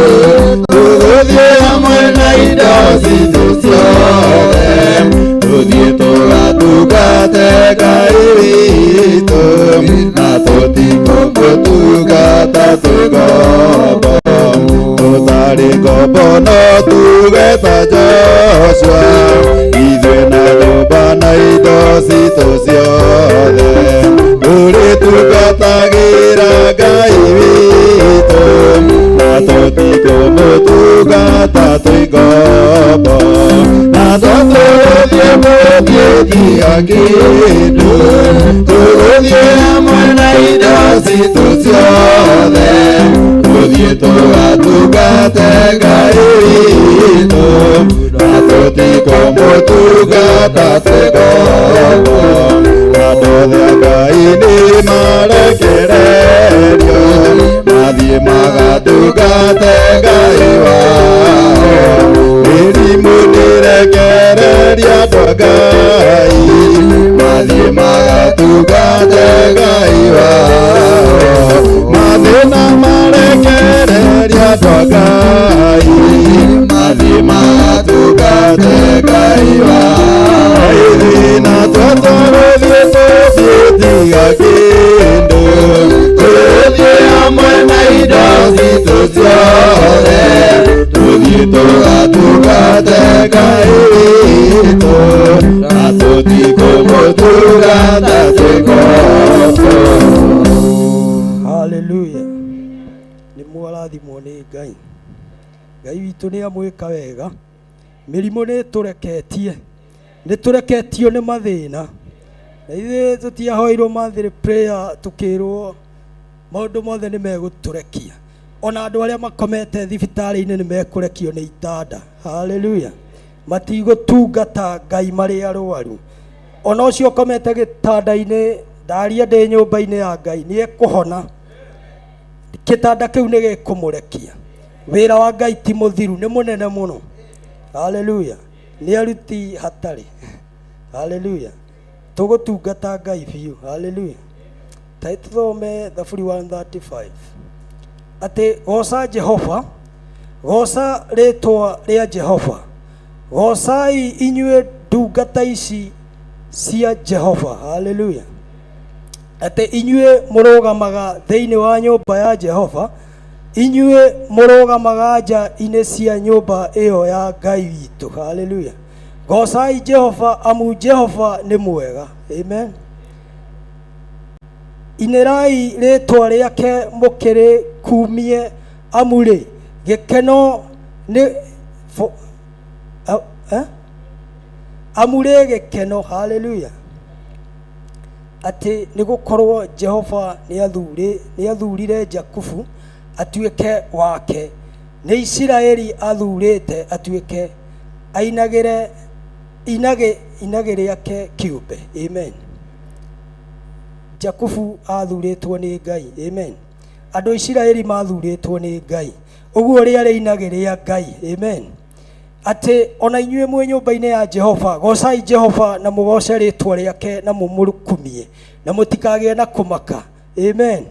tuguthie hamwe na indo citu ciothe tuthie tugatungate Ngai witu na tutikumutungata twigombo tutari ngombo no tuge ta Joshua ithuĩ na nyũmba na indo citu ciothe tũrĩtungatagĩra Ngai witũ na tũtikũmũtungata twĩ ngombo na tũtũgũthiĩ mũthiĩtiga kĩndũ tũgũthiĩ hamwe na indo citũ ciothe tũthiĩ tũgatungate Ngai witũ na tũtikũmũtungata twĩ ngombo andũ othe a Ngai nĩ marekererio mathiĩ magatungate Ngai wao mĩrimũ nĩrekereria andũ a Ngai mathiĩ magatungate Ngai wao mathĩna marekereria andũ a Ngai mathiĩ magatungate Ngai wao na twatwaguthie tũtietiga kĩndũ tũthiĩ hamwe na indo citu ciothe tũthiĩ tũgatungate Ngai witũ na tũtikũmũtungata twĩ ngombo. Haleluya. Nĩ mwarathimwo nĩ Ngai. Ngai witũ nĩ amwĩka wega. Mĩrimũ nĩ tũreketie. Nĩ tũreketio nĩ mathĩna. Na ithuĩ tũtiahoirwo monthly prayer tukĩrwo maũndũ mothe nĩ megũtũrekia. Ona andũ arĩa makomete thibitarĩ-inĩ nĩ mekũrekio nĩ itanda. Haleluya. Matigũtungata Ngai marĩ arwaru. Ona ũcio ũkomete gĩtanda-inĩ ndaria ndĩ nyũmba-inĩ ya Ngai nĩ ekũhona. Gĩtanda kĩu nĩ gĩkũmũrekia. Wĩra wa Ngai ti mũthiru, nĩ mũnene mũno. Haleluya. Nĩ aruti hatarĩ. Haleluya. Tũgũtungata Ngai biũ. Haleluya. Tai tũthome Thaburi 135. Atĩ goca Jehova, goca rĩtwa rĩa Jehova, gocai inyuĩ ndungata ici cia Jehova. Haleluya. Atĩ inyuĩ mũrũgamaga thĩinĩ wa nyũmba ya Jehova, inyuĩ mũrũgamaga nja-inĩ cia nyũmba ĩyo ya Ngai witũ. Haleluya. Gocai Jehova amu Jehova nĩ mwega. Amen. Inĩrai rĩtwa rĩake mũkĩrĩ kumie amu rĩ gĩkeno nĩ amu rĩ gĩkeno. Haleluya. Atĩ nĩ gũkorwo Jehova nĩ athurire Jakubu atuĩke wake, nĩ Isiraeli athurĩte atuĩke ainagĩre inage rĩake kĩũmbe. Amen. Jakubu athurĩtwo nĩ Ngai. Amen. Andũ Isiraeli mathurĩtwo nĩ Ngai. Ũguo rĩarĩ inage rĩa Ngai. Amen. Atĩ ona inyuĩ mwĩ nyũmba-inĩ ya Jehova, gocai Jehova na mũgoce rĩtwa rĩake na mũmũkumie na mũtikagĩe na kũmaka. Amen.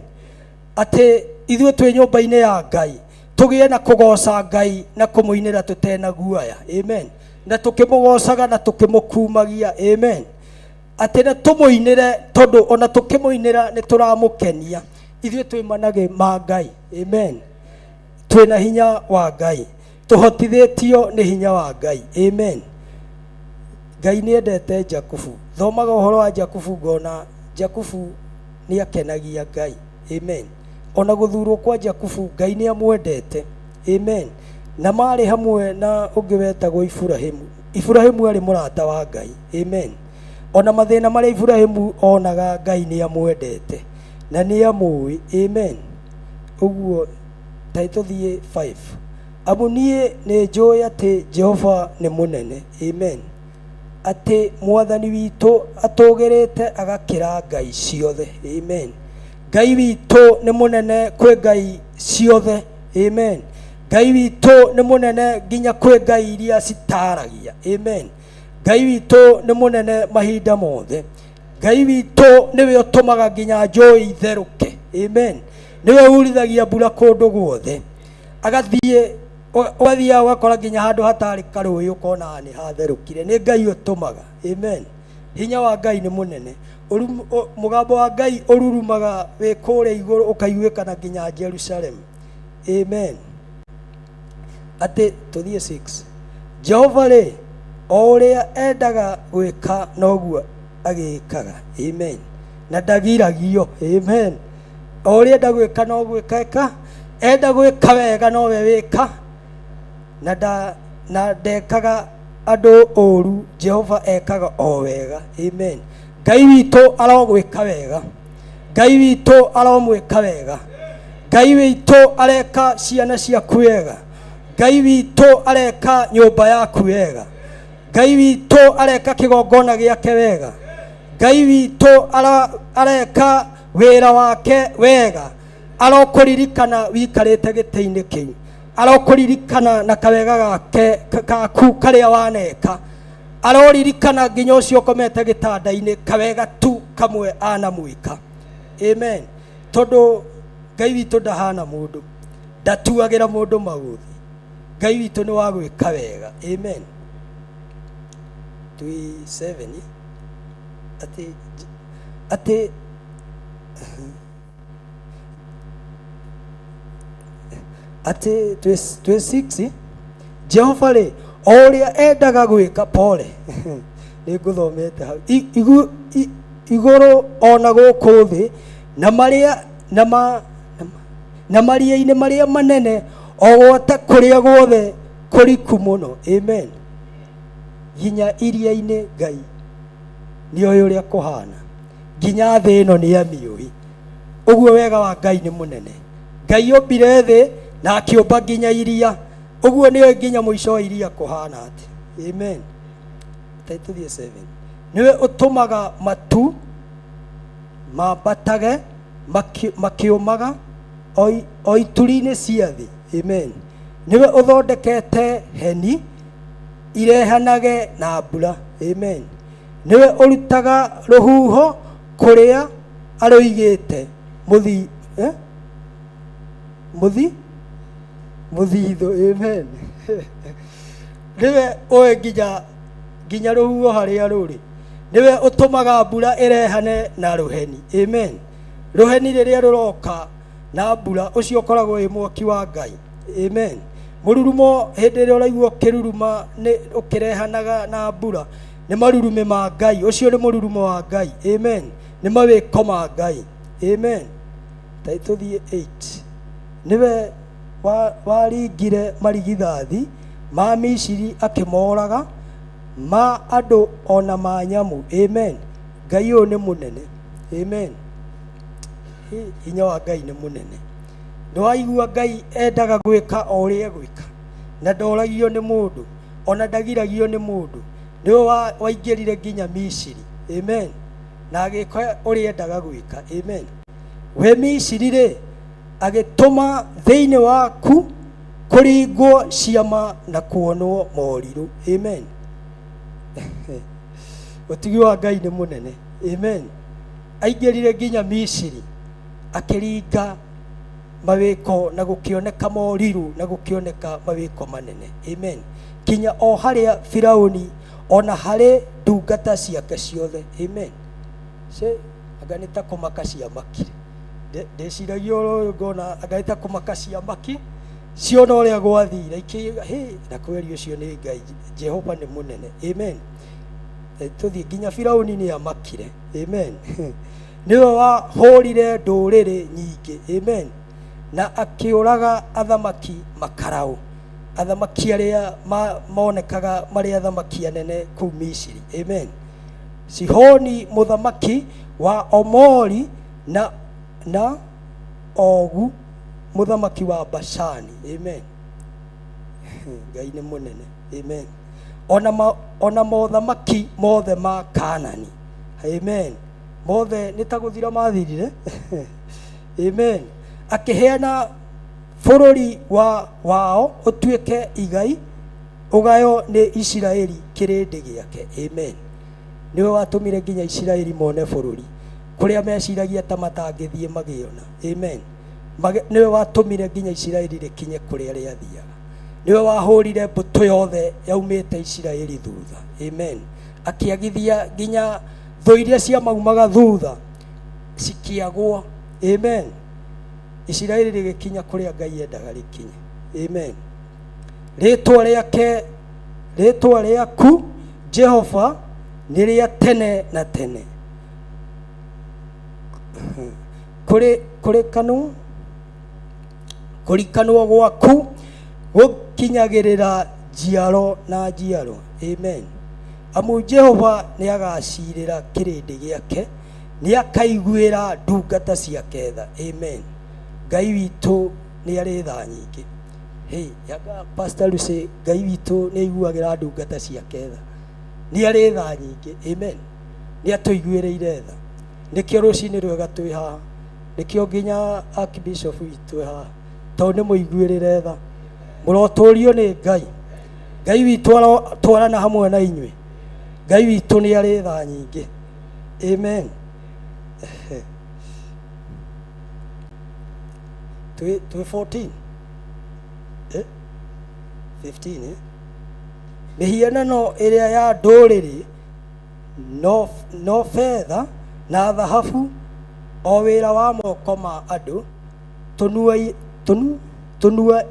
Atĩ ithuĩ twĩ nyũmba-inĩ ya Ngai tũgĩe na kũgoca Ngai na kũmũinĩra tũtena guoya. Amen. Na tukĩmũgocaga na tukĩmũkumagia. Amen. Atĩ na tũmũinĩre tondũ ona tũkĩmũinĩra nĩ tũramũkenia. Ithuĩ twĩ manage ma Ngai. Amen. Twĩna hinya wa Ngai, tũhotithĩtio nĩ hinya wa Ngai. Amen. Ngai nĩ endete Jakubu. Thomaga ũhoro wa Jakubu ngona Jakubu nĩ akenagia Ngai. Amen. Ona gũthurwo kwa Jakubu Ngai nĩ amwendete. Amen. Na marĩ hamwe na ũngĩ wetagwo Iburahĩmu. Iburahĩmu arĩ mũrata wa Ngai. Amen. Ona mathĩna marĩa Iburahĩmu onaga Ngai nĩ amwendete na nĩ amũĩ. Amen. Ũguo tai tũthiĩ 5. Amu niĩ nĩ njũĩ atĩ Jehova nĩ mũnene. Amen. Atĩ Mwathani witũ atũgĩrĩte agakĩra ngai ciothe. Amen. Ngai witũ nĩ mũnene kwĩ ngai ciothe. Amen. Ngai witũ nĩ mũnene nginya kwĩ ngai iria citaragia. Amen. Ngai witũ nĩ mũnene mahinda mothe. Ngai witũ nĩwe ũtũmaga nginya njũĩ itherũke. Amen. Nĩwe urithagia mbura kũndũ guothe, agathiĩ ũgathiaga ũgakora nginya handũ hatarĩ karũĩ ũkona nĩ hatherũkire. Nĩ Ngai ũtũmaga. Amen. Hinya wa Ngai nĩ mũnene. Mũgambo wa Ngai ũrurumaga wĩ kũrĩa igũrũ ũkaiguĩkana nginya Jerusalem. Amen. Atĩ tũthiĩ 6. Jehova rĩ, o ũrĩa endaga gwĩka noguo agĩkaga. Amen. Na ndagiragio. Amen. O ũrĩa enda gwĩka no gwĩka, enda gwĩka wega nowe wĩka, na ndekaga andũ ũru. Jehova ekaga o wega. Amen. Ngai witũ arogwĩka wega, Ngai witũ aromwĩka wega, Ngai witũ areka ciana ciaku wega, Ngai witũ areka nyũmba yaku wega, Ngai witũ areka kĩgongona gĩake wega, Ngai witũ areka wĩra wake wega. Arokũririkana wikarĩte gĩtĩ-inĩ kĩu, arokũririkana na kawega gake gaku karĩa waneka, aroririkana nginya ũcio ũkomete gĩtanda-inĩ kawega tu kamwe anamwĩka. Amen. Tondũ Ngai witũ ndahana mũndũ, ndatuagĩra mũndũ maũthĩ. Ngai witũ nĩ wa gwĩka wega. Amen. 7 atĩ atĩ 6 Jehova rĩ, o ũrĩa endaga gwĩka pole nĩ ngũthomete hau igũrũ ona gũkũ thĩ na maria-inĩ marĩa manene o gwota kũrĩa guothe kũriku mũno. Amen. Nginya iria-inĩ Ngai nĩoĩ ũrĩa kũhana, nginya thĩ ĩno nĩ amĩũĩ. Ũguo wega wa Ngai nĩ mũnene. Ngai ombire thĩ na akĩũmba nginya iria, ũguo nĩoĩ nginya mũico wa iria kũhana atĩ. Amen. Tũthiĩ 7. Nĩwe ũtũmaga matu mambatage makĩũmaga o ituri-inĩ cia thĩ. Amen. Nĩwe ũthondekete heni irehanage na mbura. Amen. Nĩwe ũrutaga rũhuho kũrĩa arũigĩte mũthithũ. Amen. Nĩwe ũĩ nginya rũhuho harĩa rũrĩ. Nĩwe ũtũmaga mbura ĩrehane na rũheni. Amen. Rũheni rĩrĩa rũroka na mbura, ũcio ũkoragwo wĩ mwaki wa Ngai. Amen. Mũrurumo hĩndĩ ĩrĩa ũraigua ũkĩruruma ũkĩrehanaga na mbura, nĩ marurume ma Ngai. Ũcio nĩ mũrurumo wa Ngai. Amen. Nĩ mawĩko ma Ngai. Amen. Tũthiĩ 8. Nĩwe waringire marigithathi ma Misiri akĩmoraga, ma andũ ona ma nyamũ. Amen. Ngai ũyũ nĩ mũnene. Amen. Hinya wa Ngai nĩ mũnene. Nĩwaigua Ngai endaga gwĩka o ũrĩa egwĩka, na ndoragio nĩ mũndũ, ona ndagiragio nĩ mũndũ. Nĩwe waingĩrire nginya Misiri. Amen. Na agĩka ũrĩa endaga gwĩka. Amen. We Misiri rĩ, agĩtũma thĩinĩ waku kũringwo ciama na kuonwo morirũ. Amen. Ũtugi wa Ngai nĩ mũnene. Amen. Aingĩrire nginya Misiri akĩringa mawĩko na gũkĩoneka morirũ na gũkĩoneka mawĩko manene. Amen. Kinya o harĩa Firaũni ona harĩ ndungata ciake ciothe. Amen. Anga nĩ ta kũmaka ciamakire. Ndĩciragia ũyũ ngona anga nĩ ta kũmaka ciamaki ciona ũrĩa gwathire ikĩiga na kweri ũcio nĩ Ngai. Jehova nĩ mũnene. Amen. Tũthiĩ nginya Firaũni nĩ amakire. Amen. Nĩwe wahũrire ndũrĩrĩ nyingĩ. Amen. Na akĩũraga athamaki makaraũ, athamaki arĩa monekaga marĩ athamaki anene kũu Misiri. Amen. Sihoni mũthamaki wa Omori na Ogu mũthamaki wa Bashani. Amen. Ngai nĩ mũnene. Amen. Ona mothamaki mothe ma Kanani. Amen. Mothe nĩ ta gũthira mathirire. Amen. Akĩheana bũrũri wao ũtuĩke igai, ũgayo nĩ Isiraeli kĩrĩndĩ gĩake. Amen. niwe watumire nginya Isiraeli mone bururi kuria meciragia ta matangithie magiona. Amen. Niwe watumire nginya Isiraeli rikinye kuria riathiaga. Niwe wahurire mbuto yothe yaumite Isiraeli thutha. Amen. Akiagithia nginya thu iria cia maumaga thutha cikiagwo. Amen. Isiraeli rigikinya kuria Ngai endaga rikinye. Amen. Ritwa riaku Jehova nĩ rĩa tene na tene. Kũrikanwo gwaku gũkinyagĩrĩra njiaro na njiaro. Amen. Amu Jehova nĩ agacirĩra kĩrĩndĩ gĩake, nĩ akaiguĩra ndungata ciake tha. Amen. Ngai witũ nĩ arĩ tha nyingĩ. Hey, yaga Pastor Lucy, Ngai witũ nĩ aiguagĩra ndungata ciake tha. Nĩ arĩ tha nyingĩ. Amen. Nĩ atũiguĩrĩire tha. Nĩkĩo rũcinĩ rwega twĩ haha, nĩkĩo nginya Archbishop witũ haha, tondũ nĩ mũiguĩrĩre tha. Mũrotũrio nĩ Ngai. Ngai witũ twarana hamwe na inyuĩ. Ngai witũ nĩ arĩ tha nyingĩ. Amen. Twĩ 14 15 mihianano ĩrĩa ya ndũrĩrĩ no fedha na thahabu o wĩra wa moko ma andũ tũnua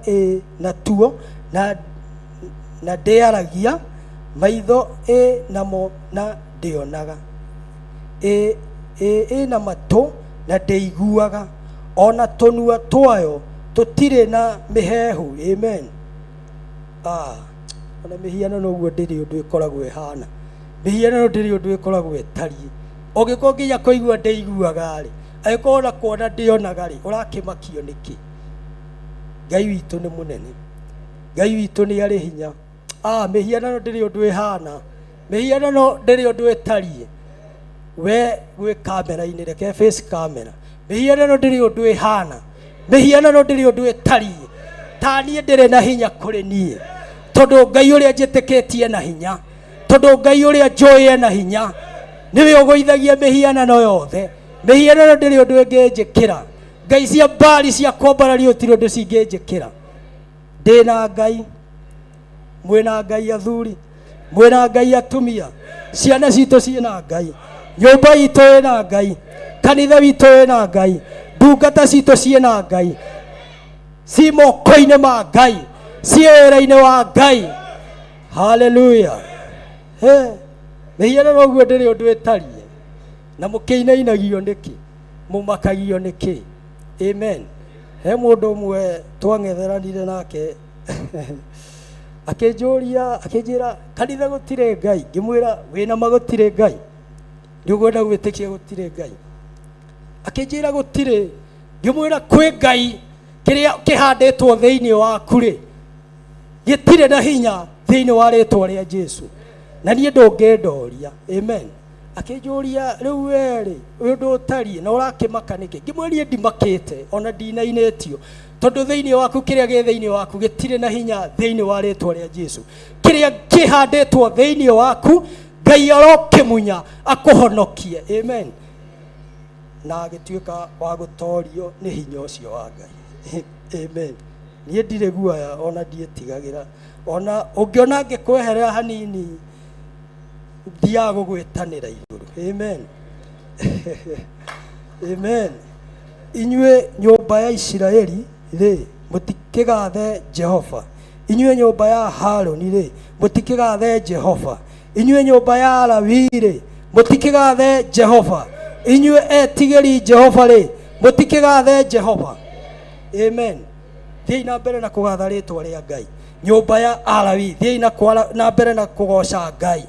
na tuo na ndĩaragia maitho namo na ndĩonaga na matũ na ndĩiguaga ona tũnua twayo tũtirĩ na mĩhehu. Amen. Ona mihianano guo ndĩrĩ ũndũ ĩkoragwo ĩhana. Mihianano ndĩrĩ ũndũ ĩkoragwo ĩtariĩ. Ũngĩkorwo nginya kũigua ndĩiguaga rĩ, angĩkorwo na kuona ndĩonaga rĩ, ũrakĩmakio nĩkĩ? Ngai witũ nĩ mũnene. Ngai witũ nĩ arĩ hinya. Mihianano ndĩrĩ ũndũ ĩhana. Mihianano ndĩrĩ ũndũ ĩtariĩ. We gwĩ kamera-inĩ, reke face camera. Mihianano ndĩrĩ ũndũ ĩhana. Mihianano ndĩrĩ ũndũ ĩtariĩ. Ta niĩ ndĩrĩ na hinya kũrĩ niĩ, tondũ Ngai ũrĩa njĩtĩkĩtie na hinya, tondũ Ngai ũrĩa njũĩ na hinya nĩwe ũgũithagia mĩhianano yothe. Mĩhianano ndĩrĩ ũndũ ĩngĩnjĩkĩra. Ngai cia mbari cia kwambarario gũtirĩ ũndũ cingĩnjĩkĩra. Ndĩna Ngai. Mwĩna Ngai athuri, mwĩna Ngai atumia, ciana citũ ciĩna Ngai, nyũmba itũ ĩna Ngai, kanitha witũ ĩna Ngai, ndungata citũ ciĩna Ngai, ci moko-inĩ ma Ngai, ci wĩra-inĩ wa Ngai. Hallelujah. Mĩhianano ũguo ndĩrĩ ũndũ ĩtariĩ. Na mũkĩinainagio nĩkĩ? Mũmakagio nĩkĩ? Amen. He mũndũ ũmwe twang'etheranire nake akĩnjũria akĩnjĩra kanitha gũtirĩ Ngai. Ngĩmwĩra wĩna ma gũtirĩ Ngai? Nĩ ũkwenda gwĩtĩkia gũtirĩ Ngai? Akĩnjĩra gũtirĩ. Ngĩmwĩra kwĩ Ngai kĩrĩa kĩhandĩtwo thĩinĩ waku rĩ, gĩtirĩ na hinya thĩinĩ wa rĩtwa rĩa Jesũ, na niĩ ndũngĩndoria. Amen. Akĩnjũria rĩu we rĩ, ũndũ ũtariĩ na ũrakĩmaka nĩkĩ? Ngĩmwĩra ndimakĩte ona ndinainĩtio, tondũ thĩinĩ waku kĩrĩa gĩ thĩinĩ waku gĩtirĩ na hinya thĩinĩ wa rĩtwa rĩa Jesũ. Kĩrĩa kĩhandĩtwo thĩinĩ waku Ngai arokĩmunya akũhonokie. Amen. Na agĩtuĩka wa gũtorio nĩ hinya ũcio wa Ngai. Amen. Niĩ ndirĩ guoya ona ndiĩtigagĩra, ona ũngĩona ngĩkweherera hanini thiaga gũgwĩtanĩra igũrũ. Amen. Amen. Inyuĩ nyũmba ya Isiraeli rĩ, mũtikĩgathe Jehova. Inyuĩ nyũmba ya Harũni rĩ, mũtikĩgathe Jehova. Inyuĩ nyũmba ya Lawi rĩ, mũtikĩgathe Jehova. Inyuĩ etigĩri Jehova rĩ, mũtikĩgathe Jehova. Amen. Thiĩ na mbere na kũgatha rĩtwa rĩa Ngai. Nyũmba ya Alawi thiĩ na mbere na kũgoca Ngai.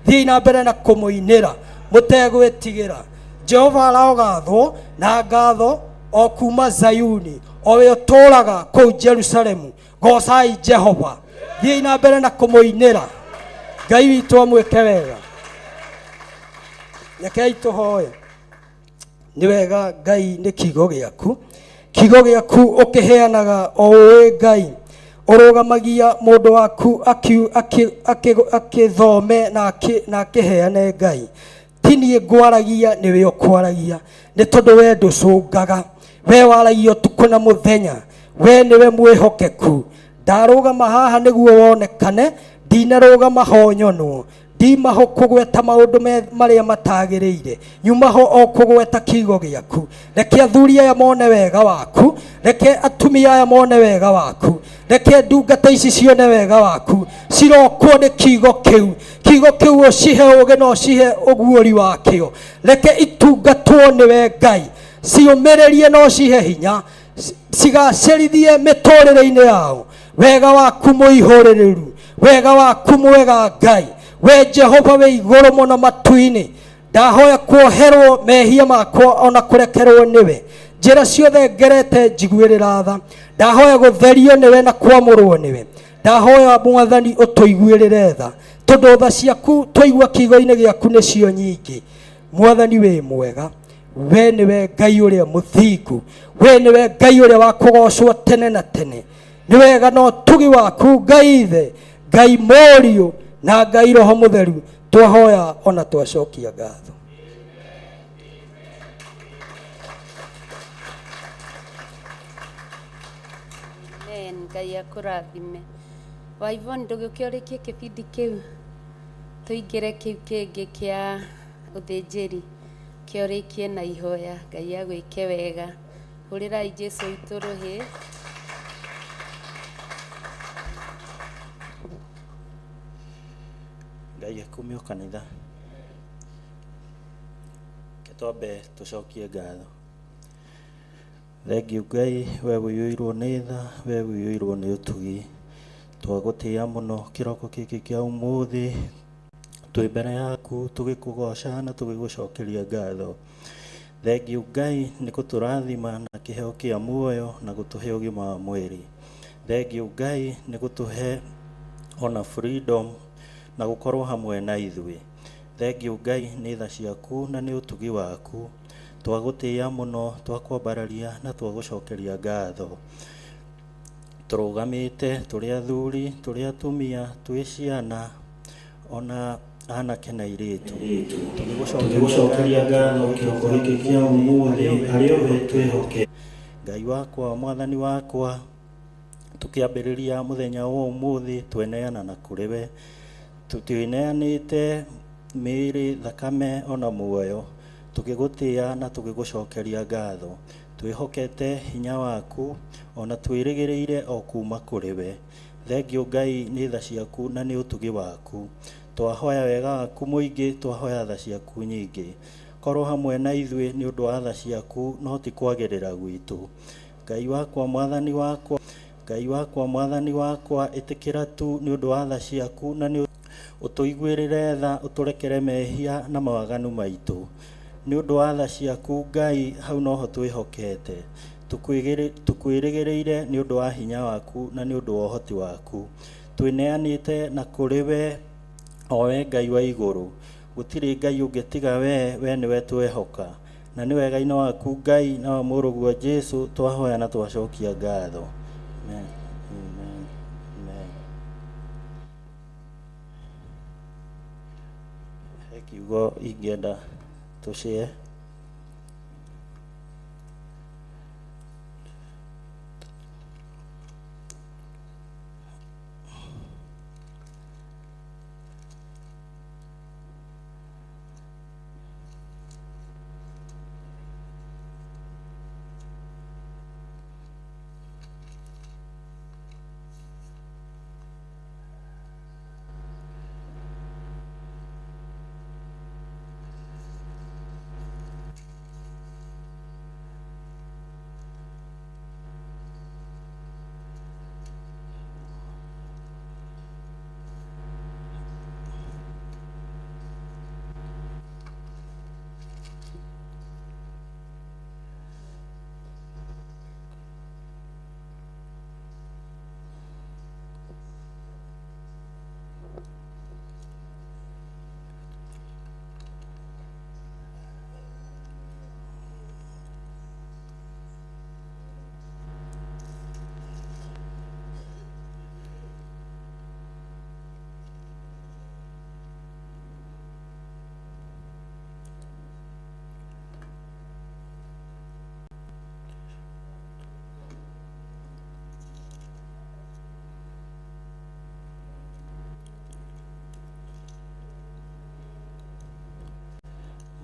Thiĩ na mbere na kũmũinĩra mũtegwĩtigĩra. Jehova arogathwo na ngatho o kuma Zayuni, o we ũtũũraga kũu Jerusalemu. Gocai Jehova. Thiĩ na mbere na kũmũinĩra. Ngai witũ amwĩke wega. Rekei tũhoe. Nĩ wega Ngai nĩ kiugo gĩaku. Kiugo gĩaku ũkĩheanaga o ũĩ Ngai, urugamagia mundu waku akithome na akiheane Ngai. Ti niĩ ngwaragia, nĩwe ũkwaragia, nĩ tondũ we ndũcũngaga. We waragia ũtukũ na mũthenya, we nĩwe mwĩhokeku. Ndarũgama haha nĩguo wonekane, ndinarũgama ho nyonwo. Ndima ho kũgweta maũndũ marĩa matagĩrĩire, nyuma ho o kũgweta kiugo gĩaku. Reke athuri aya mone wega waku, reke atumia aya mone wega waku, reke ndungata ici cione wega waku, cirokwo nĩ kiugo kĩu. Kiugo kĩu ũcihe ũũgĩ na ũcihe ũguũri wakĩo. Reke itungatwo nĩwe Ngai, ciũmĩrĩrie na ũcihe hinya, cigacĩrithie mĩtũrĩre-inĩ yao. Wega waku mũihũrĩrĩru, wega waku mwega Ngai, we Jehova we igũrũ mũno matu-inĩ. Ndahoya kuoherwo mehia makwa ona kũrekerwo nĩwe. Njĩra ciothe ngerete njiguĩrĩra tha. Ndahoya gũtherio nĩwe na kwamũrwo nĩwe. Ndahoya Mwathani ũtũiguĩrĩre tha, tondũ tha ciaku twaigua kiugo-inĩ gĩaku nĩcio nyingĩ. Mwathani wĩ mwega, we nĩwe Ngai ũrĩa mũthingu, we nĩwe Ngai ũrĩa wa kũgocwo tene na tene. Nĩ wega na ũtugi waku Ngai Ithe, Ngai Mũriũ na Ngai Roho Mũtheru, twahoya ona twacokia ngatho. Amen. Ngai akũrathime. Waivoni ndũgĩũkĩũrĩkie kĩbindi kĩu, tũingĩre kĩu kĩngĩ kĩa ũthĩnjĩri, kĩũrĩkie na ihoya. Ngai agwĩke wega. Hũrĩrai Jesũ witũ rũhĩ. Ngai akumio kanitha, ketwambe tucokie ngatho. Thengiũ Ngai, we wĩiyũirwo nĩ tha, we wĩiyũirwo nĩ ũtugi. Twagũtĩĩa mũno kĩroko gĩkĩ kĩa ũmũthĩ, twĩ mbere yaku tũgĩkũgoca na tũgĩgũcokeria ngatho. Thengiũ Ngai nĩ gũtũrathima na kĩheo kĩa muoyo na gũtũhe ũgima wa mwĩrĩ. Thengiũ Ngai nĩ gũtũhe ona freedom na gũkorwo hamwe na ithuĩ. Thengiũ Ngai nĩ tha ciaku na nĩ ũtugi waku. Twagũtĩĩa mũno, twakwambararia na twagũcokeria ngatho. Tũrũgamĩte tũrĩ athuri, tũrĩ atumia, twĩ ciana, ona anake na airĩtu, tũgĩgũcokeria ngatho kĩroko gĩkĩ kĩa ũmũthĩ, harĩ we twĩhoke. Ngai wakwa, Mwathani wakwa, tũkĩambĩrĩria mũthenya wa ũmũthĩ tweneana na kũrĩ we. Tũtineanĩte mĩĩrĩ, thakame ona muoyo, tũgĩgũtĩĩa na tũgĩgũcokeria ngatho. Twĩhokete hinya waku ona twĩrĩgĩrĩire o kuma kũrĩ we. Thengiũ Ngai nĩ tha ciaku na nĩ ũtugi waku. Twahoya wega waku mũingĩ, twahoya tha ciaku nyingĩ. Korwo hamwe na ithuĩ nĩ ũndũ wa tha ciaku, no ti kwagĩrĩra gwitũ. Ngai wakwa, Mwathani wakwa, Ngai wakwa, Mwathani wakwa, ĩtĩkĩra tu nĩ ũndũ wa tha ciaku na nĩ ũtũiguĩrĩre tha, ũtũrekere mehia na mawaganu maitũ. Nĩ ũndũ wa tha ciaku Ngai, hau noho twĩhokete. Tũkwĩrĩgĩrĩire nĩ ũndũ wa hinya waku na nĩ ũndũ wa ũhoti waku. Twĩneanĩte na kũrĩ we, o we Ngai wa igũrũ. Gũtirĩ Ngai ũngĩ tiga we, we nĩwe twĩhoka. Na nĩ wega-inĩ waku Ngai na wa mũrũguo Jesũ twahoya na twacokia ngatho. Amen. Amen. Amen. He kiugo ingĩenda tushare.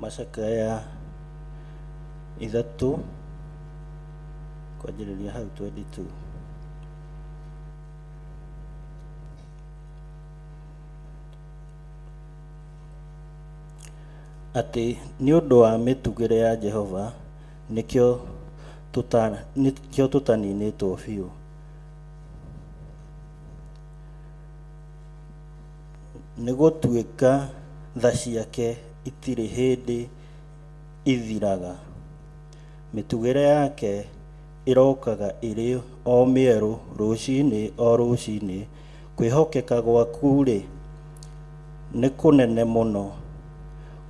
macakaya ithatu kwanjĩrĩria hau 22. Atĩ nĩ ũndũ wa mĩtugĩre ya Jehova nĩkĩo tũtaninĩtwo biũ. Nĩ gũtuĩka tha ciake itirĩ hĩndĩ ithiraga. Mĩtugĩre yake ĩrokaga ĩrĩ o mĩerũ rũcinĩ o rũcinĩ. Kwĩhokeka gwaku-rĩ nĩ kũnene mũno.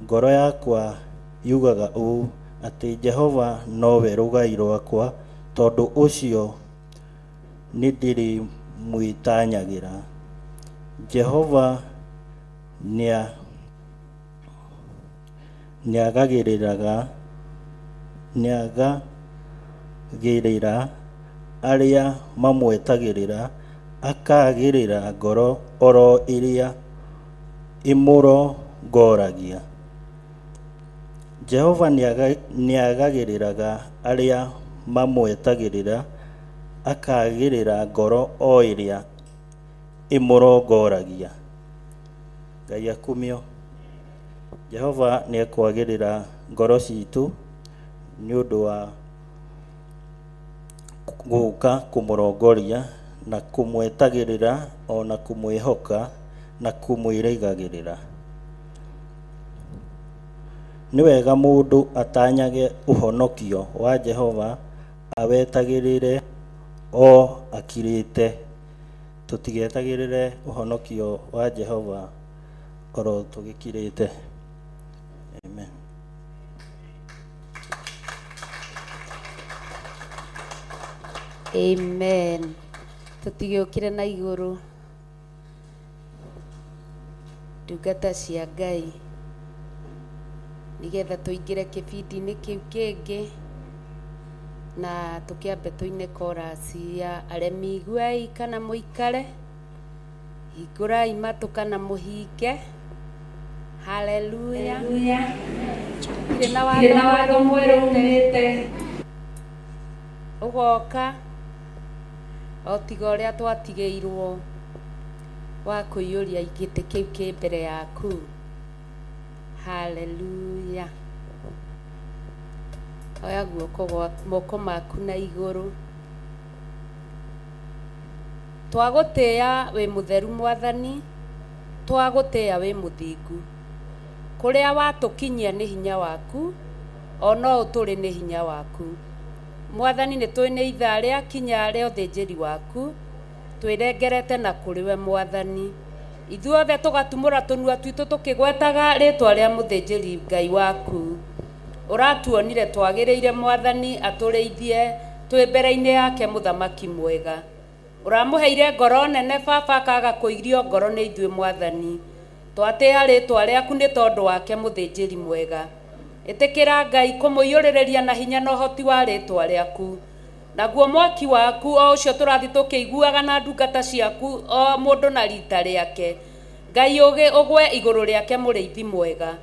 Ngoro yakwa yugaga ũũ atĩ Jehova nowe rũgai rwakwa, tondũ ũcio nĩ ndĩrĩmwĩtanyagĩra. Jehova nĩagagĩrĩra arĩa mamwetagĩrĩra, akagĩrĩra ngoro oro ĩrĩa ĩmũrongoragia. Jehova nĩagagĩrĩraga arĩa mamwetagĩrĩra, akagĩrĩra ngoro o ĩrĩa ĩmũrongoragia. Ngai akumio. Jehova nĩekwagĩrĩra ngoro citũ nĩ ũndũ wa gũka kũmũrongoria na kũmwetagĩrĩra ona kũmwĩhoka na kũmwĩrĩgagĩrĩra. Nĩ wega mũndũ atanyage ũhonokio wa Jehova, awetagĩrĩre o akirĩte. Tũtigetagĩrĩre ũhonokio wa Jehova oro tũgĩkirĩte. Amen. Amen. Tũtigĩũkire na igũrũ ndungata cia Ngai nigetha tũingĩre kĩbindi-inĩ kĩu kĩngĩ na tũkĩambe tũine korasi ya aremi iguai kana mũikare, hingũrai matũ kana mũhinge. Haleluya. Irĩ na watho mwerũmĩte ũgoka o tiga ũrĩa twatigĩirwo wa kũiyũria gĩtĩ kĩu kĩ mbere yaku. Haleluya. Oya moko maku na igũrũ. Twagũtĩĩa wĩ mũtheru Mwathani, twagũtĩĩa wĩ mũthingu. Kũrĩa watũkinyia nĩ hinya waku, o no ũtũrĩ nĩ hinya waku. Mwathani nĩ tũĩ nĩ ithaa rĩa kinya rĩa ũthĩnjĩri waku, twĩrengerete na kũrĩ we Mwathani. Ithuothe tũgatumũra tũnua twitũ tũkĩgwetaga rĩtwa rĩa mũthĩnjĩri Ngai waku. Ũratuonire twagĩrĩire Mwathani atũrĩithie twĩ mbere-inĩ yake mũthamaki mwega. Ũramũheire ngoro nene baba akaga kũirio ngoro nĩ ithuĩ Mwathani. Twatĩĩa rĩtwa rĩaku nĩ tondũ wake mũthĩnjĩri mwega. Ĩtĩkĩra Ngai kũmũiyũrĩrĩria na hinya na ũhoti wa rĩtwa rĩaku. Naguo mwaki waku o ũcio tũrathi tũkĩiguaga na ndungata ciaku o mũndũ na rita rĩake. Ngai ũgĩ ũgwe igũrũ rĩake mũrĩithi mwega.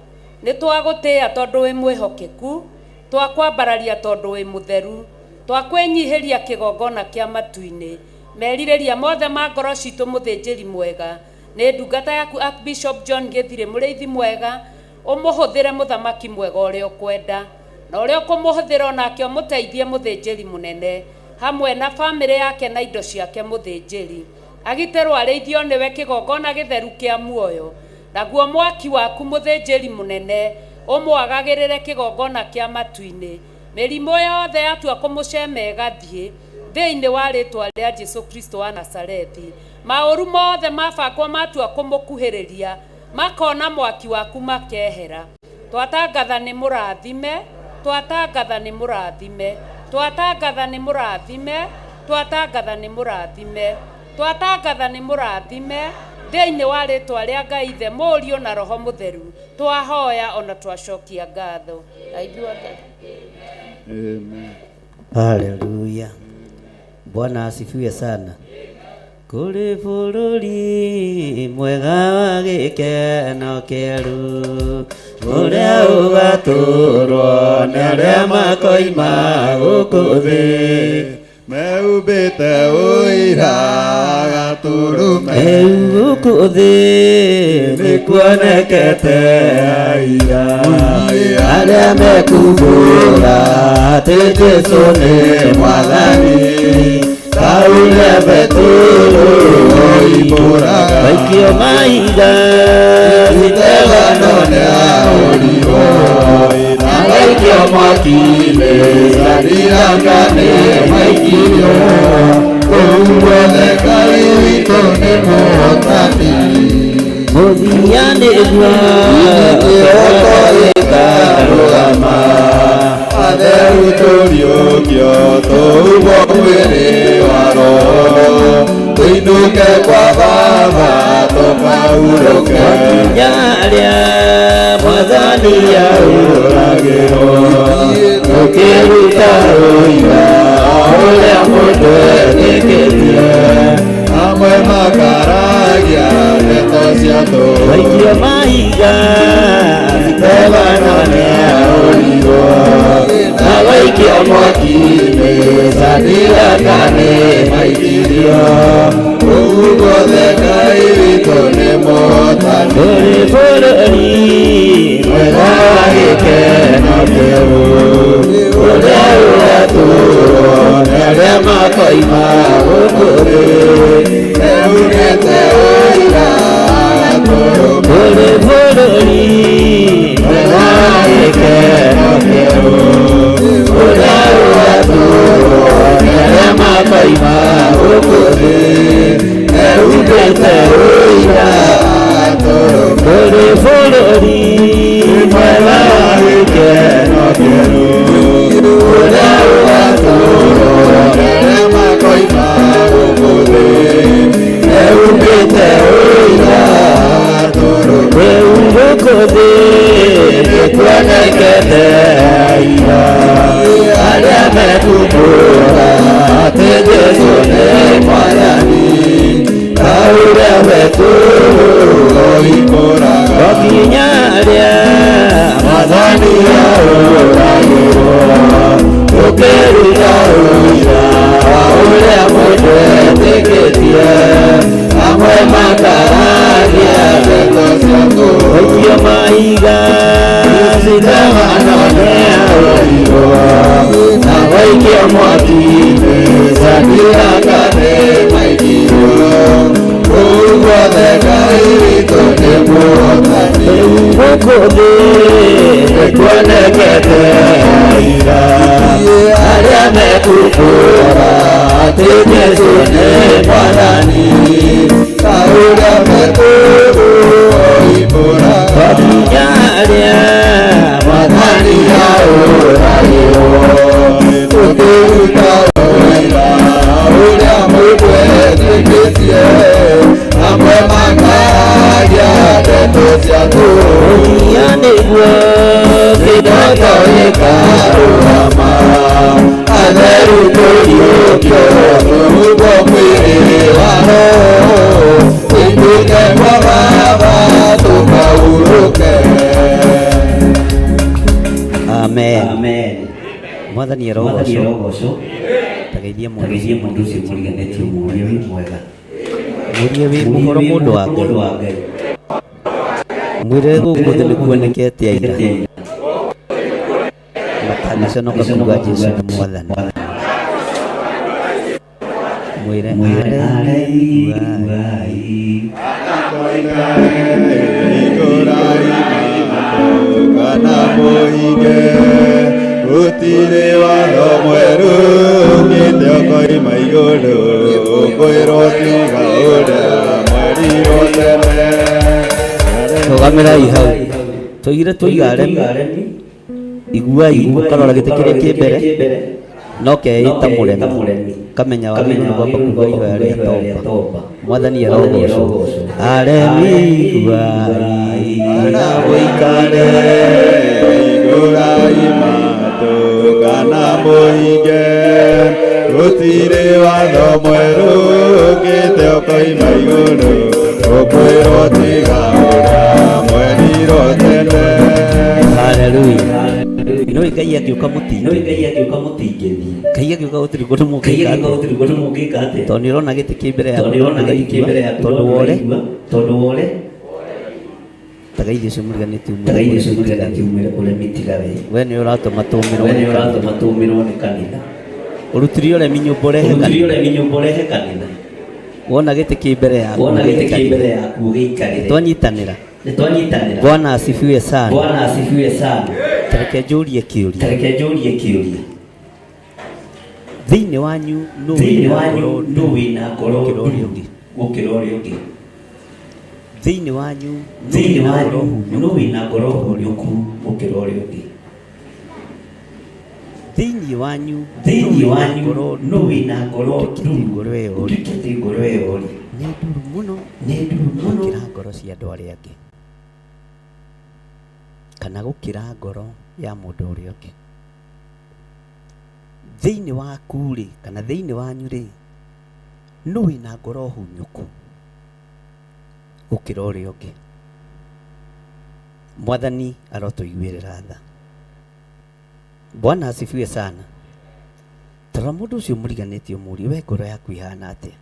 Nĩ twagũtĩĩa tondũ wĩ mwĩhokeku, twakwambararia tondũ wĩ mũtheru, twakwĩnyihĩria kĩgongona kĩa matu-inĩ. Merirĩria mothe ma ngoro citũ mũthĩnjĩri mwega. Nĩ ndungata yaku Archbishop John Gĩthirĩ mũrĩithi mwega, ũmũhũthĩre mũthamaki mwega ũrĩa ũkwenda. Na ũrĩa ũkũmũhũthĩra onake ũmũteithie mũthĩnjĩri mũnene, hamwe na bamĩrĩ yake na indo ciake mũthĩnjĩri. Agitĩrwo arĩithio nĩwe kĩgongona gĩtheru kĩa muoyo. Naguo mwaki waku mũthĩnjĩri mũnene ũmwagagĩrĩre kĩgongona kĩa matu-inĩ. Mĩrimũ yothe yatua kũmũcema ĩgathiĩ thĩinĩ wa rĩtwa rĩa Jesũ Kristo wa Nazarethi. Maũru mothe mabakwo matua kũmũkuhĩrĩria makona mwaki waku makehera. Twatangatha nĩ mũrathime, twatangatha nĩ mũrathime, twatangatha nĩ mũrathime, twatangatha nĩ mũrathime, twatangatha nĩ mũrathime thĩinĩ wa rĩtwa rĩa Ngai Ithe Mũriũ na Roho Mũtheru. Twahoya ona twacokia ngatho. Amen. Haleluya. Bwana asifiwe sana. Kũrĩ bũrũri mwega wa gĩkeno kĩerũ, ũrĩa ũgatũrwo nĩ arĩa makoima gũkũ thĩ meumbĩte ũira gatũrũme gũkũ thĩ nĩ kuonekete aira arĩa mekumbũra atĩ Jesũ nĩ Mwathani kaũrĩa betũrwo oimbũraga maikio maitha iteganonea ũrirwo na maikio mwaki-inĩ gathirangane maikirio kũu guothe Ngai witũ nĩ mũhotani mũthia nĩguo kĩroko gĩkarũgama atheru tũriũkio tũubwo mwĩrĩ wa roho tũinũke kwa Baba tũkahurũke nyarĩa Mwathani aũragĩrwo tũkĩruta ũira ũrĩa mũndũ etĩkĩtie amwe makaragia ndeto cia tũhũ maikio mahiga iteganonea ũrirwo na maikio mwaki-inĩ gathirangane maikirio kũu guothe Ngai witũ nĩ mũhotani tũrĩ bũrũri mwega wa gĩkeno kĩu ũrĩa ũgatũrwo nĩ arĩa makoima gũkũ thĩ eunĩte ũira gatũrũme tũrĩ bũrũri mwega wa gĩkeno kĩu ũrĩa ũgatũrwo nĩ arĩa makoima gũkũ thĩ eunĩte ũira tũrĩ bũrũri mwega wa gĩkeno kĩu ũrĩa ũgatũrwo nĩ arĩa makoima gũkũ thĩ eunĩte ũira rĩu gũkũ thĩ nĩkuonekete aira arĩa mekumbũra atĩ Jesũ nĩ Mwathani kaũrĩa betũrwo oimbũraga gokinyarĩa Mwathani aũragĩrwo tũkĩruta ũira ũrĩa mũndũ etĩkĩtie amwe makaragia ndeto cia tũhũ maikio mahiga iteganonea ũrirwo na maikio mwaki-inĩ gathirangane maikirio kũu guothe Ngai witũ nĩ mũhotani rĩu gũkũ thĩ nĩkuonekete aira arĩa mekumbũra atĩ Jesũ nĩ Mwathani kaũrĩa betũrwo oimbũraga gokinyarĩa Mwathani aũragĩrwo tũkĩruta ũira ũrĩa mũndũ etĩkĩtie amwe makaragia ndeto cia tũhũ mũthia nĩguo kĩroko gĩkarũgama atheru tũriũkio tũubwo mwĩrĩ wa roho tũinũke kwa Baba tũkahurũke amen Mwathani arogocwo tageithie mũndũ ũcio mũriganĩtie mũrie wĩ mwega mũrie wĩ mũhoro mũndũ wa Ngai mwĩre gũkũ thĩ nĩkuonekete aira matanaconoka kuuga Jesũ nĩ Mwathani mwĩre kana mũhinge gũtirĩ watho mwerũ ũngĩte ũkoima igũrũ ũkwĩrwo tiga ũrĩa mwerirwo tene rũgamĩrai hau tũigire tũiga aremi iguai mũkarora gĩtĩ kĩrĩa kĩ mbere no keĩta mũremi kamenya wagĩrĩirwo nĩ kwamba kuuga ihoya rĩa tomba Mwathani arogocwo aremi iguai kana mũikare igũrai matũ kana mũhinge gũtirĩ watho mwerũ ũngĩte ũkoima igũrũ ũkwĩrwo tiga ũrĩa mwerirwo tene haleluya no ngai agĩũka mũtingĩthie ngai agĩũka gũtirĩ kũndũ mũngĩka atĩa tondũ nĩũrona gĩtĩ kĩ mbere yaku tondũ wore tagai Yesu mũriganĩtie ũrĩa mĩtigawe we nĩ ũratũma tũmĩrwo nĩ kanitha ũrutire ũremi nyũmba ũrehe kanitha wona gĩtĩ kĩ mbere yaku twanyitanĩra Bwana asifiwe sana tareke njũrie kĩũria thĩinĩ wanyu nũ wĩna ngoro gũkĩra ũrĩa ũngĩ thĩinĩ wanyu nũ wĩna ngoro hũnyũku gũkĩra ũrĩa ũngĩ thĩinĩ wanyu nũ wĩna ngoro ndũkĩte ngoro ĩyo nĩ nduru mũno gũkĩra ngoro cia andũ arĩa angĩ kana gũkĩra ngoro ya mũndũ ũrĩa ũngĩ thĩinĩ waku rĩ kana thĩinĩ wanyu rĩ nũ wĩna ngoro hunyũku gũkĩra ũrĩa ũngĩ mwathani arotũiguĩrĩra tha Bwana asifiwe sana tara mũndũ ũcio mũriganĩtie ũmũrie we ngoro yaku ihana atĩa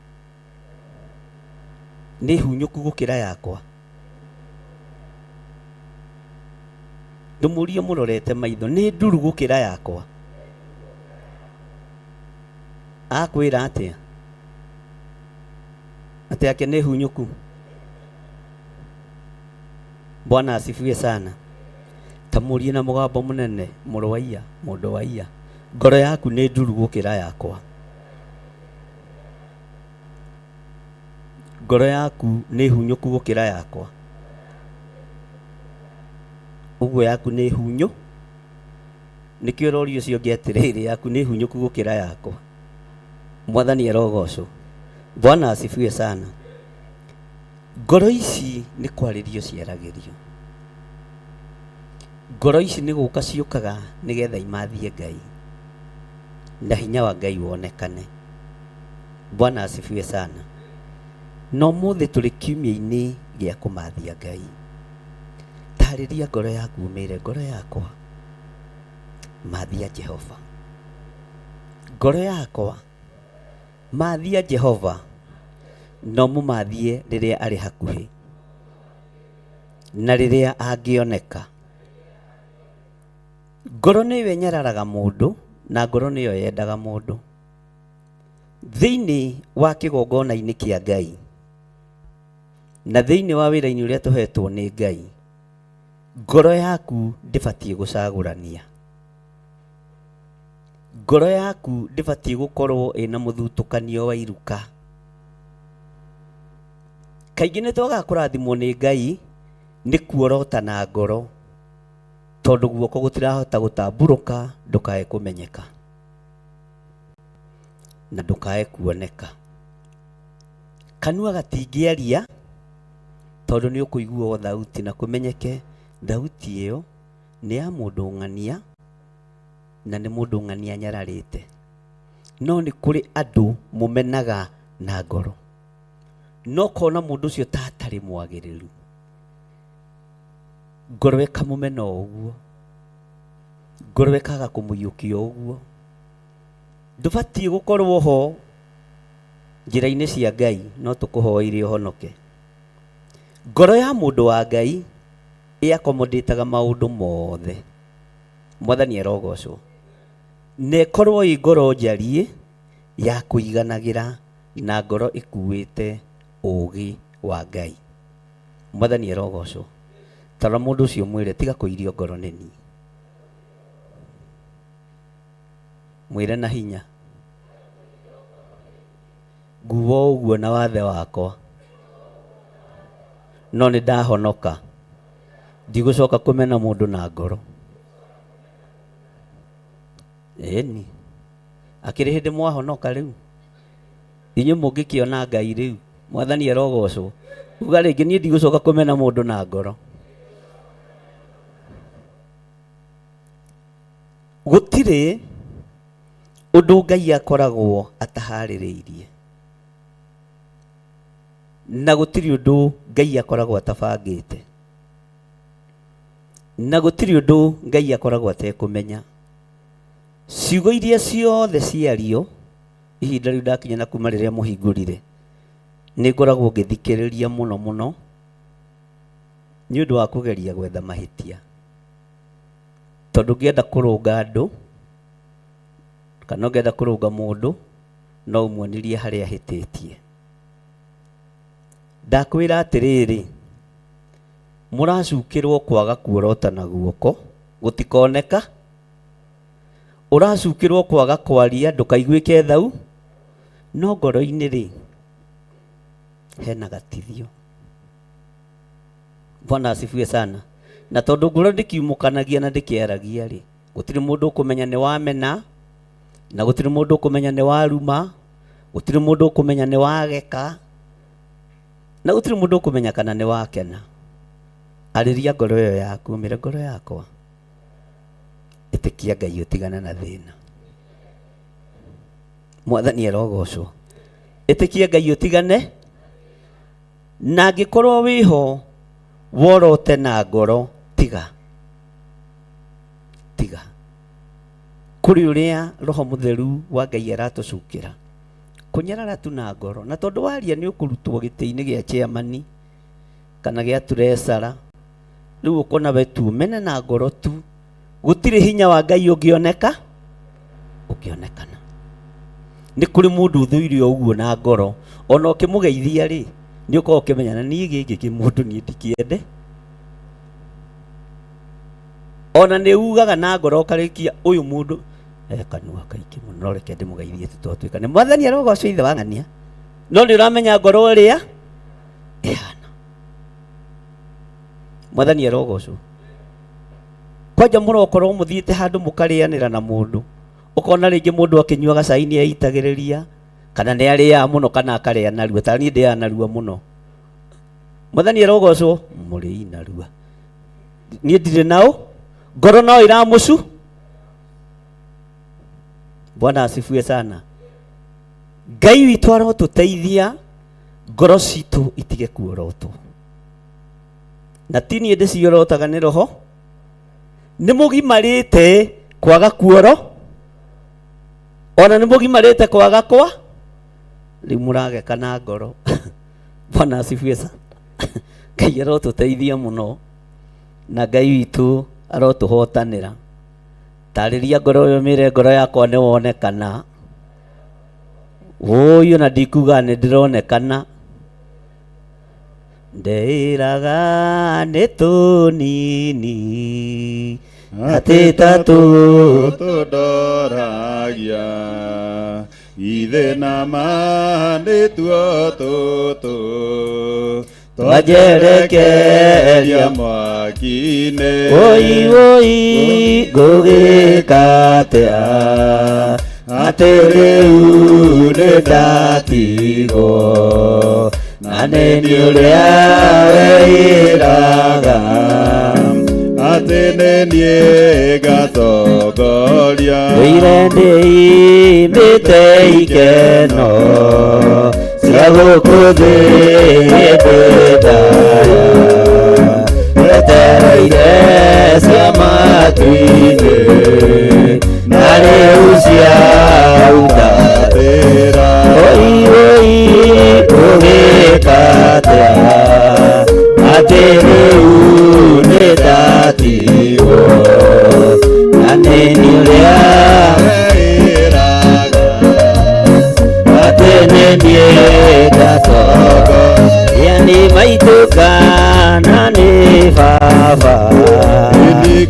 nĩ hunyũku gũkĩra yakwa ndũmũrie mũrorete maitho nĩ nduru gũkĩra yakwa akwĩra atĩa atĩ yake nĩ hunyũku Bwana asifiwe sana tamũrie na mũgambo mũnene mũndũ wa iya ngoro yaku nĩ nduru gũkĩra yakwa ngoro yaku nĩ hunyũku gũkĩra yakwa ũguo yaku nĩ hunyo nĩkĩo ũrorio ũcio ũngĩ atĩrĩrĩ yaku nĩ hunyũku gũkĩra yakwa mwathani arogocwo Bwana asifiwe sana ngoro ici nĩ kwarĩrio ciaragĩrio ngoro ici nĩ gũka ciũkaga nĩgetha imathie Ngai na hinya wa Ngai wonekane Bwana asifiwe sana no mũthĩ tũrĩ kiumia-inĩ gĩa kũmathia Ngai tarĩria ngoro yaku ũmĩre ngoro yakwa mathia Jehova ngoro yakwa mathia Jehova no mũmathie rĩrĩa arĩ hakuhĩ na rĩrĩa angĩoneka ngoro nĩyo nyararaga mũndũ na ngoro nĩyo yendaga mũndũ thĩinĩ wa kĩgongona-inĩ kĩa Ngai na thĩinĩ wa wĩra-inĩ ũrĩa tũhetwo nĩ Ngai ngoro yaku ndĩbatiĩ gũcagũrania ngoro yaku ndĩbatiĩ gũkorwo ĩna mũthutũkanio wa iruka kaingĩ nĩ twaga kũrathimwo nĩ Ngai nĩ kuorota na ngoro tondũ guoko gũtirahota gũtambũrũka ndũkae kũmenyeka na ndũkae kuoneka kanua gatingĩaria tondũ nĩ ũkũiguo thauti na kũmenyeke thauti ĩyo nĩ ya mũndũ ng'ania na nĩ mũndũ ng'ania nyararĩte no nĩ kũrĩ andũ mũmenaga na ngoro no kona mũndũ ũcio atarĩ mwagĩrĩru ngoro ĩkamũmena ũguo ngoro ĩkaga kũmũiyũkia ũguo ndũbatiĩ gũkorwo ho njĩra-inĩ cia Ngai no tũkũhoeire ũhonoke ngoro ya mũndũ wa Ngai ĩakomodĩtaga maũndũ mothe mwathani arogocwo na ĩkorwo ĩ ngoro njariĩ ya kũiganagĩra na ngoro ĩkuĩte ũũgĩ wa Ngai mwathani arogocwo tara mũndũ ũcio mwĩre tiga kũirio ngoro nĩ niĩ mwĩre na hinya nguo ũguo na wathe wakwa no nĩ ndahonoka ndigũcoka kũmena mũndũ na ngoro ĩni akĩrĩ hĩndĩ mwahonoka rĩu inyuĩ mũngĩkĩona Ngai rĩu mwathani arogocwo uga rĩngĩ niĩ ndigũcoka kũmena mũndũ na ngoro gũtirĩ ũndũ Ngai akoragwo ataharĩrĩirie na gũtirĩ ũndũ Ngai akoragwo atabangĩte na gutiri undu Ngai akoragwo atekumenya. Ciugo iria ciothe ciario ihinda riu ndakinya na kuma riria muhingurire ni ngoragwo ngithikiriria muno muno ni undu wa kugeria gwetha mahitia, tondu ngienda kurunga andu kana ngienda kurunga mundu no umuonirie haria hititie. Ndakwira atiriri, muracukirwo kwaga kuorota na guoko gutikoneka, uracukirwo kwaga kwaria ndukaiguike thau, no ngoro-ini ri hena gatithio. Bwana asifiwe sana. Na tondu ngoro ndikiumukanagia na ndikiaragia ri, gutiri mundu ukumenya ni wamena, na gutiri mundu ukumenya ni waruma, gutiri mundu ukumenya ni wageka, na gutiri mundu ukumenya kana ni wakena. Ariria ngoro iyo yaku, mire ngoro yakwa, itikia Ngai utigana na thina. Mwathani arogocwo. Itikia Ngai utigane, na angikorwo wiho worote na ngoro, tiga kuri uria Roho Mutheru wa Ngai aratucukira kunyarara tu na ngoro. Na tondu waria ni ukurutwo giti-ini gia chairman kana gia turesara, riu ukona wetu mene na ngoro tu, gutiri hinya wa Ngai ungionekana. Ni kuri mundu thuirio uguo na ngoro, ona ukimugeithia ri ni uko ukimenya na ni giki kimundu ni ndikiende, ona ni ugaga na ngoro karikia uyu mundu kanua kaiki muno reke ndimugeithie tutotwika. Ni Mwathani arogocwo ithe wang'ania, no ni uramenya ngoro ria ihana. Mwathani arogocwo. Kwanja murokorwo muthiite handu mukarianira na mundu, ukona ringi mundu akinyuaga cai ni aitagiriria, kana ni aria muno kana akaria narua. Ta ni ndia narua muno. Mwathani arogocwo, muri narua. Ni ndire nao ngoro no iramucu. Bwana asifiwe sana. Ngai witu arotuteithia ngoro citu itige kuorotwo. Na tini ende ciorotaga ni Roho, ni mugimarite kwaga kuoro, ona ni mugimarite kwaga kwa riu murageka na ngoro. Bwana asifiwe sana. Ngai arotuteithia muno, na Ngai witu arotuhotanira. Tariria ngoro yo, mire ngoro yakwa ni wonekana. Uyu na ndikuga ni ndironekana, ndeiraga ni tunini ati tatu tudoragia ithe na mani tuo tutu twajerekeria mwaki-ini. Oi ngugika atia ati riu ni ndatigwo, na ni uria wiraga ati ni nie ngatongoria. Wire ndiimite ikeno cia guku thi ndaya, wetereire cia matu-ini na riu ciautatira. Oi ngugika atia ati riu ni ndatigwo, na ni uria wiraga ati ni nie ngatongoria. Yani maitu kana ni baba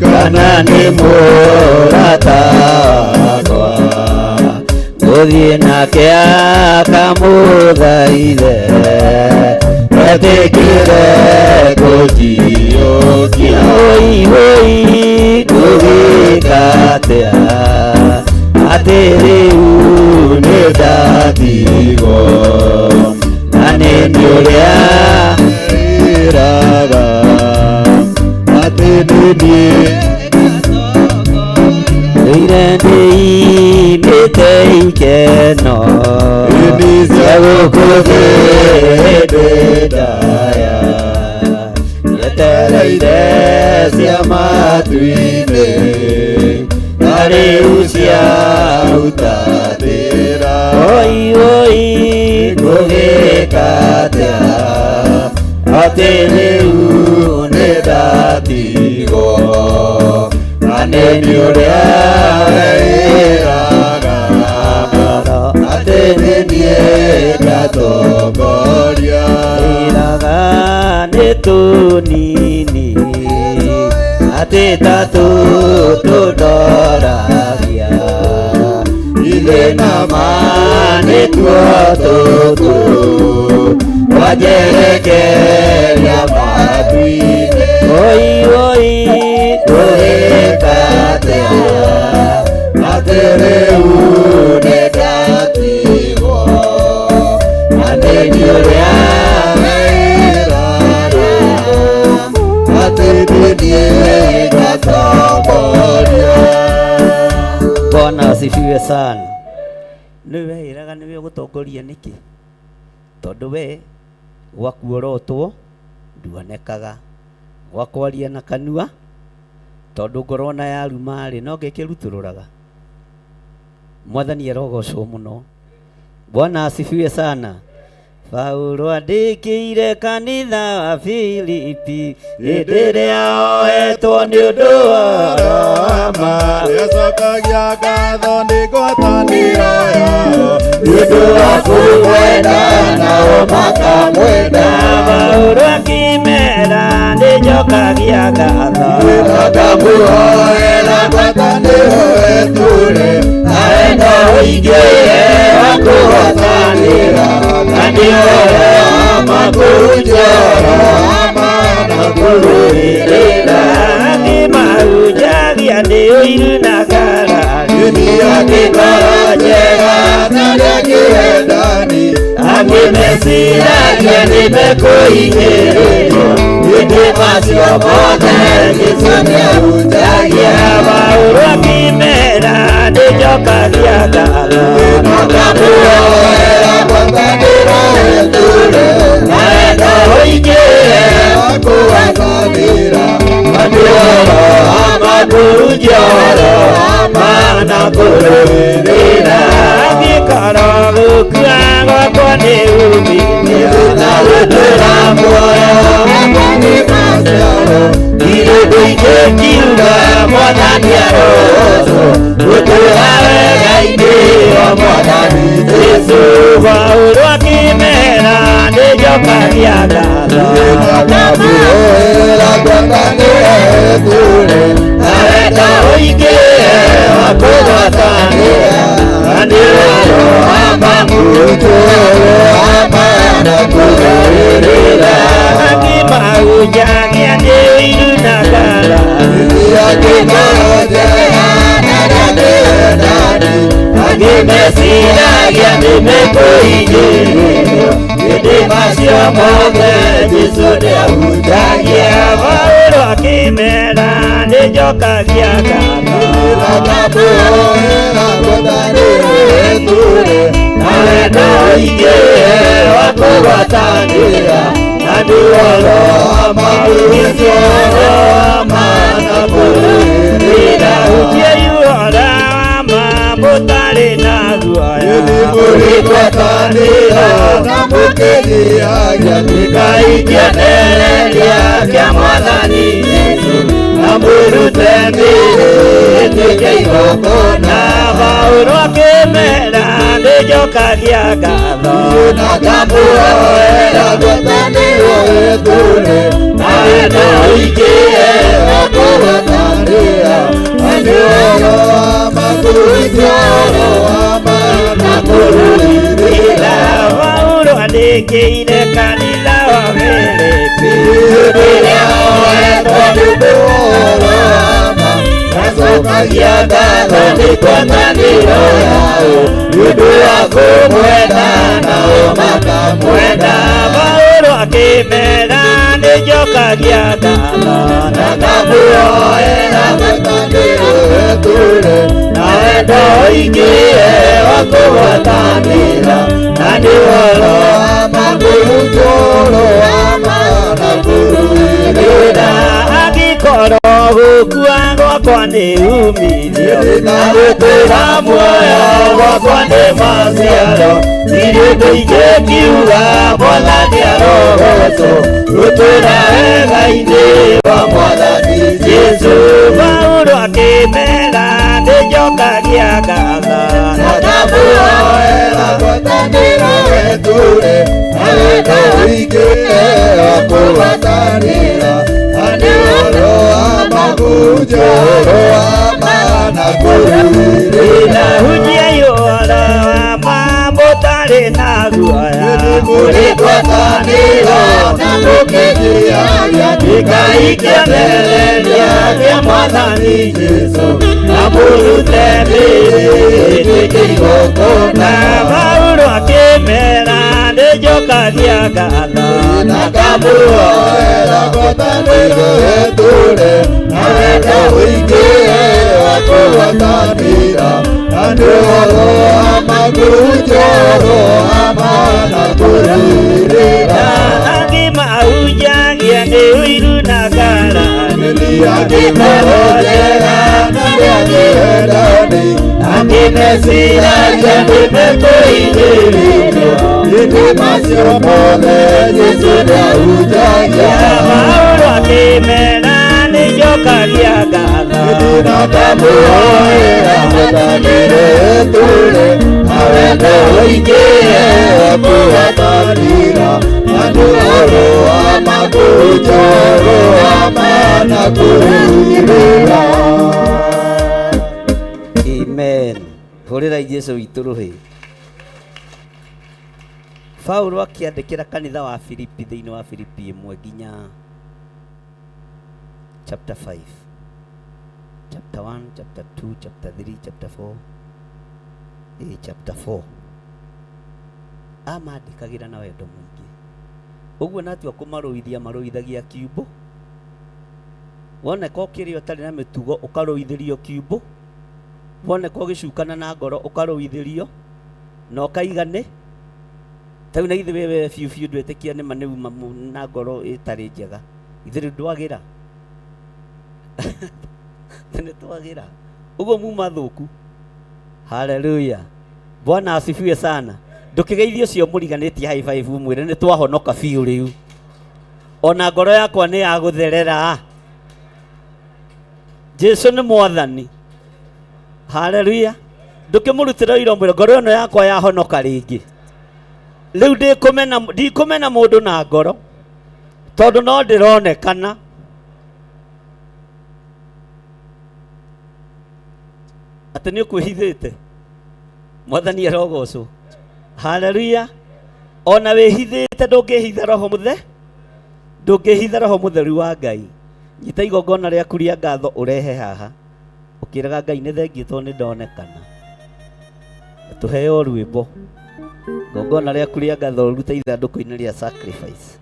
kana ni murata wakwa, nguthie nake akamuthaithe etikire gutiokia. Oi ngugika atia ati riu ni ndatigwo, na ni uria wiraga ati ni nie wire ndiimite ikeno cia guku thi ndaya, wetereire cia atĩ rĩu nĩ ndatigwo na nĩ niĩ ũrĩa wĩraga atĩ nĩ niĩ ndatongoria wĩraga nĩ tũnini atĩ tatũ tũndoragia ithe na ma nĩ tuo tũtũ twanjerekeria matu-inĩ oi oi tũrĩka atĩa atĩ rĩu nĩ ndatigwo na nĩ niĩ ũrĩa wĩraga atĩ nĩ niĩ ndatongoria. Bwana asifiwe sana. Niwe iraga niwe gutongoria niki tondu we gwakuorotwo nduonekaga gwakwaria na kanua tondu ngorona yarumari no ngikirutũrũraga. Mwathani arogocwo muno. Bwana asifiwe sana. Paulo andĩkĩire kanitha wa Filipi hĩndĩ ĩrĩa oetwo nĩ ũndũ wa Roma acokagia ngatho nĩ ngwatanĩro yao nĩ ũndũ wa kũmwenda nao makamwenda. Paulo akĩmera nĩnjokagia ngatho ngamuoera ngwatanĩro etũre na wendo ũingĩre wa kũhotanĩra na nĩ Mahujagia nĩ ũiru na karari akĩkorojega na rĩakĩendani akĩmeciragia nĩmekũingĩrĩrio hĩndĩ macio mothe Jesũ nĩahunjagia. Paulo akĩmera nĩnjokagia ngatho ngamuoera ngwatanĩro etũre na wendo ũingĩre wa kũhotanĩra Maduro amagujoro amana kurira agikaro kuago kone ubi na wetera moyo amani masoro ire duike kiuga mwathani aroso gutura wega inde o mwathani Yesu. Paulo akimera nĩnjokagia ngatho ngamuoera ngwatanĩro etũre na wendo ũingĩre wa kũgwatanĩra na nĩ wendo wa mamutũro amana kũrũĩrĩra akĩmahujagia nĩ ũiru na karari akĩkorojega na rĩakĩendani akĩmeciragia nĩmekũingĩrĩrio hĩndĩ macio mothe Jesũ nĩahunjagia. Paulo akĩmera nĩnjokagia ngatho ngamuoera ngwatanĩro etũre na wendo ũingĩre wa kũgwatanĩra na nĩ ũhoro wa mahunjio mana kũrũĩrĩra hunjiai ũhoro wa ma mũtarĩ na guoya mũrĩgwatanĩra na mũkĩthiagia mũkaingĩanĩrĩria kĩa Mwathani Jesũ na mũrute mĩĩrĩ ĩtuĩke igongona. Paulo akĩmera nĩnjokagia ngatho ngamuoera ngwatanĩro etũre na wendo ũingĩre wa kũgwatanĩra na nĩ ũhoro wa makũrutĩro amana kũrũĩrĩra. Paulo andĩkĩire kanitha wa Filipi hĩndĩ ĩrĩa oetwo nĩ ũndũ wa Roma acokagia ngatho nĩ ngwatanĩro yao nĩ ũndũ wa kũmwenda nao makamwenda. Paulo akĩmera nĩnjokagia ngatho ngamuoera ngwatanĩro etũre na wendo ũingĩre wa kũgwatanĩra na nĩ ũhoro wa makũrutũro amana kũrũĩrĩra angĩkorwo gũkua gwakwa wakwa nĩ umithio na gũtũra muoyo wakwa nĩ maciaro ndirĩ ndũingĩ kiuga Mwathani arogocwo gũtũra wega-inĩ wa Mwathani Jesũ. Paulo akĩmera nĩnjokagia ngatho na ndamuoera ngwatanĩro wetũre na wendo ũingĩ wa kũgwatanĩra na nĩ ũhoro wa magunjo ũhoro wa ma na kũrũĩrĩra hunjia ũhoro wa ma mũtarĩ na guoya mũrĩ ngwatanĩro na mũkĩnyiaria Ngai kĩonereria kĩa Mwathani Jesũ na mũrute mĩĩrĩ ĩtuĩke igongona. Paulo akĩmera nĩnjokagia ngatho na ngamuoera ngwatanĩro wetũre na wendo ũingĩ wa kũgwatanĩra na nĩ ũhoro wa magunjo ũhoro wa ma na kũrũĩrĩra agima ahunjagia nĩ ũiru na ngarari angĩmehotera na nĩangĩendani angĩmeciragia nĩmekũhinyĩrĩrio hĩndĩ macio mothe Jesũ nĩahunjagia. Paulo akĩmera nĩnjokagia ngatho na ndamuoera ngwatanĩro wetũre na wendo ũingĩ wa kũgwatanĩra na nĩ ũhoro wa magunjo ũhoro wa ma na kũrũĩrĩra. Amen. Hũrĩrai Jesũ witũ rũhĩ. Paulo akĩandĩkĩra kanitha wa Filipi thĩinĩ wa Filipi 1 nginya chapter 5, chapter 1, chapter 2, chapter 3, chapter 4, chapter 4 amandĩkagĩra na wendo mũingĩ. Ũguo natua kũmarũithia marũithagia kiugo. Woneka ũkĩrĩ ũtarĩ na mĩtugo ũkarũithĩrio kiugo. Woneka ũgĩcukana na ngoro ũkarũithĩrio na ũkaigane. Tau na ithe wewe biũ biũ ndwĩtĩkia nĩ manĩuma na ngoro ĩtarĩ njega. Ithe ndwagĩra. Nĩ twagĩra. Ũguo muma thũku. Haleluya. Bwana asifiwe sana. Ndũkĩgeithio cio mũriganĩtie high five mwĩre nĩ twahonoka biũ rĩu. Ona ngoro yakwa nĩ yagũtherera. Jesũ nĩ Mwathani. Haleluya. Ndũkĩmũrutĩra iro mwĩre ngoro ĩno yakwa yahonoka rĩngĩ. Rĩu ndikũmena mũndũ na ngoro tondũ no ndĩronekana. Atĩ nĩ ũkwĩhithĩte. Mwathani arogocwo. Haleluya. Ona wĩhithĩte ndũngĩhitha roho mũtheru. Ndũngĩhitha roho mũtheru wa Ngai. Nyita igongona rĩaku rĩa ngatho ũrehe haha. Ũkĩraga Ngai nĩ thengiũ tondũ nĩ ndonekana. Tũheo rwĩmbo. Igongona rĩaku rĩa ngatho ruta ithandũkũ-inĩ rĩa sacrifice.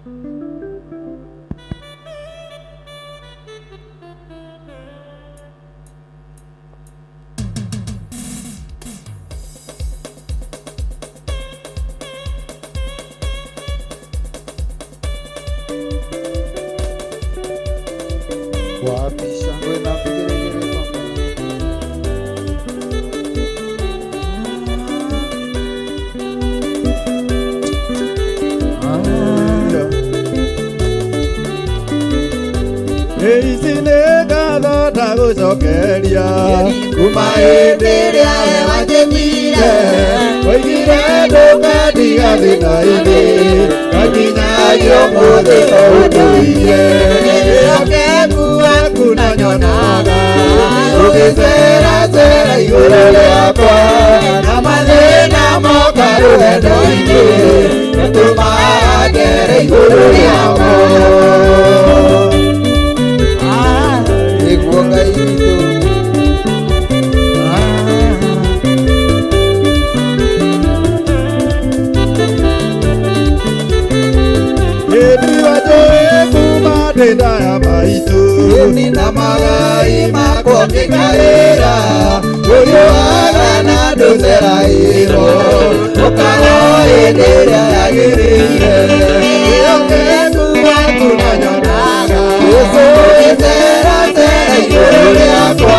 Gũcokeria kuma hĩndĩ ĩrĩa we wanjĩtire oigire ndũkadiga thĩna-inĩ ngakinyagia ũmũthĩ no ũndũire wĩhokeku waku na nyonaga ũgĩceracera igũrũ rĩakwa na mathĩna moka rũgendo-inĩ ũtũmaga ngere igũrũ rĩamo. Ngai witũ ndĩnda ya maitũ nina magai makwo ngĩkaĩra ũyũaga na ndũceraĩro ũkago hĩndĩ ĩrĩa yagĩrĩire wĩhokeku waku na nyonaga Jesũ ĩceracera igũrũ rĩakwa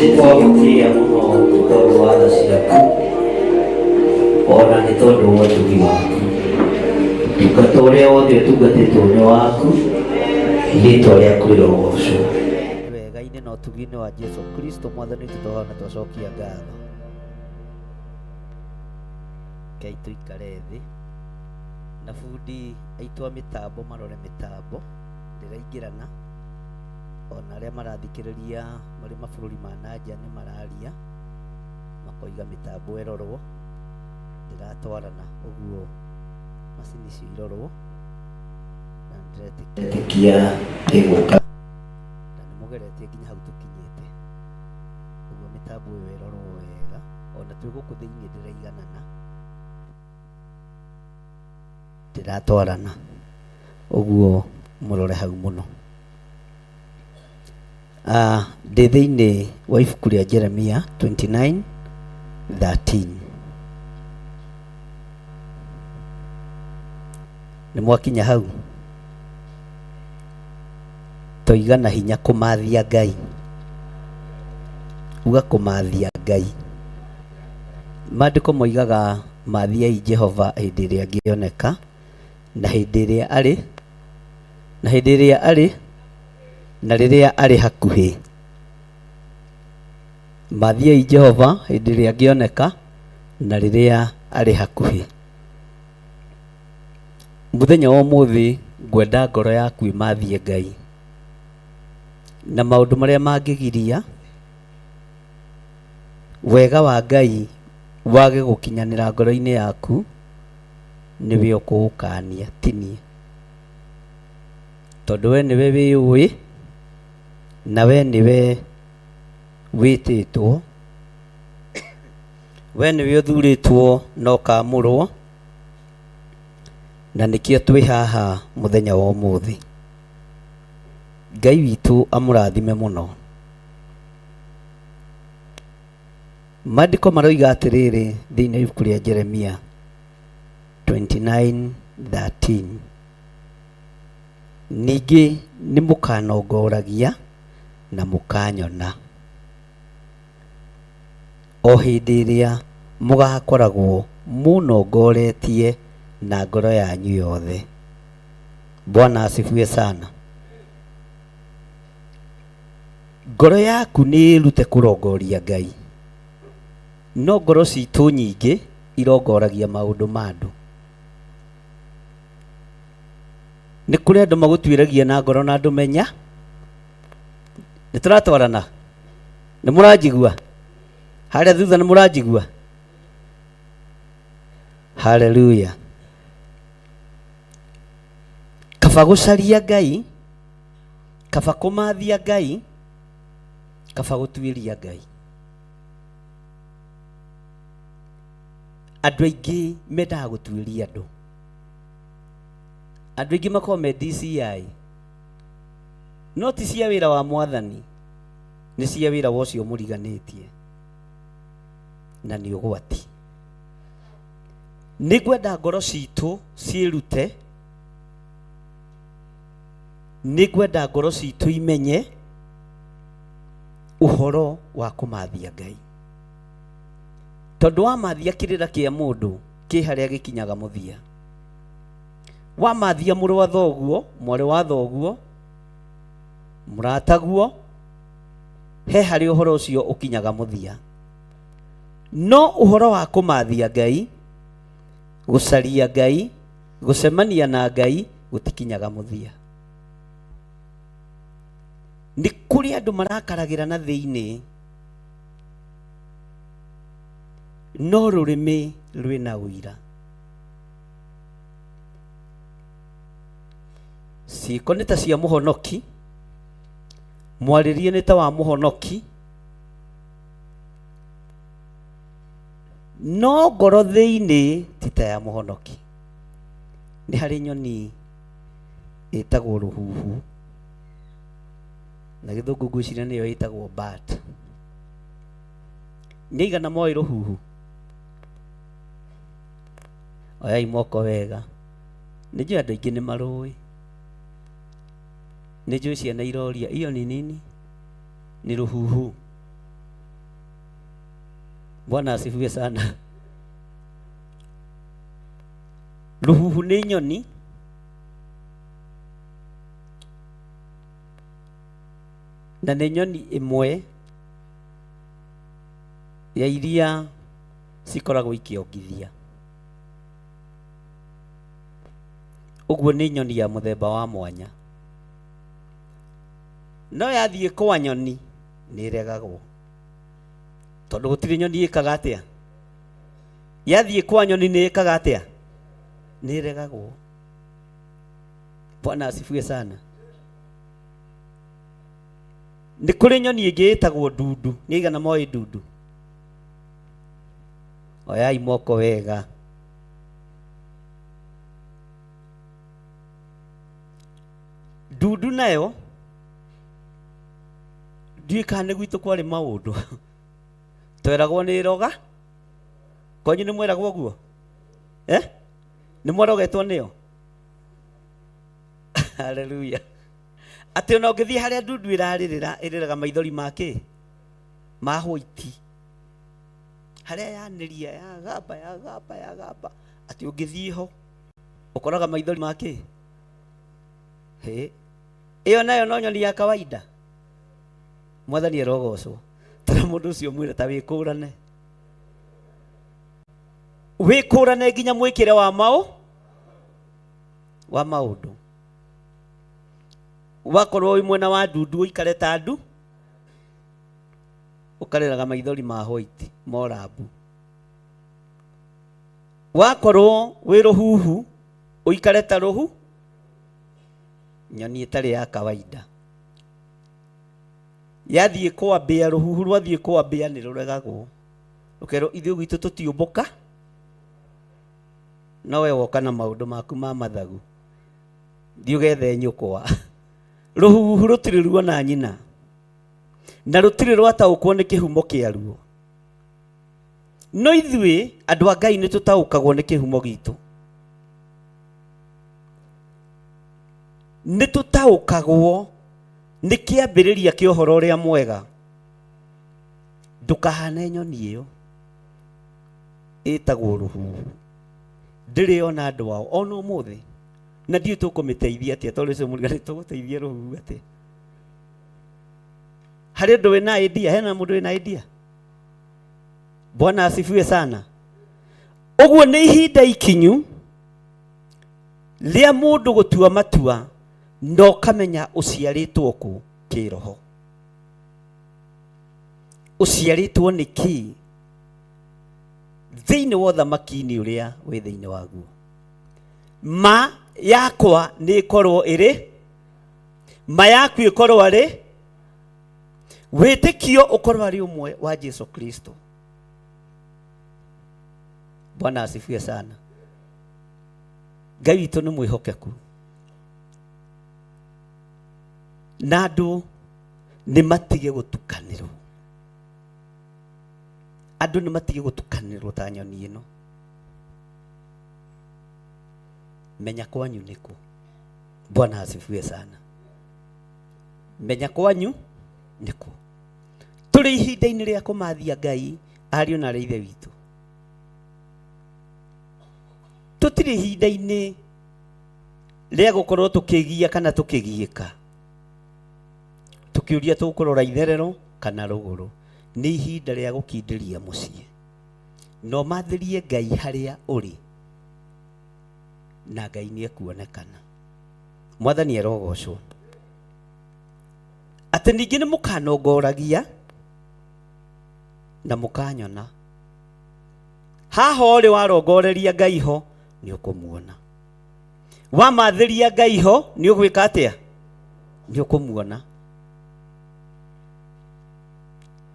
Nĩtwagũkĩria mũno tondũ wa tha ciaku, ona nĩ tondũ wa ũtugi waku. Ũtungata ũrĩa wothe ũtungatĩtwo nĩ waku, rĩĩtwa rĩaku rĩrogocwo. Wega-inĩ na ũtugi-inĩ wa Jesũ Kristo Mwathani tũtũhoya na twacokia ngatho. Ngai tũikare thĩ na bundi aitũ a mĩtambo marore mĩtambo ndĩraingĩrana, ona arĩa marathikĩrĩria marĩ mabũrũri ma nanja nĩ mararia makoiga mĩtambo ĩrorwo ndĩratwarana, ũguo macini icio irorwo na ndĩretĩkia ĩgũka na nĩmũgeretie nginya hau tũkinyĩte, ũguo mĩtambo ĩyo ĩrorwo wega, ona twĩ gũkũ thĩinĩ ndĩraiganana ndĩratwarana, ũguo mũrore hau mũno. Ndĩ thĩinĩ wa ibuku rĩa Jeremia 29:13. Nĩ mwakinya hau? Tũigana hinya kũmathia Ngai. Uga kũmathia Ngai. Maandĩko moigaga mathiai Jehova hĩndĩ ĩrĩa angĩoneka, na hĩndĩ ĩrĩa arĩ, na hĩndĩ ĩrĩa arĩ, na rĩrĩa arĩ hakuhĩ. Mathiai Jehova hĩndĩ ĩrĩa angĩoneka, na rĩrĩa arĩ hakuhĩ. Mũthenya wa ũmũthĩ ngwenda ngoro yaku ĩmathie Ngai, na maũndũ marĩa mangĩgiria wega wa Ngai wage gũkinyanĩra ngoro-inĩ yaku, nĩwe ũkũũkania tinie, tondũ we nĩwe wĩũĩ, na we nĩwe wĩtĩtwo, we nĩwe ũthurĩtwo na ũkamũrwo, na nĩkĩo twĩ haha mũthenya wa ũmũthĩ. Ngai witũ amũrathime mũno. Maandĩko maroiga atĩrĩrĩ thĩinĩ wa ibuku rĩa Jeremia 29:13. Ningĩ nĩ mũkanongoragia na mũkanyona o hĩndĩ ĩrĩa mũgakoragwo mũnongoretie na ngoro yanyu yothe. Bwana asifiwe sana. Ngoro yaku nĩ ĩrute kũrongoria Ngai, no ngoro citũ nyingĩ irongoragia maundu ma andu. Nĩ kũrĩ andũ magũtuĩragia na ngoro na andũ menya. Nĩ tũratwarana. Nĩ mũranjigua? Harĩa thutha nĩ mũranjigua? Hallelujah. Kaba gũcaria Ngai, kaba kũmathia Ngai, kaba gũtuĩria Ngai. Andũ aingĩ mendaga gũtuĩria andũ. Andũ aingĩ makorwo me DCI. No ti cia wĩra wa Mwathani, nĩ cia wĩra wa ũcio mũriganĩtie. Na nĩ ũgwati. Nĩngwenda ngoro citũ ciĩrute, nĩngwenda ngoro citũ imenye ũhoro wa kũmathia Ngai. Tondũ wamathia kĩrĩra kĩa mũndũ kĩ harĩa gĩkinyaga mũthia. Wamathia mũrũ wa thoguo, mwarĩ wa thoguo, mũrataguo, he harĩ ũhoro ũcio ũkinyaga mũthia. No ũhoro wa kũmathia Ngai, gũcaria Ngai, gũcemania na Ngai gũtikinyaga mũthia. Nĩ kũrĩ andũ marakaragĩra na thĩinĩ, no rũrĩmĩ rwĩna ũira. Ciĩko nĩ ta cia mũhonoki, mwarĩrie nĩ ta wa mũhonoki, no ngoro thĩinĩ ti ta ya mũhonoki. Nĩ harĩ nyoni ĩtagwo rũhuhu, na gĩthũngũ ngwĩciria nĩyo ĩtagwo bat. Nĩ igana moĩ rũhuhu? Oyai moko wega. Nĩ njũĩ andũ aingĩ nĩ marũĩ. Nĩ njũĩ ciana iroria, iyo ni nini? Ni rũhuhu. Bwana asifiwe sana. Rũhuhu nĩ nyoni na nĩ nyoni ĩmwe ya iria cikoragwo ikĩongithia. Ũguo nĩ nyoni ya mũthemba wa mwanya. No yathiĩ kwa nyoni nĩ ĩregagwo, tondũ gũtirĩ nyoni ĩkaga atĩa? Yathiĩ kwa nyoni nĩ ĩkaga atĩa? Nĩ ĩregagwo. Bwana asifiwe sana. Nĩ kũrĩ nyoni ĩngĩ ĩtagwo ndundu. Nĩ igana moĩ ndundu? Oyai moko wega. Ndundu nayo ndiũĩ kana nĩ gwitũ kwarĩ maũndũ. Tweragwo nĩ roga. Kwanyu nĩ mweragwo ũguo? Nĩ mwarogetwo nĩyo? Haleluya. Atĩ ona ũngĩthiĩ harĩa ndundu ĩrarĩrĩra, ĩrĩraga maithori makĩ? Ma hũiti. Harĩa yanĩria yagamba yagamba yagamba. Atĩ ũngĩthiĩ ho ũkoraga maithori makĩ? Ĩyo nayo no nyoni ya kawaida. Mwathani erogocwo. Tara mũndũ ũcio mwĩre ta wĩkũrane. Wĩkũrane nginya mwĩkĩre wa maũndũ. Wakorwo wĩ mwena wa ndundu ũikare ta ndu, ũkareraga maithori ma white morambu. Wakorwo wĩ rũhuhu ũikare ta rũhu, nyoni ĩtarĩ ya kawaida. Yathiĩ kwambĩa, rũhuhu rwathiĩ kwambĩa nĩ rũregagwo. Rũkerwo ithuĩ gwitũ tũtiũmbũka, no we woka na maũndũ maku ma mathagu. Thiĩ ũgethe nyũkwa. Rũhuhu rũtirĩ ruona nyina, na rũtirĩ rwataũkwo nĩ kĩhumo kĩaruo. No ithuĩ andũ a Ngai nĩ tũtaũkagwo nĩ kĩhumo gitũ. Nĩ tũtaũkagwo nĩ kĩambĩrĩria kĩa ũhoro ũrĩa mwega. Ndũkahane nyoni ĩyo ĩtagwo rũhuhu. Ndĩrĩ ona andũ ao ona ũmũthĩ, na ndiũ tũkũmĩteithia atĩa, tondũ ũcio mũriganĩtie tũgũteithia rũhuhu atĩa. Harĩ ũndũ wĩna idea, hena mũndũ wĩna idea? Bwana asifiwe sana. Oguo nĩ ihinda ikinyu rĩa mũndũ gũtua matua no kamenya ũciarĩtwo kũ kĩroho. Ũciarĩtwo nĩ kĩ thĩinĩ wa ũthamaki-inĩ ũrĩa wĩ thĩinĩ waguo. Ma yakwa nĩ ĩkorwo ĩrĩ, ma yaku ĩkorwo arĩ, wĩtĩkio ũkorwo arĩ ũmwe wa Jesu Kristo. Bwana asifiwe sana. Ngai witũ nĩ mwĩhokeku na andũ nĩ matige gũtukanĩrwo. Andũ nĩ matige gũtukanĩrwo ta nyoni ĩno. Menya kwanyu nĩkũ. Bwana asifiwe sana. Menya kwanyu nĩkũ. Tũrĩ ihinda-inĩ rĩa kũmathia Ngai ariũ na ithe witũ. Tũtirĩ ihinda-inĩ rĩa gũkorwo tũkĩgia kana tũkĩgiĩka, tũkĩũria tũkũrora itherero kana rũgũrũ. Nĩ ihinda rĩa gũkindĩria mũciĩ. No mathĩrie Ngai harĩa ũrĩ na Ngai nĩ ekuonekana. Mwathani arogocwo. Atĩ ningĩ nĩ mũkanongoragia na mũkanyona. Haha ũrĩ warongoreria Ngai ho nĩ ũkũmuona. Wamathĩria Ngai ho nĩ ũgwĩka atĩa? Nĩ ũkũmuona.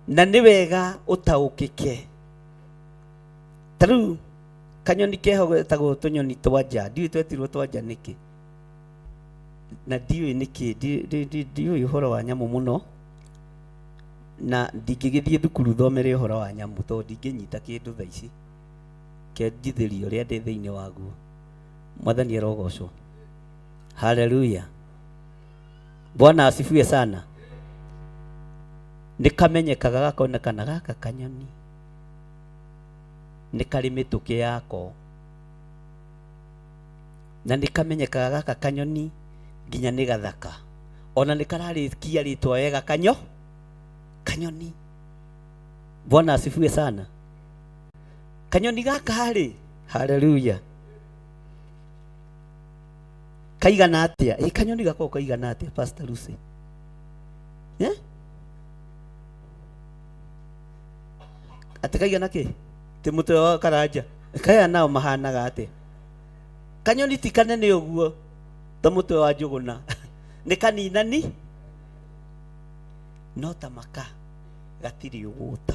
Na nĩ wega ũtaũkĩke. Ta rĩu kanyoni keho getagwo tũnyoni twanja, ndiũĩ twetirwo twanja nĩkĩ. Na ndiũĩ nĩkĩ, ndiũĩ ũhoro wa nyamũ mũno, na ndingĩgĩthiĩ thukuru thomere ũhoro wa nyamũ tondũ ndingĩnyita kĩndũ thaa ici kĩanjithĩrio ũrĩa ndĩ thĩinĩ waguo. Mwathani arogocwo. Haleluya. Bwana asifiwe sana. Nĩ kamenyekaga gakonekana gaka kanyoni nĩ karĩ mĩtũkĩ yako, na nĩ kamenyekaga gaka kanyoni nginya nĩ gathaka, ona nĩ kararĩkia rĩtwa wega kanyoni. Bwana asifiwe sana. Kanyoni gaka harĩ, haleluya, kaigana atĩa? Kanyoni gako kaigana atĩa Pastor Lucy? Atĩ kaigana kĩ? Tĩ mũtwe wa karanja. Kaya nao mahanaga atĩa? Kanyoni ti kanene ũguo ta mũtwe wa njũgũna. Nĩ kaninani no ta maka, gatirĩ ũgũta.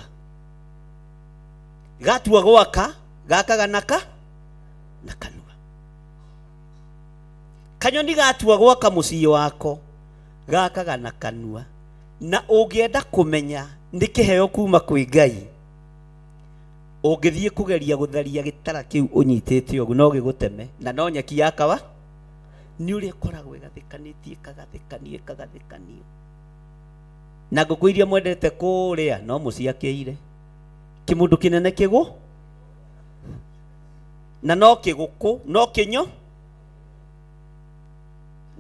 Gatua gwaka gakaga na kanua. Kanyoni gatua gwaka mũciĩ wako gakaga na kanua. Na ũngĩenda kũmenya nĩ kĩheo kuma kwĩ Ngai, ũngĩthiĩ kũgeria gũtharia gĩtara kĩu ũnyitĩte ũguo no gĩgũteme, na no nyeki yakawa nĩ ũrĩa koragwo ĩgathĩkanĩtie kagathĩkanio. Na ngũkũ iria mwendete kũrĩa no mũciakĩire kĩmũndũ kĩnene kĩgũ, na no kĩgũkũ no kĩnyo.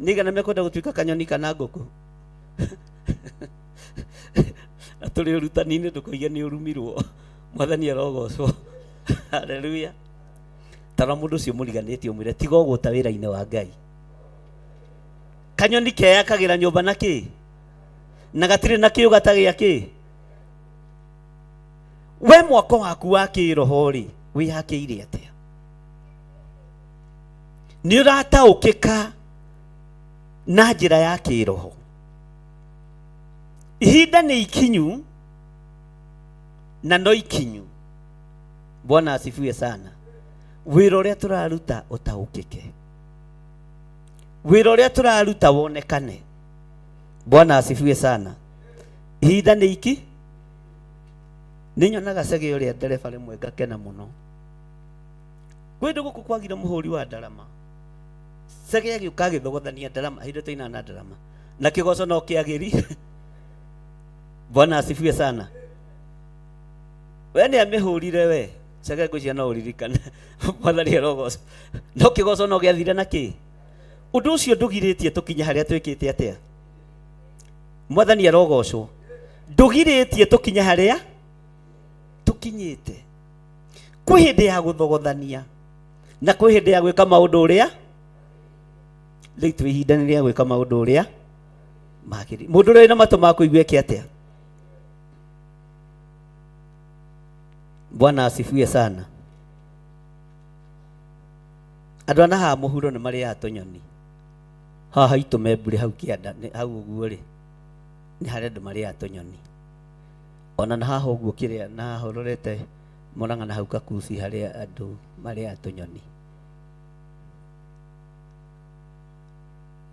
Nĩgana mekwenda gũtuĩka kanyoni kana ngũkũ? Na tũrĩ ũrutani-inĩ ndũkũige nĩ ũrumirwo. Mwathani arogocwo. Haleluya. Tara mũndũ ũcio mũriganĩtie ũmwĩre tiga ũguo ta wĩra-inĩ wa Ngai. Kanyoni keyakagĩra nyũmba na kĩ? Na gatirĩ na kĩo gatagĩa kĩ? We mwako waku wa kĩroho rĩ wĩyakĩire atĩa? Nĩ ũrataũkĩka na njĩra ya kĩroho? Ihinda nĩ ikinyu na no ikinyu. Bwana asifiwe sana. Wĩra ũrĩa tũraruta ũtaũkĩke. Wĩra ũrĩa tũraruta wonekane. Bwana asifiwe sana. Ihinda nĩ iki. Nĩ nyonaga Sege ũrĩa ndereba rĩmwe ngakena mũno. Kwĩndũ gũkũ kwagire mũhũri wa ndarama. Sege agĩũka agĩthogothania ndarama, hĩndĩ tũina na ndarama. Na kĩgoco no kĩagĩri. Bwana asifiwe sana. We nĩ amĩhũrire we. Sege ngũcia no ũririkane. Mwathani arogocwo. No kĩgoco no gĩathire na kĩ? Ũndũ ũcio ndũgirĩtie tũkinye harĩa twĩkĩte atĩa? Mwathani arogocwo. Ndũgirĩtie tũkinye harĩa tũkinyĩte. kwĩ hĩndĩ ya gũthogothania na kwĩ hĩndĩ ya gwĩka maũndũ ũrĩa rĩu twĩ ihinda-inĩ rĩa gwĩka maũndũ ũrĩa magĩrĩire. Mũndũ ũrĩa wĩna matũ ma kũigua eke atĩa? Bwana asifiwe sana. Andũ ana haha mũhuro nĩ marĩaga tũnyoni haha itũme mbure hau kĩanda hau ũguo rĩ nĩ harĩ andũ marĩaga tũnyoni, ona na haha ũguo kĩrĩa na haha ũrorete Mũrang'a na hau Kakuci harĩa andũ marĩaga tũnyoni.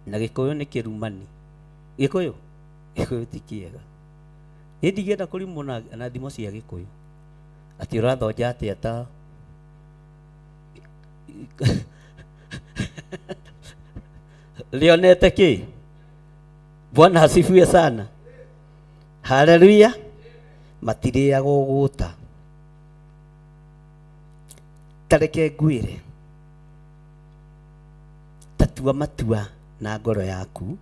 Na Gĩkũyũ nĩ kĩrumani. Gĩkũyũ ti kĩega. Nĩ ndigenda kũrimwo na thimo cia Gĩkũyũ atĩ ũrathonja atĩa ta Lionete ki? Bwana asifiwe sana. Haleluya. Matirĩaga ũgũta. Tareke ngwĩre. Tatua matua na ngoro yaku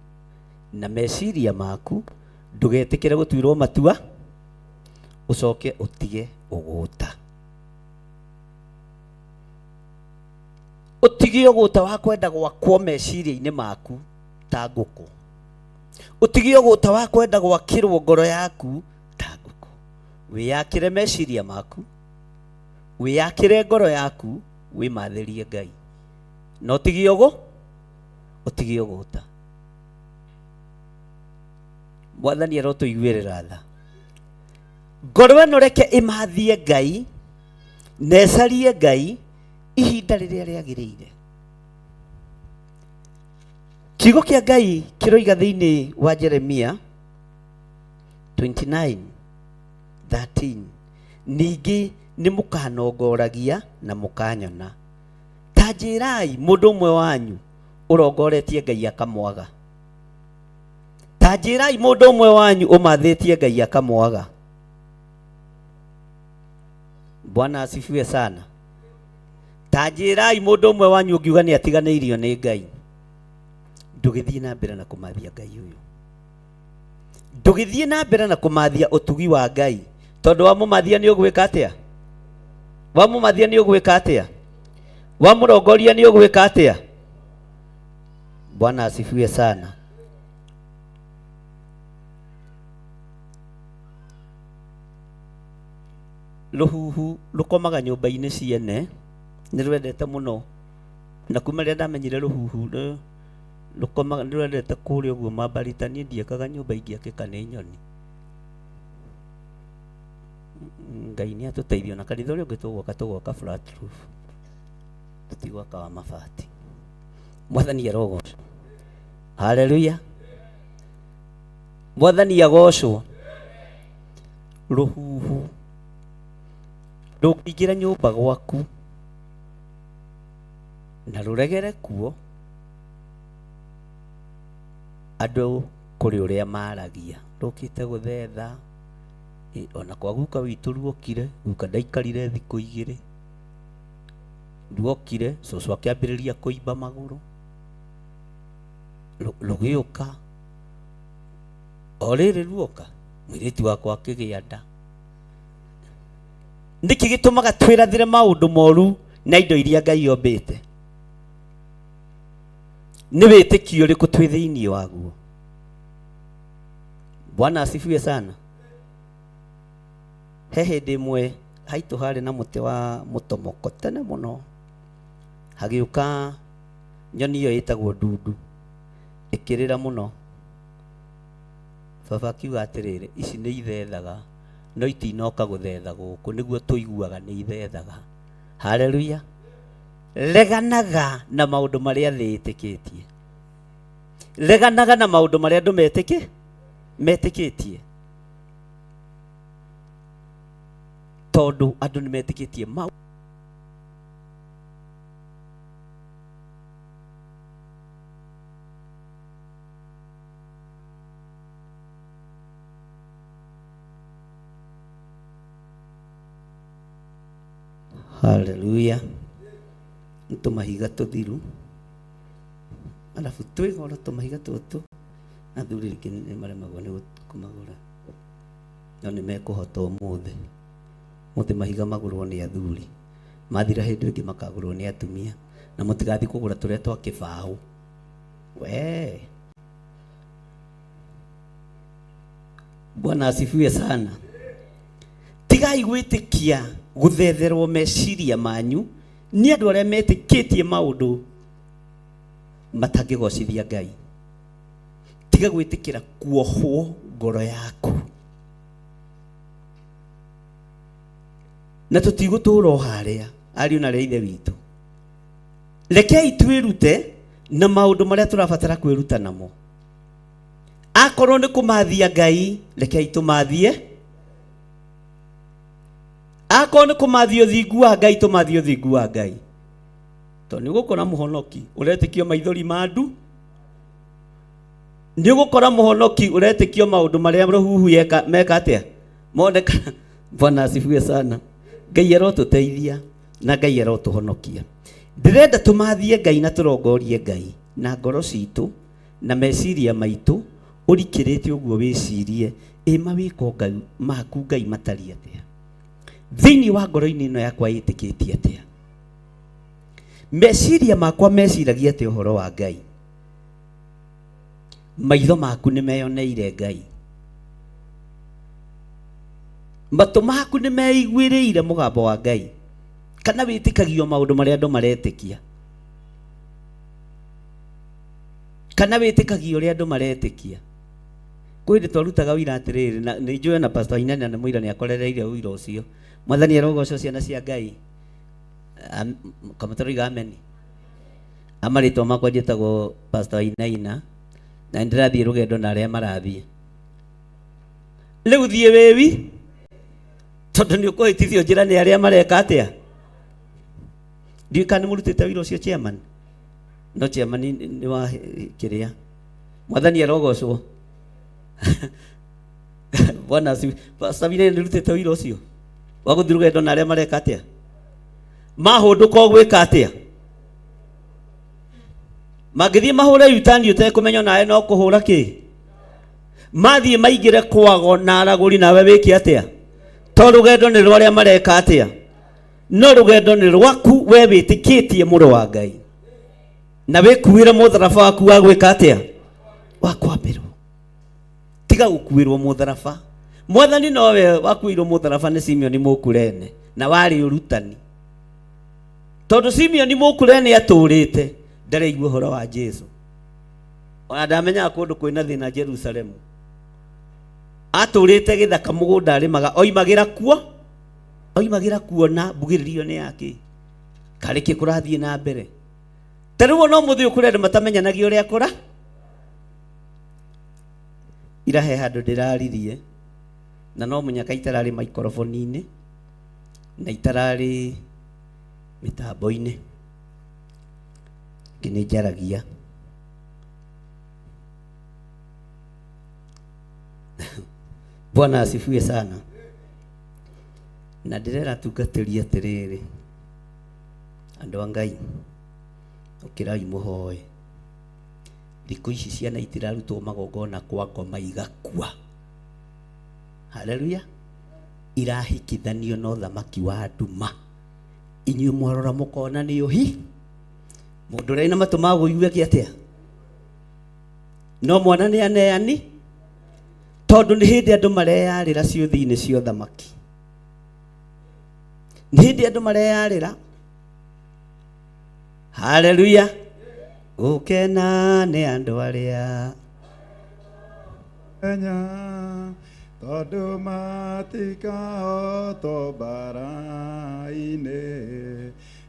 na meciria maku, ndũgetĩkĩre gũtuĩrwo matua, ũcoke ũtige ũgũta. Ũtige ũgũta wa kwenda gwakwo meciria-inĩ maku ta ngũkũ. Ũtige ũgũta wa kwenda gwakĩrwo ngoro yaku ta ngũkũ. Wĩyakĩre meciria maku, wĩyakĩre ngoro yaku, wĩmathĩrie Ngai. Na ũtige ũgũta. Mwathani arotũiguĩrĩra tha. Ngoro ĩno reke ĩmathie Ngai na ĩcarie Ngai ihinda rĩrĩa rĩagĩrĩire. Kiugo kĩa Ngai kĩroiga thĩinĩ wa Jeremia 29:13, ningĩ nĩ mũkanongoragia na mũkanyona. Ta njĩrai mũndũ ũmwe wanyu ũrongoretie Ngai akamwaga. Ta njĩrai mũndũ ũmwe wanyu ũmathĩtie Ngai akamwaga. Bwana asifiwe sana. Ta njĩrai mũndũ ũmwe wanyu ũngiuga nĩ atiganĩirio nĩ Ngai. Ndũgĩthiĩ na mbere na kũmathia Ngai ũyũ. Ndũgĩthiĩ na mbere na kũmathia ũtugi wa Ngai. Tondũ wamũmathia nĩ ũgwĩka atĩa? Wamũmathia nĩ ũgwĩka atĩa? Wamũrongoria nĩ ũgwĩka atĩa? Bwana asifiwe sana. Rũhuhu rũkomaga nyũmba-inĩ ciene nĩ rwendete mũno, na kuma rĩrĩa ndamenyire rũhuhu rũkomaga nĩ rwendete kũrĩa ũguo Mambarita. Niĩ ndiekaga nyũmba ingĩakĩka nĩ nyoni. Ngai nĩ atũteithio na kanitha ũrĩa ũngĩ tũgwaka flat roof, tũtigwaka wa mabati. Mwathani arogocwo. Haleluya. Mwathani agocwo. Rũhuhu ndũngĩingĩra nyũmba gwaku na rũregere kuo andũ kũrĩ ũrĩa maragia, rũkĩte gũthetha. Ona kwa guka witũ ruokire, guka ndaikarire thikũ igĩrĩ, ruokire cũcũ akĩambĩrĩria kũimba magũrũ, rũgĩũka. O rĩrĩ ruoka mũirĩtu wakwa akĩgĩa nda. Nĩkĩ gĩtũmaga twĩrathĩre maũndũ moru na indo iria Ngai ombĩte? Nĩ wĩtĩkio ũrĩkũ twĩ thĩinĩ waguo? Bwana asifiwe sana. He hĩndĩ ĩmwe haitũ harĩ na mũtĩ wa mũtomoko tene mũno, hagĩũka nyoni ĩyo ĩtagwo ndundu ĩkĩrĩra mũno. Baba akiuga atĩrĩrĩ, ici nĩ ithethaga no itinoka gũthetha gũkũ, nĩguo tũiguaga nĩ ithethaga. Haleluya. Reganaga na maũndũ marĩa thĩ ĩtĩkĩtie. Reganaga na maũndũ marĩa andũ metĩkĩtie. Tondũ andũ nĩ metĩkĩtie maũndũ. Haleluya. Tũmahiga tũthiru, alafu twĩgora tũmahiga tũtũ, athuri rĩngĩ nĩ maremagwo nĩ kũmagũra, no nĩ mekũhota ũmũthĩ. Mũthĩ mahiga magũrwo nĩ athuri. mathira hindi ingi makagurwo ni atumia na mutigathi kugura turia twa kibau we. Bwana asifiwe sana. Tigai gwitikia guthetherwo meciria manyu ni andu aria metikitie maundu matangigocithia Ngai. Tiga gwitikira kuohwo ngoro yaku, na tutigutura o haria ariu na ithe witu. Rekei twirute na maundu maria turabatara kwiruta namo. Akorwo ni kumathia Ngai, rekei tumathie. Akorwo ni kumathia uthingu wa Ngai, tumathie uthingu wa Ngai. To ni gukora muhonoki uretikio maithori mandu, ni gukora muhonoki uretikio maundu maria ruhuhu meka atia moneka. Bwana asifiwe sana. Ngai arotuteithia na Ngai arotuhonokia. Ndirenda tumathie Ngai na turongorie Ngai na ngoro citu na meciria maitu. Urikirite uguo wicirie mawiko Ngai maku Ngai matari atia thiini wa ngoro-ini ino yakwa yitikitie atia. Meciria makwa meciragia atia uhoro wa Ngai. Maitho maku ni meyoneire Ngai. Matu maku ni meiguiriire mugambo wa Ngai. Kana witikagio maundu maria andu maretikia, kana witikagio ria andu maretikia. Kwindi twarutaga wira atiriri na nijue na pastor Inene na muira ni akorereire wira ucio. Mwathani arogoco ciana cia Ngai. Kama turiga amen. Amarito makwa njitagwo pastor Inaina na ndirathie rugendo na aria marathie. Riu thie wewi tondu ni ukuhitithio njira ni aria mareka atia. Ndikani murutite wira ucio chairman. No chairman ni wa kiria. Mwathani arogocwo. Bwana si pastor Inene ndurutite wira ucio wa guthie rugendo na aria mareka atia. Mahunduka gwika atia. Magithie mahure yutani utekumenya nae no kuhura ki. Mathie maigire kwago na araguri nawe wiki atia. To rugendo ni rwa aria mareka atia. No rugendo ni rwaku we witikitie muro wa Ngai. Na wikuire mutharaba waku wa gwika atia. Wa kwambirwo. Tiga gukuirwo mutharaba. Mwathani nowe wakuirwo mutharaba ni Simeon Mukurene na wari urutani. Tondu Simeon Mukurene aturite ndare igwe horo wa Jesu. Ona ndamenya kundu kwina thina Jerusalemu. Aturite githaka mugunda arimaga oimagira kuona mbugiririo ni yake. Kariki kurathie na mbere. Taruo no muthi ukurende matamenyanagia uria kura. Irahe handu ndiraririe na no munyaka itarari microphone-ini na itarari mitambo-ini. Ngine jaragia. Bwana asifiwe sana. Na ndirera tungatiria atiriri andu a Ngai ukirai muhoe. Thiku ici ciana itirarutwo magongona kwa ngoma igakua. Haleluya. Irahikithanio no thamaki wa nduma. Inyuĩ mwarora mukona ni uhi. Mundu reina matu maguigue kiatia. No mwana ni aneani. Tondu ni hindi andu mareyarira ciuthi-ini cio thamaki. Ni hindi andu mareyarira. Haleluya. Gukena ni andu aria Kenya tondu matikahoto bara-ini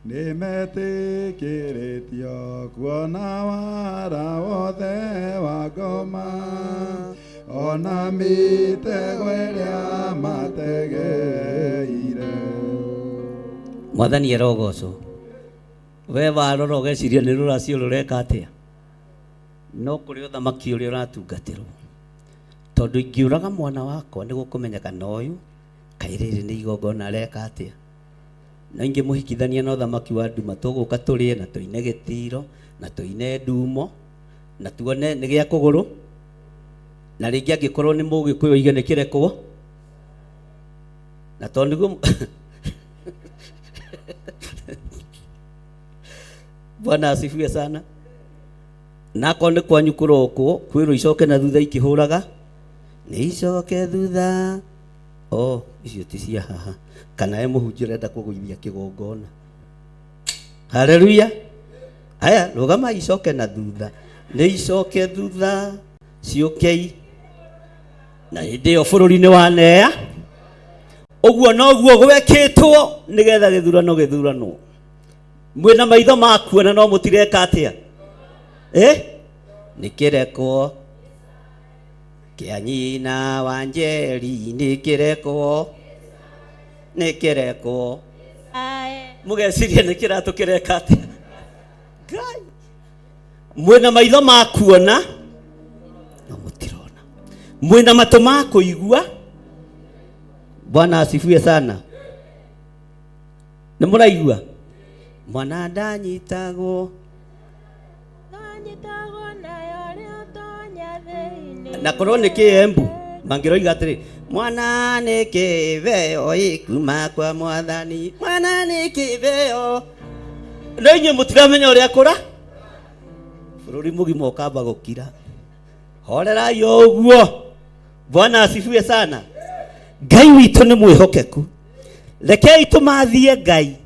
ni metikiritio kuona wara wothe wa ngoma ona mitego iria mategeire. Mwathani arogocwo. We warora ugeciria ni ruracio rureka atia. No kuri uthamaki uria uratungatirwo. Tondu ingiuraga mwana wakwa ni gukumenyeka na uyu kairiri ni igongona areka atia. Na ingi muhikithania na uthamaki wa nduma tuguka turie na tuine gitiro na tuine ndumo na tuone ni gia kuguru na ringi angikorwo ni mugikuyu igene kirekwo na tondu Bwana asifiwe sana. Nako nĩ kwanyu kũrokwo kwĩrwo icoke na thutha ikĩhũraga nĩ icoke thutha. Icio ti cia haha kana mũhunjia ũrenda kũgũithia kĩgongona. Haleluya. Aya rũgama icoke na thutha, nĩ icoke thutha ciũkei na hĩndĩ ĩyo bũrũri-inĩ wa neya. Ũguo noguo gwekĩtwo nĩgetha gĩthurano. Mwĩna maitho ma kuona no mũtireka atĩa? Nĩ kĩreko kĩa nyina wa Njeri, nĩ kĩreko mũgeciria nĩ kĩratũ kĩreka atĩa? Ngai, mwĩna maitho ma kuona no mũtirona, mwĩna matũ ma kũigua. Bwana asifiwe sana. Nĩ mũraigua? Mwana ndanyitagwo na korwo nĩ kĩembu mangĩroiga atĩrĩ, mwana nĩ kĩbeo kuma kwa Mwathani, mwana nĩ kĩbeo. No inyuĩ mũtiramenya ũrĩa kũra, bũrũri mũgima ũkamba gũkira. Horerai ũguo. Bwana asifiwe sana. Ngai witũ nĩ mwĩhokeku. Rekei tũmathie Ngai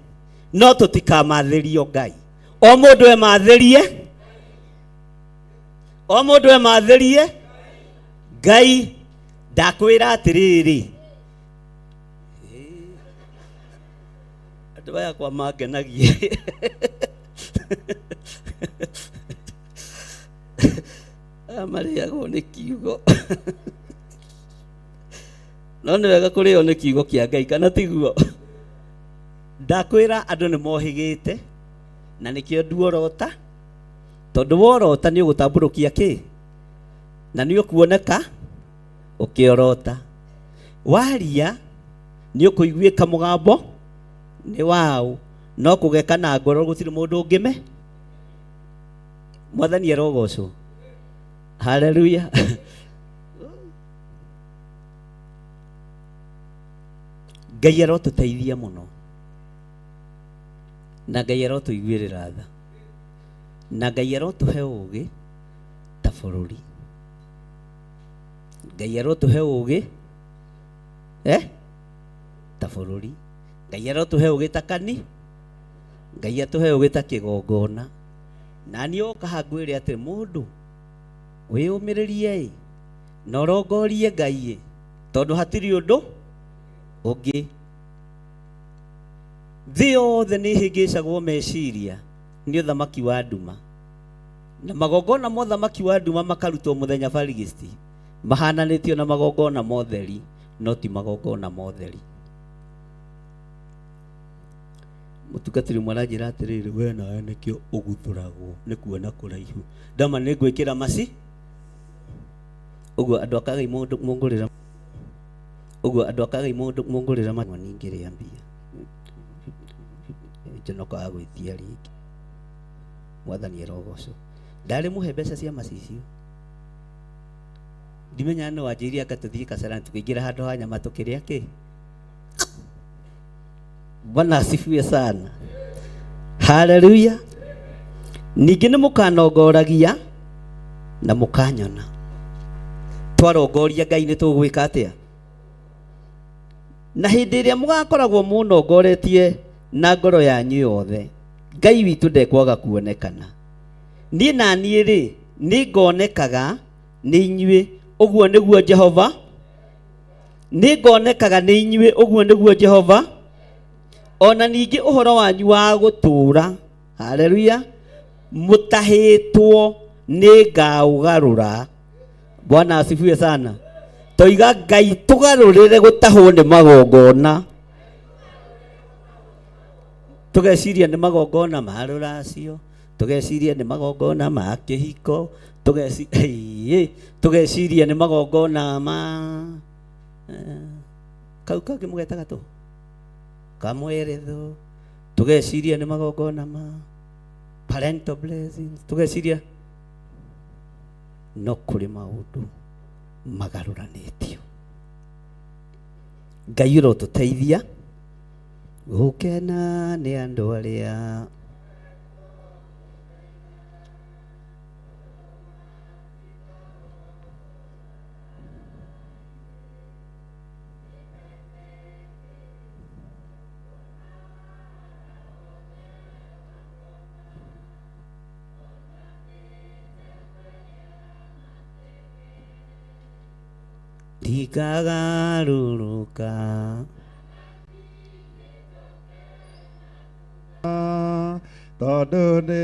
no tũtikamathĩrio Ngai. O mũndũ emathĩrie Ngai. Ndakwĩra atĩrĩrĩ, andũ aya kwa mangenagie marĩagwo nĩ kiugo. No nĩ wega kũrĩo nĩ kiugo kĩa Ngai, kana tiguo? Ndakwĩra andũ nĩ mohĩgĩte na nĩkĩo nduorota, tondũ worota nĩ ũgũtambũrũkia kĩ na nĩ ũkuoneka ũkĩorota. Waria nĩ ũkũiguĩka mũgambo nĩ waũ, no kũgeka na ngoro gũtirĩ mũndũ ũngĩme. Mwathani erogocwo. Haleluya. Ngai arotũteithia mũno na Ngai arotũiguĩrĩra tha na Ngai arotũhe ũũgĩ ta bũrũri. Ngai arotũhe ũũgĩ ta bũrũri. Ngai arotũhe ũũgĩ ta kani. Ngai atũhe ũũgĩ ta kĩgongona. Na niĩ oka hangwĩre atĩ mũndũ wĩyũmĩrĩrie na ũrongorie Ngai, tondũ hatirĩ ũndũ ũngĩ. Thĩ yothe nĩ ĩhĩngĩcagwo meciria nĩ ũthamaki wa nduma, na magongona ma ũthamaki wa nduma makarutwo mũthenya barigisti mahananĩtio na magongona ma ũtheri, no ti magongona ma ũtheri. Mũtungatĩri ũmwe aranjĩra atĩrĩrĩ, we nawe nĩkĩo ũguthũragwo nĩ kuona kũraihu. Ndama nĩ ngwĩkĩra maci. Ũguo andũ akagai mũngũrĩra, ũguo andũ akagai mũngũrĩra manwa ningĩrĩa mbia njonokaga gwĩtia rĩngĩ. Mwathani erogocwo. Ndarĩ mũhe mbeca cia macicio, ndimenya nĩ wanjĩirie agatũthiĩ Kasarani tũkĩingĩra handũ ha nyama tũkĩrĩa kĩ. Bwana asifiwe sana. Haleluya. Ningĩ nĩ mũkanongoragia na mũkanyona. Twarongoria Ngai nĩ tũgwĩka atĩa? Na hĩndĩ ĩrĩa mũgakoragwo mũnongoretie na ngoro yanyu yothe, Ngai witũ ndekwaga kuonekana. Niĩ na niĩ rĩ nĩ ngonekaga nĩ inyuĩ, ũguo nĩguo Jehova. Nĩ ngonekaga nĩ inyuĩ, ũguo nĩguo Jehova. Ona ningĩ ũhoro wanyu wa gũtũũra, haleluya, mũtahĩtwo nĩ ngaũgarũra. Bwana asifiwe sana. Toiga Ngai tũgarũrĩre gũtahwo nĩ magongona. Tũgeciria nĩ magongona ma rũracio, tũgeciria nĩ magongona ma kĩhiko, tũgeciria nĩ magongona ma kau kangĩ mũgetaga tũ kamweretho, tũgeciria nĩ magongona ma parental blessings, tũgeciria no kũrĩ maũndũ magarũranĩtio. Ngai ũrotũteithia gũkena nĩ andũ arĩa ndikagarũrũka. Tondũ nĩ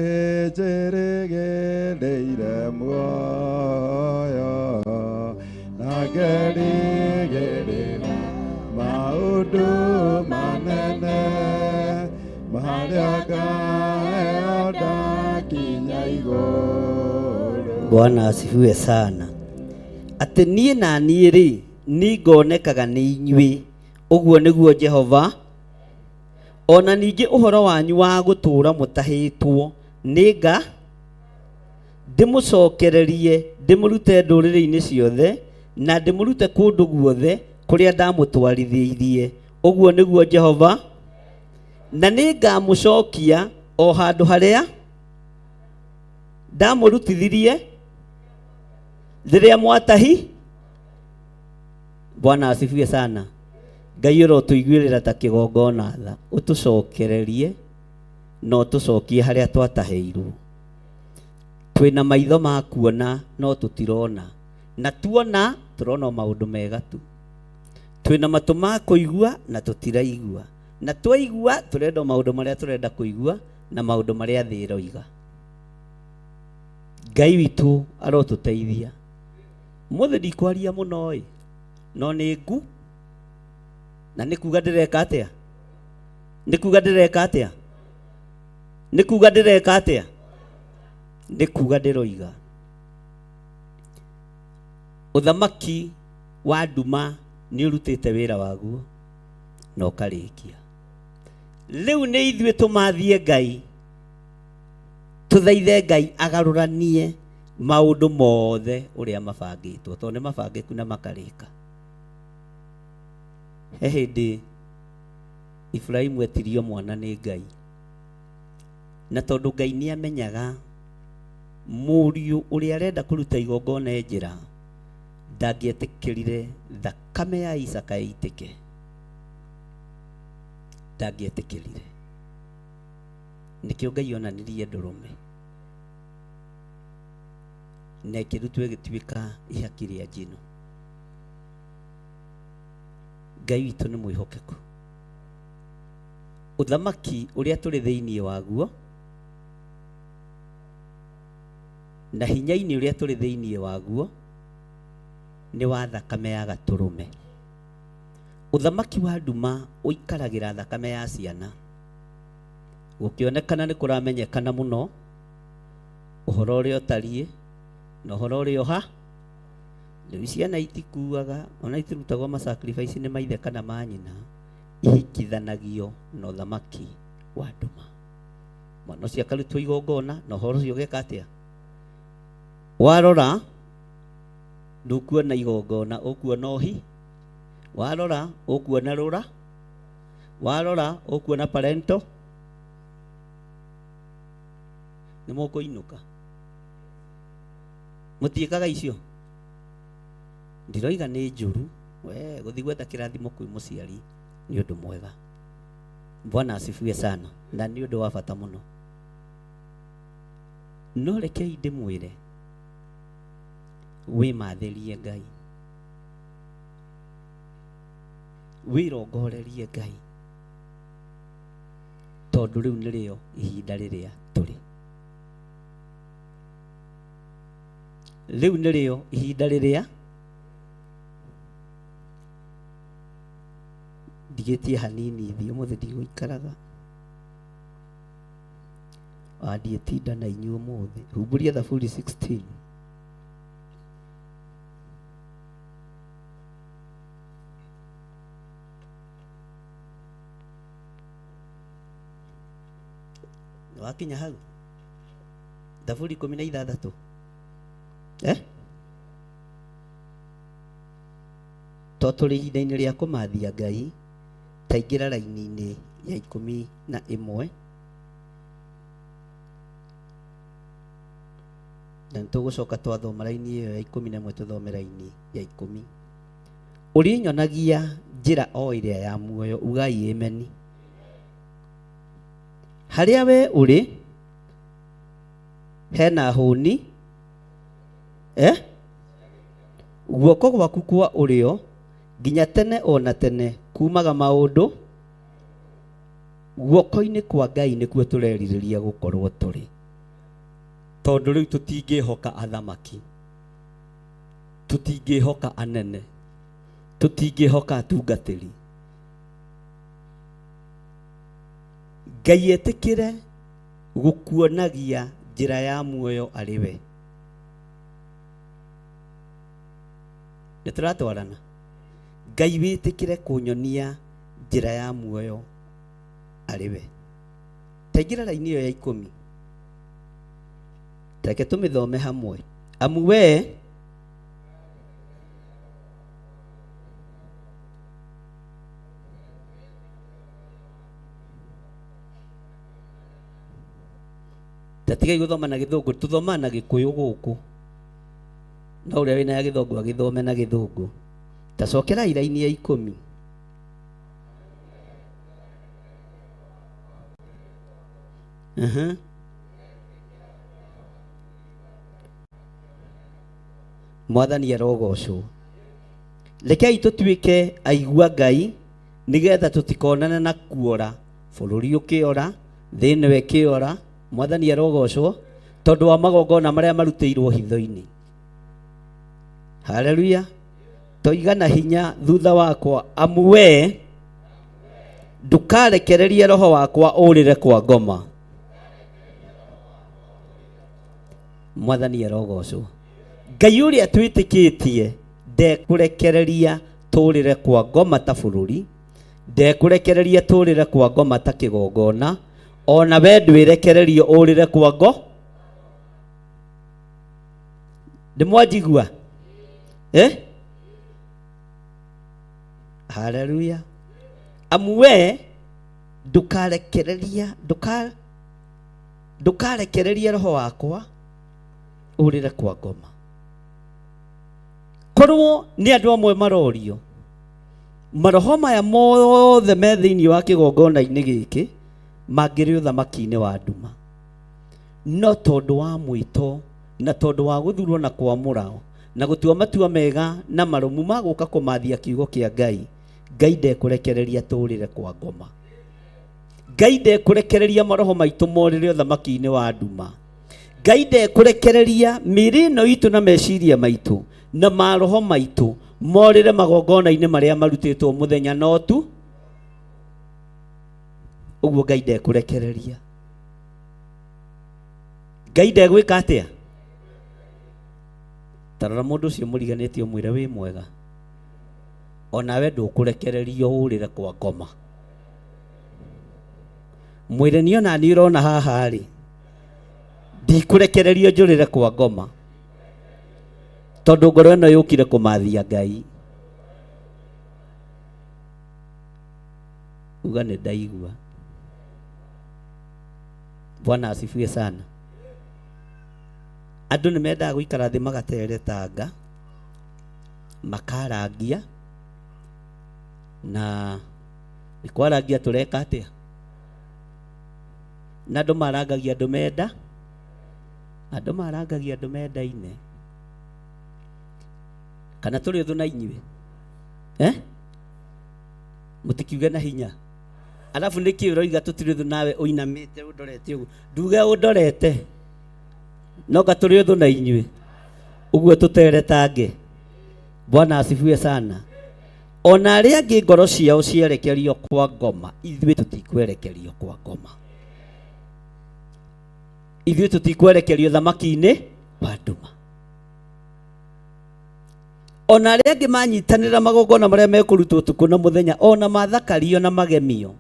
njĩrĩgĩrĩire muoyo na ngerĩgĩrĩra maũndũ manene marĩa ngaheo ndakinya igũrũ. Bwana asifiwe sana. Atĩ niĩ na niĩ rĩ ningonekaga nĩ inyuĩ, ũguo nĩguo Jehova. Ona ningĩ ũhoro wanyu wa gũtũũra mũtahĩtwo nĩnga ndĩmũcokererie, ndĩmũrute ndũrĩrĩ-inĩ ciothe na ndĩmũrute kũndũ guothe kũrĩa ndamũtwarithĩirie, ũguo nĩguo Jehova. Na nĩngamũcokia o handũ harĩa ndamũrutithirie rĩrĩa mwatahi. Bwana asifiwe sana. Ngai ũrotũiguĩrĩra ta kĩgongona tha, ũtũcokererie no tũcokie harĩa twatahĩirwo. Twĩna maitho ma kuona no tũtirona, na tuona tũrona maũndũ mega tu. Twĩna matũ ma kũigua na tũtiraigua, na twaigua tũrenda maũndũ marĩa tũrenda kũigua na maũndũ marĩa thĩ ĩroiga. Ngai witũ arotũteithia. Mũthĩ ndikwaria mũno ĩ, no nĩ ngu na nĩ kuga ndĩreka atĩa? Nĩ kuga ndĩreka atĩa? Nĩ kuga ndĩreka atĩa? Nĩ kuga ndĩroiga. Ũthamaki wa nduma nĩ ũrutĩte wĩra waguo na ũkarĩkia. Rĩu nĩ ithuĩ tũmathiĩ Ngai, tũthaithe Ngai agarũranie maũndũ mothe ũrĩa mabangĩtwo, tondũ nĩ mabangĩku na makarĩka. He hĩndĩ Ibrahimu etirio mwana nĩ Ngai, na tondũ Ngai nĩ amenyaga mũriũ ũrĩa arenda kũruta igongona njĩra ndangĩetĩkĩrire thakame ya Isaka ĩitĩke, ndangĩetĩkĩrire. Nĩkĩo Ngai onanirie ndũrũme na ĩkĩrutwo ĩgĩtuĩka ihaki rĩa njino. Ngai witũ nĩ mwĩhokeku. Ũthamaki ũrĩa tũrĩ thĩinĩ waguo na hinya-inĩ ũrĩa tũrĩ thĩinĩ waguo nĩ wa thakame ya gatũrũme. Ũthamaki wa nduma ũikaragĩra thakame ya ciana. Gũkĩonekana nĩ kũramenyekana mũno ũhoro ũrĩa ũtariĩ na ũhoro ũrĩa ũha. Rĩu ciana itikuaga, ona itirutagwo masacrifice nĩ maithe kana ma nyina, ihikithanagio na ũthamaki wa nduma. Mwana ũcio akarutwo igongona na ũhoro ũcio ũgeka atĩa? Warora ndũkuona igongona, ũkuona ũhi. Warora ũkuona rũra. Warora ũkuona parento. Nĩ mũkũinũka mũtiĩkaga icio. Ndiroiga nĩ njũru, we gũthiĩ gwetha kĩrathimo kwĩ mũciari nĩ ũndũ mwega. Bwana asifiwe sana, na nĩ ũndũ wa bata mũno. No rekei ndĩmwĩre wĩmathĩrie Ngai, wĩrongorerie Ngai, tondũ rĩu nĩrĩo ihinda rĩrĩa tũrĩ. Rĩu nĩrĩo ihinda rĩrĩa ndigĩtie hanini thĩ ũmũthĩ ndigũikaraga. Ndiĩtinda na inyuĩ ũmũthĩ. Humbũria Thaburi 16. Wakinya hau Thaburi 16. To tũrĩ ihinda-inĩ rĩa kũmathia Ngai, ta ingĩra raini-inĩ ya 11 na nĩtũgũcoka twathoma raini ĩyo ya 11 tũthome raini ya 10. Ũrĩnyonagia njĩra o ĩrĩa ya muoyo, ugai ameni. Harĩa we ũrĩ hena hũni guoko gwaku kwa ũrĩo nginya tene ona tene kumaga maũndũ guoko-inĩ kwa Ngai nĩkuo tũrerirĩria gũkorwo tũrĩ, tondũ rĩu tũtingĩhoka athamaki, tũtingĩhoka anene, tũtingĩhoka atungatĩri. Ngai etĩkĩre gũkuonagia njĩra ya muoyo arĩ we. Nĩtũratwarana? Ngai wĩtĩkĩre kũnyonia njĩra ya muoyo arĩ we. Taingĩra raini ĩyo ya 10. Reke tũmĩthome hamwe. Amu we tatigai gũthoma na Gĩthũngũ, tũthoma na Gĩkũyũ gũkũ. Na ũrĩa wĩna ya Gĩthũngũ agĩthome na Gĩthũngũ. Tacokera iraini ya 10. Mwathani arogocwo. Rekei tũtuĩke aigua Ngai nĩgetha tũtikonane na kuora, bũrũri ũkĩora, thĩ ĩno ĩkĩora. Mwathani arogocwo tondũ wa magongona marĩa marutĩirwo hitho-inĩ. Haleluya. Toigana hinya thutha wakwa, amu we ndukarekererie roho wakwa ũrĩre kwa ngoma. Mwathani arogocwo. Ngai ũrĩa twĩtĩkĩtie ndekũrekereria tũrĩre kwa ngoma ta bũrũri, ndekũrekereria tũrĩre kwa ngoma ta kĩgongona, ona we ndwĩrekererio ũrĩre kwa ngo. Ndĩmwanjigua? Haleluya. Amu we ndukarekereria roho wakwa ũrĩre kwa ngoma. Korwo nĩ andũ amwe marorio, maroho maya mothe me thĩinĩ wa kĩgongona-inĩ gĩkĩ mangĩrĩ ũthamaki-inĩ wa nduma, no tondũ wa mwĩto na tondũ wa gũthurwo na kwamũra na gũtua matua mega na marũmu ma gũka kũmathia kiugo kĩa Ngai, Ngai ndekũrekereria tũrĩre kwa ngoma. Ngai ndekũrekereria maroho maitũ morĩre ũthamaki-inĩ wa nduma. Ngai ndekũrekereria mĩĩrĩ ĩno itũ na meciria maitũ na maroho maitũ morĩre magongona-inĩ marĩa marutĩtwo mũthenya no tu. Ũguo Ngai ndekũrekereria. Ngai ndegwĩka atĩa? Tarora mũndũ ũcio mũriganĩtie ũmwĩre wĩ mwega. Onawe ndũkũrekererio ũrĩre kwa ngoma. Mwĩre niĩ ona niĩ ũrona haha rĩ, ndikũrekererio njũrĩre kwa ngoma, tondũ ngoro ĩno yũkire kũmathia Ngai. Uga nĩ ndaigua. Bwana asifiwe sana. Andũ nĩ mendaga gũikara thĩ magateretanga, makarangia, na nĩ kwarangia tũreka atĩa? Na andũ marangagia andũ menda, andũ marangagia andũ mendaine. Kana tũrĩ ũthũ na inyuĩ? Mũtikiuge na hinya. Alafu nĩkĩ ũroiga tũtirĩ ũthũ nawe ũinamĩte ũndorete ũguo? Nduge ũndorete. Noga tũrĩ ũthũ na inyuĩ. Ũguo tũteretange. Bwana asifiwe sana. Ona arĩa angĩ ngoro ciao cierekerio kwa ngoma, ithuĩ tũtikwerekerio kwa ngoma. Ithuĩ tũtikwerekerio thamaki-inĩ wa nduma. Ona arĩa angĩ manyitanĩra magongona marĩa mekũrutwo ũtukũ na mũthenya, ona mathakario na magemio.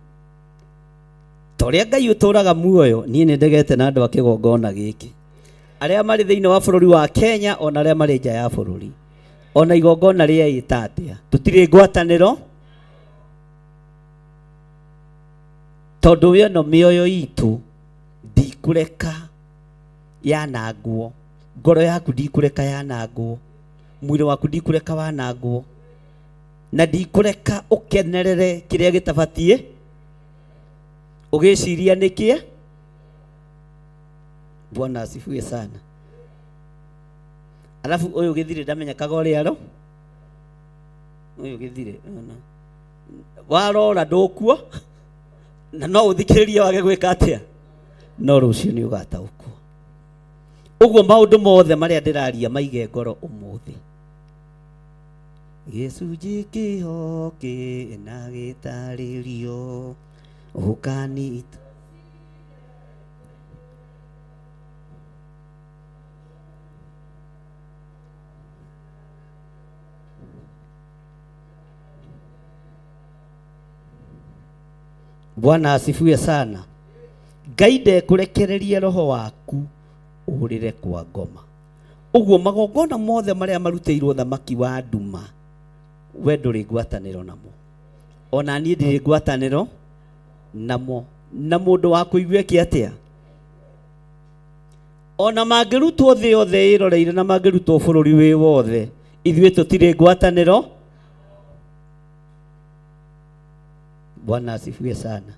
Torĩa Ngai ũtũraga muoyo, niĩ nĩ ndegete na andũ a kĩgongona gĩkĩ. Arĩa marĩ thĩinĩ wa bũrũri wa Kenya, ona arĩa marĩ nja ya bũrũri. Ona igongona rĩeĩta atĩa? Tũtirĩ ngwatanĩro. Tondũ we no mĩoyo itũ ndikũreka yanangwo. Ngoro yaku ndikũreka yanangwo. Mwĩrĩ waku ndikũreka wanangwo. Na ndikũreka ũkenerere kĩrĩa gĩtabatiĩ. Ũgĩciria nĩkĩe? Bwana asifiwe sana. Alafu ũyũ gĩthirĩ ndamenyekaga ũrĩa aro. uyu githire warora ndukuo na no uthikiririe wage gwika atia no rucio ni ugataukwo uguo maundu mothe maria ndiraria maige ngoro umuthi gicunji kihoki na gitaririo ukani Bwana asifiwe sana. Gaide kurekereria roho waku urire kwa ngoma. Uguo magongona mothe maria maruteirwo thamaki wa nduma we nduri ngwataniro namo. Ona nie ndiri ngwataniro namo. Na mundu wa kuigua ki atia? Ona mangirutwo thi yothe iroreire na mangirutwo bururi wi wothe ithuĩ tutire ngwataniro. Bwana asifiwe sana.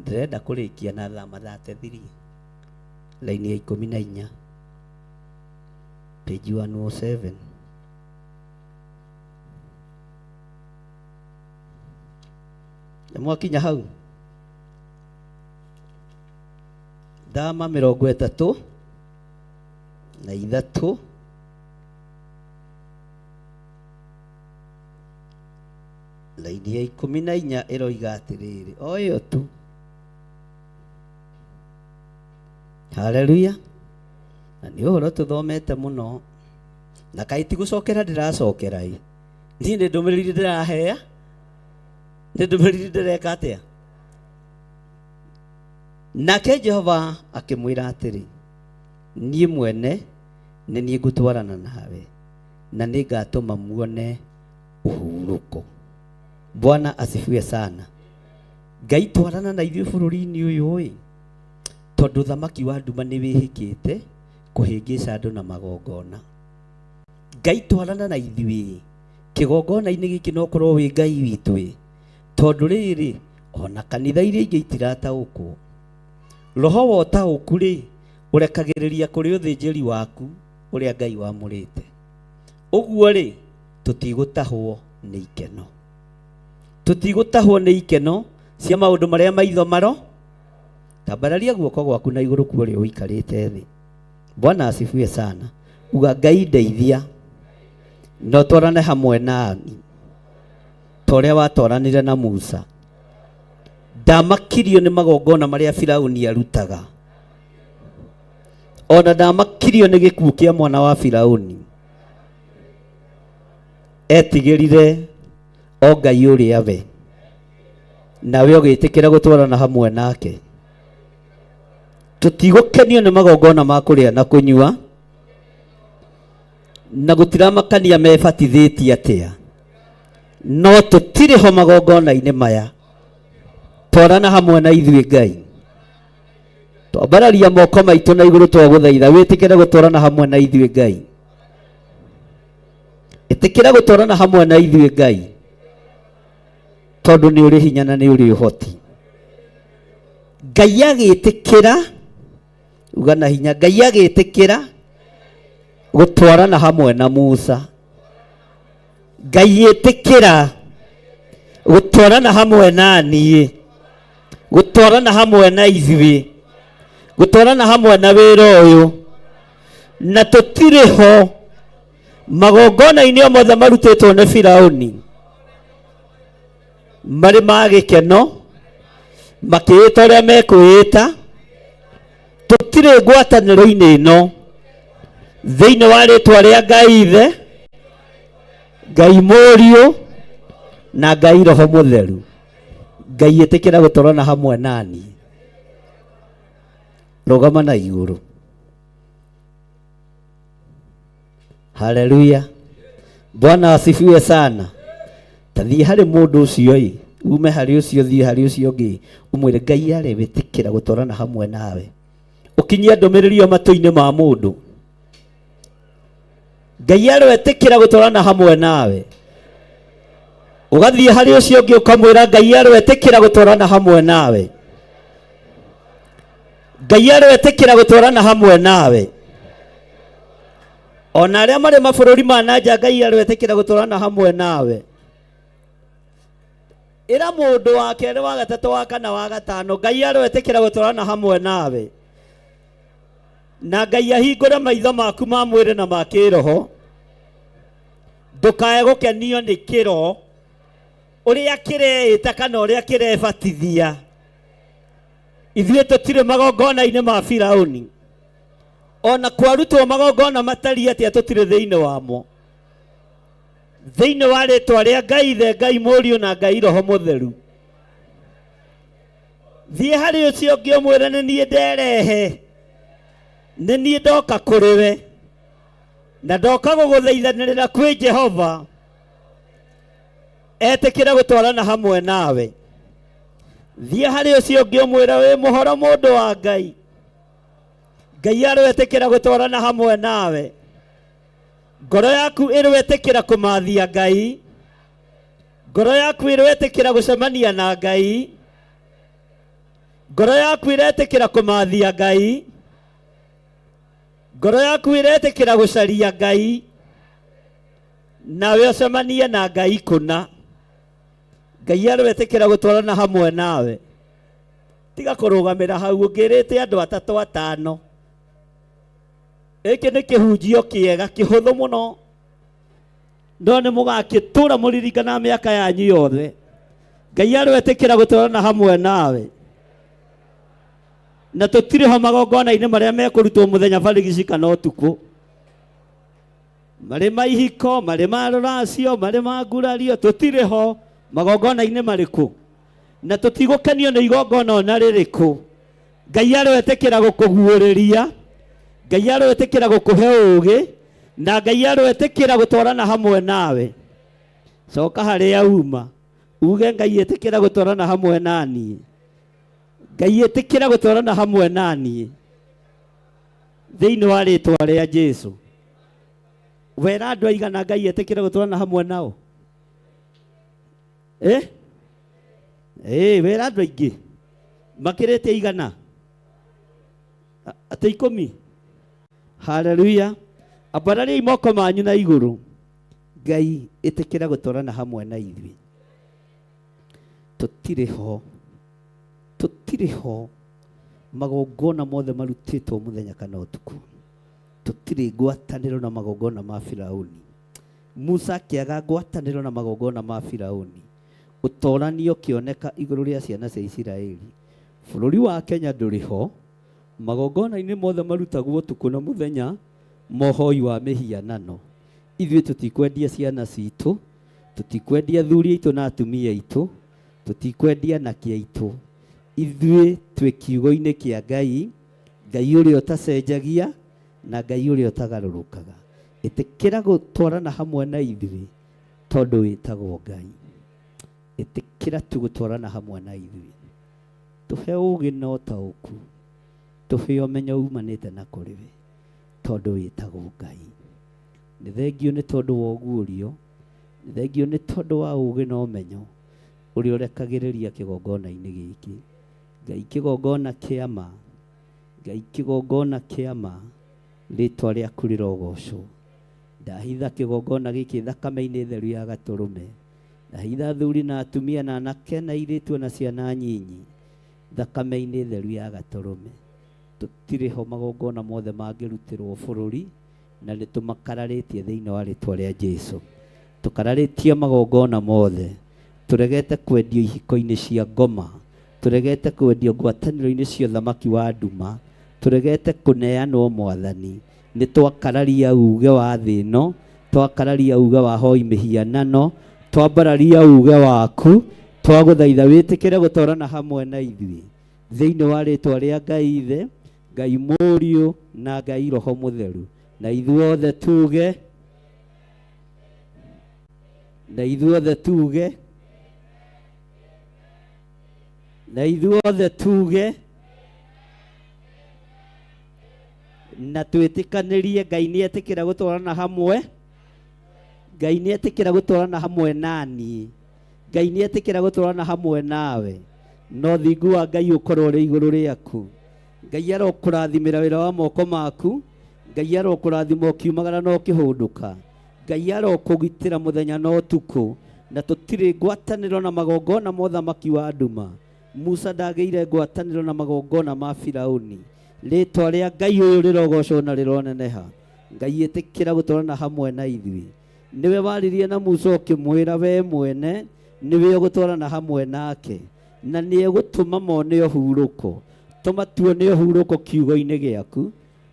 Ndĩrenda kũrĩkia na Thama 33 laini ya 14 page 107. Mwakinya hau Thama 33 laini ya 14 iroiga atiriri oyo tu. Haleluya. Na ni uhoro tuthomete muno na kaiti gucokera ndiracokera i ni ndumiriri ndirahea ni ndumiriri ndireka atia. Nake Jehova akimwira atiri nie mwene ni nie ngutwarana nawe na ningatuma muone uhuruko. Bwana asifiwe sana. Ngai twarana na ithuĩ bũrũri-inĩ ũyũ ĩ tondũ thamaki wa nduma nĩ wĩhĩkĩte kũhĩngĩca andũ na magongona. Ngai twarana na ithuĩ kĩgongona-inĩ gĩkĩ no korwo wĩ Ngai witũ ĩ tondũ rĩrĩ ona kanitha iria ingĩ itirataũkwo. Roho wa ũtaũku rĩ ũrekagĩrĩria kũrĩ ũthĩnjĩri waku ũrĩa Ngai wamũrĩte. Ũguo rĩ tũtigũtahwo nĩ ikeno. Tutigutahwo nĩ ikeno cia maundu maria maitho maro. Tambararia guoko gwaku na iguru kuo ri uikarite thi. Bwana asifiwe sana. Uga Ngai ndeithia no twarane hamwe nani toria watwaranire na Musa. Ndamakirio nĩ magongona maria Firaũni arutaga. Ona ndamakirio nĩ gĩkuũ kĩa mwana wa Firaũni. Etigĩrire o Ngai ũrĩa we nawe ũgĩtĩkĩra gũtwarana hamwe nake. Tũtigũkenio nĩ magongona ma kũrĩa na kũnyua na gũtiramakania mebatithĩtie atĩa no tũtirĩ ho magongona-inĩ maya. Twarana hamwe na ithuĩ Ngai. Twambararia moko maitũ na igũrũ twagũthaitha wĩtĩkĩre gũtwarana hamwe na ithuĩ Ngai. Ĩtĩkĩra gũtwarana hamwe na ithuĩ Ngai tondũ nĩ ũrĩ hinya na nĩ ũrĩ ũhoti. Ngai agĩtĩkĩra uga na hinya Ngai agĩtĩkĩra gũtwarana hamwe na Musa. Ngai ĩtĩkĩra gũtwarana hamwe na niĩ, gũtwarana hamwe na ithuĩ, gũtwarana hamwe na wĩra ũyũ. Na tũtirĩ ho magongona-inĩ o mothe marutĩtwo nĩ Firaũni marĩ ma gĩkeno makĩĩta ũrĩa mekwĩĩta. Tũtirĩ ngwatanĩro-inĩ ĩno thĩinĩ wa rĩtwa rĩa Ngai Ithe, Ngai Mũriũ na Ngai Roho Mũtheru. Ngai ĩtĩkĩra gũtwarana hamwe nani. Rũgama na igũrũ. Haleluya. Bwana asifiwe sana. Tathi harĩ mũndũ ũcio ĩ ume harĩ ũcio thiĩ harĩ ũcio ũngĩ ũmwĩre Ngai arĩ wĩtĩkĩra gũtwarana hamwe nawe. Ũkinyia ndũmĩrĩri o matũ-inĩ ma mũndũ. Ngai arĩ wĩtĩkĩra gũtwarana hamwe nawe. Ũgathiĩ harĩ ũcio ũngĩ ũkamwĩra Ngai arĩ wĩtĩkĩra gũtwarana hamwe nawe. Ngai arĩ wĩtĩkĩra gũtwarana hamwe nawe. ona arĩa marĩ mabũrũri ma nanja Ngai arwetĩkĩra gũtũrana hamwe nawe. Ĩra mũndũ wa kerĩ, wa gatatũ, wa kana, wa gatano, Ngai arwetĩkĩra gũtũrana hamwe nawe. Na Ngai ahingũre maitho maku ma mwĩrĩ na ma kĩroho, ndũkae gũkenio nĩ kĩro ũrĩa kĩreĩta kana ũrĩa kĩrebatithia. Ithuĩ tũtirĩ magongona-inĩ ma Firaũni, ona kwarutwo magongona matariĩ atĩa tũtirĩ thĩinĩ wamo. Thĩinĩ wa rĩtwa rĩa Ngai Ithe, Ngai Mũriũ na Ngai Roho Mũtheru, thiĩ harĩ ũcio ũngĩ ũmwĩre nĩ niĩ nderehe, nĩ niĩ ndoka kũrĩ we, na ndoka gũgũthaithanĩrĩra kwĩ Jehova etĩkĩre gũtwarana hamwe nawe. Thiĩ harĩ ũcio ũngĩ ũmwĩre wĩ mũhoro mũndũ wa Ngai, Ngai arwetĩkĩra gũtwarana hamwe nawe. Ngoro yaku ĩrwetĩkĩra kũmathia Ngai, ngoro yaku ĩrwetĩkĩra gũcemania na Ngai, ngoro yaku ĩretĩkĩra kũmathia Ngai, ngoro yaku ĩretĩkĩra gũcaria Ngai, nawe ũcemanie na Ngai kũna. Ngai arwetĩkĩra gũtwarana hamwe nawe. Tiga kũrũgamĩra hau ũngĩrĩte andũ atatũ atano. Ĩkĩ nĩ kĩhunjio kĩega kĩhũthũ mũno, no nĩ mũgakĩtũra mũririkana mĩaka yanyu yothe. Ngai arwetĩkĩra gũtwarana hamwe nawe. Na tũtirĩ ho magongona-inĩ marĩa mekũrutwo mũthenya barigici kana ũtukũ, marĩ ma ihiko, marĩ ma rũracio, marĩ ma ngurario, tũtirĩ ho magongona-inĩ marĩkũ, na tũtigũkenio nĩ igongona ona rĩrĩkũ. Ngai arwetĩkĩra gũkũguũrĩria, Ngai arwetĩkĩra gũkũhe ũũgĩ, na Ngai arwetĩkĩra gũtwarana hamwe nawe. Coka harĩa uma uge Ngai etĩkĩra gũtwarana hamwe naniĩ, Ngai etĩkĩra gũtwarana hamwe naniĩ thĩinĩ wa rĩtwa rĩa Jesũ. Wera andũ aigana Ngai etĩkĩra gũtwarana hamwe nao? Wera andũ aingĩ makĩrĩte igana atĩ 10. Haleluya. Ambarariai moko manyu na igũrũ. Ngai etĩkĩra gũtwarana hamwe na ithuĩ. Tũtirĩ ho magongona mothe marutĩtwo mũthenya kana ũtukũ. Tũtirĩ ngwatanĩro na magongona ma Firaũni. Musa akĩaga ngwatanĩro na magongona ma Firaũni. Ũtoranio kĩoneka igũrũ rĩa ciana cia Isiraeli. Bũrũri wa Kenya ndũrĩ ho. Magongona-inĩ mothe marutagwo ũtukũ na mũthenya mohoi wa mĩhianano. Ithuĩ tũtikwendia ciana citũ, tũtikwendia athuri aitũ na atumia aitũ, tũtikwendia anake aitũ. Ithuĩ twĩ kiugo-inĩ kĩa Ngai, Ngai ũrĩa ũtacenjagia na Ngai ũrĩa ũtagarũrũkaga. Etĩkĩra gũtwarana hamwe na ithuĩ tondũ wĩtagwo Ngai. Etĩkĩra tu gũtwarana hamwe na ithuĩ. Tũhe ũũgĩ na ũtaũku, tũhe ũmenyo umanĩte na kũrĩ we tondũ wĩtagwo Ngai. Nĩ thengio nĩ tondũ wa ũguũrio, nĩ thengio nĩ tondũ wa ũũgĩ na ũmenyo ũrĩa ũrekagĩrĩria kĩgongona-inĩ gĩkĩ. Ngai kĩgongona kĩa ma, Ngai kĩgongona kĩa ma, rĩtwa rĩaku rĩrogocwo. Ndahitha kĩgongona gĩkĩ thakame-inĩ theru ya Gatũrũme. Ndahitha athuri na atumia na anake na airĩtu na ciana nyinyi thakame-inĩ theru ya Gatũrũme. Tũtirĩ ho magongona mothe mangĩrutĩrwo bũrũri, na nĩ tũmakararĩtie thĩinĩ wa rĩtwa rĩa Jesũ. Tũkararĩtie magongona mothe. Tũregete kwendio ihiko-inĩ cia ngoma, tũregete kwendio ngwatanĩro-inĩ cia ũthamaki wa nduma, tũregete kũneanwo Mwathani. Nĩ twakararia uge wa thĩ ĩno, twakararia uge wa hoi mĩhianano, twambararia uge waku, twagũthaitha wĩtĩkĩre gũtwarana hamwe na ithuĩ thĩinĩ wa rĩtwa rĩa Ngai Ithe, Ngai Mũriũ na Ngai Roho Mũtheru. Na ithuothe tuge, na ithuothe tuge, na ithuothe tuge, na twĩtĩkanĩrie Ngai nĩ etĩkĩra gũtwarana hamwe. Ngai nĩ etĩkĩra gũtwarana hamwe naniĩ. Ngai nĩ etĩkĩra gũtwarana hamwe nawe. No thingu wa Ngai ũkorwo ũrĩ igũrũ rĩaku. Ngai arokũrathimĩra wĩra wa moko maku. Ngai arokũrathima ũkiumagara no kĩhũndũka. Ngai arokũgitĩra mũthenya no ũtukũ, na tũtirĩ ngwatanĩro na magongona ma ũthamaki wa nduma. Musa ndagĩire ngwatanĩro na magongona ma Firaũni. Rĩĩtwa rĩa Ngai ũyũ rĩrogocwo na rĩroneneha. Ngai ĩtĩkĩra gũtwarana hamwe na ithuĩ. Niwe waririe na Musa ũkĩmwĩra we mwene niwe ũgũtwarana hamwe nake, na nĩ egũtũma mone ũhurũko. Tũma tuone ũhurũko kiugo-inĩ gĩaku,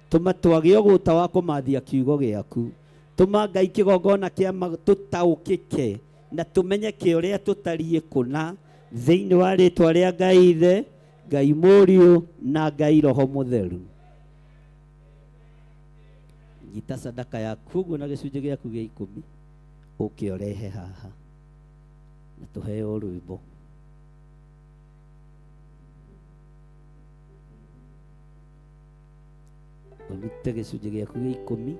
tũma twage ũgũta wa kũmathia kiugo gĩaku. Tũma Ngai kĩgongona kĩa tũtaũkĩke na tũmenye kĩũrĩa tũtariĩ kũna, thĩinĩ wa rĩĩtwa rĩa Ngai Ithe, Ngai Mũriũ na Ngai Roho Mũtheru. Nyita sadaka yaku ũguo na gĩcunjĩ gĩaku gĩa 10 ũke ũrehe haha na tũheo rwĩmbo. Ũrute gĩcunjĩ gĩaku gĩa 10,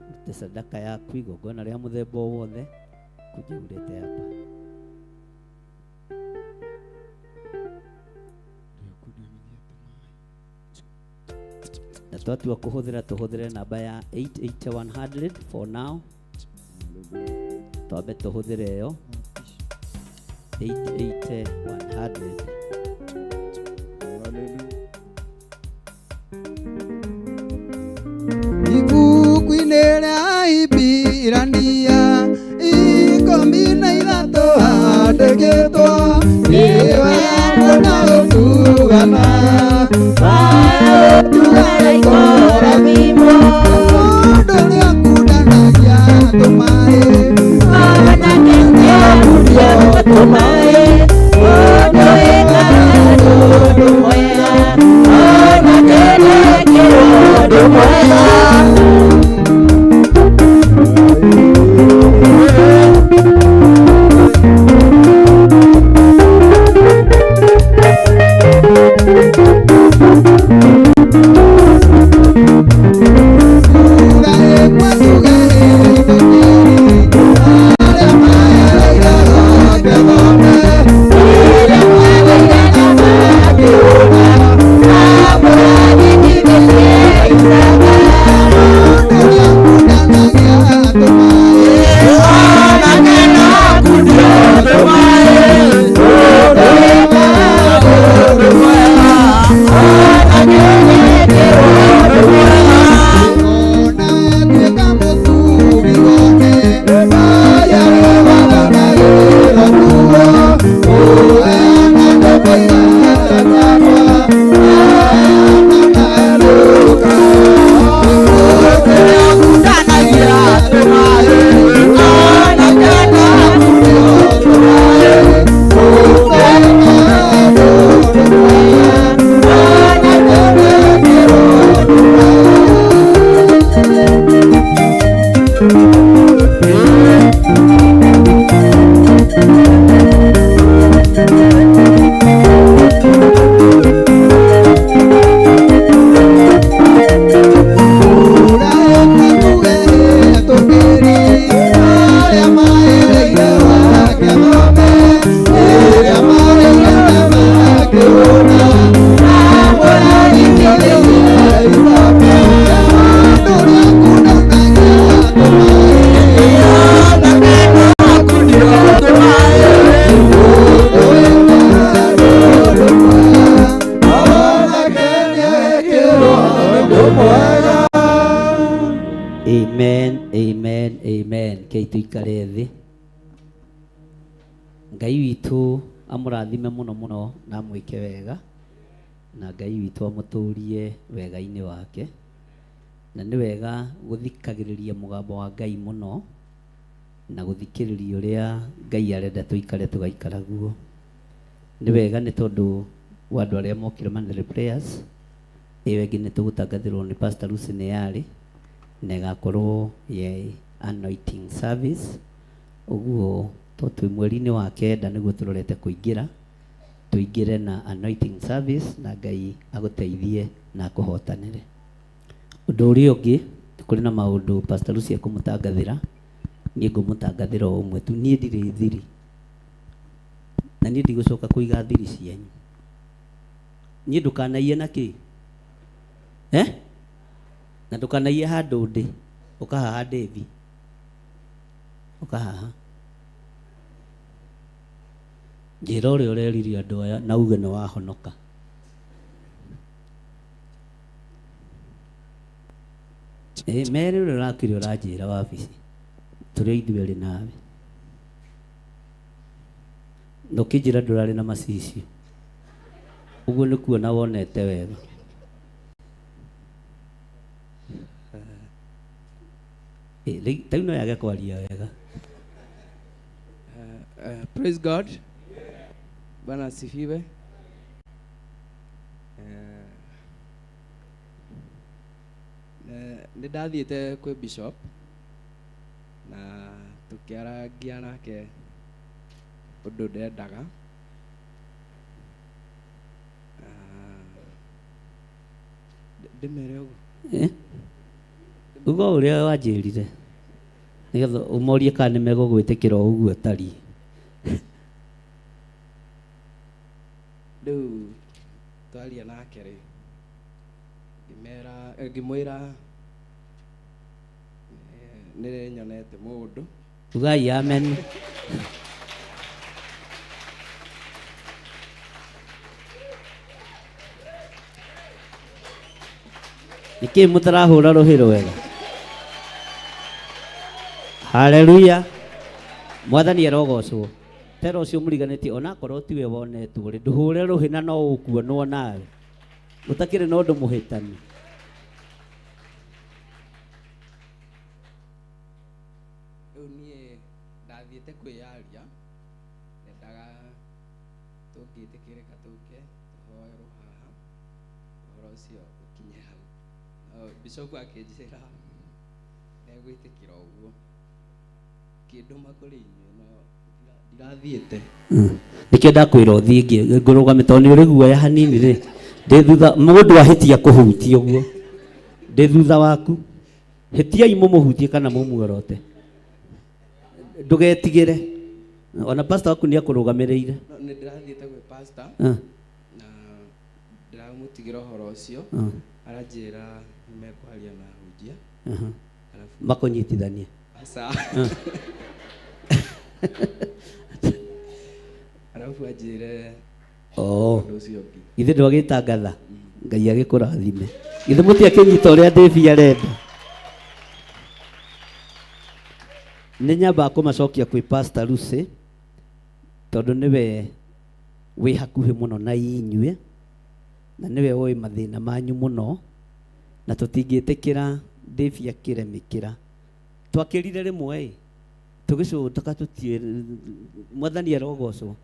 ũrute sadaka yaku igongona rĩa mũthemba o wothe kuja ulete hapa. Na twatua kuhuthira tuhuthire namba ya 88100 for now. Twabe tuhuthire yo 88100. Ibuku-inĩ rĩa Ibirania 13 handĩkĩtwo nĩ wendo na gũtugana mũndũ ũrĩa ũkundanagia tũmaĩ Ngai witũ amũrathime mũno mũno na amwĩke wega, na Ngai witũ amũtũrie wega-inĩ wake, na nĩ wega gũthikagĩrĩria mũgambo wa Ngai mũno na gũthikĩrĩria ũrĩa Ngai arenda tũikare tũgaikara guo. Nĩ wega nĩ tondũ wa andũ arĩa mokire Monday prayers, ĩyo ĩngĩ nĩ tũgũtangathĩrwo nĩ Pastor Lucy nĩ yarĩ na ĩgakorwo ye anointing service. Ũguo twĩ mweri-inĩ wa kenda nĩguo tũrorete kũingĩra, tũingĩre na anointing service na Ngai agũteithie na akũhotanĩre. Ũndũ ũrĩa ũngĩ kũrĩ na maũndũ Pastor Lucy ekũmũtangathĩra, niĩ ngũmũtangathĩra o ũmwe tu. Niĩ ndirĩ thiri na niĩ ndigũcoka kũiga thiri cianyu. Niĩ ndũkanaiye na kĩ na ndukanaie handu ndi ukahaha Davi ukahaha njira uria ureririe andu aya na uge ni wahonoka. Mere uria urakire uranjira wabici turi ithueri nawe nukijira ndurari na macicio uguo ni kuona wonete wega. Tayo no yage kwaria wega. Praise God. Bwana asifiwe. Nĩ ndathiĩte kwĩ bishop na tũkĩaragia nake ũndũ ndendaga. Ndĩmere ũguo. Ugo uria wanjirire nigetha umorie kana nimegũgwĩtĩkĩra ũguo tari. Rĩu twaria nake rĩ ngĩmwĩra nĩ nyonete mũndũ. Ugai amen. Niki mutarahura ruhiro wega. Haleluya. Mwathani arogocwo. Tero ucio muriganĩtie ona korwo tiwe wonetwo rĩ nduhure ruhina no ũkuonwo nawe utakĩrĩ na ũndũ mũhĩtani. Rĩu niĩ ndathiĩte kwĩyaria ndendaga tũngĩtĩkĩrĩka tũke tũhoerwo haha ũhoro ũcio ũkinye hau. Bishop akĩnjĩra negwĩtĩkĩra ũguo kĩndũma kũrĩ inyuĩ no ndirathiĩte. Nikĩo ndakwĩra ũthiĩ ngũrũgame tondũ nĩ ũrĩ guoya hanini rĩ ndĩ thutha mũndũ ahĩtia kũhutia ũguo ndĩ thutha waku hĩtiai mũmũhutie kana mũmuorote ndũgetigĩre ona pastor waku nĩ akũrũgamĩrĩire. Nĩ ndĩrathiĩte gwĩ pastor na ndĩramũtigĩra ũhoro ũcio aranjĩra nĩmekwaria na hunjia makũnyitithanie. Arabu anjĩre ũndũ ũcio ũngĩ ithe ndwagĩtangatha Ngai agĩkũrathime ithe mũtiakĩnyita ũrĩa Davi arenda. Nĩ nyamba kũmacokia kwĩ Pastor Lucy tondũ nĩwe wĩ hakuhĩ mũno na inyuĩ na nĩwe ũĩ mathĩna manyu mũno na tũtingĩtĩkĩra Davi akĩremĩkĩra. Twakĩrire rĩmwe tũgĩcũtaka tũtie Mwathani arogocwo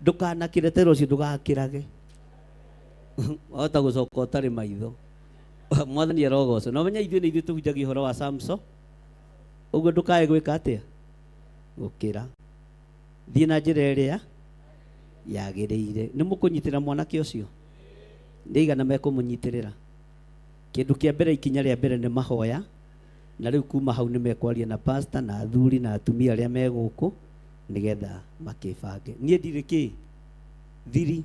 ndukanakĩre tero ũcio ndũgakĩrage wahota gũcoka ũtarĩ maitho. Mwathani arogocwo no menya ithuĩ nĩ ithuĩ tũhunjagia ũhoro wa Samson ũguo ndũkae gwĩka atĩa gũkĩra thiĩ na njĩra ĩrĩa yagĩrĩire. Nĩ mũkũnyitĩra mwanake ũcio nĩ igana mekũmũnyitĩrĩra. Kĩndũ kĩa mbere ikinya rĩa mbere nĩ mahoya na rĩu kuma hau nĩ mekwaria na pastor na athuri na atumia arĩa me gũkũ nigetha makĩbange. Niĩ ndirĩ kĩ thiri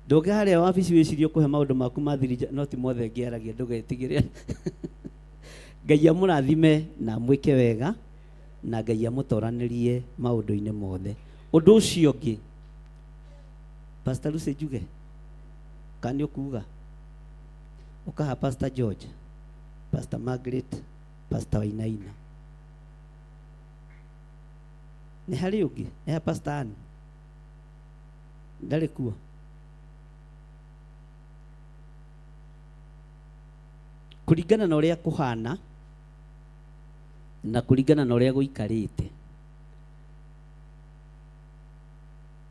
ndũge harĩa wabici wĩcirie kũhe maũndũ maku ma thiri no ti mothe ngĩaragia ndũgetigĩre. Ngai amũrathime na mwĩke wega na Ngai amũtoranĩrie maũndũ-inĩ mothe. Ũndũ ũcio ũngĩ Pastor Lucy njuge kana ũkuga ukaha Pastor George, Pastor Margaret, Pastor Wainaina. Nĩ harĩ ũngĩ eha Pastor Ann ndarĩ kuo. Kũringana na ũrĩa kũhana na kũringana na ũrĩa gũikarĩte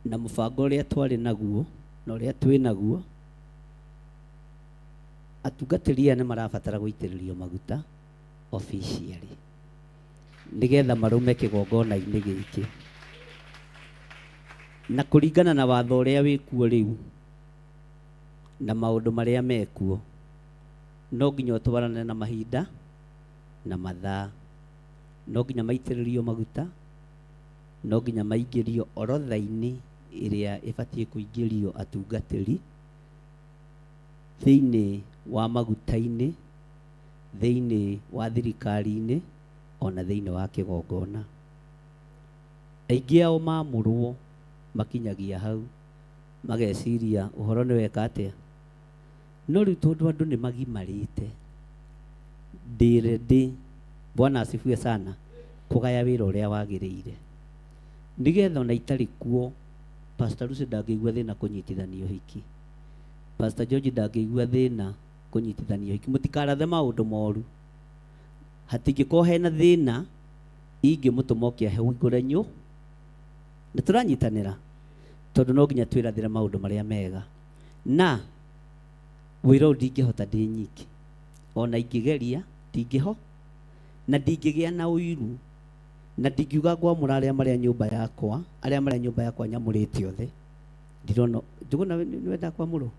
na mũbango ũrĩa twarĩ naguo na ũrĩa twĩ naguo atungatĩri aya nĩ marabatara gũitĩrĩrio maguta officially nigetha marũme kĩgongona-inĩ gĩkĩ na kũringana na watho ũrĩa wĩkuo rĩu na maũndũ marĩa mekuo no nginya ũtwarane na mahinda na mathaa. No nginya maitĩrĩrio maguta, no nginya maingĩrio orodha-inĩ ĩrĩa ĩbatiĩ kũingĩrio atungatĩri thĩinĩ wa maguta-inĩ thĩinĩ wa thirikari-inĩ ona thĩinĩ wa kĩgongona. Aingĩ ao mamũrwo makinyagia hau mageciria ũhoro nĩ weka atĩa, no rĩu tondũ andũ nĩ magimarĩte, ndĩ ready, Bwana asifiwe sana, kũgaya wĩra ũrĩa wagĩrĩire, nĩgetha ona itarĩ kuo Pastor Lucy ndangĩigua thĩna kũnyitithanio hiki, Pastor George ndangĩigua thĩna kũnyitithanio hiki. Mũtikarathe maũndũ moru, hatingĩkorwo hena thĩna ingĩmũtũma oke ahingũre nyũ. Nĩ tũranyitanĩra, tondũ no nginya twĩrathĩre maũndũ marĩa mega, na wĩra ũyũ ndingĩhota ndĩ nyiki, ona ingĩgeria ndingĩho, na ndingĩgĩa na ũiru, na ndingiuga ngwamũra arĩa marĩa nyũmba yakwa, arĩa marĩa nyũmba yakwa nyamũrĩte othe. Ndirona Njũgũna nĩ wenda kwamũrwo?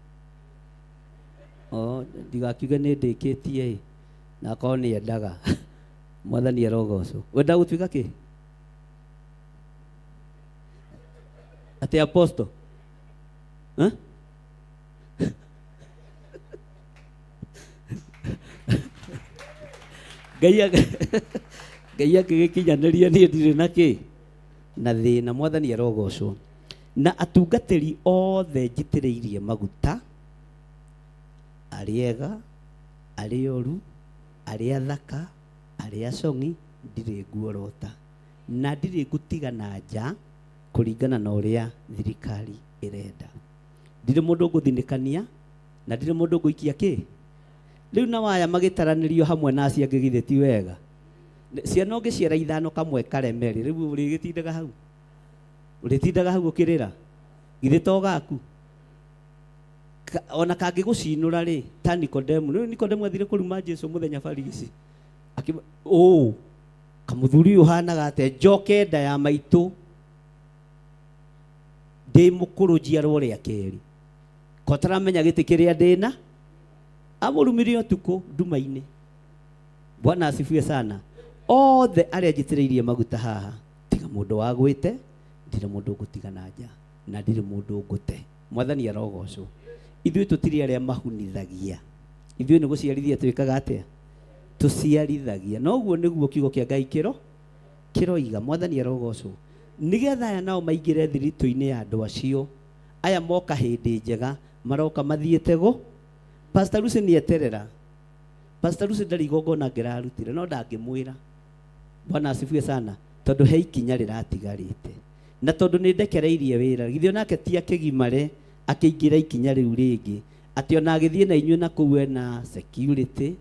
Ndigakiuge nĩ ndĩkĩtie na akorwo nĩ endaga. Mwathani arogocwo. Wenda gũtuĩka kĩ? Ati apostle? Ngai agĩgĩkinyanĩria niĩ ndirĩ na kĩ na thĩna. Mwathani arogocwo. Na atungatĩri othe njitĩrĩirie maguta, arĩa ega, arĩa oru, arĩa thaka, arĩa acong'i, ndirĩ nguorota na ndirĩ ngũtigana nja kũringana na ũrĩa thirikari ĩrenda. Ndirĩ mũndũ ngũthinĩkania na ndirĩ mũndũ ngũikia kĩ. Rĩu na waya magĩtaranĩrio hamwe na acio angĩ githĩ ti wega? Ciana ũngĩciara ithano kamwe karemeri, rĩu ũrĩgĩtindaga hau, ũrĩtindaga hau ũkĩrĩra githĩ to gaku? Ona kangĩgũcinũra rĩ, ta Nikodemu. Rĩu Nikodemu athire kũruma Jesu mũthenya barigici, kamũthuri ũhanaga atĩa, njoke nda ya maitũ ndĩ mũkũrũ njiarwo rĩa kerĩ, ko taramenya gĩtĩ kĩrĩa ndĩna, amũrumire ũtukũ nduma-inĩ. Bwana asifiwe sana. Othe arĩa njitĩrĩirie maguta haha, tiga mũndũ wagwĩte, ndirĩ mũndũ ngũtigana nja na ndirĩ mũndũ ngũte. Mwathani arogocwo. Ithuĩ tũtirĩ arĩa mahunithagia, ithuĩ nĩ gũciarithia twĩkaga atĩa? Tũciarithagia. Na ũguo nĩguo kiugo kĩa Ngai kĩroiga. Mwathani arogocwo. Nĩgetha aya nao maingĩre thiritũ-inĩ ya andũ acio, aya moka hĩndĩ njega, maroka mathiĩte gũ. Pastor Lucy nĩ eterera. Pastor Lucy ndarĩ igongona ngĩrarutire, no ndangĩmwĩra. Bwana asifiwe sana, tondũ he ikinya rĩratigarĩte, na tondũ nĩ ndekereirie wĩra, githĩ onake ti akĩgimare akĩingĩra ikinya rĩu rĩngĩ, atĩ ona agĩthiĩ na inyuĩ na kũu ena security,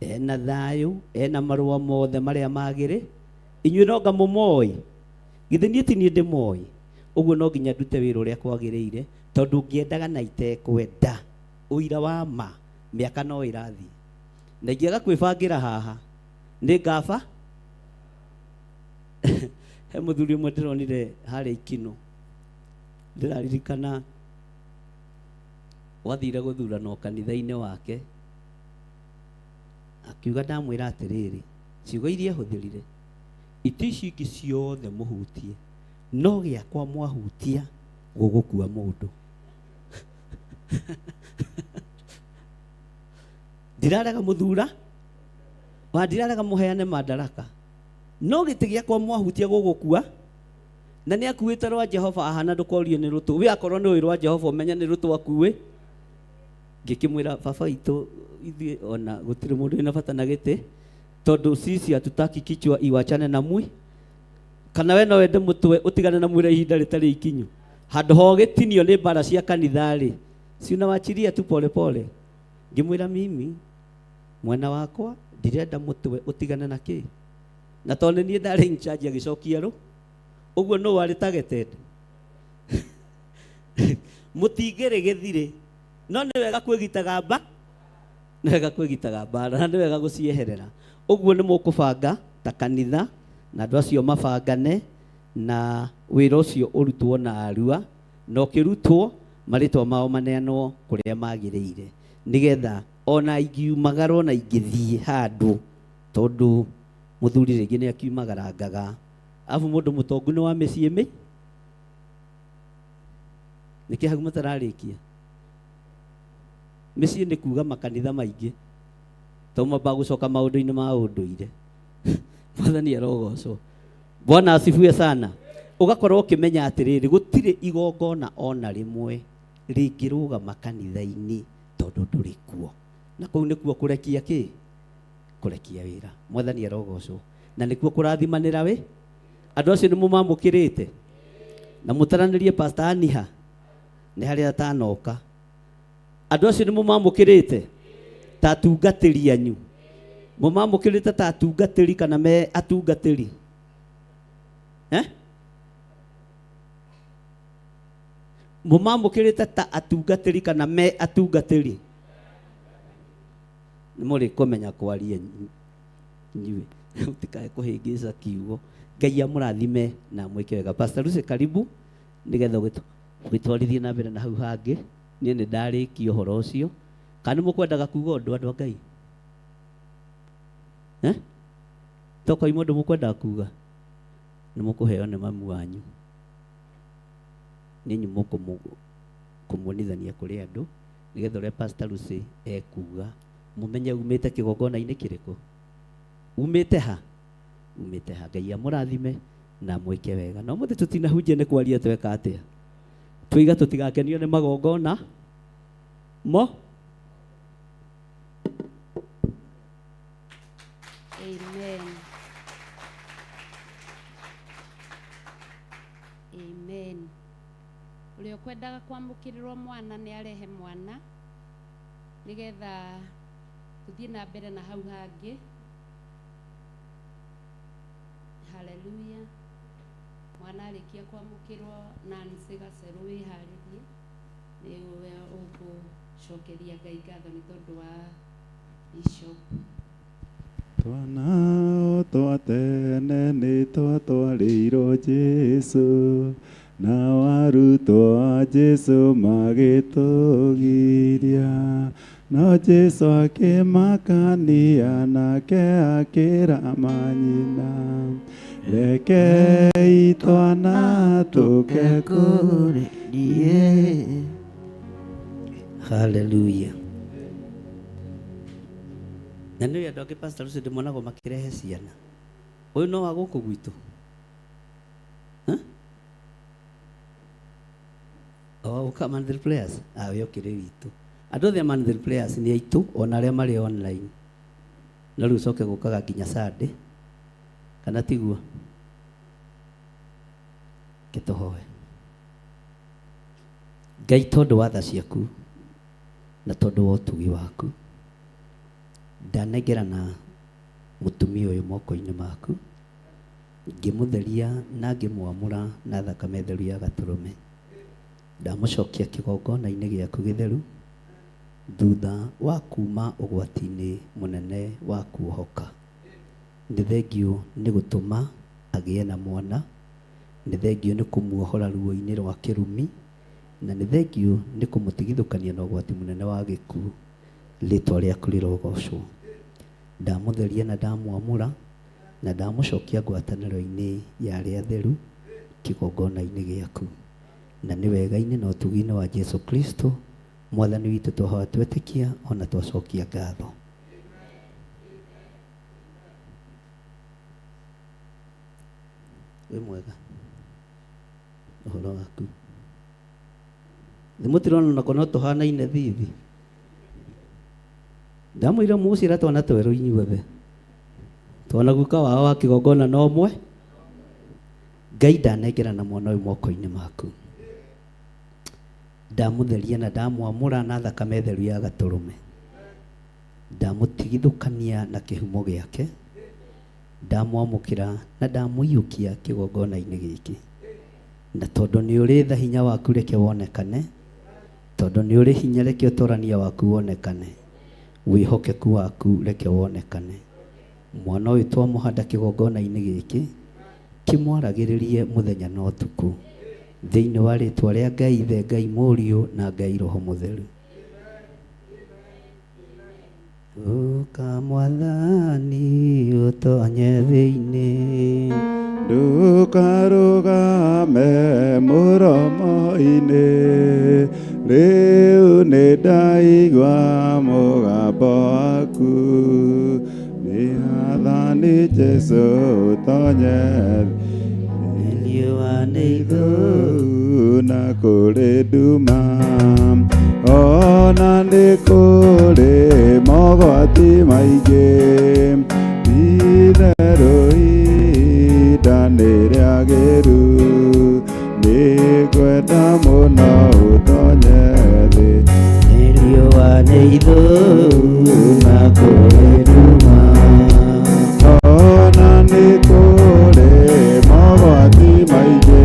ena thayũ, ena marũa mothe marĩa magĩrĩ, inyuĩ no anga mũmoĩ? Githĩ niĩ ti niĩ ndĩmoĩ? Ũguo no nginya ndute wĩra ũrĩa kwagĩrĩire, tondũ ngĩendaga na itekwenda, ũira wa ma, mĩaka no ĩrathiĩ, na ingĩaga kwĩbangĩra haha nĩ ngaba. He mũthuri ũmwe ndĩronire harĩa Ikino, ndĩraririkana wathire gũthurana kanitha-inĩ wake, akiuga ndamwĩra atĩrĩrĩ, ciugo iria hũthĩrire, itĩ ici ingĩ ciothe mũhutie, no gĩakwa mwahutia gũgũkua mũndũ. Ndirarega mũthura wa, ndirarega mũheane madaraka, no gĩtĩ gĩakwa mwahutia gũgũkua. Na nĩ akuĩte rwa Jehova ahana ndũkorio nĩ rũtũ. We akorwo nĩ rwa Jehova ũmenya nĩ rũtũ akuĩ. Ngĩkĩmwĩra baba witũ, ithuĩ ona gũtirĩ mũndũ wĩna bata na gĩtĩ, tondũ sisi hatutaki kichwa iwachane na mwi, kana we no wende mũtwe ũtigane na mwĩra ihinda rĩtarĩ ikinyu. Handũ ho gĩtinio nĩ mbara cia kanitha-rĩ, si unawachilia tu pole pole. Ngĩmwĩra mimi mwena wakwa ndirenda mũtwe ũtigane na kĩ, na tondũ niĩ ndarĩ in charge agĩcokia rũ, ũguo no warĩ targeted. Mũtingĩrĩ gĩthirĩ, no nĩ wega kwĩgitaga mba, nĩ wega kwĩgitaga mbara, na nĩ wega gũcieherera. Ũguo nĩ mũkũbanga ta kanitha, na andũ acio mabangane, na wĩra ũcio ũrutwo na arua, na ũkĩrutwo marĩtwa mao maneanwo kũrĩa magĩrĩire, nĩgetha ona ingiumagara ona ingĩthiĩ handũ, tondũ mũthuri rĩngĩ nĩ akiumagarangaga, afu mũndũ mũtongu nĩ wa mĩciĩ mĩ, nĩkĩ hau matararĩkia mĩciĩ nĩ kuga makanitha maingĩ, Toma gucoka maundu-ini ma unduire. Mwathani arogocwo. Bwana asifiwe sana. Ugakorwo ukimenya atiriri gutire igongona ona rimwe ringirugama kanitha-ini tondu nduri kuo. Na kuu nikuo kurekia ki? Kurekia wira. Mwathani arogocwo. Na nikuo kurathimanira we? Andu acio nimumamukirite. Na mutaranirie Pastor Aniha. Ni haria atanoka. Andu acio nimumamukirite. Tatungatiri anyu. Mumamukirite tatungatiri kana me atungatiri? Mumamukirite ta atungatiri kana me atungatiri? Nimuri kumenya kwaria nyue. Utikae kuhingica kiugo. Ngai amurathime na mwike wega. Pastor Lucy karibu nigetha gwitwarithie na mbere na hau hangi. Nie ni ndarikia uhoro ucio. Kana mukwendaga kuga undu andu a Ngai? Toko imundu mukwendaga kuga? Ni mukuheo ni mamu wanyu. Ninyi kumuonithania kuri andu nigetha uria Pastor Lucy ekuga mumenye umite kigongona-ini kiriku. Umite ha? Umite ha. Ngai amurathime na mwike wega. No muthi tutinahunjia ni kwaria tweka atia? Twiga tutigakenio ni magongona mo. Amen. Amen. Uria ukwendaga kwamukirirwo mwana ni arehe mwana nigetha tuthie na mbere na hau hangi. Hallelujah. Mwana arikia kwamukirwo Nancy Gaceru wiharirie niwe ugucokeria Ngai ngatho ni tondu wa Bishop. Twana twa tene nĩ twatwarĩirwo Jesũ na arutwo a Jesũ magĩtũgiria no Jesũ akĩmakania nake akĩra manyina rekei twana tũke kũrĩ niĩ. Hallelujah. Na nĩ andũ angĩ Pastor Lucy ndĩmonago makĩrehe ciana. Ũyũ no wa gũkũ gwitũ? Ũka Manthil Players? We ũkĩrĩ witũ. Andũ othe a Manthil Players nĩ aitũ ona arĩa marĩ online. Na rĩu ũcoke gũkaga nginya Sunday kana tiguo? Kĩtũhoe. Ngai tondũ wa tha ciaku na tondũ wa ũtugi waku ndanengerana mutumia uyu moko-ini maku ngimutheria na ngimwamura na thakame theru ya gaturume ndamucokia kigongona-ini giaku githeru thutha wa kuma ugwati-ini munene wa kuohoka. Nĩ thengio nĩ gũtũma agĩe na mwana, nĩ thengio nĩ kũmuohora ruo-inĩ rwa kĩrumi, na nĩ thengio nĩ kũmũtigithũkania na ũgwati mũnene wa gĩkuũ. Rĩtwa rĩaku rĩrogocwo. Ndamutheria na ndamwamũra na ndamucokia ngwatanĩro-inĩ ya arĩa atheru kĩgongona-inĩ gĩaku. Na nĩ wega-inĩ na ũtugi-inĩ wa Jesu Kristo Mwathani witũ twahoya twetĩkia ona twacokia ngatho. Wĩ mwega ũhoro waku? Mũtirona nako no tũhanaine thithi. Ndamwĩra mũcĩra twana twerũ inyuothe twana guka wao wa kĩgongona no ũmwe. Ngai ndanengerana mwana ũyũ moko-inĩ maku. Ndamutheria na ndamwamũra na thakame theru ya gatũrũme. Ndamũtigithũkania na kĩhumo gĩake. Ndamwamũkĩra na ndamũiyũkia kĩgongona-inĩ gĩkĩ. Na tondũ nĩ ũrĩ tha hinya waku reke wonekane. Tondũ nĩ ũrĩ hinya reke ũtorania waku wonekane. Wĩhokeku waku reke wonekane. Mwana ũyũ twamũhanda kĩgongona-inĩ gĩkĩ kĩmwaragĩrĩrie mũthenya na ũtukũ thĩinĩ wa rĩtwa rĩa Ngai Ithe, Ngai Mũriũ na Ngai Roho Mũtheru. Ũka Mwathani ũtonye thĩinĩ, ndũkarũgame mũromo-inĩ, rĩu nĩ ndaigua mũgambo waku. Athani Jesu tonye Eliwa neithu na kure duma ona ndi kure mogwati maingĩ itherũ ihinda-inĩ rĩagĩrĩru nĩngwenda mũno ũtonye thĩ Eliwa neithu na kure duma ona nĩ kũrĩ mogwati maingĩ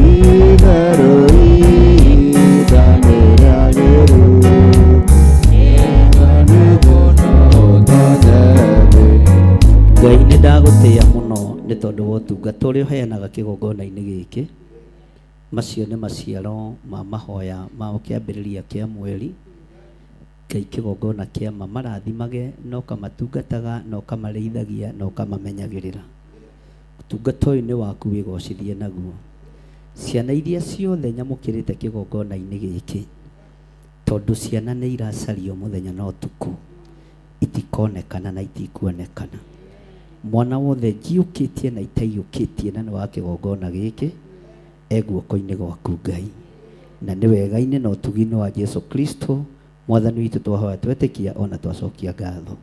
itherũ ihinda-inĩ rĩagĩrĩru Ngai nĩ ndagũtĩĩa mũno nĩ tondũ wa ũtungata ũrĩa ũheanaga kĩgongona-inĩ gĩkĩ. Macio nĩ maciaro ma mahoya ma kĩambĩrĩria kĩa mweri. Ngai kĩgongona kĩa ma marathimage no kamatungataga no kamarĩithagia no kamamenyagĩrĩra. Ũtungata ũyũ nĩ waku wĩgocithie naguo. Ciana iria ciothe nyamũkĩrĩte kĩgongona-inĩ gĩkĩ tondũ ciana nĩ iracario mũthenya na ũtukũ itikonekana na itikuonekana. Mwana wothe njiũkĩtie na itaiyũkĩtie na nĩ wa kĩgongona gĩkĩ guoko-inĩ gwaku Ngai, na nĩ wega-inĩ na ũtugi-inĩ wa Jesu Kristo mwathani witũ twahoya twetĩkia ona twacokia ngatho.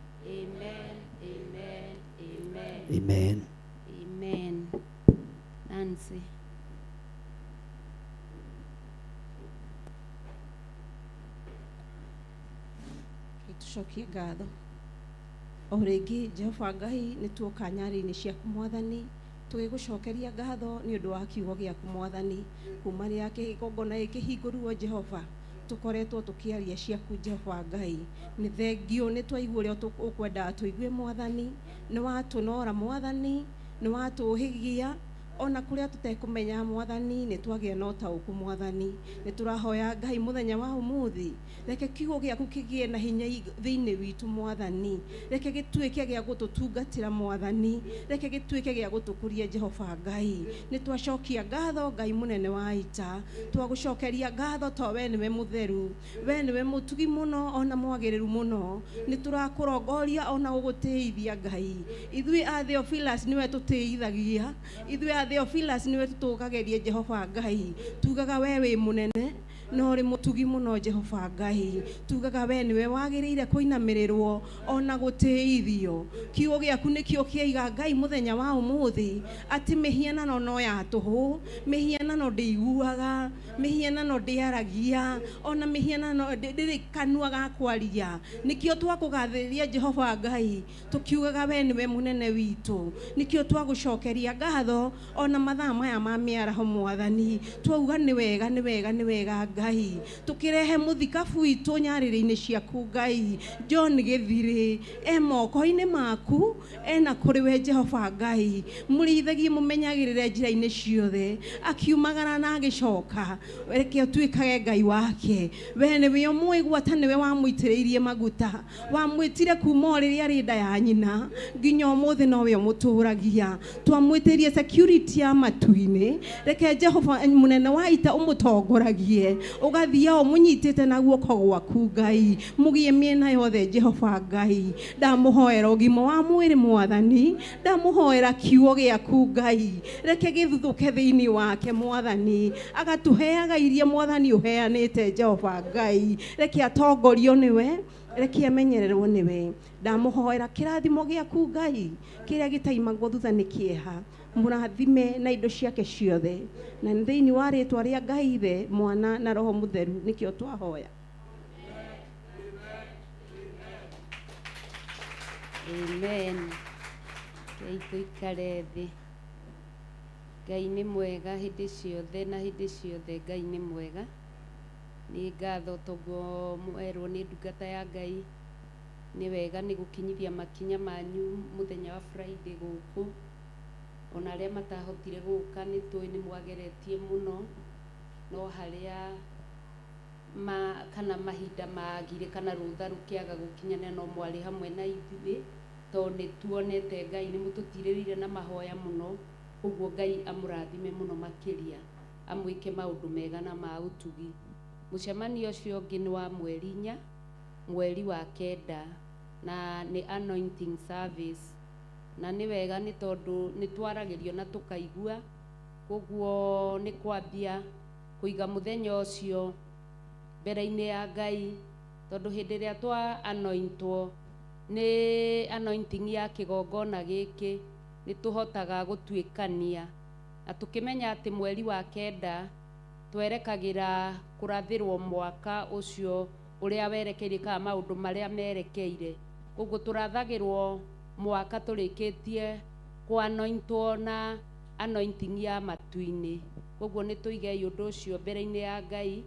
Amen. Amen. Nancy. Tucokie ngatho o rĩngĩ Jehova Ngai nĩ tuoka nyarĩ-inĩ ciaku Mwathani tũgĩgũcokeria ngatho nĩ ũndũ wa kiugo gĩaku Mwathani kuma rĩrĩa kĩgongona gĩkĩ kĩhingũrirwo Jehova tukoretwo tukiaria ciaku Jehova Ngai nĩ thengio nĩ twaigua ũrĩa ũkwendaga tũigue Mwathani nĩ watũnora Mwathani nĩ watũhĩgia ona kũrĩa tũtekũmenya Mwathani nĩ twagĩa na ũtaũku Mwathani nĩ tũrahoya Ngai mũthenya wa ũmũthĩ reke kiugo gĩaku kĩgĩe na hinya thĩinĩ witũ Mwathani reke gĩtuĩke gĩa gũtũtungatĩra Mwathani reke gĩtuĩke gĩa gũtũkũria Jehova Ngai nĩ twacokia ngatho Ngai mũnene wa ita twagũcokeria ngatho to we nĩwe mũtheru we nĩwe mũtugi mũno ona mwagĩrĩru mũno nĩ tũrakũrongoria ona gũgũtĩithia Ngai ithuĩ a Theophilus nĩwe tũtĩithagia ithuĩ Theophilus niwe tutũgageria Jehova Ngai tugaga we wĩ mũnene no rĩ mũtugi mũno Jehova Ngai tugaga we nĩwe wagĩrĩire kũinamĩrĩrwo ona gũtĩithio kiugo gĩaku nĩkĩo kĩaiga Ngai mũthenya wa ũmũthĩ atĩ mĩhianano no ya tũhũ mĩhianano ndĩiguaga mĩhianano ndĩaragia ona mĩhianano ndĩrĩ kanua ga kwaria nĩkĩo twakũgathĩrĩria Jehova Ngai tũkiugaga we nĩwe mũnene witũ nĩkĩo twagũcokeria ngatho ona mathaa maya ma mĩaraho Mwathani twauga nĩ wega nĩ wega nĩ wega Ngai tukirehe muthikabu witũ nyarĩrĩ-inĩ ciaku Ngai John Gĩthirĩ moko-inĩ maku ena kũrĩ we Jehova Ngai mũrĩithagie mũmenyagĩrĩre njĩra-inĩ ciothe akiumagara na agĩcoka reke ũtuĩkage Ngai wake we nĩwe ũmũigwata nĩwe wamũitĩrĩirie maguta wamwĩtire kuma rĩrĩa arĩ nda ya nyina nginya ũmũthĩ nowe ũmũtũragia twamwĩtĩrie security ya matu-inĩ reke Jehova mũnene wa ita ũmũtongoragie ugathia ũmũnyitĩte na guoko gwaku Ngai mũgie mĩena yothe Jehova Ngai ndamũhoera ũgima wa mwĩrĩ Mwathani ndamũhoera kiugo gĩaku Ngai reke gĩthuthũke thĩinĩ wake Mwathani agatũheaga iria Mwathani ũheanĩte Jehova Ngai reke atongorio nĩwe reke amenyererwo nĩwe ndamũhoera kĩrathimo gĩaku Ngai kĩrĩa gĩtaimagwo thutha nĩ kĩeha mũrathime na indo ciake ciothe na thĩinĩ wa rĩtwa rĩa Ngai Ithe Mwana na Roho Mũtheru nĩkĩo twahoya. Amen. Ngai tũikare thĩ. Ngai nĩ mwega hĩndĩ ciothe na hĩndĩ ciothe Ngai nĩ mwega. Nĩ ngatho tondũ mwerwo nĩ ndungata ya Ngai nĩ wega nĩ gũkinyithia makinya manyu mũthenya wa Friday gũkũ ona arĩa matahotire gũka nĩ tũĩ nĩ mwageretie mũno no harĩa kana mahinda magire kana rũtha rũkĩaga gũkinyana no mwarĩ hamwe na ithuĩ tondũ nĩ tuonete Ngai nĩ mũtũtirĩrĩire na mahoya mũno ũguo Ngai amũrathime mũno makĩria amwĩke maũndũ mega na ma ũtugi. Mũcemanio ũcio ũngĩ nĩ wa mweri 4 mweri wa 9 na nĩ anointing service, na nĩ wega nĩ tondũ nĩ twaragĩrio na tũkaigua, koguo nĩ kwambia kũiga mũthenya ũcio mbere-inĩ ya Ngai, tondũ hĩndĩ ĩrĩa twa anointwo nĩ anointing ya kĩgongona gĩkĩ, nĩ tũhotaga gũtuĩkania, na tũkĩmenya atĩ mweri wa kenda twerekagĩra kũrathĩrwo mwaka ũcio ũrĩa werekeire kana maũndũ marĩa merekeire, koguo tũrathagĩrwo mwaka tũrĩkĩtie kũ-anointwo na anointing ya matu-inĩ, koguo nĩ tũigei ũndũ ũcio mbere-inĩ ya Ngai,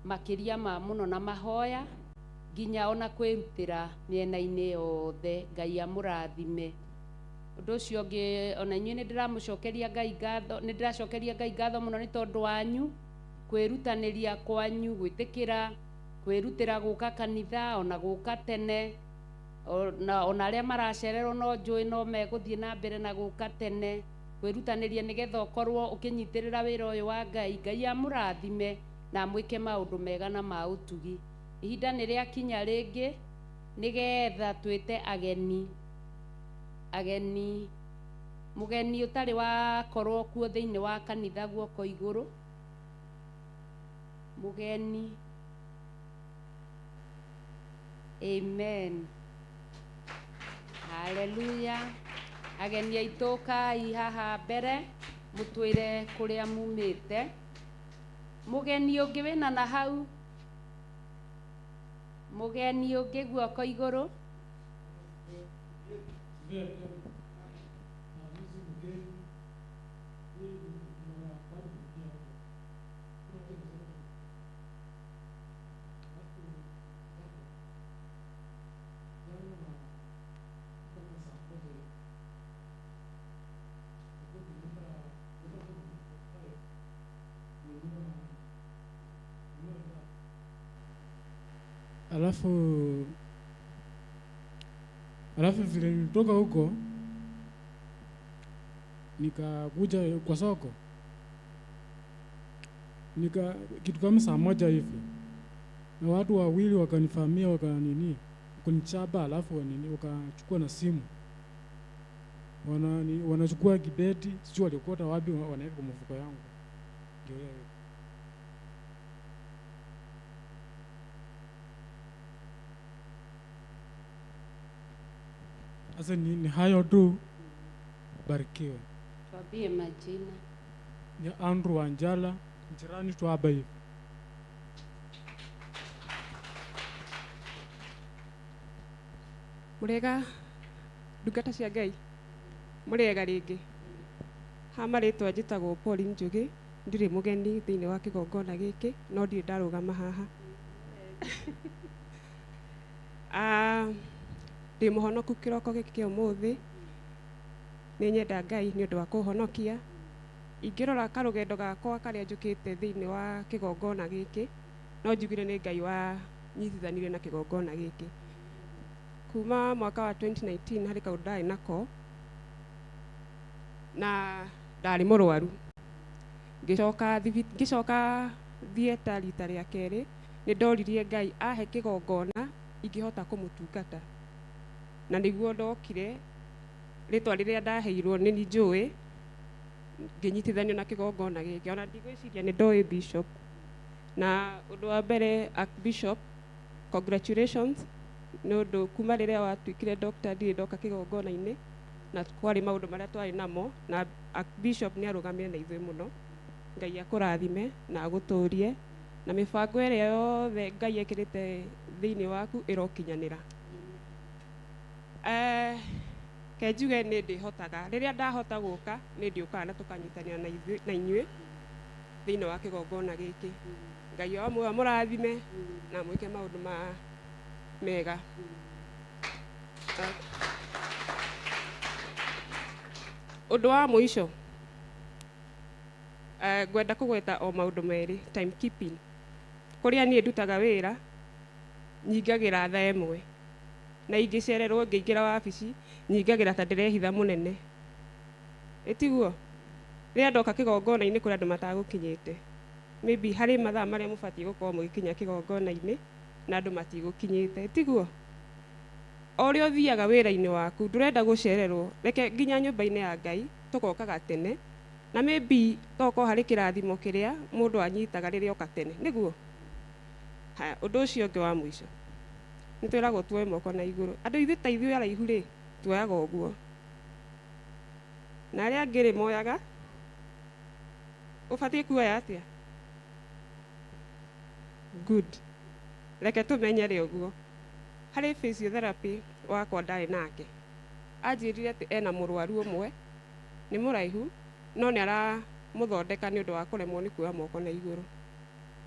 makĩria ma mũno na mahoya, nginya ona kwĩrutĩra mĩena-inĩ yothe. Ngai amũrathime. Ũndũ ũcio ũngĩ, ona inyuĩ nĩ ndĩramũcokeria Ngai ngatho, nĩ ndĩracokeria Ngai ngatho mũno nĩ tondũ wanyu, kwĩrutanĩria kwanyu, gwĩtĩkĩra, kwĩrutĩra gũka kanitha, ona gũka tene, ona arĩa maracererwo no njũĩ no megũthiĩ na mbere na gũka tene, kwĩrutanĩria nĩgetha ũkorwo ũkĩnyitĩrĩra wĩra ũyũ wa Ngai. Ngai amũrathime na mwĩke maũndũ mega na ma ũtugi. Ihinda nĩ rĩakinya rĩngĩ nĩgetha twĩte ageni, mũgeni ũtarĩ wakorwo kuo thĩinĩ wa kanitha guoko igũrũ, mũgeni. Amen. Haleluya. Ageni aitũ kai haha mbere, mũtwĩre kũrĩa mumĩte. Mũgeni ũngĩ wĩna na hau, mũgeni ũngĩ guoko igũrũ. Alafu vile nilitoka huko nikakuja kwa soko, kitu kama saa moja hivi, na watu wawili wakanifamia, wakanichapa, alafu wakachukua na simu, wanachukua kibeti, sijui walikota wapi, wanaweka kwa mfuko yangu. Sasa ni hayo tu. Barikiwe. Tuambie majina. Ni Andrew Wanjala, jirani tu hapa hivi. Murega ndungata cia Ngai, murega rĩngĩ. Ha marĩtwa njĩtagwo Pauline Njũgĩ, ndirĩ mũgeni thĩinĩ wa kĩgongona gĩkĩ, no ndirĩ ndarũgama haha. Ndĩ mũhonoku kĩroko gĩkĩ kĩa ũmũthĩ, nĩ nyenda Ngai nĩ ũndũ wa kũhonokia. Ingĩrora karũgendo gakwa karĩa njũkĩte thĩinĩ wa kĩgongona gĩkĩ, no njugire nĩ Ngai wa nyitithanire na kĩgongona gĩkĩ. Kuma mwaka wa 2019 harĩ kaũndũ ndarĩ nako, na ndarĩ mũrwaru. Ngĩcoka thieta rita rĩa kerĩ, nĩ ndoririe Ngai ahe kĩgongona ingĩhota kũmũtungata. Na nĩguo ndokire, rĩtwa rĩrĩa ndaheirwo nĩ ni njũĩ, ngĩnyitithanio na kĩgongona gĩkĩ. Ona ndigwĩciria nĩ ndoĩ Bishop. Na ũndũ wa mbere, Archbishop, congratulations, nĩ ũndũ kuma rĩrĩa watuĩkire Dr. ndirĩ ndoka kĩgongona-inĩ, na kwarĩ maũndũ marĩa twarĩ namo, na Archbishop nĩ arũgamire na ithuĩ mũno. Ngai akũrathime na agũtũrie, na mĩbango ĩrĩa yothe Ngai ekĩrĩte thĩinĩ waku ĩrokinyanĩra. Kenjuge nĩ ndĩhotaga, rĩrĩa ndahota gũka nĩ ndĩũkaga na tũkanyitanĩra na inyuĩ thĩinĩ wa kĩgongona gĩkĩ. Ngai wa muoyo amũrathime na mwĩke maũndũ mega. Ũndũ wa mũico, ngwenda kũgweta o maũndũ merĩ, timekeeping. Kũrĩa niĩ ndutaga wĩra, nyingagĩra thaa ĩmwe, na ingĩcererwo ngĩingĩra wabici, nyingagĩra ta ndĩrehitha mũnene. Ĩtiguo, rĩrĩa ndoka kĩgongona-inĩ kũrĩ andũ matagũkinyĩte, maybe harĩ mathaa marĩa mũbatiĩ gũkorwo mũgĩkinya kĩgongona-inĩ na andũ matigũkinyĩte. Ĩtiguo, ũrĩa ũthiaga wĩra-inĩ waku ndũrenda gũcererwo, reke nginya nyũmba-inĩ ya Ngai tũgokaga tene, na maybe toko harĩ kĩrathimo kĩrĩa mũndũ anyitaga rĩrĩa oka tene, nĩguo. Haya, ũndũ ũcio ũngĩ wa mũico nĩ twĩragwo tuoe moko na igũrũ. Andũ ithuĩ ta ithuĩ araihu rĩ, tuoyaga ũguo, na arĩa angĩ rĩ moyaga ũbatiĩ kuoya atĩa? Good. Reke tũmenyere ũguo. Harĩ physiotherapy wakwa ndarĩ nake, anjĩrire atĩ ena mũrwaru ũmwe nĩ mũraihu no nĩ aramũthondeka nĩ ũndũ wa kũremwo nĩ kuoya moko na igũrũ,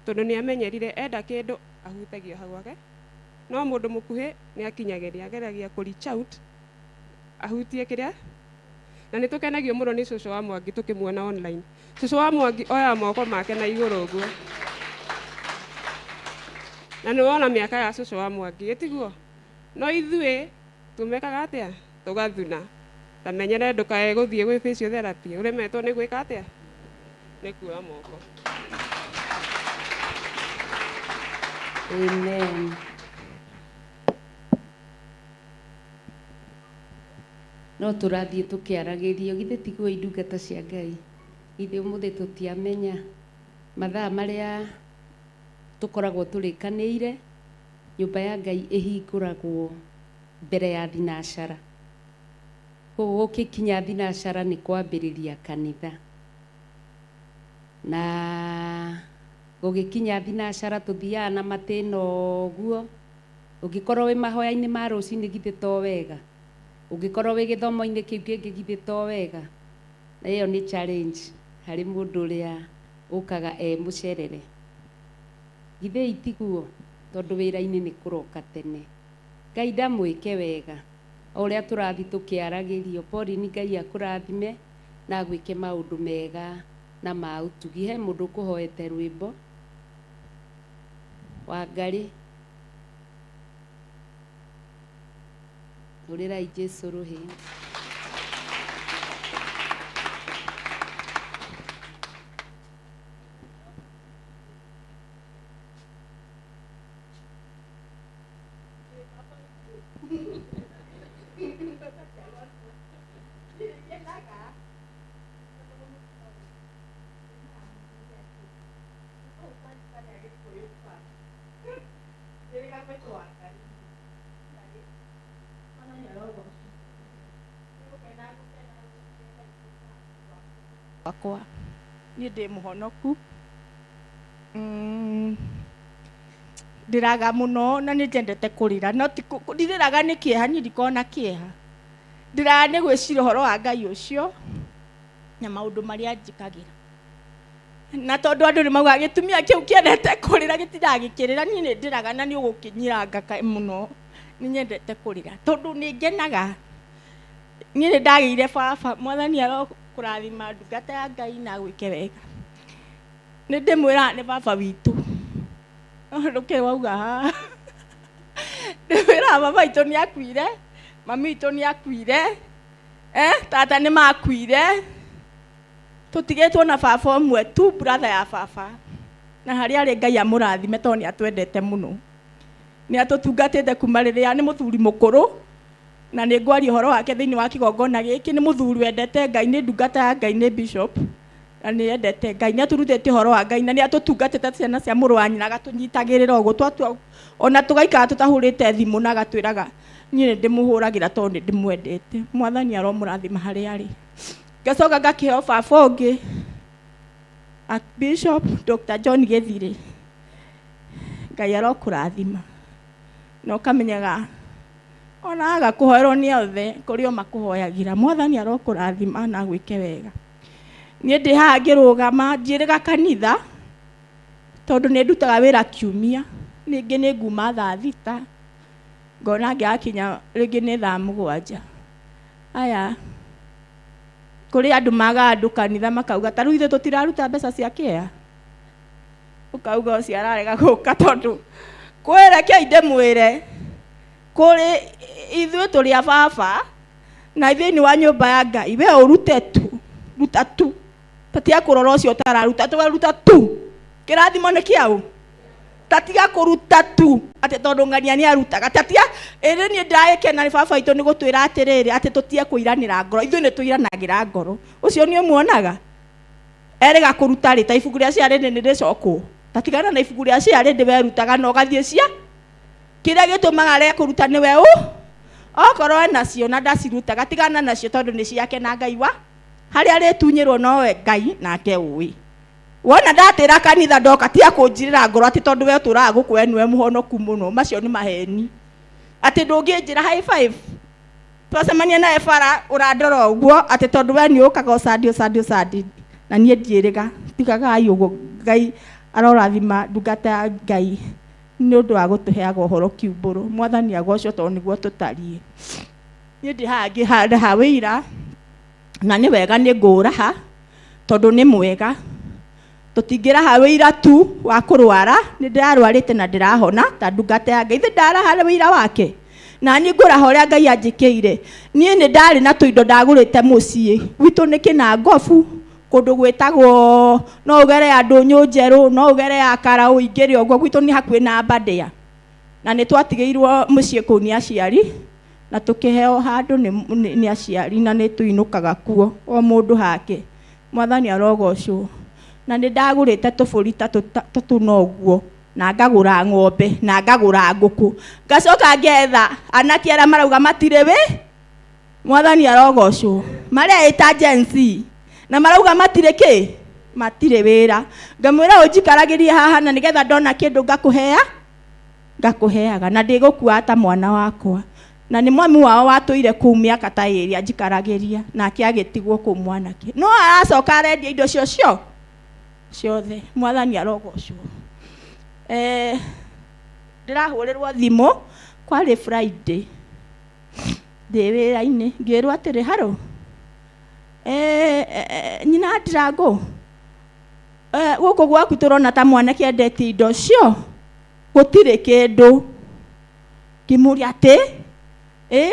tondũ nĩ amenyerire enda kĩndũ ahutagio hau ake, no mũndũ mũkuhĩ nĩ akinyagĩria ageragia kũ reach out ahutie kĩrĩa, na nĩ tũkenagio mũno nĩ cũcũ wa Mwangi tũkĩmuona online. Cũcũ wa Mwangi oya moko make na igũrũ ũguo, na nĩ wona mĩaka ya cũcũ wa Mwangi ĩtiguo, no ithuĩ tumekaga atĩa? Tũgathuna. Tamenyere ndũkae gũthiĩ gwĩ physiotherapy ũremetwo nĩ gwĩka atĩa? Nĩ kuoya moko. Amen. No tũrathiĩ tũkĩaragĩrio, githĩ tiguo indungata cia Ngai? Githĩ ũmũthĩ tũtiamenya mathaa marĩa tũkoragwo tũrĩkanĩire nyũmba ya Ngai ĩhingũragwo mbere ya thinacara. Koguo gũgĩkinya thinacara nĩ kwambĩrĩria kanitha, na gũgĩkinya thinacara tũthiaga na matĩna ũguo. Ũngĩkorwo wĩ mahoya-inĩ ma rũcinĩ githĩ to wega, ũngĩkorwo wĩ gĩthomo-inĩ kĩu kĩngĩ githĩ to wega. Na ĩyo nĩ challenge harĩ mũndũ ũrĩa ũkaga mũcerere. Githĩ itiguo, tondũ wĩra-inĩ nĩ kũroka tene. Ngai ndamwĩke wega o ũrĩa tũrathiĩ tũkĩaragĩrio. Pauline, Ngai akũrathime na agwĩke maũndũ mega na ma ũtugi. He mũndũ ũkũhoete rwĩmbo Wangarĩ, ũrĩrai Jesũ rũhĩ. wakwa niĩ ndĩ mũhonoku, ndĩraga mũno na nĩ njendete kũrĩra, no ndirĩraga nĩ kĩeha, niĩ ndikoragwo na kĩeha, ndĩraga nĩ gwĩciria ũhoro wa Ngai ũcio na maũndũ marĩa njĩkagĩra. Na tondũ andũ nĩ maugaga gĩtumia kĩu kĩendete kũrĩra gĩtiragĩkĩrĩra, niĩ nĩ ndĩraga na nĩ ũgũkĩnyiranga mũno, nĩ nyendete kũrĩra tondũ nĩ ngenaga. Niĩ nĩ ndagĩire baba, Mwathani arokũrathima ndungata ya Ngai na gwĩke wega. Nĩ ndĩmwĩraga nĩ baba witũ, ndũkĩrĩ wauga haha, ndĩmwĩraga baba witũ nĩ akuire, mami witũ nĩ akuire, tata nĩ makuire, tũtigĩtwo na baba ũmwe tu, brother ya baba, na harĩa arĩ Ngai amũrathime tondũ nĩ atwendete mũno. Nĩ atũtungatĩte kuma rĩrĩa nĩ mũthuri mũkũrũ, na nĩ ngwaria ũhoro wake thĩinĩ wa kĩgongona gĩkĩ. Nĩ mũthuri wendete Ngai, nĩ ndungata ya Ngai, nĩ bishop, na nĩ endete Ngai, nĩ atũrutĩte ũhoro wa Ngai, na nĩ atũtungatĩte ciana cia mũrũ wa nyina, agatũnyitagĩrĩra ũguo twatua ona tũgaikara tũtahũrĩte thimũ na agatwĩraga niĩ nĩ ndĩmũhũragĩra tondũ nĩ ndĩmwendete. Mwathani aromũrathima harĩa arĩ. Ngacoka ngakĩheo baba ũngĩ, Bishop Dr. John Gĩthirĩ, Ngai arokũrathima na ũkamenyaga ona agakũhoerwo nĩ othe kũrĩ o makũhoyagĩra. Mwathani arokũrathima na gwĩke wega. Niĩ ndĩ haha ngĩrũgama njĩrĩga kanitha tondũ nĩ ndutaga wĩra kiumia, ningĩ nĩ nguma thaa thita ngona ngĩgakinya rĩngĩ nĩ thaa mũgwanja. Aya kũrĩ andũ magaga andũ kanitha makauga ta rĩu ithuĩ tũtiraruta mbeca cia kĩeha, ũkauga ũcio ararega gũka tondũ kwĩrekei ndĩmwĩre kũrĩ ithuĩ tũrĩ a baba na thĩinĩ wa nyũmba ya Ngai we ũrute tu, ruta tu, tatia kũrora ũcio ũtararuta, tũgaruta tu. Kĩrathimo nĩ kĩaũ? tatiga kuruta tu ate tondu ngania ni arutaga tatia ere ni ndaike na baba itu ni gutwira atiriri ate tutie kuiranira ngoro ithu ni tuiranagira ngoro ucio ni umuonaga erega kuruta ri ta ibuku ria ciari ni ricoko tatigana na ibuku ria ciari ndiwerutaga no gathie cia kiria gitumaga re kuruta ni we okorwo nacio na ndacirutaga tigana nacio tondu ni ciake na Ngai wa haria ritunyirwo nowe Ngai nake ui wona ndatira kanitha ndoka tia kunjirira ngoro ati tondu we turaga gukwe niwe muhonoku muno macio ni maheni ati ndunginjira high five twacemania na ebara urandora uguo ati tondu we ni ukaga sadi na nie ndiiriga tigaga ayugo Ngai arorathima ndungata ya Ngai ni undu wa gutuheaga uhoro kiumburu mwathani agocio tondu niguo tutarie nie ndi hangi ha wira na ni wega ni nguraha tondu ni mwega tutingira ha wira tu wa kurwara ni ndirarwarite na ndirahona ta ndungata ya Ngai ndaraha wira wake na ni ngura horia Ngai anjikire nie ni ndari na tuindo ndagurite mucii witu ni kina ngofu kundu gwitagwo no ugere andu nyunjeru no ugere akara uingire ogwo gwitu ni hakuhi na Badia na ni twatigeirwo mucii ku ni aciari na tukiheo handu ni aciari na ni tuinukaga kuo o mundu hake mwathani arogocwo na ni ndagurite tuburi tatu noguo na ngagura ng'ombe na ngagura nguku ngacoka ngetha anake aria marauga matire we mwathani arogocwo maria ita agency na marauga matire ki matire wira ngamwira unjikaragirie haha na nigetha ndona kindu ngakuheaga na ndigukua ata mwana wakwa na ni mwami wao watuire ku miaka ta iri anjikaragiria na akiagitigwo ku mwanake no aracoka arendia indo cio ciothe mwathani arogocwo ndirahurirwo thimu kwari Friday ndi wira-ini ngirwo atiri haro nyina Ndirago guku gwaku turona ta mwanake endete indo cio gutire kindu kimuria ati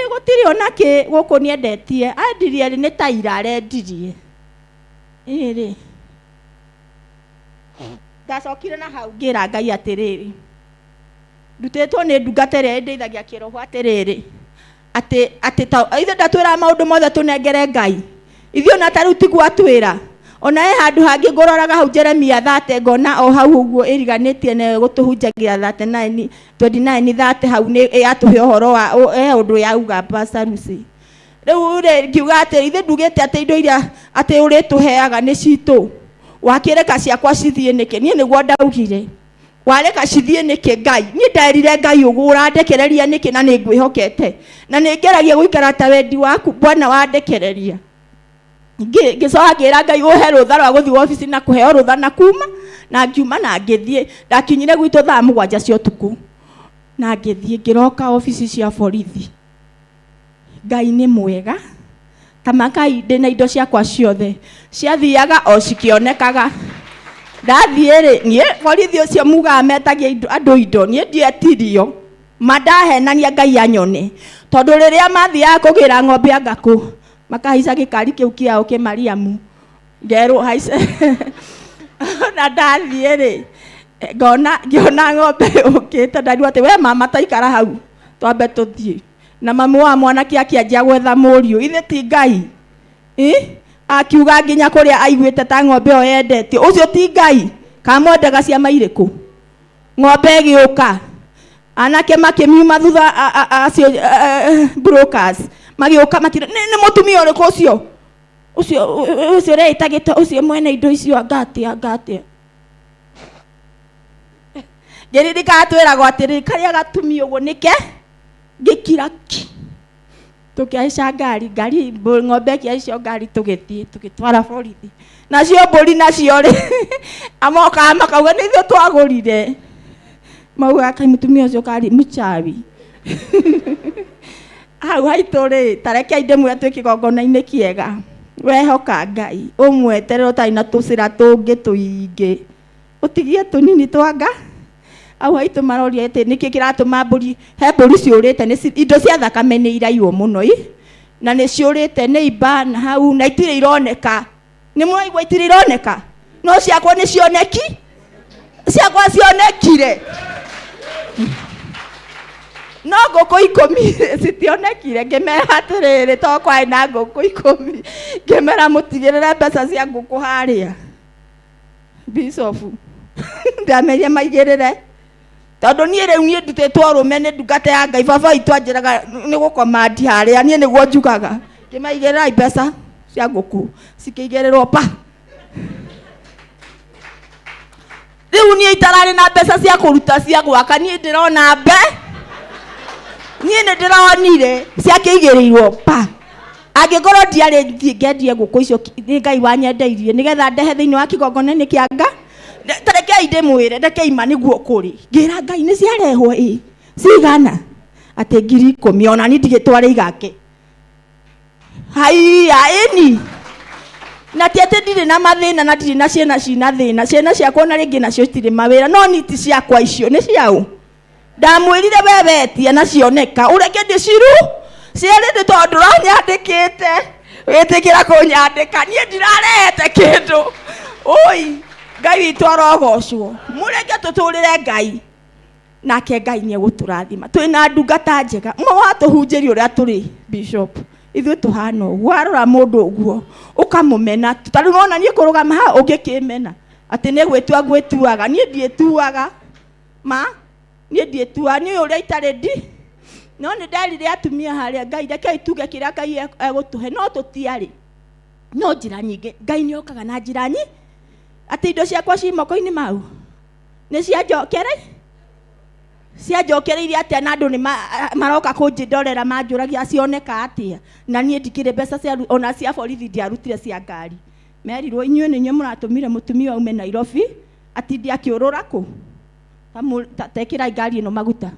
gutire ona ki guku ni endetie andirie ni ta ira arendirie iri ndacokire na hau ngira Ngai atiriri ndutitwo ni ndungata iria ndeithagia kiroho atiriri ati ithe ndatwira maundu mothe tunengere Ngai ithio na taru tigwa twira ona handu hangi ngororaga hau Jeremia 30 ngona o hau uguo iriganitie na gutuhunjagira 29 30 hau ni atuhe uhoro wa undu yauga Pastor Lucy riu ngiuga ati ithe ndugite ati indo iria ati urituheaga ni citu wakireka ciakwa cithie niki nie niguo ndaugire wareka cithie niki Ngai nie nderire Ngai ugura ndekereria niki na ningwihokete na ningeragia guikara ta wendi waku Bwana wandekereria ngicoka ngira Ngai uhe rutha rwa guthii office na kuheo rutha na kuma na ngiuma na ngithie ndakinyire gwitu thaa 7 cia utuku na ngithie ngiroka office cia borithi Ngai ni mwega tamakai ndina indo ciakwa ciothe ciathiaga o cikionekaga ndathie ri nie borithi ucio muga metagia andu indo nie ndietirio madahenania Ngai anyone tondu riria mathiaga kugira ng'ombe ngaku makahaica gikari kiu kiao ki Mariamu ngerwo haice na ndathie ri ngiona ng'ombe ukite ndarua ati we mama taikara hau twambe tuthie na mamu wa mwanake akianjia gwetha muriu ithe ti Ngai akiuga nginya kuria aiguite ta ng'ombe o yendete ucio ti Ngai kamwendaga ciama iriku ng'ombe igiuka anake makimiuma thutha acio brokers magiuka makira ni mutumia uriku ucio reitagite ucio mwene indo icio ngatia ngiririka twiragwo atiri karia gatumia uguo nike ngikiraki tukiaica ngari ng'ombe kiaicio ngari tugitwara borithi nacio mburi nacio ri amoka makauga ni ithuĩ twagũrire mauga kai mutumia ucio kari mchawi hau haitũ ri tareke indemwe atwĩ kĩgongona-inĩ kĩega wehoka Ngai ũmweterera ũtarĩ na tũcĩra tũngĩ tũingĩ ũtigie tũnini twanga au haitũ maroria ati niki kiratuma mburi he mburi ciurite ni indo cia thakame ni iraiwo muno na ni ciurite ni iba na hau na itire ironeka ni mwaigwa itire ironeka no ciakwo ni cioneki ciakwa cionekire no ngũkũ 10 citionekire ngĩmera atĩrĩrĩ to kwarĩ na ngũkũ 10 ngĩmera mũtigĩrĩre mbeca cia ngũkũ harĩa Bishop ndamenye maigĩrĩre tondũ niĩ rĩu niĩ ndutĩtwo rũme nĩ ndungata ya Ngai baba witũ anjĩraga nĩ gũkomandi harĩa niĩ nĩguo njugaga ngĩmaigĩrĩra mbeca cia ngũkũ cikĩigĩrĩrwo pa rĩu niĩ itararĩ na mbeca cia kũruta cia gwaka niĩ ndĩrona niĩ nĩ ndĩronire ciakĩigĩrĩirwo pa angĩkorwo ndiarĩ ngĩendie ngũkũ icio nĩ Ngai wanyendeirie nĩgetha ndehe thĩinĩ wa kĩgongona-inĩ kĩa Nga tarekei ndĩmwĩre ndekei ma nĩguo kũrĩ ngĩra Ngai nĩ ciarehwo cigana atĩ 10,000 ona niĩ ndigĩtware igake haiya ĩni na ti atĩ ndirĩ na mathĩna na ndirĩ na ciana cina thĩna ciana ciakwa na rĩngĩ nacio citirĩ mawĩra no niti ciakwa icio nĩ ciaũ ndamwĩrire we wetie na cioneka ũreke ndĩciru ciarĩ tondũ ũranyandĩkĩte wĩtĩkĩra kũnyandĩka niĩ ndirarehete kĩndũ oi Ngai witũ arogocwo mũreke tũtũrĩre Ngai nake Ngai nĩ egũtũrathima twĩna ndungata njega mwatũhunjĩria ũrĩa tũrĩ Bishop ithuĩ tũhana ũguo warora mũndũ ũguo ũkamũmena tondũ nona niĩ kũrũgama haha ũngĩkĩmena atĩ nĩ gwĩtua ngwĩtuaga niĩ ndiĩtuaga ma niĩ ndiĩtua niĩ ũrĩa itarĩ ndi no nĩ nderire atumia harĩa Ngai rekei tuge kĩrĩa Ngai egũtũhe no tũtiarĩ no njĩra nyingĩ Ngai nĩ okaga na njĩra nyingĩ atĩ indo ciakwa ci moko-inĩ mau nĩ cianjokereirie atĩa na andũ nĩ maroka kũnjĩndorera manjũragia cioneka atĩa na niĩ ndikĩrĩ mbeca ona cia borithi ndiarutire cia ngari merirwo inyuĩ nĩ inyuĩ mũratũmire mũtumia aume Nairobi atindi akĩũrũra kũ tekĩrai ngari ĩno maguta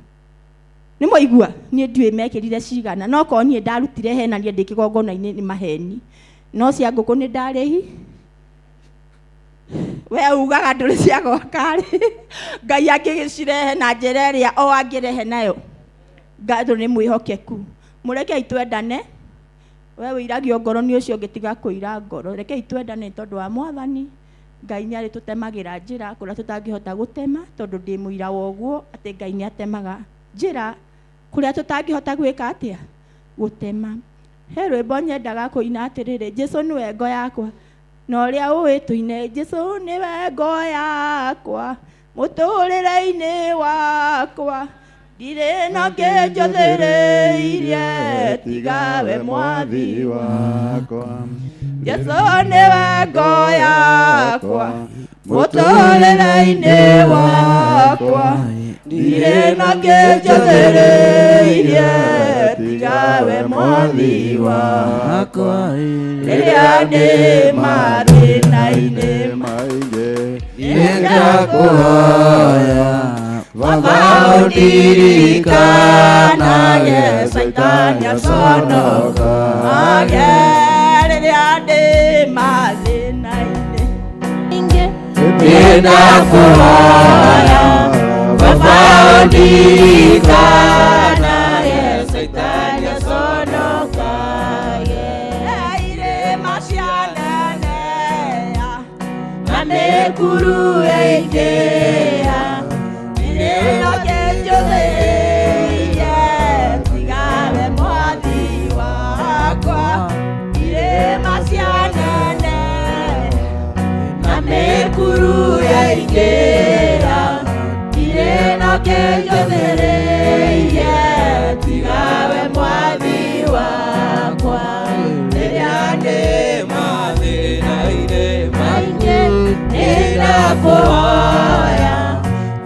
nĩ mũigua niĩ ndiũĩ mekĩrire cigana no korwo niĩ ndarutire hena niĩ ndĩ kĩgongona-inĩ nĩ maheni no cia ngũkũ nĩ ndarĩhi we ugaga ndũrĩ cia gwaka-rĩ Ngai angĩgĩcirehe na njĩra ĩrĩa o angĩrehe nayo ngatho nĩ mwĩhokeku mũrekei twendane we wĩiragio ngoro nĩ ũcio ũngĩtiga kũira ngoro rekei twendane tondũ wa Mwathani Ngai nĩ arĩ tũtemagĩra njĩra kũrĩa tũtangĩhota gũtema tondũ ndĩ mũira woguo atĩ Ngai nĩ atemaga njĩra kũrĩa tũtangĩhota gwĩka atĩa gũtema he rwĩmbo nyendaga kũina atĩrĩrĩ Jesũ nĩwe ngo yakwa na ũrĩa ũĩ tũine Jesũ nĩwe ngo yakwa mũtũrĩre-inĩ wakwa ndirĩ na ũngĩ njũthĩrĩirie tiga we mwathi wakwa Jesũ nĩwe ngo yakwa mũtũrĩre-inĩ wakwa ndirĩ na ũngĩ njũthĩrĩirie tiga we mwathi wakwa rĩrĩa ndĩ mathĩna-inĩ maingĩ nĩngakũhoya Baba ũndirikanagie Saitani aconokagie rĩrĩa ndĩ mathĩna-inĩ nĩngakũhoya Baba ũndirikanagie Saitani aconokagie irĩma cianenea na mĩkuru ĩingĩha ndirĩ na ũngĩ njũthĩrĩirie tiga we mwathi wakwa irĩma cianenea na mĩkuru ĩingĩha ndirĩ na ũngĩ njũthĩrĩirie tiga we mwathi wakwa rĩrĩa ndĩ mathĩna-inĩ maingĩ nĩndakũhoya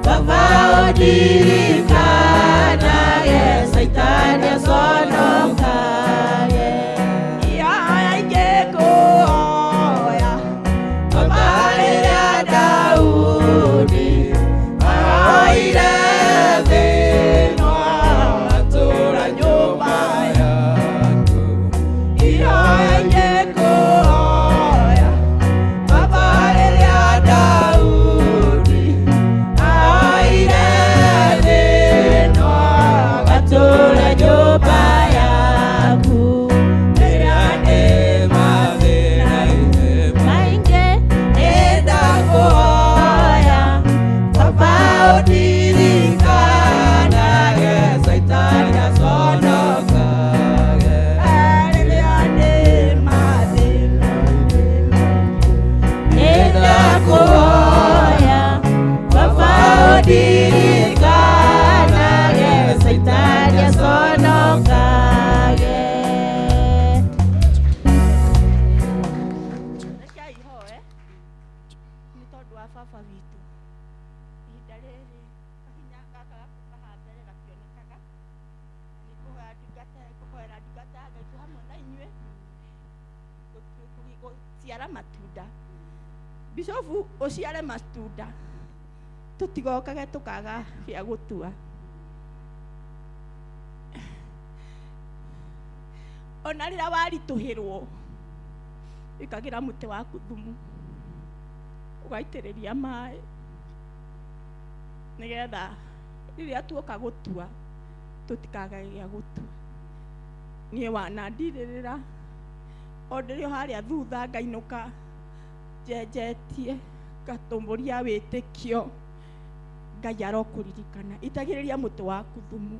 Baba ũndirikanagie Saitani aconokagie ihooya ingĩkũhoya Baba rĩrĩa Daudi ahoire thĩ ĩno guciara matunda bicobu uciare matunda tutigokage tukaga gĩa gũtua. Ona rĩrĩa waritũhĩrwo ĩkagĩra mũtĩ waku thumu ũgaitĩrĩria maĩ nĩgetha rĩrĩa tuoka gũtua tũtikagage gĩa gũtua. Niĩ wanandirĩrĩra o ndĩrĩ o harĩa thutha ngainũka njenjetie ngatũmbũria wĩtĩkio Ngai arokũririkana itagĩrĩria mũtĩ waku thumu,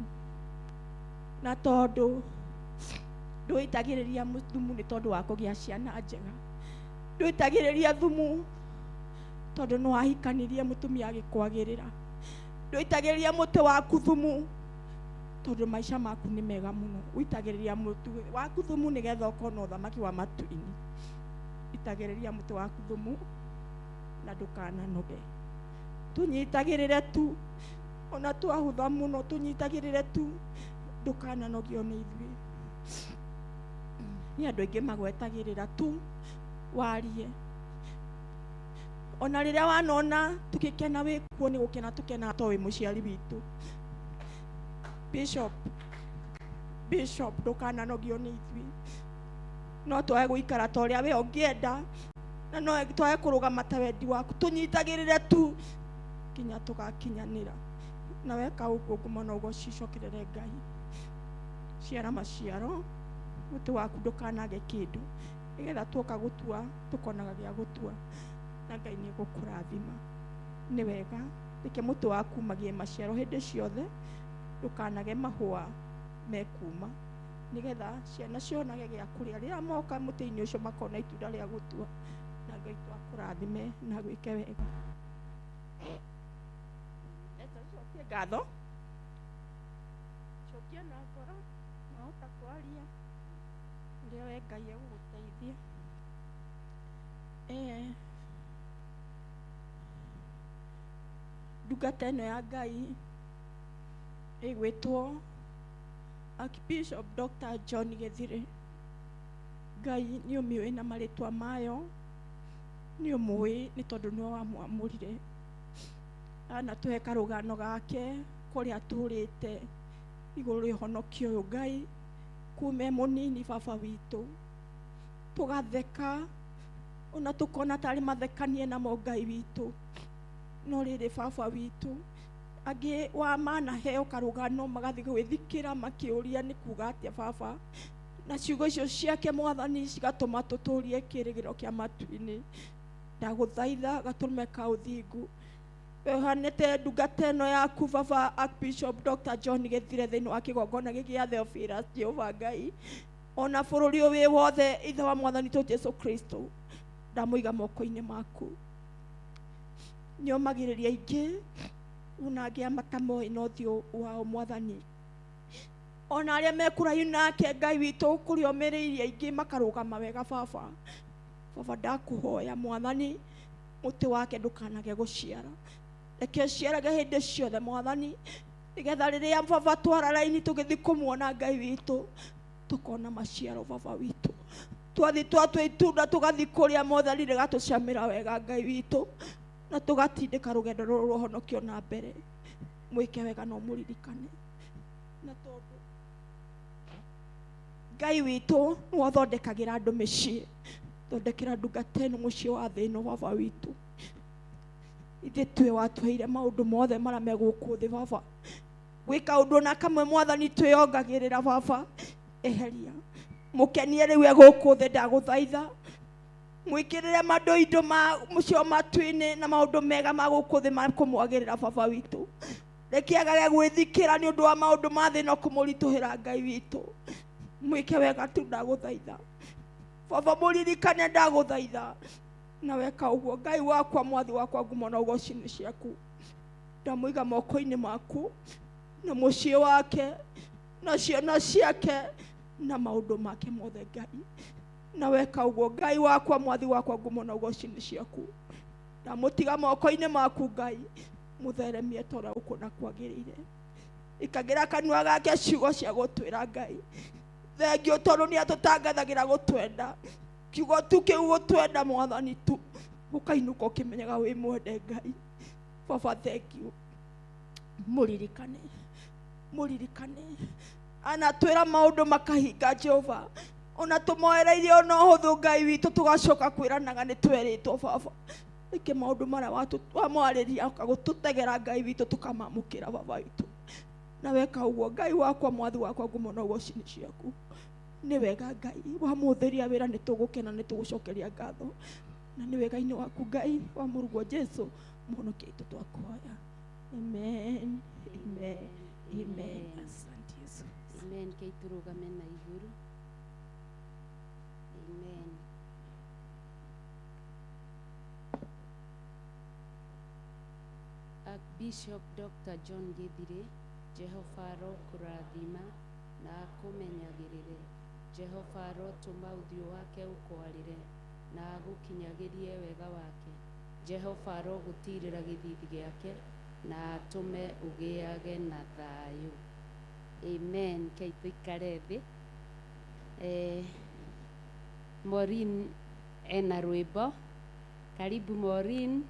na tondũ ndũitagĩrĩria thumu nĩ tondũ wa kũgĩa ciana njega, ndũitagĩrĩria thumu tondũ nĩ wahikanirie mũtumia agĩkwagĩrĩra, ndũitagĩrĩria mũtĩ waku thumu tondũ maica maku nĩ mega mũno, uitagĩrĩria mũtĩ waku thumu nĩgetha ũkorwo na ũthamaki wa matu-inĩ. Itagĩrĩria mũtĩ waku thumu na ndũkananoge. Tunyitagĩrĩre tu ona twahũtha mũno, tunyitagĩrĩre tu ndũkananogio nĩ ithuĩ. Nĩ andũ aingĩ magwetagĩrĩra tu warie, ona rĩrĩa wanona tũgĩkena wĩkuo nĩ gũkena tũkena to wĩ mũciari witũ. Bishop ndũkananogio nĩ ithuĩ, no twae gũikara ta ũrĩa we ũngĩenda, na no twae kũrũgama ta wendi waku, tunyitagĩrĩre tu kinya tũgakinyanĩra. Na weka ũguo ngũmona ũgocicokerere Ngai, ciara maciaro mũtĩ waku ndũkanage kĩndũ, nĩgetha tuoka gũtua tũkonaga gĩa gũtua na Ngai nĩ gũkũrathima. Nĩ wega reke mũtĩ waku magĩe maciaro hĩndĩ ciothe, ndũkanage mahũa mekuma, nĩgetha ciana cionage gĩa kũrĩa rĩrĩa moka mũtĩ-inĩ ũcio makona itunda rĩa gũtua, na Ngai twakũrathime na gwĩke wega. Cokia ngatho, cokia na ngoro, wahota kwaria rĩrĩa we Ngai egũgũteithia. Ndungata ĩno ya Ngai ĩgwĩtwo Archbishop Dr. John Gĩthirĩ. Ngai nĩ ũmĩũĩ na marĩtwa mayo, nĩ ũmũĩ nĩ tondũ nĩwe wamwamũrire anatũhe karũgano gake kũrĩa tũrĩte igũrũ rĩa ũhonokio ũyũ. Ngai kume mũnini baba witũ tũgatheka ona tũkona tarĩ mathekanie namo Ngai witũ, no rĩrĩ baba witũ angĩ wa manaheo karũgano magathiĩ gwĩthikĩra makĩũria nĩ kuga atĩa baba, na ciugo icio ciake Mwathani cigatũma tũtũrie kĩrĩgĩro kĩa matu-inĩ. Ndagũthaitha gatũme kaũthingu wehanĩte ndungata ĩno yaku baba Archbishop Dr. John Gĩthirĩ thĩinĩ wa kĩgongona gĩkĩ gĩa Theophilus Jehova Ngai, ona bũrũri ũyũ wĩ wothe ithe wa Mwathani tũ Jesu Kristo ndamũiga moko-inĩ maku. Nĩomagĩrĩria aingĩ ona angĩ matamoĩ na ũthiũ wao Mwathani, ona arĩa mekũraihu nake Ngai witũ kũrĩa omĩrĩirie aingĩ makarũgama wega baba. Baba ndakũhoya Mwathani mũtĩ wake ndũkanage gũciara, reke ũciarage hĩndĩ ciothe Mwathani, nĩgetha rĩrĩa baba twara raini tũgĩthiĩ kũmuona Ngai witũ tũkona maciaro baba witũ, twathiĩ twatua itunda tũgathiĩ kũrĩa Mwathani rĩgatũcamĩra wega Ngai witũ, na tũgatindĩka rũgendo rũrũ rwa ũhonokio na mbere. Mwĩke wega no mũririkane, na tondũ Ngai witũ nĩwe ũthondekagĩra andũ mĩciĩ, thondekera ndungata ĩno mũciĩ wa thĩ ĩno baba witũ. Ithe twe watuheire maũndũ mothe marĩa me gũkũ thĩ baba, gwĩka ũndũ na kamwe Mwathani twĩongagĩrĩra baba, eheria mũkenie rĩu egũkũ thĩ ndagũthaitha, mwĩkĩrĩre mandũ indo mũcio matu-inĩ na maũndũ mega ma gũkũ thĩ makũmwagĩrĩra baba witũ. Reke agage gwĩthikĩra nĩ ũndũ wa maũndũ ma thĩ no kũmũritũhĩra Ngai witũ. Mwĩke wega tu ndagũthaitha baba, mũririkane ndagũthaitha, na weka ũguo Ngai wakwa mwathi wakwa ngumona ũgoci-inĩ ciaku. Ndamũiga moko-inĩ maku na mũciĩ wake na ciana ciake na maũndũ make mothe Ngai, na weka ũguo Ngai wakwa mwathi wakwa ngumona ũgoci-inĩ ciaku. Ndamũtiga moko-inĩ maku Ngai, mũtheremie tora ũkũona kwagĩrĩire. Ikagĩra kanua gake ciugo cia gũtwĩra Ngai, thengiũ tondũ nĩ atũtangathagĩra gũtwenda. kiugo tu kiu twenda mwathani tu ukainuka ukimenyaga wi mwende Ngai. Baba, thank you. Muririkane anatwira maundu makahinga Jehova, ona tumoereirie ona huthu Ngai witu tugacoka kwiranaga ni tweritwo Baba, ike maundu maria wamwariria ukagututegera Ngai witu tukamamukira Baba witu, na weka uguo Ngai wakwa mwathi wakwa ngumona uguo cini ciaku ni wega Ngai wamutheria wira ni tugukena ni tugucokeria ngatho, na ni wega-ini waku Ngai wa murugo Jesu muhonokia itu twakuhoya. Amen, amen, amen. Asante Yesu. Amen. Kei turugame na iguru. Amen. Bishop Dr. John Githire, Jehova arokurathima na akumenyagirire. Jehova arotuma uthio wake ukwarire na agukinyagirie wega wake. Jehova arogutirira githithi giake na atume ugiage na thayu. Amen. Kei tuikare thi. Maureen ena rwimbo. Karibu Maureen.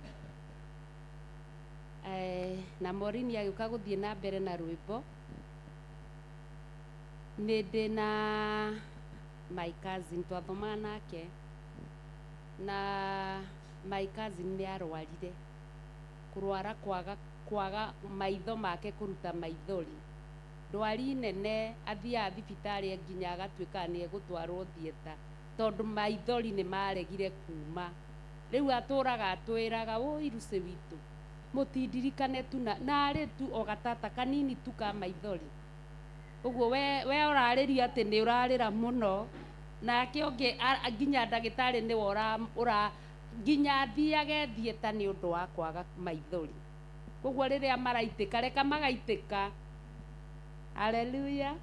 Na Maureen yagiuka guthie na mbere na rwimbo. Nindi na my cousin twathoma nake, na my cousin ni arwarire kurwara kwaga maitho make kuruta maithori, ndwari nene, athia thibitari nginya agatuika ni egutwarwo thieta tondu maithori ni maregire kuma. Riu aturaga atwiraga iruce witu mutindirikane tu na ari tu o gatata kanini tu ka maithori. Uguo we urariria ati ni urarira muno, nake onge nginya ndagitari ni ura nginya athiage thieta ni undu wa kwaga maithori. Uguo riria maraitika reka magaitika. Hallelujah.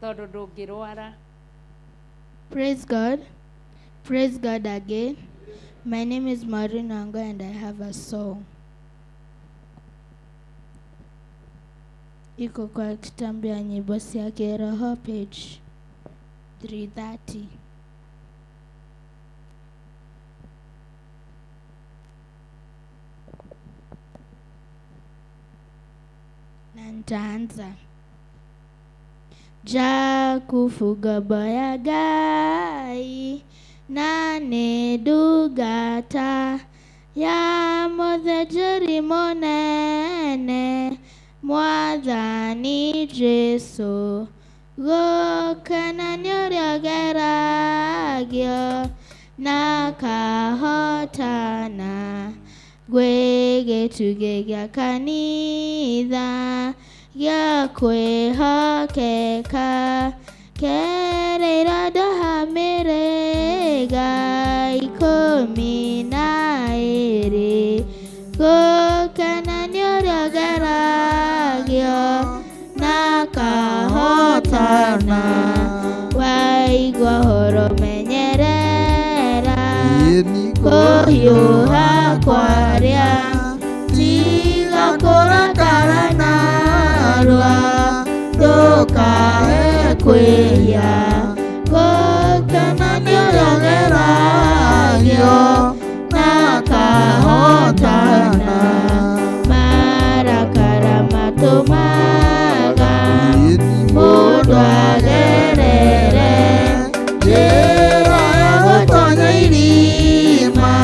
Tondu ndungirwara. Praise God. Praise God again. My name is Maureen Ango and I have a song. Iko kwa kitabu ya nyimbo cia kiroho page 330. Na nitaanza. Ja kufuga boya Ngai na nedugata ya muthejeri munene Mwathani Jesu gukana nĩũrĩa geragio na kahotana gwĩ gĩtugĩ gĩa kanitha gĩa kwĩhokeka kereira ndahamĩrĩga 12 gukana nĩũrĩa geragio na kahotana waigua horo menyerera kũhiũha kwarĩa tiga kũrakara narua ndũkae kwĩhia gũkena nĩũrĩa geragio na kahotana marakara matumaga mũndũ agerere njĩra ya gũtonya irima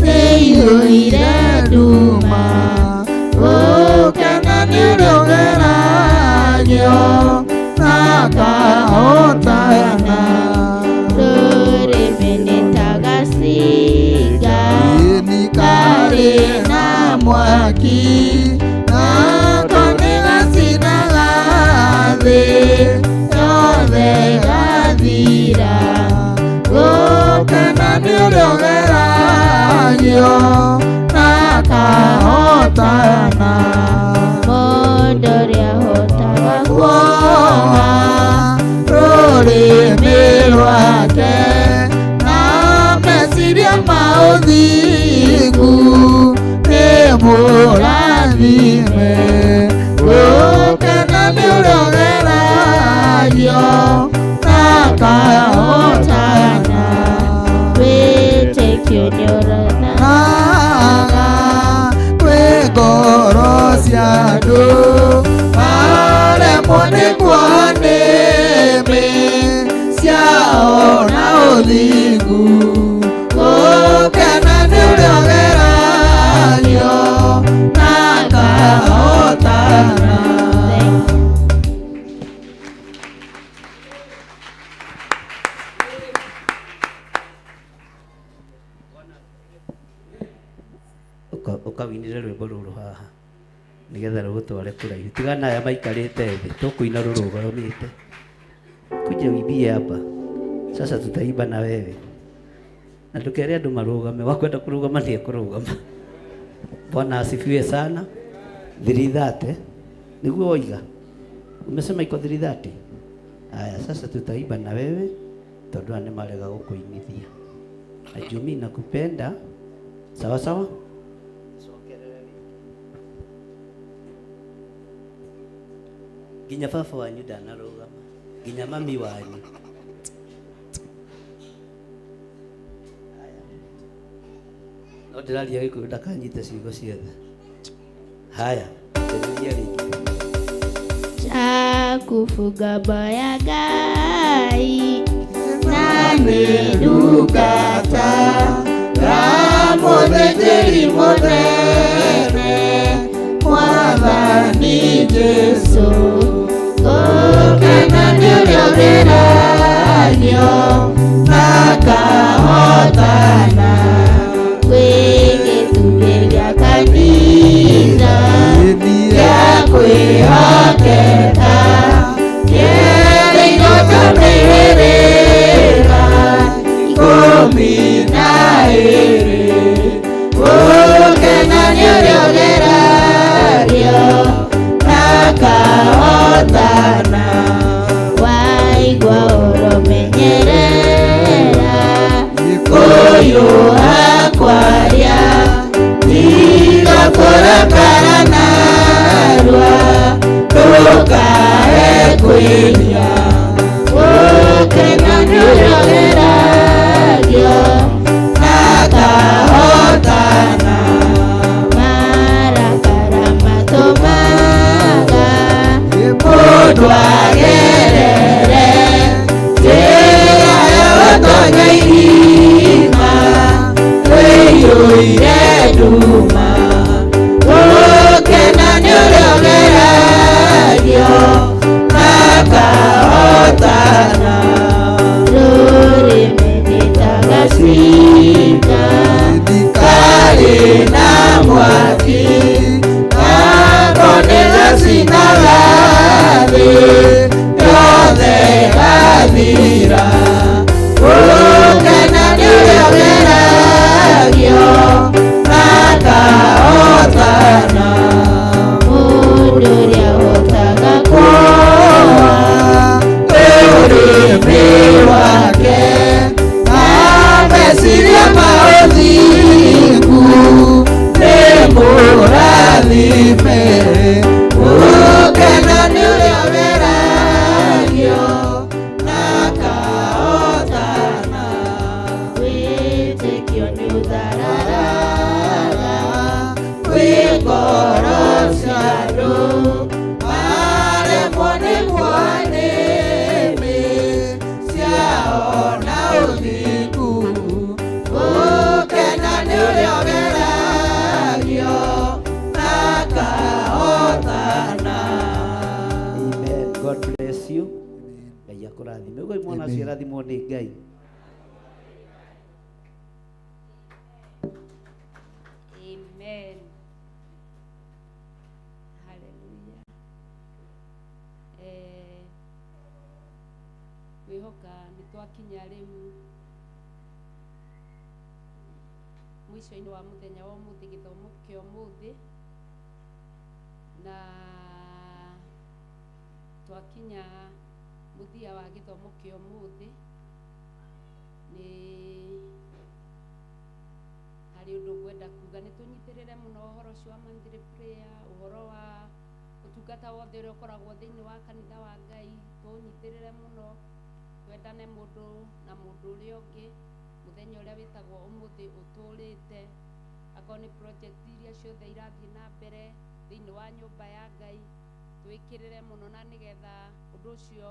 rĩiyũire nduma gũkena nĩũrĩa ũgeragio na kahotana rũrĩmĩ nĩtagacinga karĩ na mwaki nako nĩgacinaga thĩ yothe gathira gũkena nĩũrĩa ũgeragio na kahotana mũndũ ũrĩa ũhotaga kuoha rũrĩmĩ rwake na meciria ma ũthingu nĩ mũrathime gũkena nĩũrĩa ũgeragio na kahotana ukawinire rwimbo ruru haha nigetha rugutware kuraihu tigana aya maikarite thi tukuina rurugoromite kuja uibie hapa sasa tutaimba na wewe na tukere andu marugame wakwenda kurugama nie kurugama. Bwana asifiwe sana. 330 niguo oiga umesema iko 330. Haya, sasa tutaimba na wewe tondu ane marega gukuinithia. Ajumi nakupenda sawa sawa. Ginya baba wanyu ndanarugama ginya mami wanyu. No ndiraria gikuyu ndakanyite ciugo ciothe. Haya, ndereria rĩngĩ. Chakufuga baya gai nani dukata ramuthĩnjĩri mũnene Mwathani Jesũ gũkena nĩ ũrĩa ũgeragio na kahotana gwĩgĩtugĩ gĩa kanitha gĩa kwĩhokeka kĩrĩirwo tũmĩrĩra ikũmi na ĩrĩ gũkena nĩ ũrĩa ũgeragio na kahotana waigua ũromenyerera kũyũha kwaria tiga kũrakara narua ndũkae kwĩria gũkena nĩ ũrĩa ũgeragio na kahotana marakara matũmaga mũndũ agerere njĩra ya gũtonya irima wĩiyũire nduma gũkena nĩ ũrĩa ũgeragio na kahotana rũrĩmĩ nĩtagacinda karĩ na mwaki nako nĩgacinaga thĩ yothe gathira gũkena nĩ ũrĩa ũgeragio na kahotana mũndũ ũrĩa ũhotaga kũoha ũrĩmĩ wake na meciria ma ũthingu nĩ mũrathime gũkena nĩ ũrĩa ũgeragio na kahotana wĩtĩkio nĩ ũthararaga kwĩ ngoro cia andũ maremwo nĩ mwanĩmĩ ciao na ũthingu gũkena nĩ ũrĩa ũgeragio na kahotana. Amen. God bless you. Ngai akũrathime. Ũguo mwana ũcio arathimwo nĩ Ngai. Amen. Hallelujah. Ngwĩhoka nĩtwakinya rĩu mwisho-inĩ wa mũthenya wa ũmũthĩ gĩthomo kĩa ũmũthĩ na twakinya mũthia wa gĩthomo kĩa ũmũthĩ nĩ harĩ ũndũ ngwenda kuga nĩtũnyitĩrĩre mũno ũhoro ũcio wa monthly prayer ũhoro wa ũtungata wothe ũrĩa ũkoragwo thĩinĩ wa kanitha wa Ngai tũnyitĩrĩre mũno twendane mũndũ na mũndũ ũrĩa ũngĩ mũthenya ũrĩa wĩtagwo ũmũthĩ ũtũrĩte akorwo nĩ project iria ciothe irathiĩ na mbere thĩinĩ wa nyũmba ya Ngai twĩkĩrĩre mũno na nĩgetha ũndũ ũcio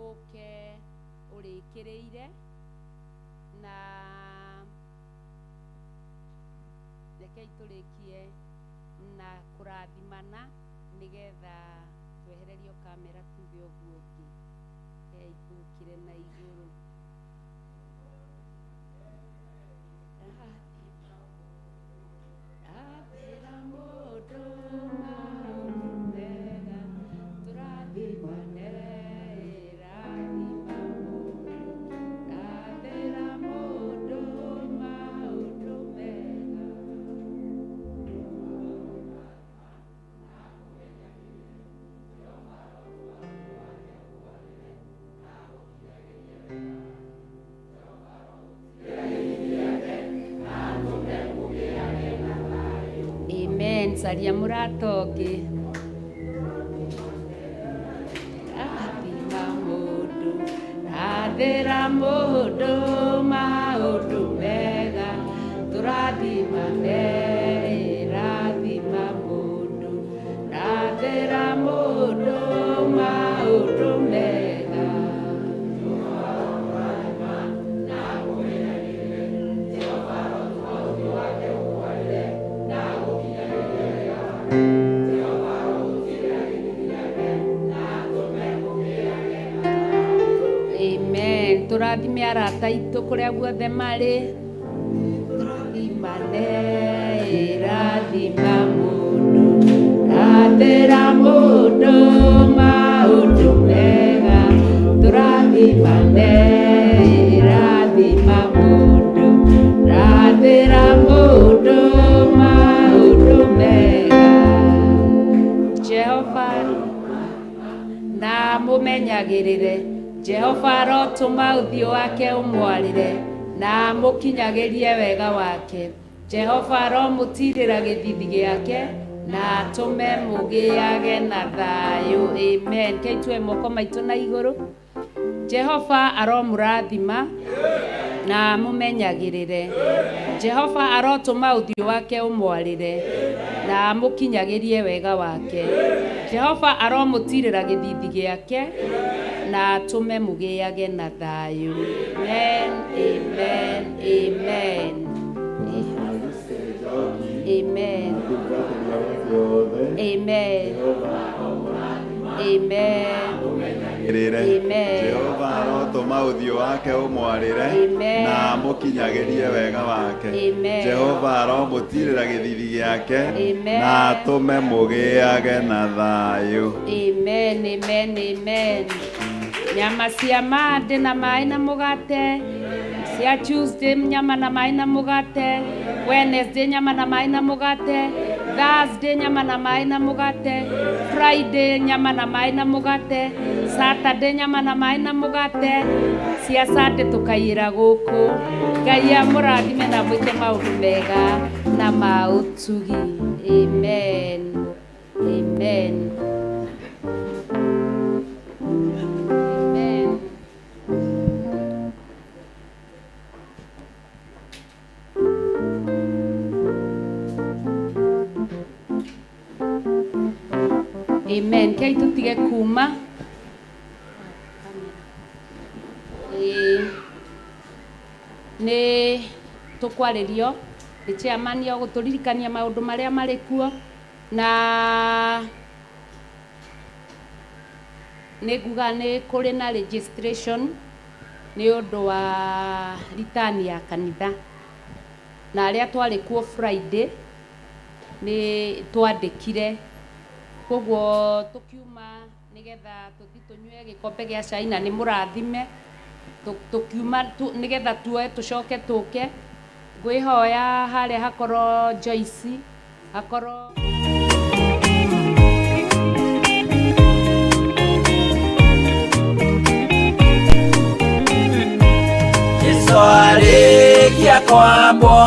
ũke ũrĩkĩrĩire na rekei tũrĩkie na kũrathimana nĩgetha twehererio kamera tuge ũguo ũngĩ rekei tũkire na igũrũ. Abera caria mũratongi rathima mũndũ rathĩra mũndũ maũndũ mega tũrathimane rathima mũndũ rathĩra mũndũ maũndũ mega Amen. Tũrathime arata aitũ kũrĩa guothe marĩ. Tũrathimane, rathima mũndũ, rathĩra mũndũ maũndũ mega. Tũrathimane, rathima mũndũ, rathĩra mũndũ maũndũ mega. Jehova na mũmenyagĩrĩre. Jehova arotũma ũthiũ wake ũmwarĩre na mũkinyagĩrie wega wake. Jehova aromũtirĩra gĩthithi gĩake na atũme mũgĩage na thayũ. Amen. Kei tuoe moko maitũ na igũrũ. Jehova aromũrathima na mũmenyagĩrĩre. Jehova arotũma ũthiũ wake ũmwarĩre na mũkinyagĩrie wega wake. Jehova aromũtirĩra gĩthithi gĩake na atũme mũgĩage na thayũ. Amen, amen, amen. Amen. Amen. Amen. Jehova arotũma ũthiũ wake ũmwarĩre na mũkinyagĩrie wega wake. Jehova aromũtirĩra gĩthithi gĩake na atũme mũgĩage na thayũ. Amen, amen, amen. Nyama cia Monday na maĩ na mũgate, cia Tuesday nyama na maĩ na mũgate, Wednesday nyama na maĩ na mũgate, Thursday nyama na maĩ na mũgate, Friday nyama na maĩ na mũgate, Saturday nyama na maĩ na mũgate, cia Sunday tũkaiyĩra gũkũ. Ngai amũrathime na mwĩke maũndũ mega na ma ũtugi. Amen. Amen. Amen. Kei tutige kuma. Nĩ tũkwarĩrio nĩ chairman ya gũtũririkania maũndũ marĩa marĩ kuo na nĩ nguga nĩ kũrĩ na registration nĩ ũndũ wa return ya kanitha na arĩa twarĩ kuo Friday nĩ twandĩkire. Koguo tukiuma nigetha tuthi tunyue gikombe gĩa cai na nĩ mũrathime tukiuma nigetha tuoe tucoke tũke ngwĩhoya harĩa hakorwo Joyce hakorwo Yesu arĩkia kwambwo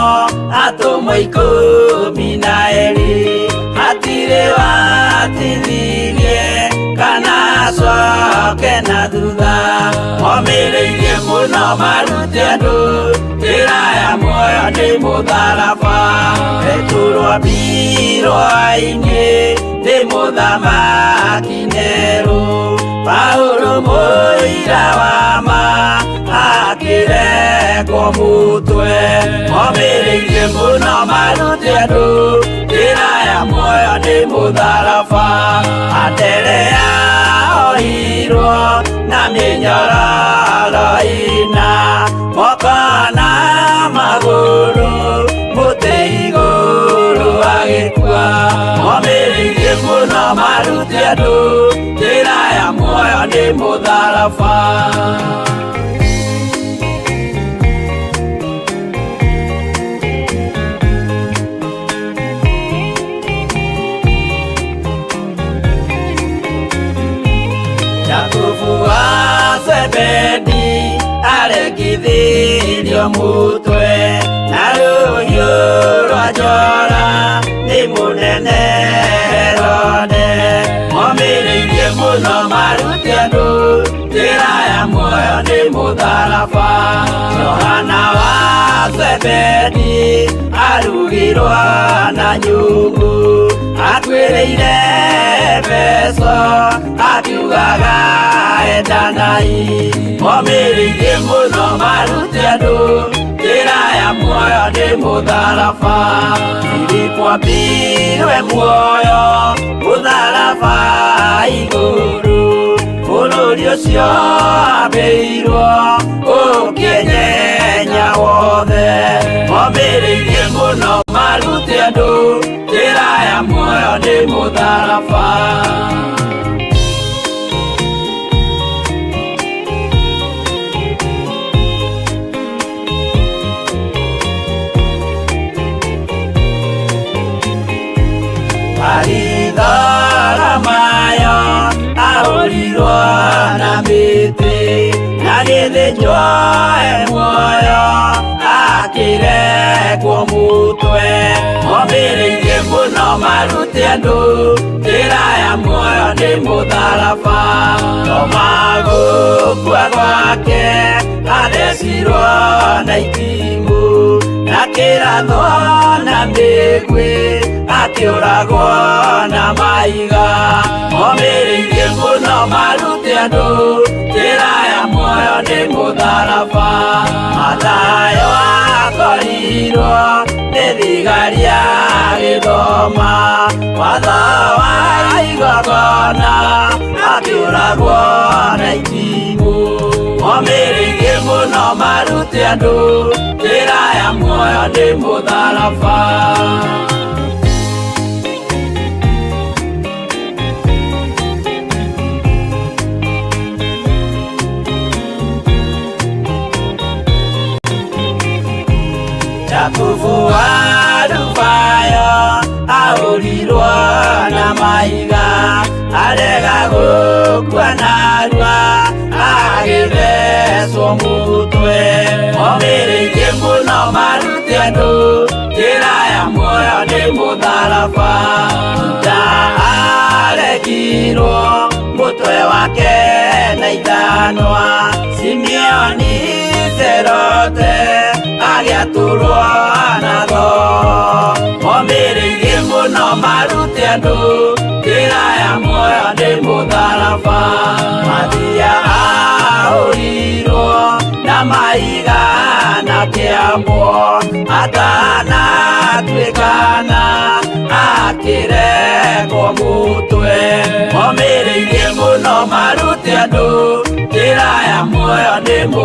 atũmwo 12 hatirĩ watithirie kana acoke na thutha momĩrĩirie mũno marute andũ njĩra ya muoyo nĩ mũtharaba eturwo mbirwa-inĩ nĩ mũthamaki Nerũ Paũlũ mũira wa ma akĩrekwo mũtwe momĩrĩirie mũno marute andũ njĩra ya muoyo nĩ mũtharaba Anderea ohirwo na mĩnyororo ina moko na magũrũ mũtĩ igũrũ agĩkua momĩrĩirie mũno marute andũ njĩra ya muoyo nĩ mũtharaba Zebedi aregithirio mũtwe na rũhiũ rwa njora nĩ nĩ mũnene Herode momĩrĩirie mũno marute andũ njĩra ya muoyo nĩ mũtharaba Johana wa Zebedi arugirwo na nyũngũ atuĩrĩire Efeso akiugaga endanai momĩrĩirie mũno marute andũ njĩra ya muoyo nĩ mũtharaba Filipo ambirwe muoyo mũtharaba igũrũ bũrũri ũcio ambĩirwo ũkĩnyenya wothe momĩrĩirie mũno marute andũ njĩra ya muoyo nĩ mũtharaba Mayo ahũrirwo na mĩtĩ na gĩthĩnjwo muoyo akĩrekwo mũtwe momĩrĩirie mũno marute andũ njĩra ya muoyo nĩ mũtharaba no magũkua gwake athecirwo na itimũ na kĩratho na mĩguĩ akĩũragwo na maiga momĩrĩirie mũno marute andũ njĩra ya muoyo nĩ mũtharaba Mathayo akorirwo nĩ thigari agĩthoma watho wa igongona akĩũragwo na itimũ momĩrĩirie mũno marute andũ njĩra ya muoyo nĩ mũtharaba Jakubu wa Rubayo ahũrirwo na maiga arega gũkua narua agĩthecwo mũtwe momĩrĩirie mũno marute andũ njĩra ya muoyo nĩ mũtharaba Juda aregirwo mũtwe wake na ithanwa Simeoni Zerote agĩatũrwo na tho momĩrĩirie mũno marute andũ njĩra ya muoyo nĩ mũtharaba Mathia ahũrirwo na maiga na kĩambo atanatuĩkana akĩrekwo mũtwe momĩrĩirie mũno marute andũ njĩra ya muoyo nĩ